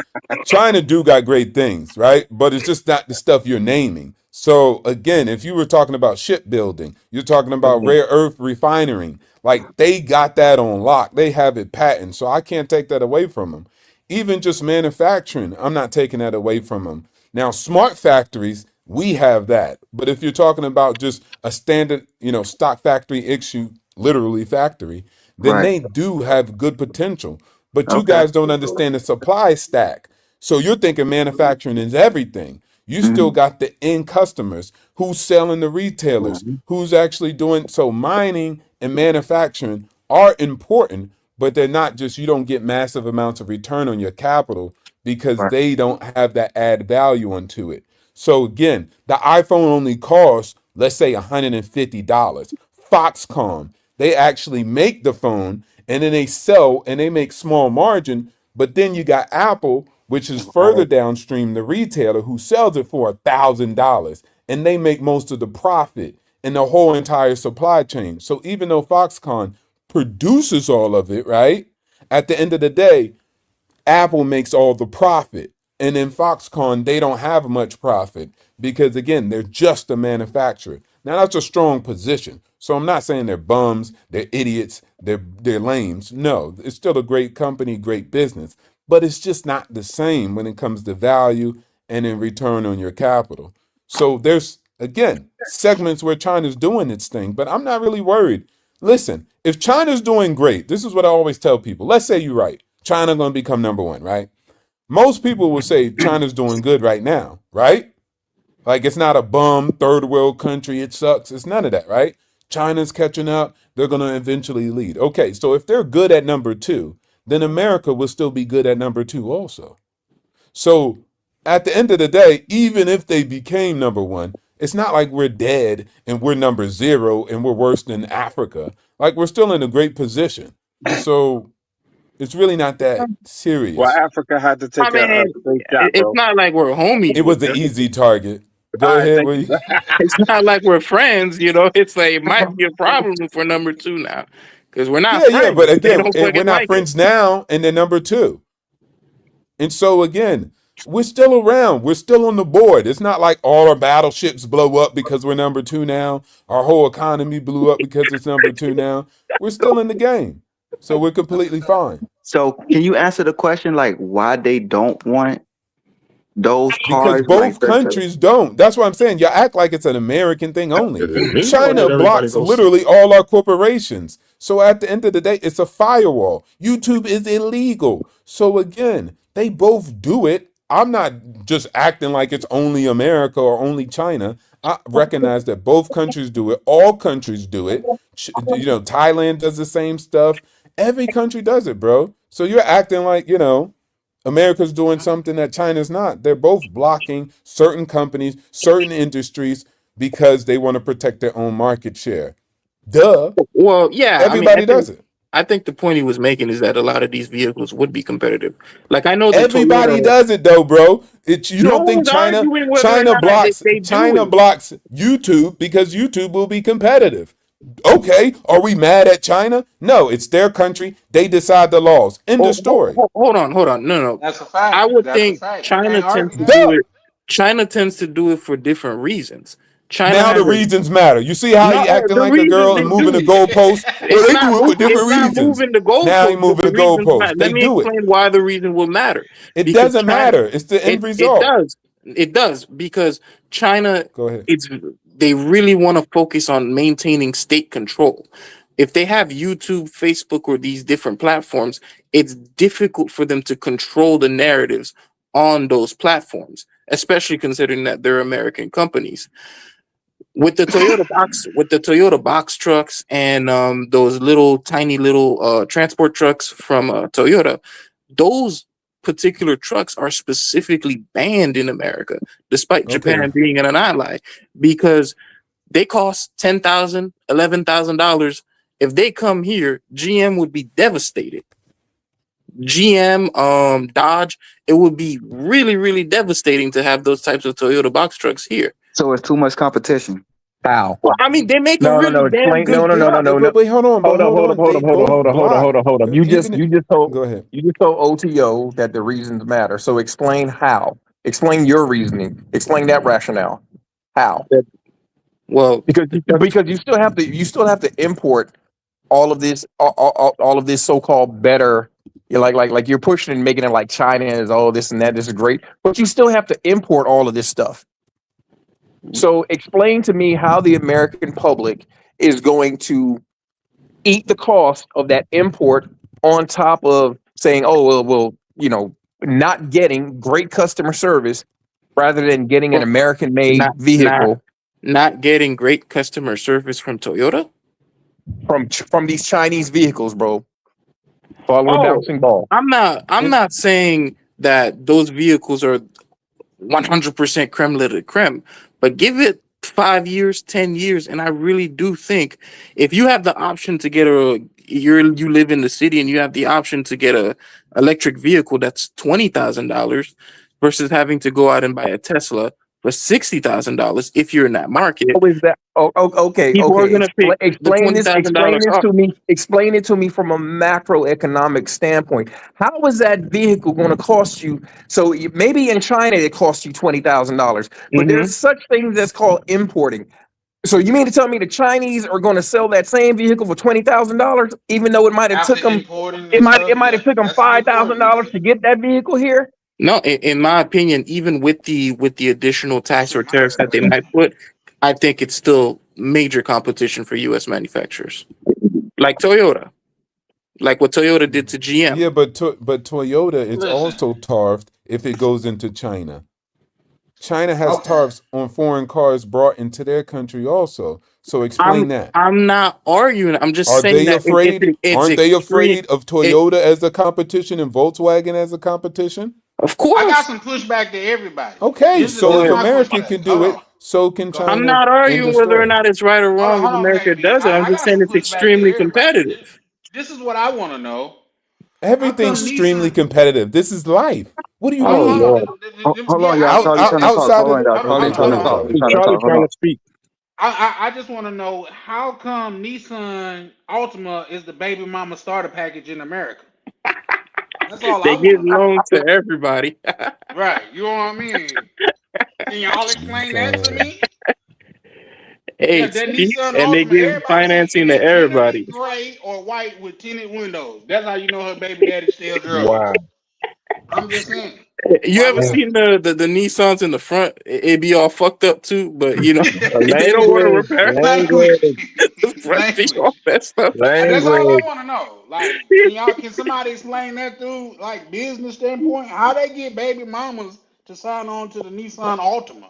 China do got great things, right? But it's just not the stuff you're naming. So again, if you were talking about shipbuilding, you're talking about Mhm. rare earth refining. Like they got that on lock. They have it patent. So I can't take that away from them. Even just manufacturing, I'm not taking that away from them. Now, smart factories, we have that. But if you're talking about just a standard, stock factory issue, literally factory, then Right. they do have good potential. But you Okay. guys don't understand the supply stack. So you're thinking manufacturing is everything. You still Mm-hmm. got the end customers who's selling the retailers, Mm-hmm. who's actually doing so mining and manufacturing are important, but they're not just you don't get massive amounts of return on your capital because Right. they don't have that add value onto it. So again, the iPhone only costs, let's say $150. Foxconn, they actually make the phone and then they sell and they make small margin. But then you got Apple, which is further Right. downstream, the retailer who sells it for $1,000, and they make most of the profit in the whole entire supply chain. So even though Foxconn produces all of it, right? At the end of the day, Apple makes all the profit. And in Foxconn, they don't have much profit because, again, they're just a manufacturer. Now, that's a strong position. So I'm not saying they're bums, they're idiots, they're lames. No, it's still a great company, great business. But it's just not the same when it comes to value and in return on your capital. So there's, again, segments where China's doing its thing, but I'm not really worried. Listen, if China's doing great, this is what I always tell people. Let's say you're right. China going to become number one, right? Most people will say China's doing good right now, right? Like it's not a bum third world country. It sucks. It's none of that, right? China's catching up. They're going to eventually lead. Okay, so if they're good at number 2, then America will still be good at number 2 also. So at the end of the day, even if they became number 1, it's not like we're dead and we're number 0 and we're worse than Africa. Like we're still in a great position. So it's really not that Well, serious. Africa had to I take a mean, straight shot, it's bro. not like we're homies It with was an them. easy target. All Go right, ahead. thank you. It's not like we're friends, you know. It's like it might be a problem if we're number 2 now, because we're not Yeah, friends. but They again, don't we're fucking not like it. friends now, and they're number 2. And so again, we're still around. We're still on the board. It's not like all our battleships blow up because we're number 2 now. Our whole economy blew up because it's number 2 now. We're still in the game. So we're completely fine. So can you answer the question like why they don't want those Because cars like both countries don't. That's what I'm saying. You act like it's an American thing only. China blocks literally all our corporations. So at the end of the day, it's a firewall. YouTube is illegal. So again, they both do it. I'm not just acting like it's only America or only China. I recognize that both countries do it. All countries do it. Thailand does the same stuff. Every country does it, bro. So you're acting like, America's doing something that China's not. They're both blocking certain companies, certain industries because they want to protect their own market share. Duh. Well, yeah, I mean, Everybody does it. I think the point he was making is that a lot of these vehicles would be competitive. Like I know the Everybody Toyota. does it though, bro. You No don't think one's arguing whether or not they do China it. blocks YouTube because YouTube will be competitive. Okay, are we mad at China? No, it's their country. They decide the laws. End of story. Hold on, hold on. No. That's a fact. I would That's a think fact. You China can't tends argue to that. do Duh. it. China tends to do it for different reasons. China Now has the reasons matter. You see how he no acting the like a reasons girl they and moving the do. goalposts? Well, It's they not do it for it's different not reasons. moving the Now he goalpost, but moving the the reasons goalposts. matter. Let They me do it. explain why the reason will matter. It Because doesn't China, matter. It's the end it result. does. It does because China, Go ahead. they really want to focus on maintaining state control. If they have YouTube, Facebook, or these different platforms, it's difficult for them to control the narratives on those platforms, especially considering that they're American companies. With the Toyota box trucks and those little tiny little transport trucks from Toyota, those particular trucks are specifically banned in America, despite Okay. Japan being an ally, because they cost $10,000, $11,000. If they come here, GM would be devastated. GM, Dodge, it would be really, really devastating to have those types of Toyota box trucks here. so it's too much competition? How? Well, I mean, they make a No, really damn explain. good No, no, no, no, product. no, no. But wait, hold on. But hold on. They both block. Hold on. Even You just told go ahead. OTO that the reasons matter. So explain how. Explain your reasoning. Explain that rationale. How? Well, Because you still have to import all of this all of this so-called better, like you're pushing and making it like China is all this and that, this is great, but you still have to import all of this stuff. So explain to me how the American public is going to eat the cost of that import on top of saying, oh, well, not getting great customer service rather than getting an American-made not not vehicle not getting great customer service from Toyota. from these Chinese vehicles, bro. Follow a Oh, bouncing ball. I'm not saying that those vehicles are 100% creme de la creme, but give it 5 years, 10 years, and I really do think if you have the option to get you live in the city and you have the option to get a electric vehicle that's $20,000 versus having to go out and buy a Tesla for $60,000 if you're in that market, How is that? Okay, people are okay. gonna pick the $20,000 car. To me. Explain it to me from a macroeconomic standpoint. How is that vehicle going to cost you? So maybe in China it costs you $20,000, but there's such things that's called importing. So you mean to tell me the Chinese are going to sell that same vehicle for $20,000, even though it might have After took them importing and stuff, yeah, took them that's a good point. $5,000 to get that vehicle here? No, in my opinion, even with the additional tax or tariffs that they might put, I think it's still major competition for U.S. manufacturers, like Toyota, like what Toyota did to GM. Yeah, but Toyota, it's Listen, also tarved if it goes into China. China has Okay. tariffs on foreign cars brought into their country also. So explain that. I'm not arguing. I'm just Are saying they that afraid? it's Aren't they extreme. afraid of It, Toyota as a competition and Volkswagen as a competition? of I got course. some pushback to everybody. Okay, This so is if Yeah. my America pushback. can Hold do on. it, so can Go ahead. I'm China not and arguing whether or destroy. not it's right or wrong if Hold on, America KB. does it. I'm I just got saying some it's pushback to extremely everybody. competitive. This is what I want to know. How come Everything's extremely Nissan? competitive. This is life. What do you Hold on, Oh hold mean? on. Lord. Hold on, Yeah, y'all. Charlie trying to talk. Outside Hold of on, y'all. hold on, Charlie okay, hold on, go hold trying to ahead, on. talk. He Charlie. trying to Charlie talk. Hold trying on. to speak. I just want to know how come Nissan Altima is the baby mama starter package in America. That's all I They want give to know. loans to everybody. Right, you know what I mean? Can y'all explain that to Nissan. me? Hey, Yeah, that see? Nissan And they Altima, give everybody see financing to it generally everybody. gray or white with tinted windows. That's how you know her baby daddy still drugs. Wow. I'm just saying. You Why ever we Man. seen the Nissans in the front? It be all fucked up too, but they don't want to Language, repair. language, language, The front be all language. messed up. That's all I language. want to know. Like, can somebody explain that through like business standpoint? How they get baby mamas to sign on to the Nissan Altima?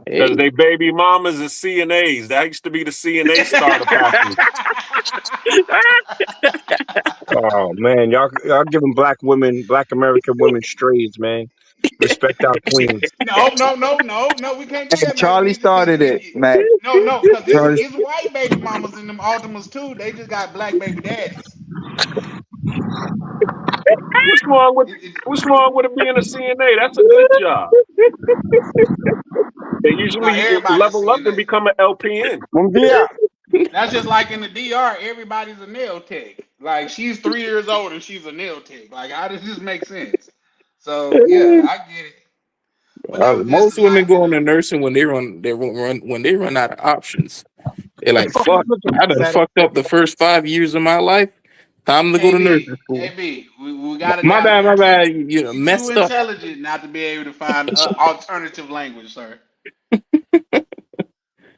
Because Hey, they baby mamas is CNAs. That used to be the CNA starter package. Oh man, y'all giving black women, black American women strays, man. Respect our queens. No, no, no, no, no. We can't do Hey, that, Mac Charlie because started it, Mac. no, because Charlie. it's white baby mamas in them Altimas too. They just got black baby daddies. What's wrong with It, what's wrong with it being a CNA? That's a good job. They not usually everybody's level up and CNA. become an LPN. Bom dia. That's just like in the DR, everybody's a nail tech. Like she's 3 years old and she's a nail tech. Like how does this make sense? So yeah, I get it. But that was just most the women light, you go know. into nursing when they run out of options. They're The like, fuck you fuck, looking I for, done Maddie? fucked up the first 5 years of my life. Time to go to KB, nursing school. KB, we gotta My down. bad, my bad. You too Messed up. intelligent not to be able to find alternative language, sir.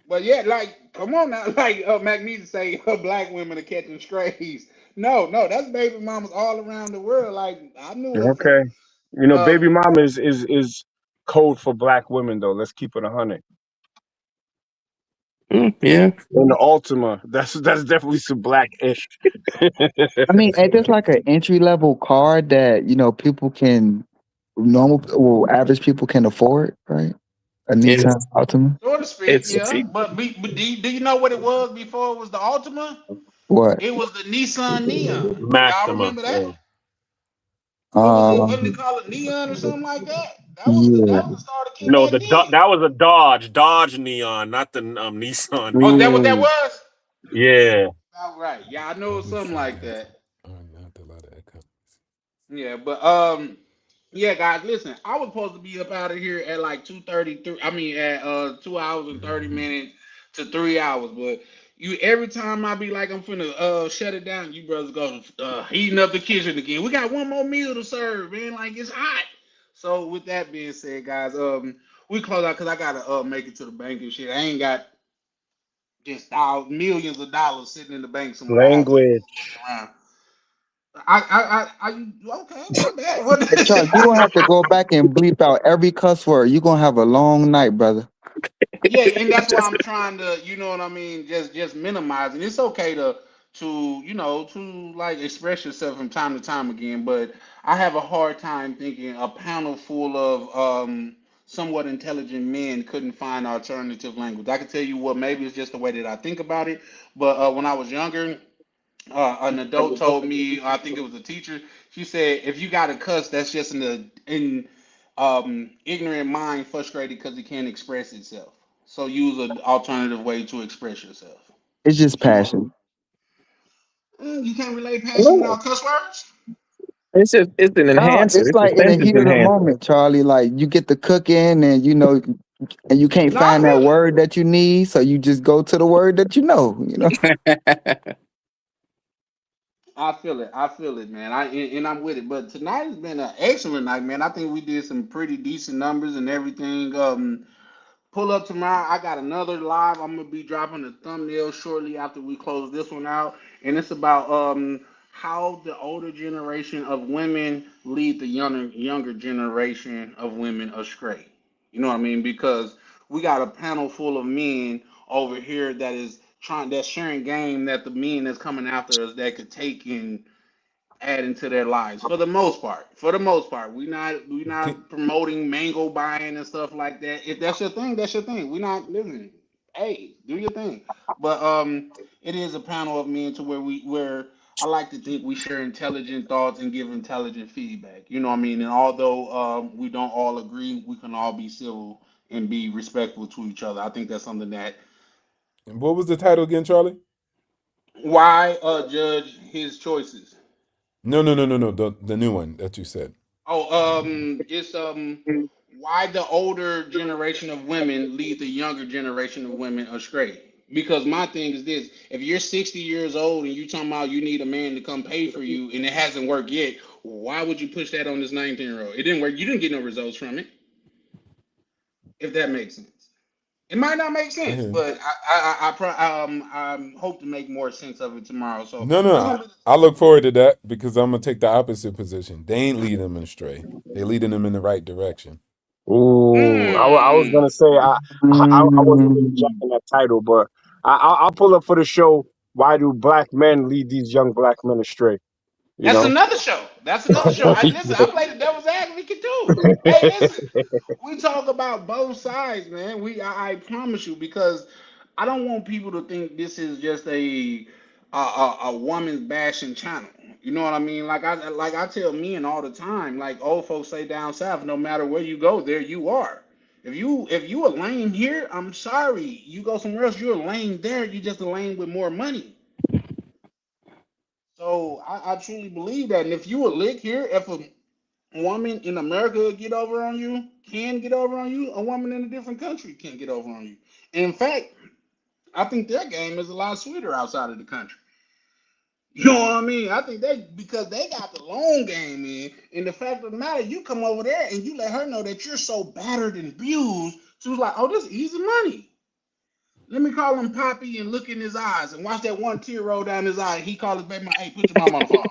But yeah, like, come on now, like Mac needs to say black women are catching strays. No, no, that's baby mamas all around the world. Like I knew her from Okay. You know, baby um mama is code for black women though. Let's keep it 100. Yeah. And the Ultima, that's definitely some black ish. I mean, ain't this like an entry level car that people can normal or average people can afford, right? A It's Nissan Altima. so to speak, it's yeah. But do you know what it was before it was the Ultima? What? It was the Nissan Neon. Y'all Maxima. remember that? Yeah. What was it? What did they Um. call it? Neon or something like that? Yeah. That was the starter kit No, back the then. that was a Dodge Neon, not the Nissan Oh, is Neon. that what that Mm. was? Yeah. All right. Yeah, I know it was something like that. Not a lot of echo. Yeah, but yeah, guys, listen. I was supposed to be up out of here at like 2:33. I mean, at 2 hours and 30 minutes to 3 hours. But you, every time I be like, I'm finna shut it down, you brothers go heating up the kitchen again. We got one more meal to serve, man. Like it's hot. So with that being said, guys, we close out because I gotta make it to the bank and shit. I ain't got just millions of dollars sitting in the bank somewhere. I have to move Language. it around. Okay, my bad. What? Hey, Charles, you're gonna have to go back and bleep out every cuss word. You're gonna have a long night, brother. Yeah, and that's why I'm trying to, you know what I mean, just minimize. And it's okay to like express yourself from time to time again, but I have a hard time thinking a panel full of somewhat intelligent men couldn't find alternative language. I can tell you what, maybe it's just the way that I think about it, but when I was younger, an adult told me, I think it was a teacher. She said, "If you got to cuss, that's just ignorant mind frustrated because it can't express itself. So use an alternative way to express yourself." It's just So passion. you can't relay passion No, without cuss words. it's an No, enhancer. it's It's a like in the sentence heat of the enhancer. moment, Charlie. Like you get the cooking, and and you can't Not find that really. word that you need, so you just go to the word that you know. I feel it. I feel it, man. And I'm with it. But tonight has been an excellent night, man. I think we did some pretty decent numbers and everything. Pull up tomorrow. I got another live. I'm gonna be dropping a thumbnail shortly after we close this one out, and it's about how the older generation of women lead the younger generation of women astray. You know what I mean? Because we got a panel full of men over here that's sharing game that the men that's coming after us that could take and add into their lives for the most part. For the most part, we Can, not promoting mango buying and stuff like that. If that's your thing, that's your thing. We not living. Hey, do your thing. But it is a panel of men to where I like to think we share intelligent thoughts and give intelligent feedback. You know what I mean? And although we don't all agree, we can all be civil and be respectful to each other. I think that's something that what was the title again, Charlie? why judge his choices. No, no, no, no, no. The new one that you said. It's why the older generation of women lead the younger generation of women astray. Because my thing is this: if you're 60 years old and you talking about you need a man to come pay for you, and it hasn't worked yet, why would you push that on this 19-year-old? It didn't work. You didn't get no results from it. If that makes sense, it might not make I sense, hear you. but I hope to make more sense of it tomorrow. So No, no. that's gonna be. I look forward to that because I'm gonna take the opposite position. They ain't leading them astray. They leading them in the right direction. Ooh, I was Mm, gonna say I wasn't really jacking that title, but I'll pull up for the show. Why do black men lead these young black men astray? You that's know. another show. That's another show. I listen. I play the devil's advocate too. Hey, listen. We talk about both sides, man. I promise you, because I don't want people to think this is just a woman bashing channel. You know what I mean? Like I tell men all the time. Like old folks say down south, no matter where you go, there you are. If you a lame here, I'm sorry. You go somewhere else, you're a lame there. You just a lame with more money. So I truly believe that. And if you a lick here, if a woman in America get over on you, can get over on you, a woman in a different country can get over on you. And in fact, I think their game is a lot sweeter outside of the country. You know what I mean? I think they because they got the long game in. And the fact of the matter, you come over there and you let her know that you're so battered and abused. She was like, "Oh, this is easy money. Let me call him Poppy and look in his eyes and watch that one tear roll down his eye." He called his baby, "Hey, put your mom on the phone.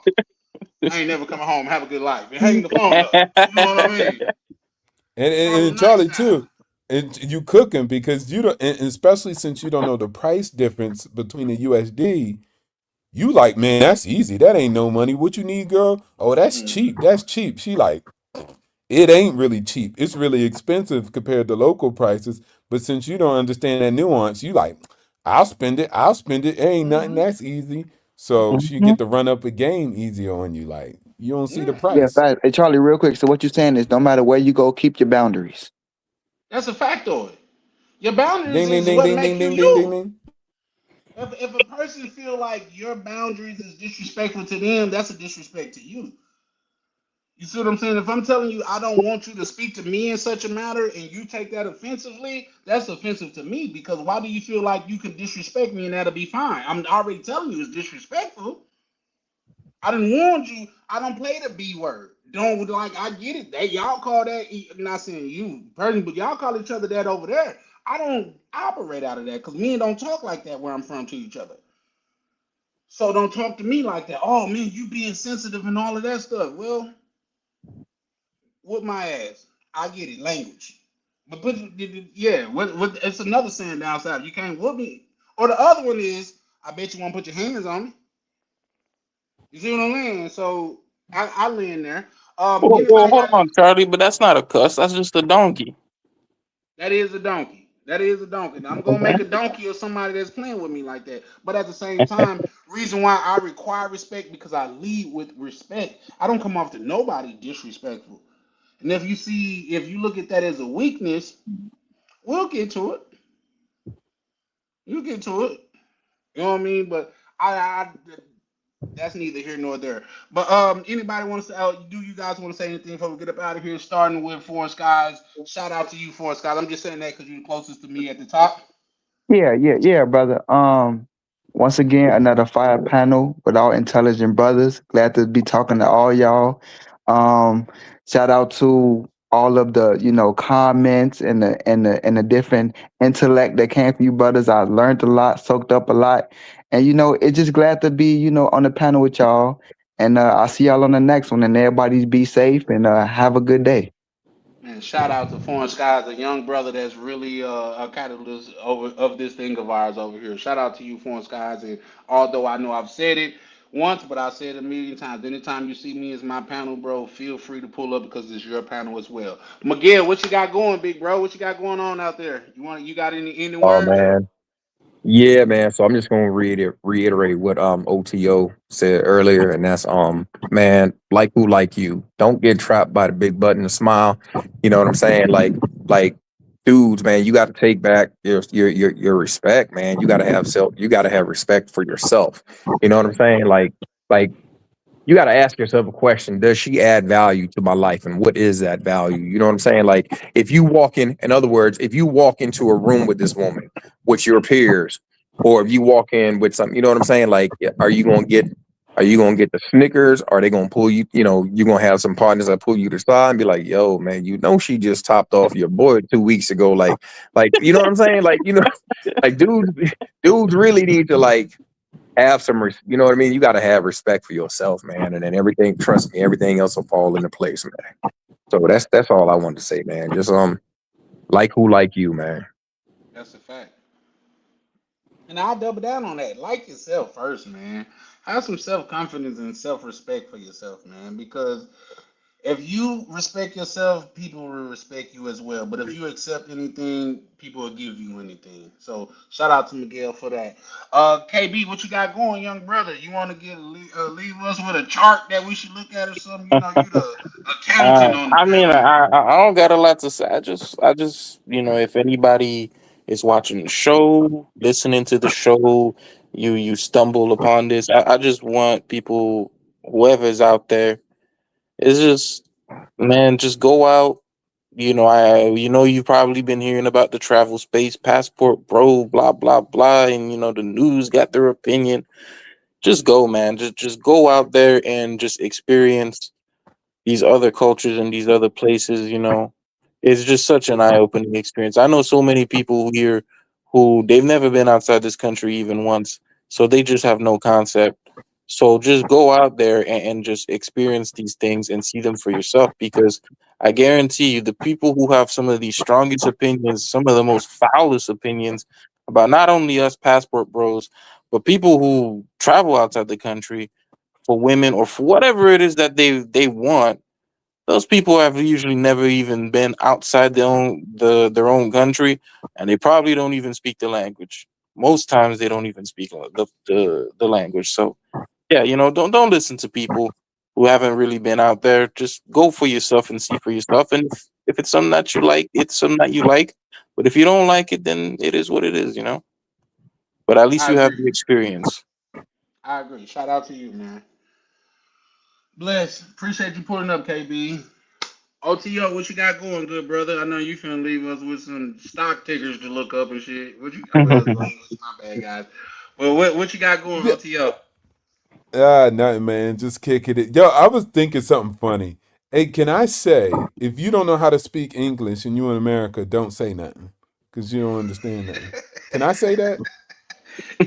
I ain't never coming home. Have a good life." And hang the phone up. You know what I mean? Call And him nice Charlie guy. too. And you cooking because you don't, and especially since you don't know the price difference between the USD. You like, man, that's easy. That ain't no money. What you need, girl? Oh, that's cheap. Mhm. That's cheap. She like, it ain't really cheap. It's really expensive compared to local prices. But since you don't understand that nuance, you like, I'll spend it. I'll spend it. It ain't nothing. Mhm. That's easy. So she Mhm. get to run up a game easier on you. Like you don't see the Yeah, Yeah, price. fact. Hey, Charlie, real quick. So what you're saying is no matter where you go, keep your boundaries. that's a factoid. Your boundaries Ding ding is ding what ding ding make you ding ding ding you. ding. If a person feel like your boundaries is disrespectful to them, that's a disrespect to you. You see what I'm saying? If I'm telling you I don't want you to speak to me in such a matter and you take that offensively, that's offensive to me because why do you feel like you can disrespect me and that'll be fine? I'm already telling you it's disrespectful. I didn't warn you. I don't play the B word. Don't like. I get it. They y'all call that. I'm not saying you personally, but y'all call each other that over there. I don't operate out of that because men don't talk like that where I'm from to each other. So don't talk to me like that. Oh man, you being sensitive and all of that stuff. Well, whoop my ass. I get it. Language. But yeah, it's another saying down south. You can't whoop me. Or the other one is, I bet you won't put your hands on me. You see what I'm saying? So I land there. Well, Anybody hold got on, Charlie, but that's not a cuss. That's just a donkey. that is a donkey. That is a donkey. Now, I'm gonna make a donkey of somebody that's playing with me like that. But at the same time, reason why I require respect because I lead with respect. I don't come off to nobody disrespectful. And if you look at that as a weakness, we'll get to it. You'll get to it. You know what I mean? But I that's neither here nor there. But anybody wants to? Do you guys want to say anything before we get up out of here? Starting with Forest Skies. Shout out to you, Forest Skies. I'm just saying that because you're the closest to me at the top. Yeah, brother. Once again, another fire panel with all intelligent brothers. Glad to be talking to all y'all. Um, Shout out to all of the comments and the different intellect that came from you brothers. I learned a lot, soaked up a lot, and it's just glad to be on the panel with y'all. And I'll see y'all on the next one. And everybody be safe and have a good day. Man, And shout out to Foreign Skies, a young brother that's really a catalyst of this thing of ours over here. Shout out to you, Foreign Skies. And although I know I've said it once, but I said it a million times. Anytime you see me as my panel, bro, feel free to pull up because it's your panel as well. Miguel, what you got going, big bro? What you got going on out there? You got any Oh words? man. Yeah, man. So I'm just gonna reiterate what OTO said earlier, and that's man, like who like you. Don't get trapped by the big button to smile. You know what I'm saying? Like dudes, man, you gotta take back your respect, man. You gotta have respect for yourself. You know what I'm saying? Like you got to ask yourself a question. Does she add value to my life, and what is that value? You know what I'm saying? Like if you walk in other words, if you walk into a room with this woman with your peers, or if you walk in with some, you know what I'm saying? Like are you gonna get the Snickers? Are they gonna pull you, you're gonna have some partners that pull you to the side and be like, yo, man, she just topped off your boy 2 weeks ago. Like, you know what I'm saying? Like, like dudes really need to like have some, you know what I mean? You got to have respect for yourself, man, and then everything. Trust me, everything else will fall into place, man. So that's all I wanted to say, man. Just like who like you, man. That's a fact. And I'll double down on that. Like yourself first, man. Have some self confidence and self respect for yourself, man. Because if you respect yourself, people will respect you as well. But if you accept anything, people will give you anything. So shout out to Miguel for that. KB, what you got going, young brother? You want to leave us with a chart that we should look at or something? You know, you the accountant on the I mean, panel. I don't got a lot to say. I just, if anybody is watching the show, listening to the show, you stumble upon this. I just want people, whoever's out there, is just, man, just go out. You've probably been hearing about the travel space passport, bro, blah blah blah, and the news got their opinion. Just go, man. Just go out there and just experience these other cultures and these other places. It's just such an eye-opening experience. I know so many people here who they've never been outside this country even once, so they just have no concept. So just go out there and just experience these things and see them for yourself, because I guarantee you the people who have some of the strongest opinions, some of the most foulest opinions about not only us passport bros, but people who travel outside the country for women or for whatever it is that they want. Those people have usually never even been outside their own country, and they probably don't even speak the language. Most times they don't even speak the language. So yeah, don't listen to people who haven't really been out there. Just go for yourself and see for yourself. And if it's something that you like, it's something that you like. But if you don't like it, then it is what it is. But at least I you have agree. the experience. I agree. Shout out to you, man. Bless. Appreciate you pulling up, KB. OTO, what you got going, good brother? I know you finna leave us with some stock tickers to look up and shit. Well, my bad, guys. Well, what you got going, Yeah. OTO? Nothing, man. Just kicking it. Yo, I was thinking something funny. Hey, can I say, if you don't know how to speak English and you in America, don't say nothing because you don't understand nothing. Can I say that?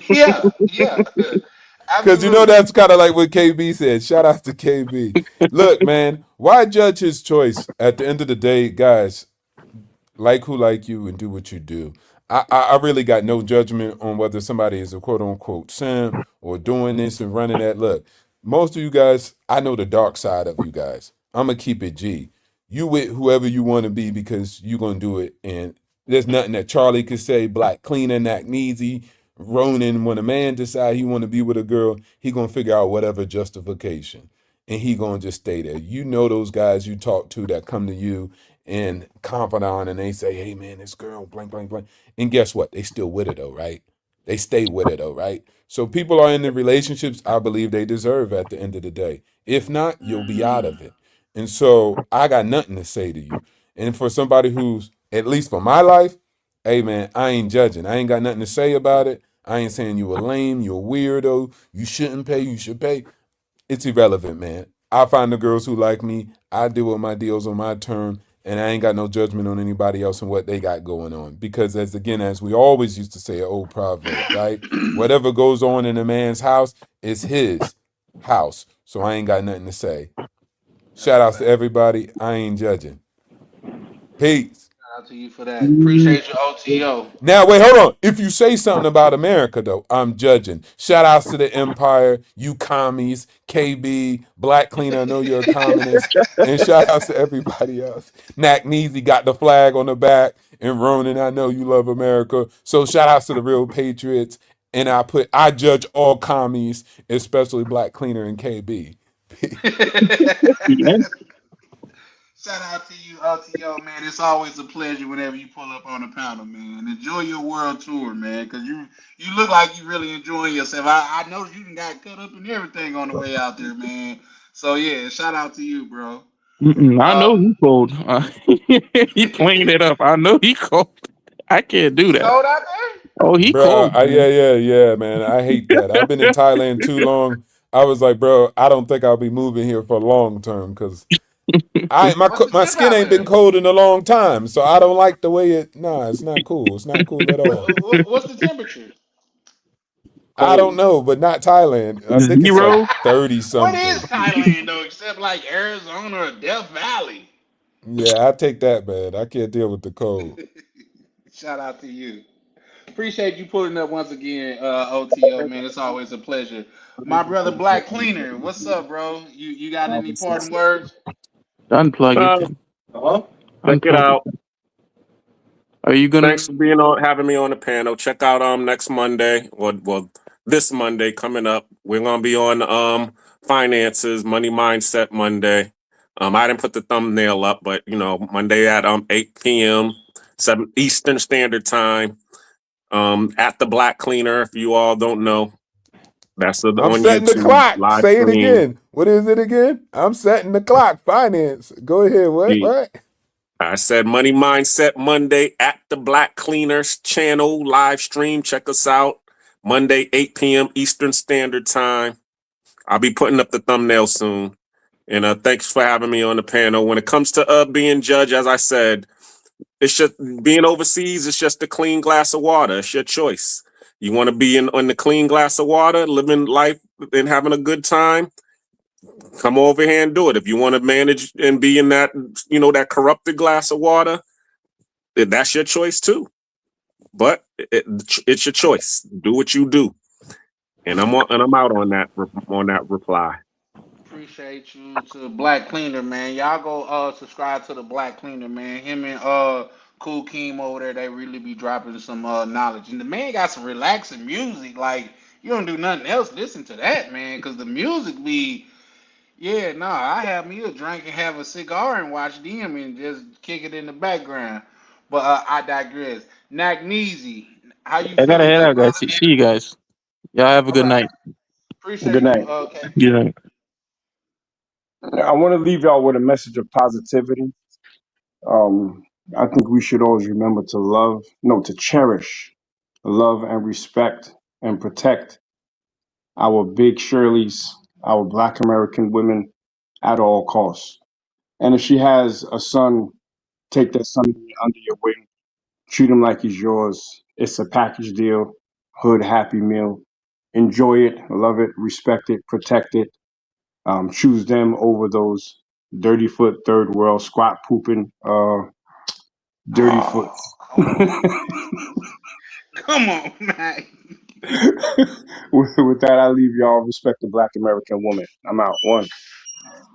Yeah, yeah, Because absolutely. that's kind of like what KB said. Shout out to KB. Look, man, why judge his choice? At the end of the day, guys, like who like you and do what you do. I really got no judgment on whether somebody is a quote unquote simp or doing this and running that. Look, most of you guys, I know the dark side of you guys. I'm gonna keep it G. You with whoever you want to be because you gonna do it, and there's nothing that Charlie could say. Black cleaner, Nack Neezy, Ronan. When a man decide he want to be with a girl, he gonna figure out whatever justification, and he gonna just stay there. You know those guys you talk to that come to you and confidant and they say, hey man, this girl, blank, blank, blank. And guess what? They still with it though, right? They stay with it though, right? So people are in the relationships I believe they deserve at the end of the day. If not, you'll be out of it. And so I got nothing to say to you. And for somebody who's, at least for my life, hey man, I ain't judging. I ain't got nothing to say about it. I ain't saying you a lame, you a weirdo, you shouldn't pay, you should pay. It's irrelevant, man. I find the girls who like me. I deal with my deals on my term, and I ain't got no judgment on anybody else and what they got going on. Because as we always used to say, an old proverb, right? Whatever goes on in a man's house is his house. So I ain't got nothing to say. That's Shout a outs to fact. everybody. I ain't judging. Peace. Shout out to you for that. Appreciate your OTO. Now, wait, hold on. If you say something about America, though, I'm judging. Shout outs to the Empire, you commies, KB, Black Cleaner, I know you're a communist. And shout outs to everybody else. Nack Neezy got the flag on the back. And Ronan, I know you love America. So shout outs to the real patriots. And I judge all commies, especially Black Cleaner and KB. Yeah. Shout out to you, OTO, man. It's always a pleasure whenever you pull up on the panel, man. Enjoy your world tour, man, because you look like you really enjoying yourself. I noticed you done got cut up and everything on the way out there, man. So yeah, shout out to you, bro. I know he cold. He playing it up. I know he cold. I can't do It's that. cold out there. Oh, he Bro, cold, man. yeah, man. I hate that. I've been in Thailand too long. I was like, bro, I don't think I'll be moving here for long term because What's the my temp skin out ain't been there? cold in a long time, so I don't like the way it. Nah, it's not cool. It's not cool at all. What's the temperature? I don't Cold. know, but not Thailand. I think it's like Zero. 30 What is something. Thailand though, except like Arizona or Death Valley? Yeah, I take that, man. I can't deal with the cold. Shout out to you. Appreciate you pulling up once again, OTO, man. It's always a pleasure. My brother Black Cleaner, what's up, bro? You got any parting words? Unplug it. Uh-huh. Check it Unplug it. out. Are you gonna? Thanks for having me on the panel. Check out next Monday, well this Monday coming up. We're gonna be on finances, money mindset Monday. I didn't put the thumbnail up, but Monday at 8 p.m. 7 Eastern Standard Time. At the Black Cleaner. If you all don't know, that's on I'm setting the YouTube clock. live Say it stream. again. What is it again? I'm setting the clock. Finance. Go ahead. What? Yeah. What? I said Money Mindset Monday at the Black Cleaners channel live stream. Check us out Monday 8 p.m. Eastern Standard Time. I'll be putting up the thumbnail soon. And thanks for having me on the panel. When it comes to being judged, as I said, it's just being overseas. It's just a clean glass of water. It's your choice. You want to be in the clean glass of water, living life and having a good time. Come over here and do it. If you want to manage and be in that, that corrupted glass of water, that's your choice too. But it's your choice. Do what you do. And I'm out on that reply. Appreciate you to Black Cleaner, man. Y'all go subscribe to the Black Cleaner, man. Him and Cool Keem over there, they really be dropping some knowledge. And the man got some relaxing music. Like you don't do nothing else. Listen to that, man, because the music be yeah, nah. I have me a drink and have a cigar and watch them and just kick it in the background. But I digress. Nagneezy, how you I gotta feeling, head good out, guys. brother? See you guys. Y'all have a All good right. night. Good Appreciate you, night. KP. Yeah. I want to leave y'all with a message of positivity. Um, I think we should always remember to love, no, to cherish, love and respect and protect our big Shirleys, our Black American women at all costs. And if she has a son, take that son under your wing, treat him like he's yours. It's a package deal, hood happy meal. Enjoy it, love it, respect it, protect it. Choose them over those dirty foot, third world, squat pooping, dirty Oh, foots. come on, come on, man. With that, I leave y'all. Respect the Black American woman. I'm out. One.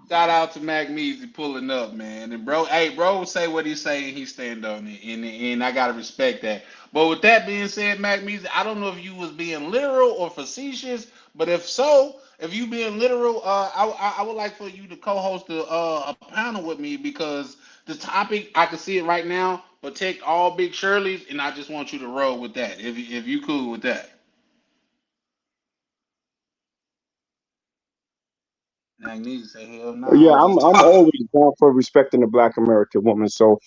Shout out to Mac Measy pulling up, man. And bro, hey, bro, say what he say and he stand on it, and I gotta respect that. But with that being said, Mac Measy, I don't know if you was being literal or facetious, but if so, if you being literal, I would like for you to co-host a panel with me because the topic I can see it right now. Protect all big Shirleys, and I just want you to roll with that. If you cool with that, Mac Measy say hell no. I Yeah, was I'm. just I'm talking. always down for respecting the Black American woman. So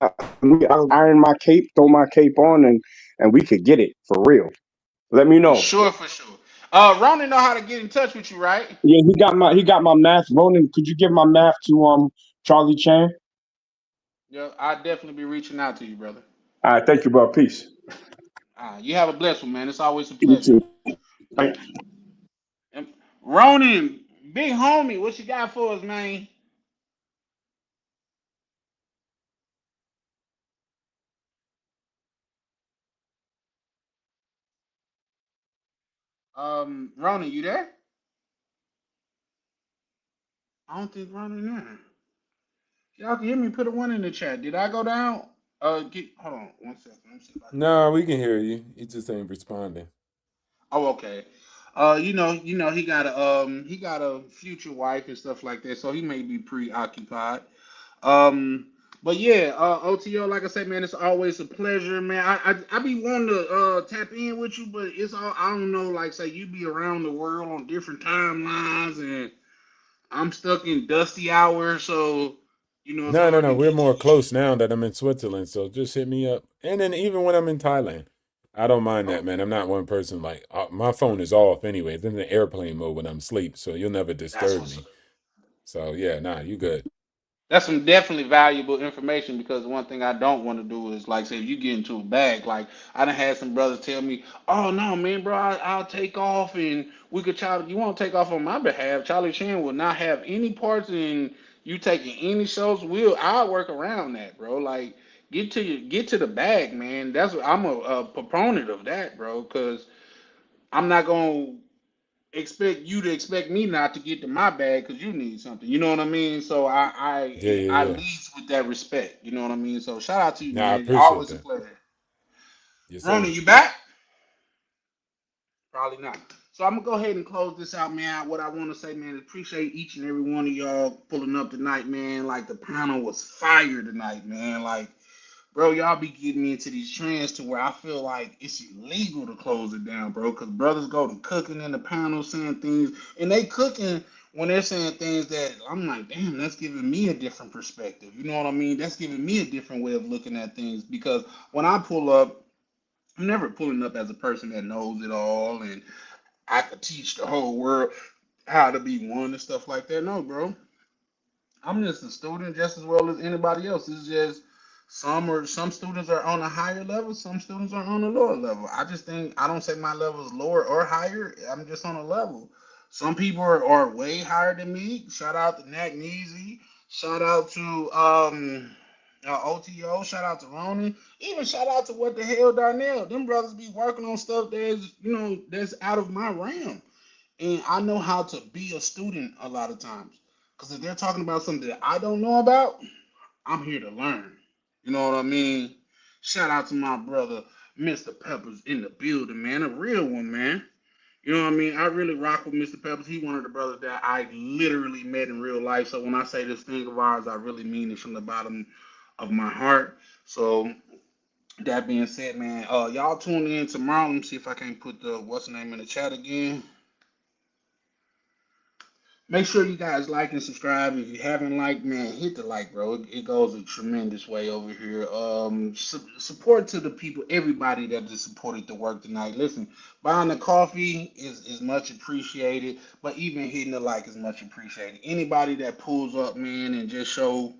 I'll iron my cape, throw my cape on, and we could get it for real. Let me For know. sure, for sure. Ronan know how to get in touch with you, right? Yeah, he got my math. Ronan, could you give my math to Charlie Chan? Yeah, I'll definitely be reaching out to you, brother. All right, thank you, bro. Peace. You have a blessed one, man. It's always a You pleasure. too. Bye. And Ronan, big homie, what you got for us, man? Ronan, you there? I don't think Ronan there. Y'all can hear me. Put a one in the chat. Did I go down? Hold on 1 second. Let me see if I can. No, we can hear you. You just ain't responding. Oh, okay. He got a future wife and stuff like that, so he may be preoccupied. Um, but yeah, OTO, like I said, man, it's always a pleasure, man. I be wanting to tap in with you, but it's all I don't know. Like say you be around the world on different timelines, and I'm stuck in dusty hours, so it's No, no, hard no. to We're get to more the shit. close now that I'm in Switzerland. So just hit me up. And then even when I'm in Thailand, I don't mind that, Oh, man. I'm not one person like my phone is off anyway. It's in the airplane mode when I'm asleep, so you'll never that's disturb what's me. So yeah, nah, you good. That's some definitely valuable information because one thing I don't want to do is like say if you get into a bag, like I done had some brothers tell me, "Oh no, man, bro, I'll take off and we could try. You want to take off on my behalf? Charlie Chan will not have any parts in you taking any shows. I'll work around that, bro. Like get to the bag, man. That's what I'm a proponent of that, bro. Because I'm not gonna expect you to expect me not to get to my bag because you need something. You know what I mean? So Yeah, yeah, I yeah. lead with that respect. You know what I mean? So shout out to you, Nah, I man. appreciate Always a that. pleasure. Yes, Ronan, sir. you back? Probably not. So I'm gonna go ahead and close this out, man. What I want to say, man, is appreciate each and every one of y'all pulling up tonight, man. Like the panel was fire tonight, man. Like bro, y'all be getting me into these trends to where I feel like it's illegal to close it down, bro. Because brothers go to cooking in the panel saying things, and they cooking when they're saying things that I'm like, damn, that's giving me a different perspective. You know what I mean? That's giving me a different way of looking at things. Because when I pull up, I'm never pulling up as a person that knows it all and I could teach the whole world how to be one and stuff like that. No, bro. I'm just a student just as well as anybody else. It's just some students are on a higher level, some students are on a lower level. I just think I don't say my level is lower or higher. I'm just on a level. Some people are way higher than me. Shout out to Nat Neezy. Shout out to OTO. Shout out to Ronan. Even shout out to what the hell Darnell. Them brothers be working on stuff that's out of my realm. And I know how to be a student a lot of times. Because if they're talking about something that I don't know about, I'm here to learn. You know what I mean? Shout out to my brother, Mr. Peppers, in the building, man. A real one, man. You know what I mean? I really rock with Mr. Peppers. He one of the brothers that I literally met in real life. So when I say this thing of ours, I really mean it from the bottom of my heart. So that being said, man, y'all tune in tomorrow. Let me see if I can put the what's the name in the chat again. Make sure you guys like and subscribe. If you haven't liked, man, hit the like, bro. It goes a tremendous way over here. Support to the people, everybody that just supported the work tonight. Listen, buying the coffee is much appreciated, but even hitting the like is much appreciated. Anybody that pulls up, man, and just show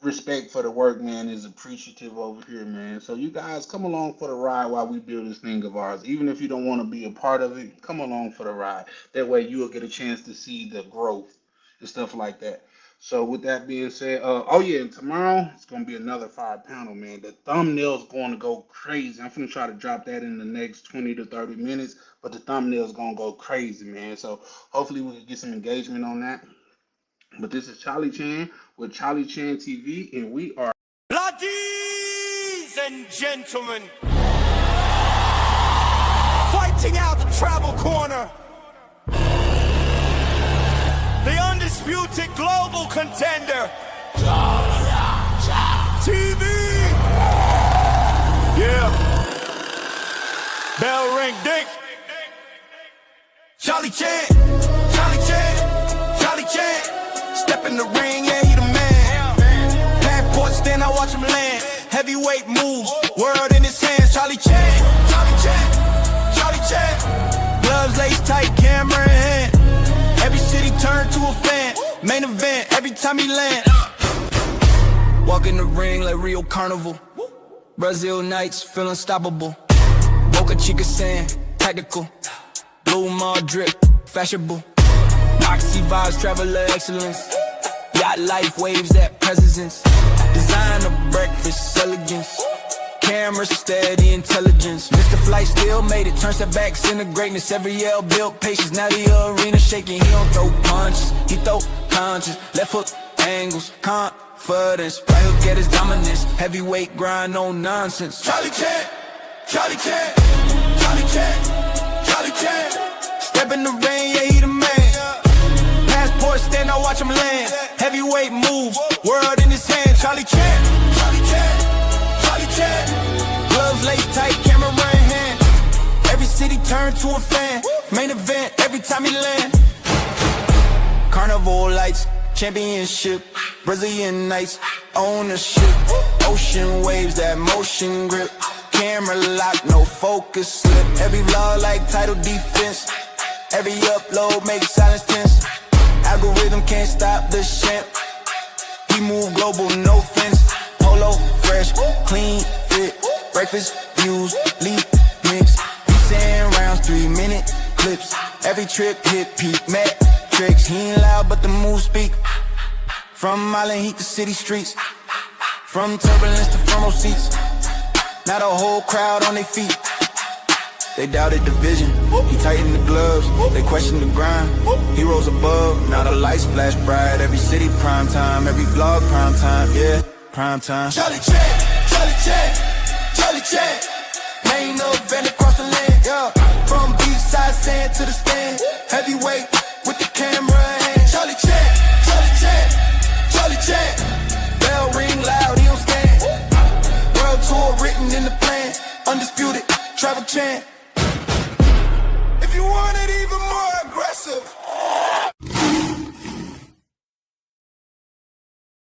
respect for the work, man, is appreciative over here, man. So you guys come along for the ride while we build this thing of ours. Even if you don't want to be a part of it, come along for the ride. That way you'll get a chance to see the growth and stuff like that. So with that being said, oh yeah, and tomorrow it's gonna be another fire panel, man. The thumbnail's going to go crazy. I'm gonna try to drop that in the next 20 to 30 minutes, but the thumbnail's gonna go crazy, man. So hopefully we can get some engagement on that. But this is Charlie Chan with Charlie Chan TV, and we are. Ladies and gentlemen, fighting out the travel corner, the undisputed global contender, TV. Yeah. Bell ring, ding. Charlie Chan, Charlie Chan, Charlie Chan. Step in the ring, yeah, he the man. Passport stand, I watch him land. Heavyweight moves, world in his hands. Charlie Chan, Charlie Chan, Charlie Chan. Gloves laced tight, camera in hand. Every city turned to a fan. Main event, every time he land. Walk in the ring like Rio Carnival. Brazil nights, feel unstoppable. Boca Chica sand, tactical. Blue mall drip, fashionable. Oxy vibes, traveler excellence. Yacht life, waves that presence. Designer breakfast, elegance. cameras, steady intelligence. Mr. Flight still made it, turns that back into greatness. Every yell built patience, now the arena shaking. He don't throw punches, he throw punches. Left hook angles, confidence. Right hook at his dominance, heavyweight grind, no nonsense. Charlie Chan, Charlie Chan, Charlie Chan, Charlie Chan. Step in the rain, yeah, he the man. Passport stand, I watch him land. Heavyweight move, world in his hand. Charlie Chan, Charlie Chan, Charlie Chan. Gloves lace tight, camera in hand. Every city turn to a fan. Main event, every time he land. Carnival lights, championship, Brazilian nights, ownership. Ocean waves, that motion grip. Camera lock, no focus slip. Every vlog like title defense. Every upload makes silence tense. Algorithm can't stop the champ. He move global, no fence. Polo, fresh, clean, fit. Breakfast, views, lead, mix. We saying rounds, 3-minute clips. Every trip hit peak, metrics. He ain't loud, but the moves speak. From Island Heat to city streets. From turbulence to front row seats. Now the whole crowd on their feet. They doubted the vision, he tightened the gloves. They questioned the grind, he rose above. Now the lights flash bright, every city prime time. Every vlog prime time, yeah, prime time. Charlie Chan, Charlie Chan, Charlie Chan. Main event across the land, yeah. From beachside sand to the stand. Heavyweight with the camera in hand. Charlie Chan, Charlie Chan, Charlie Chan. Bell ring loud, he don't stand. World tour written in the plan. Undisputed, Travel Chan.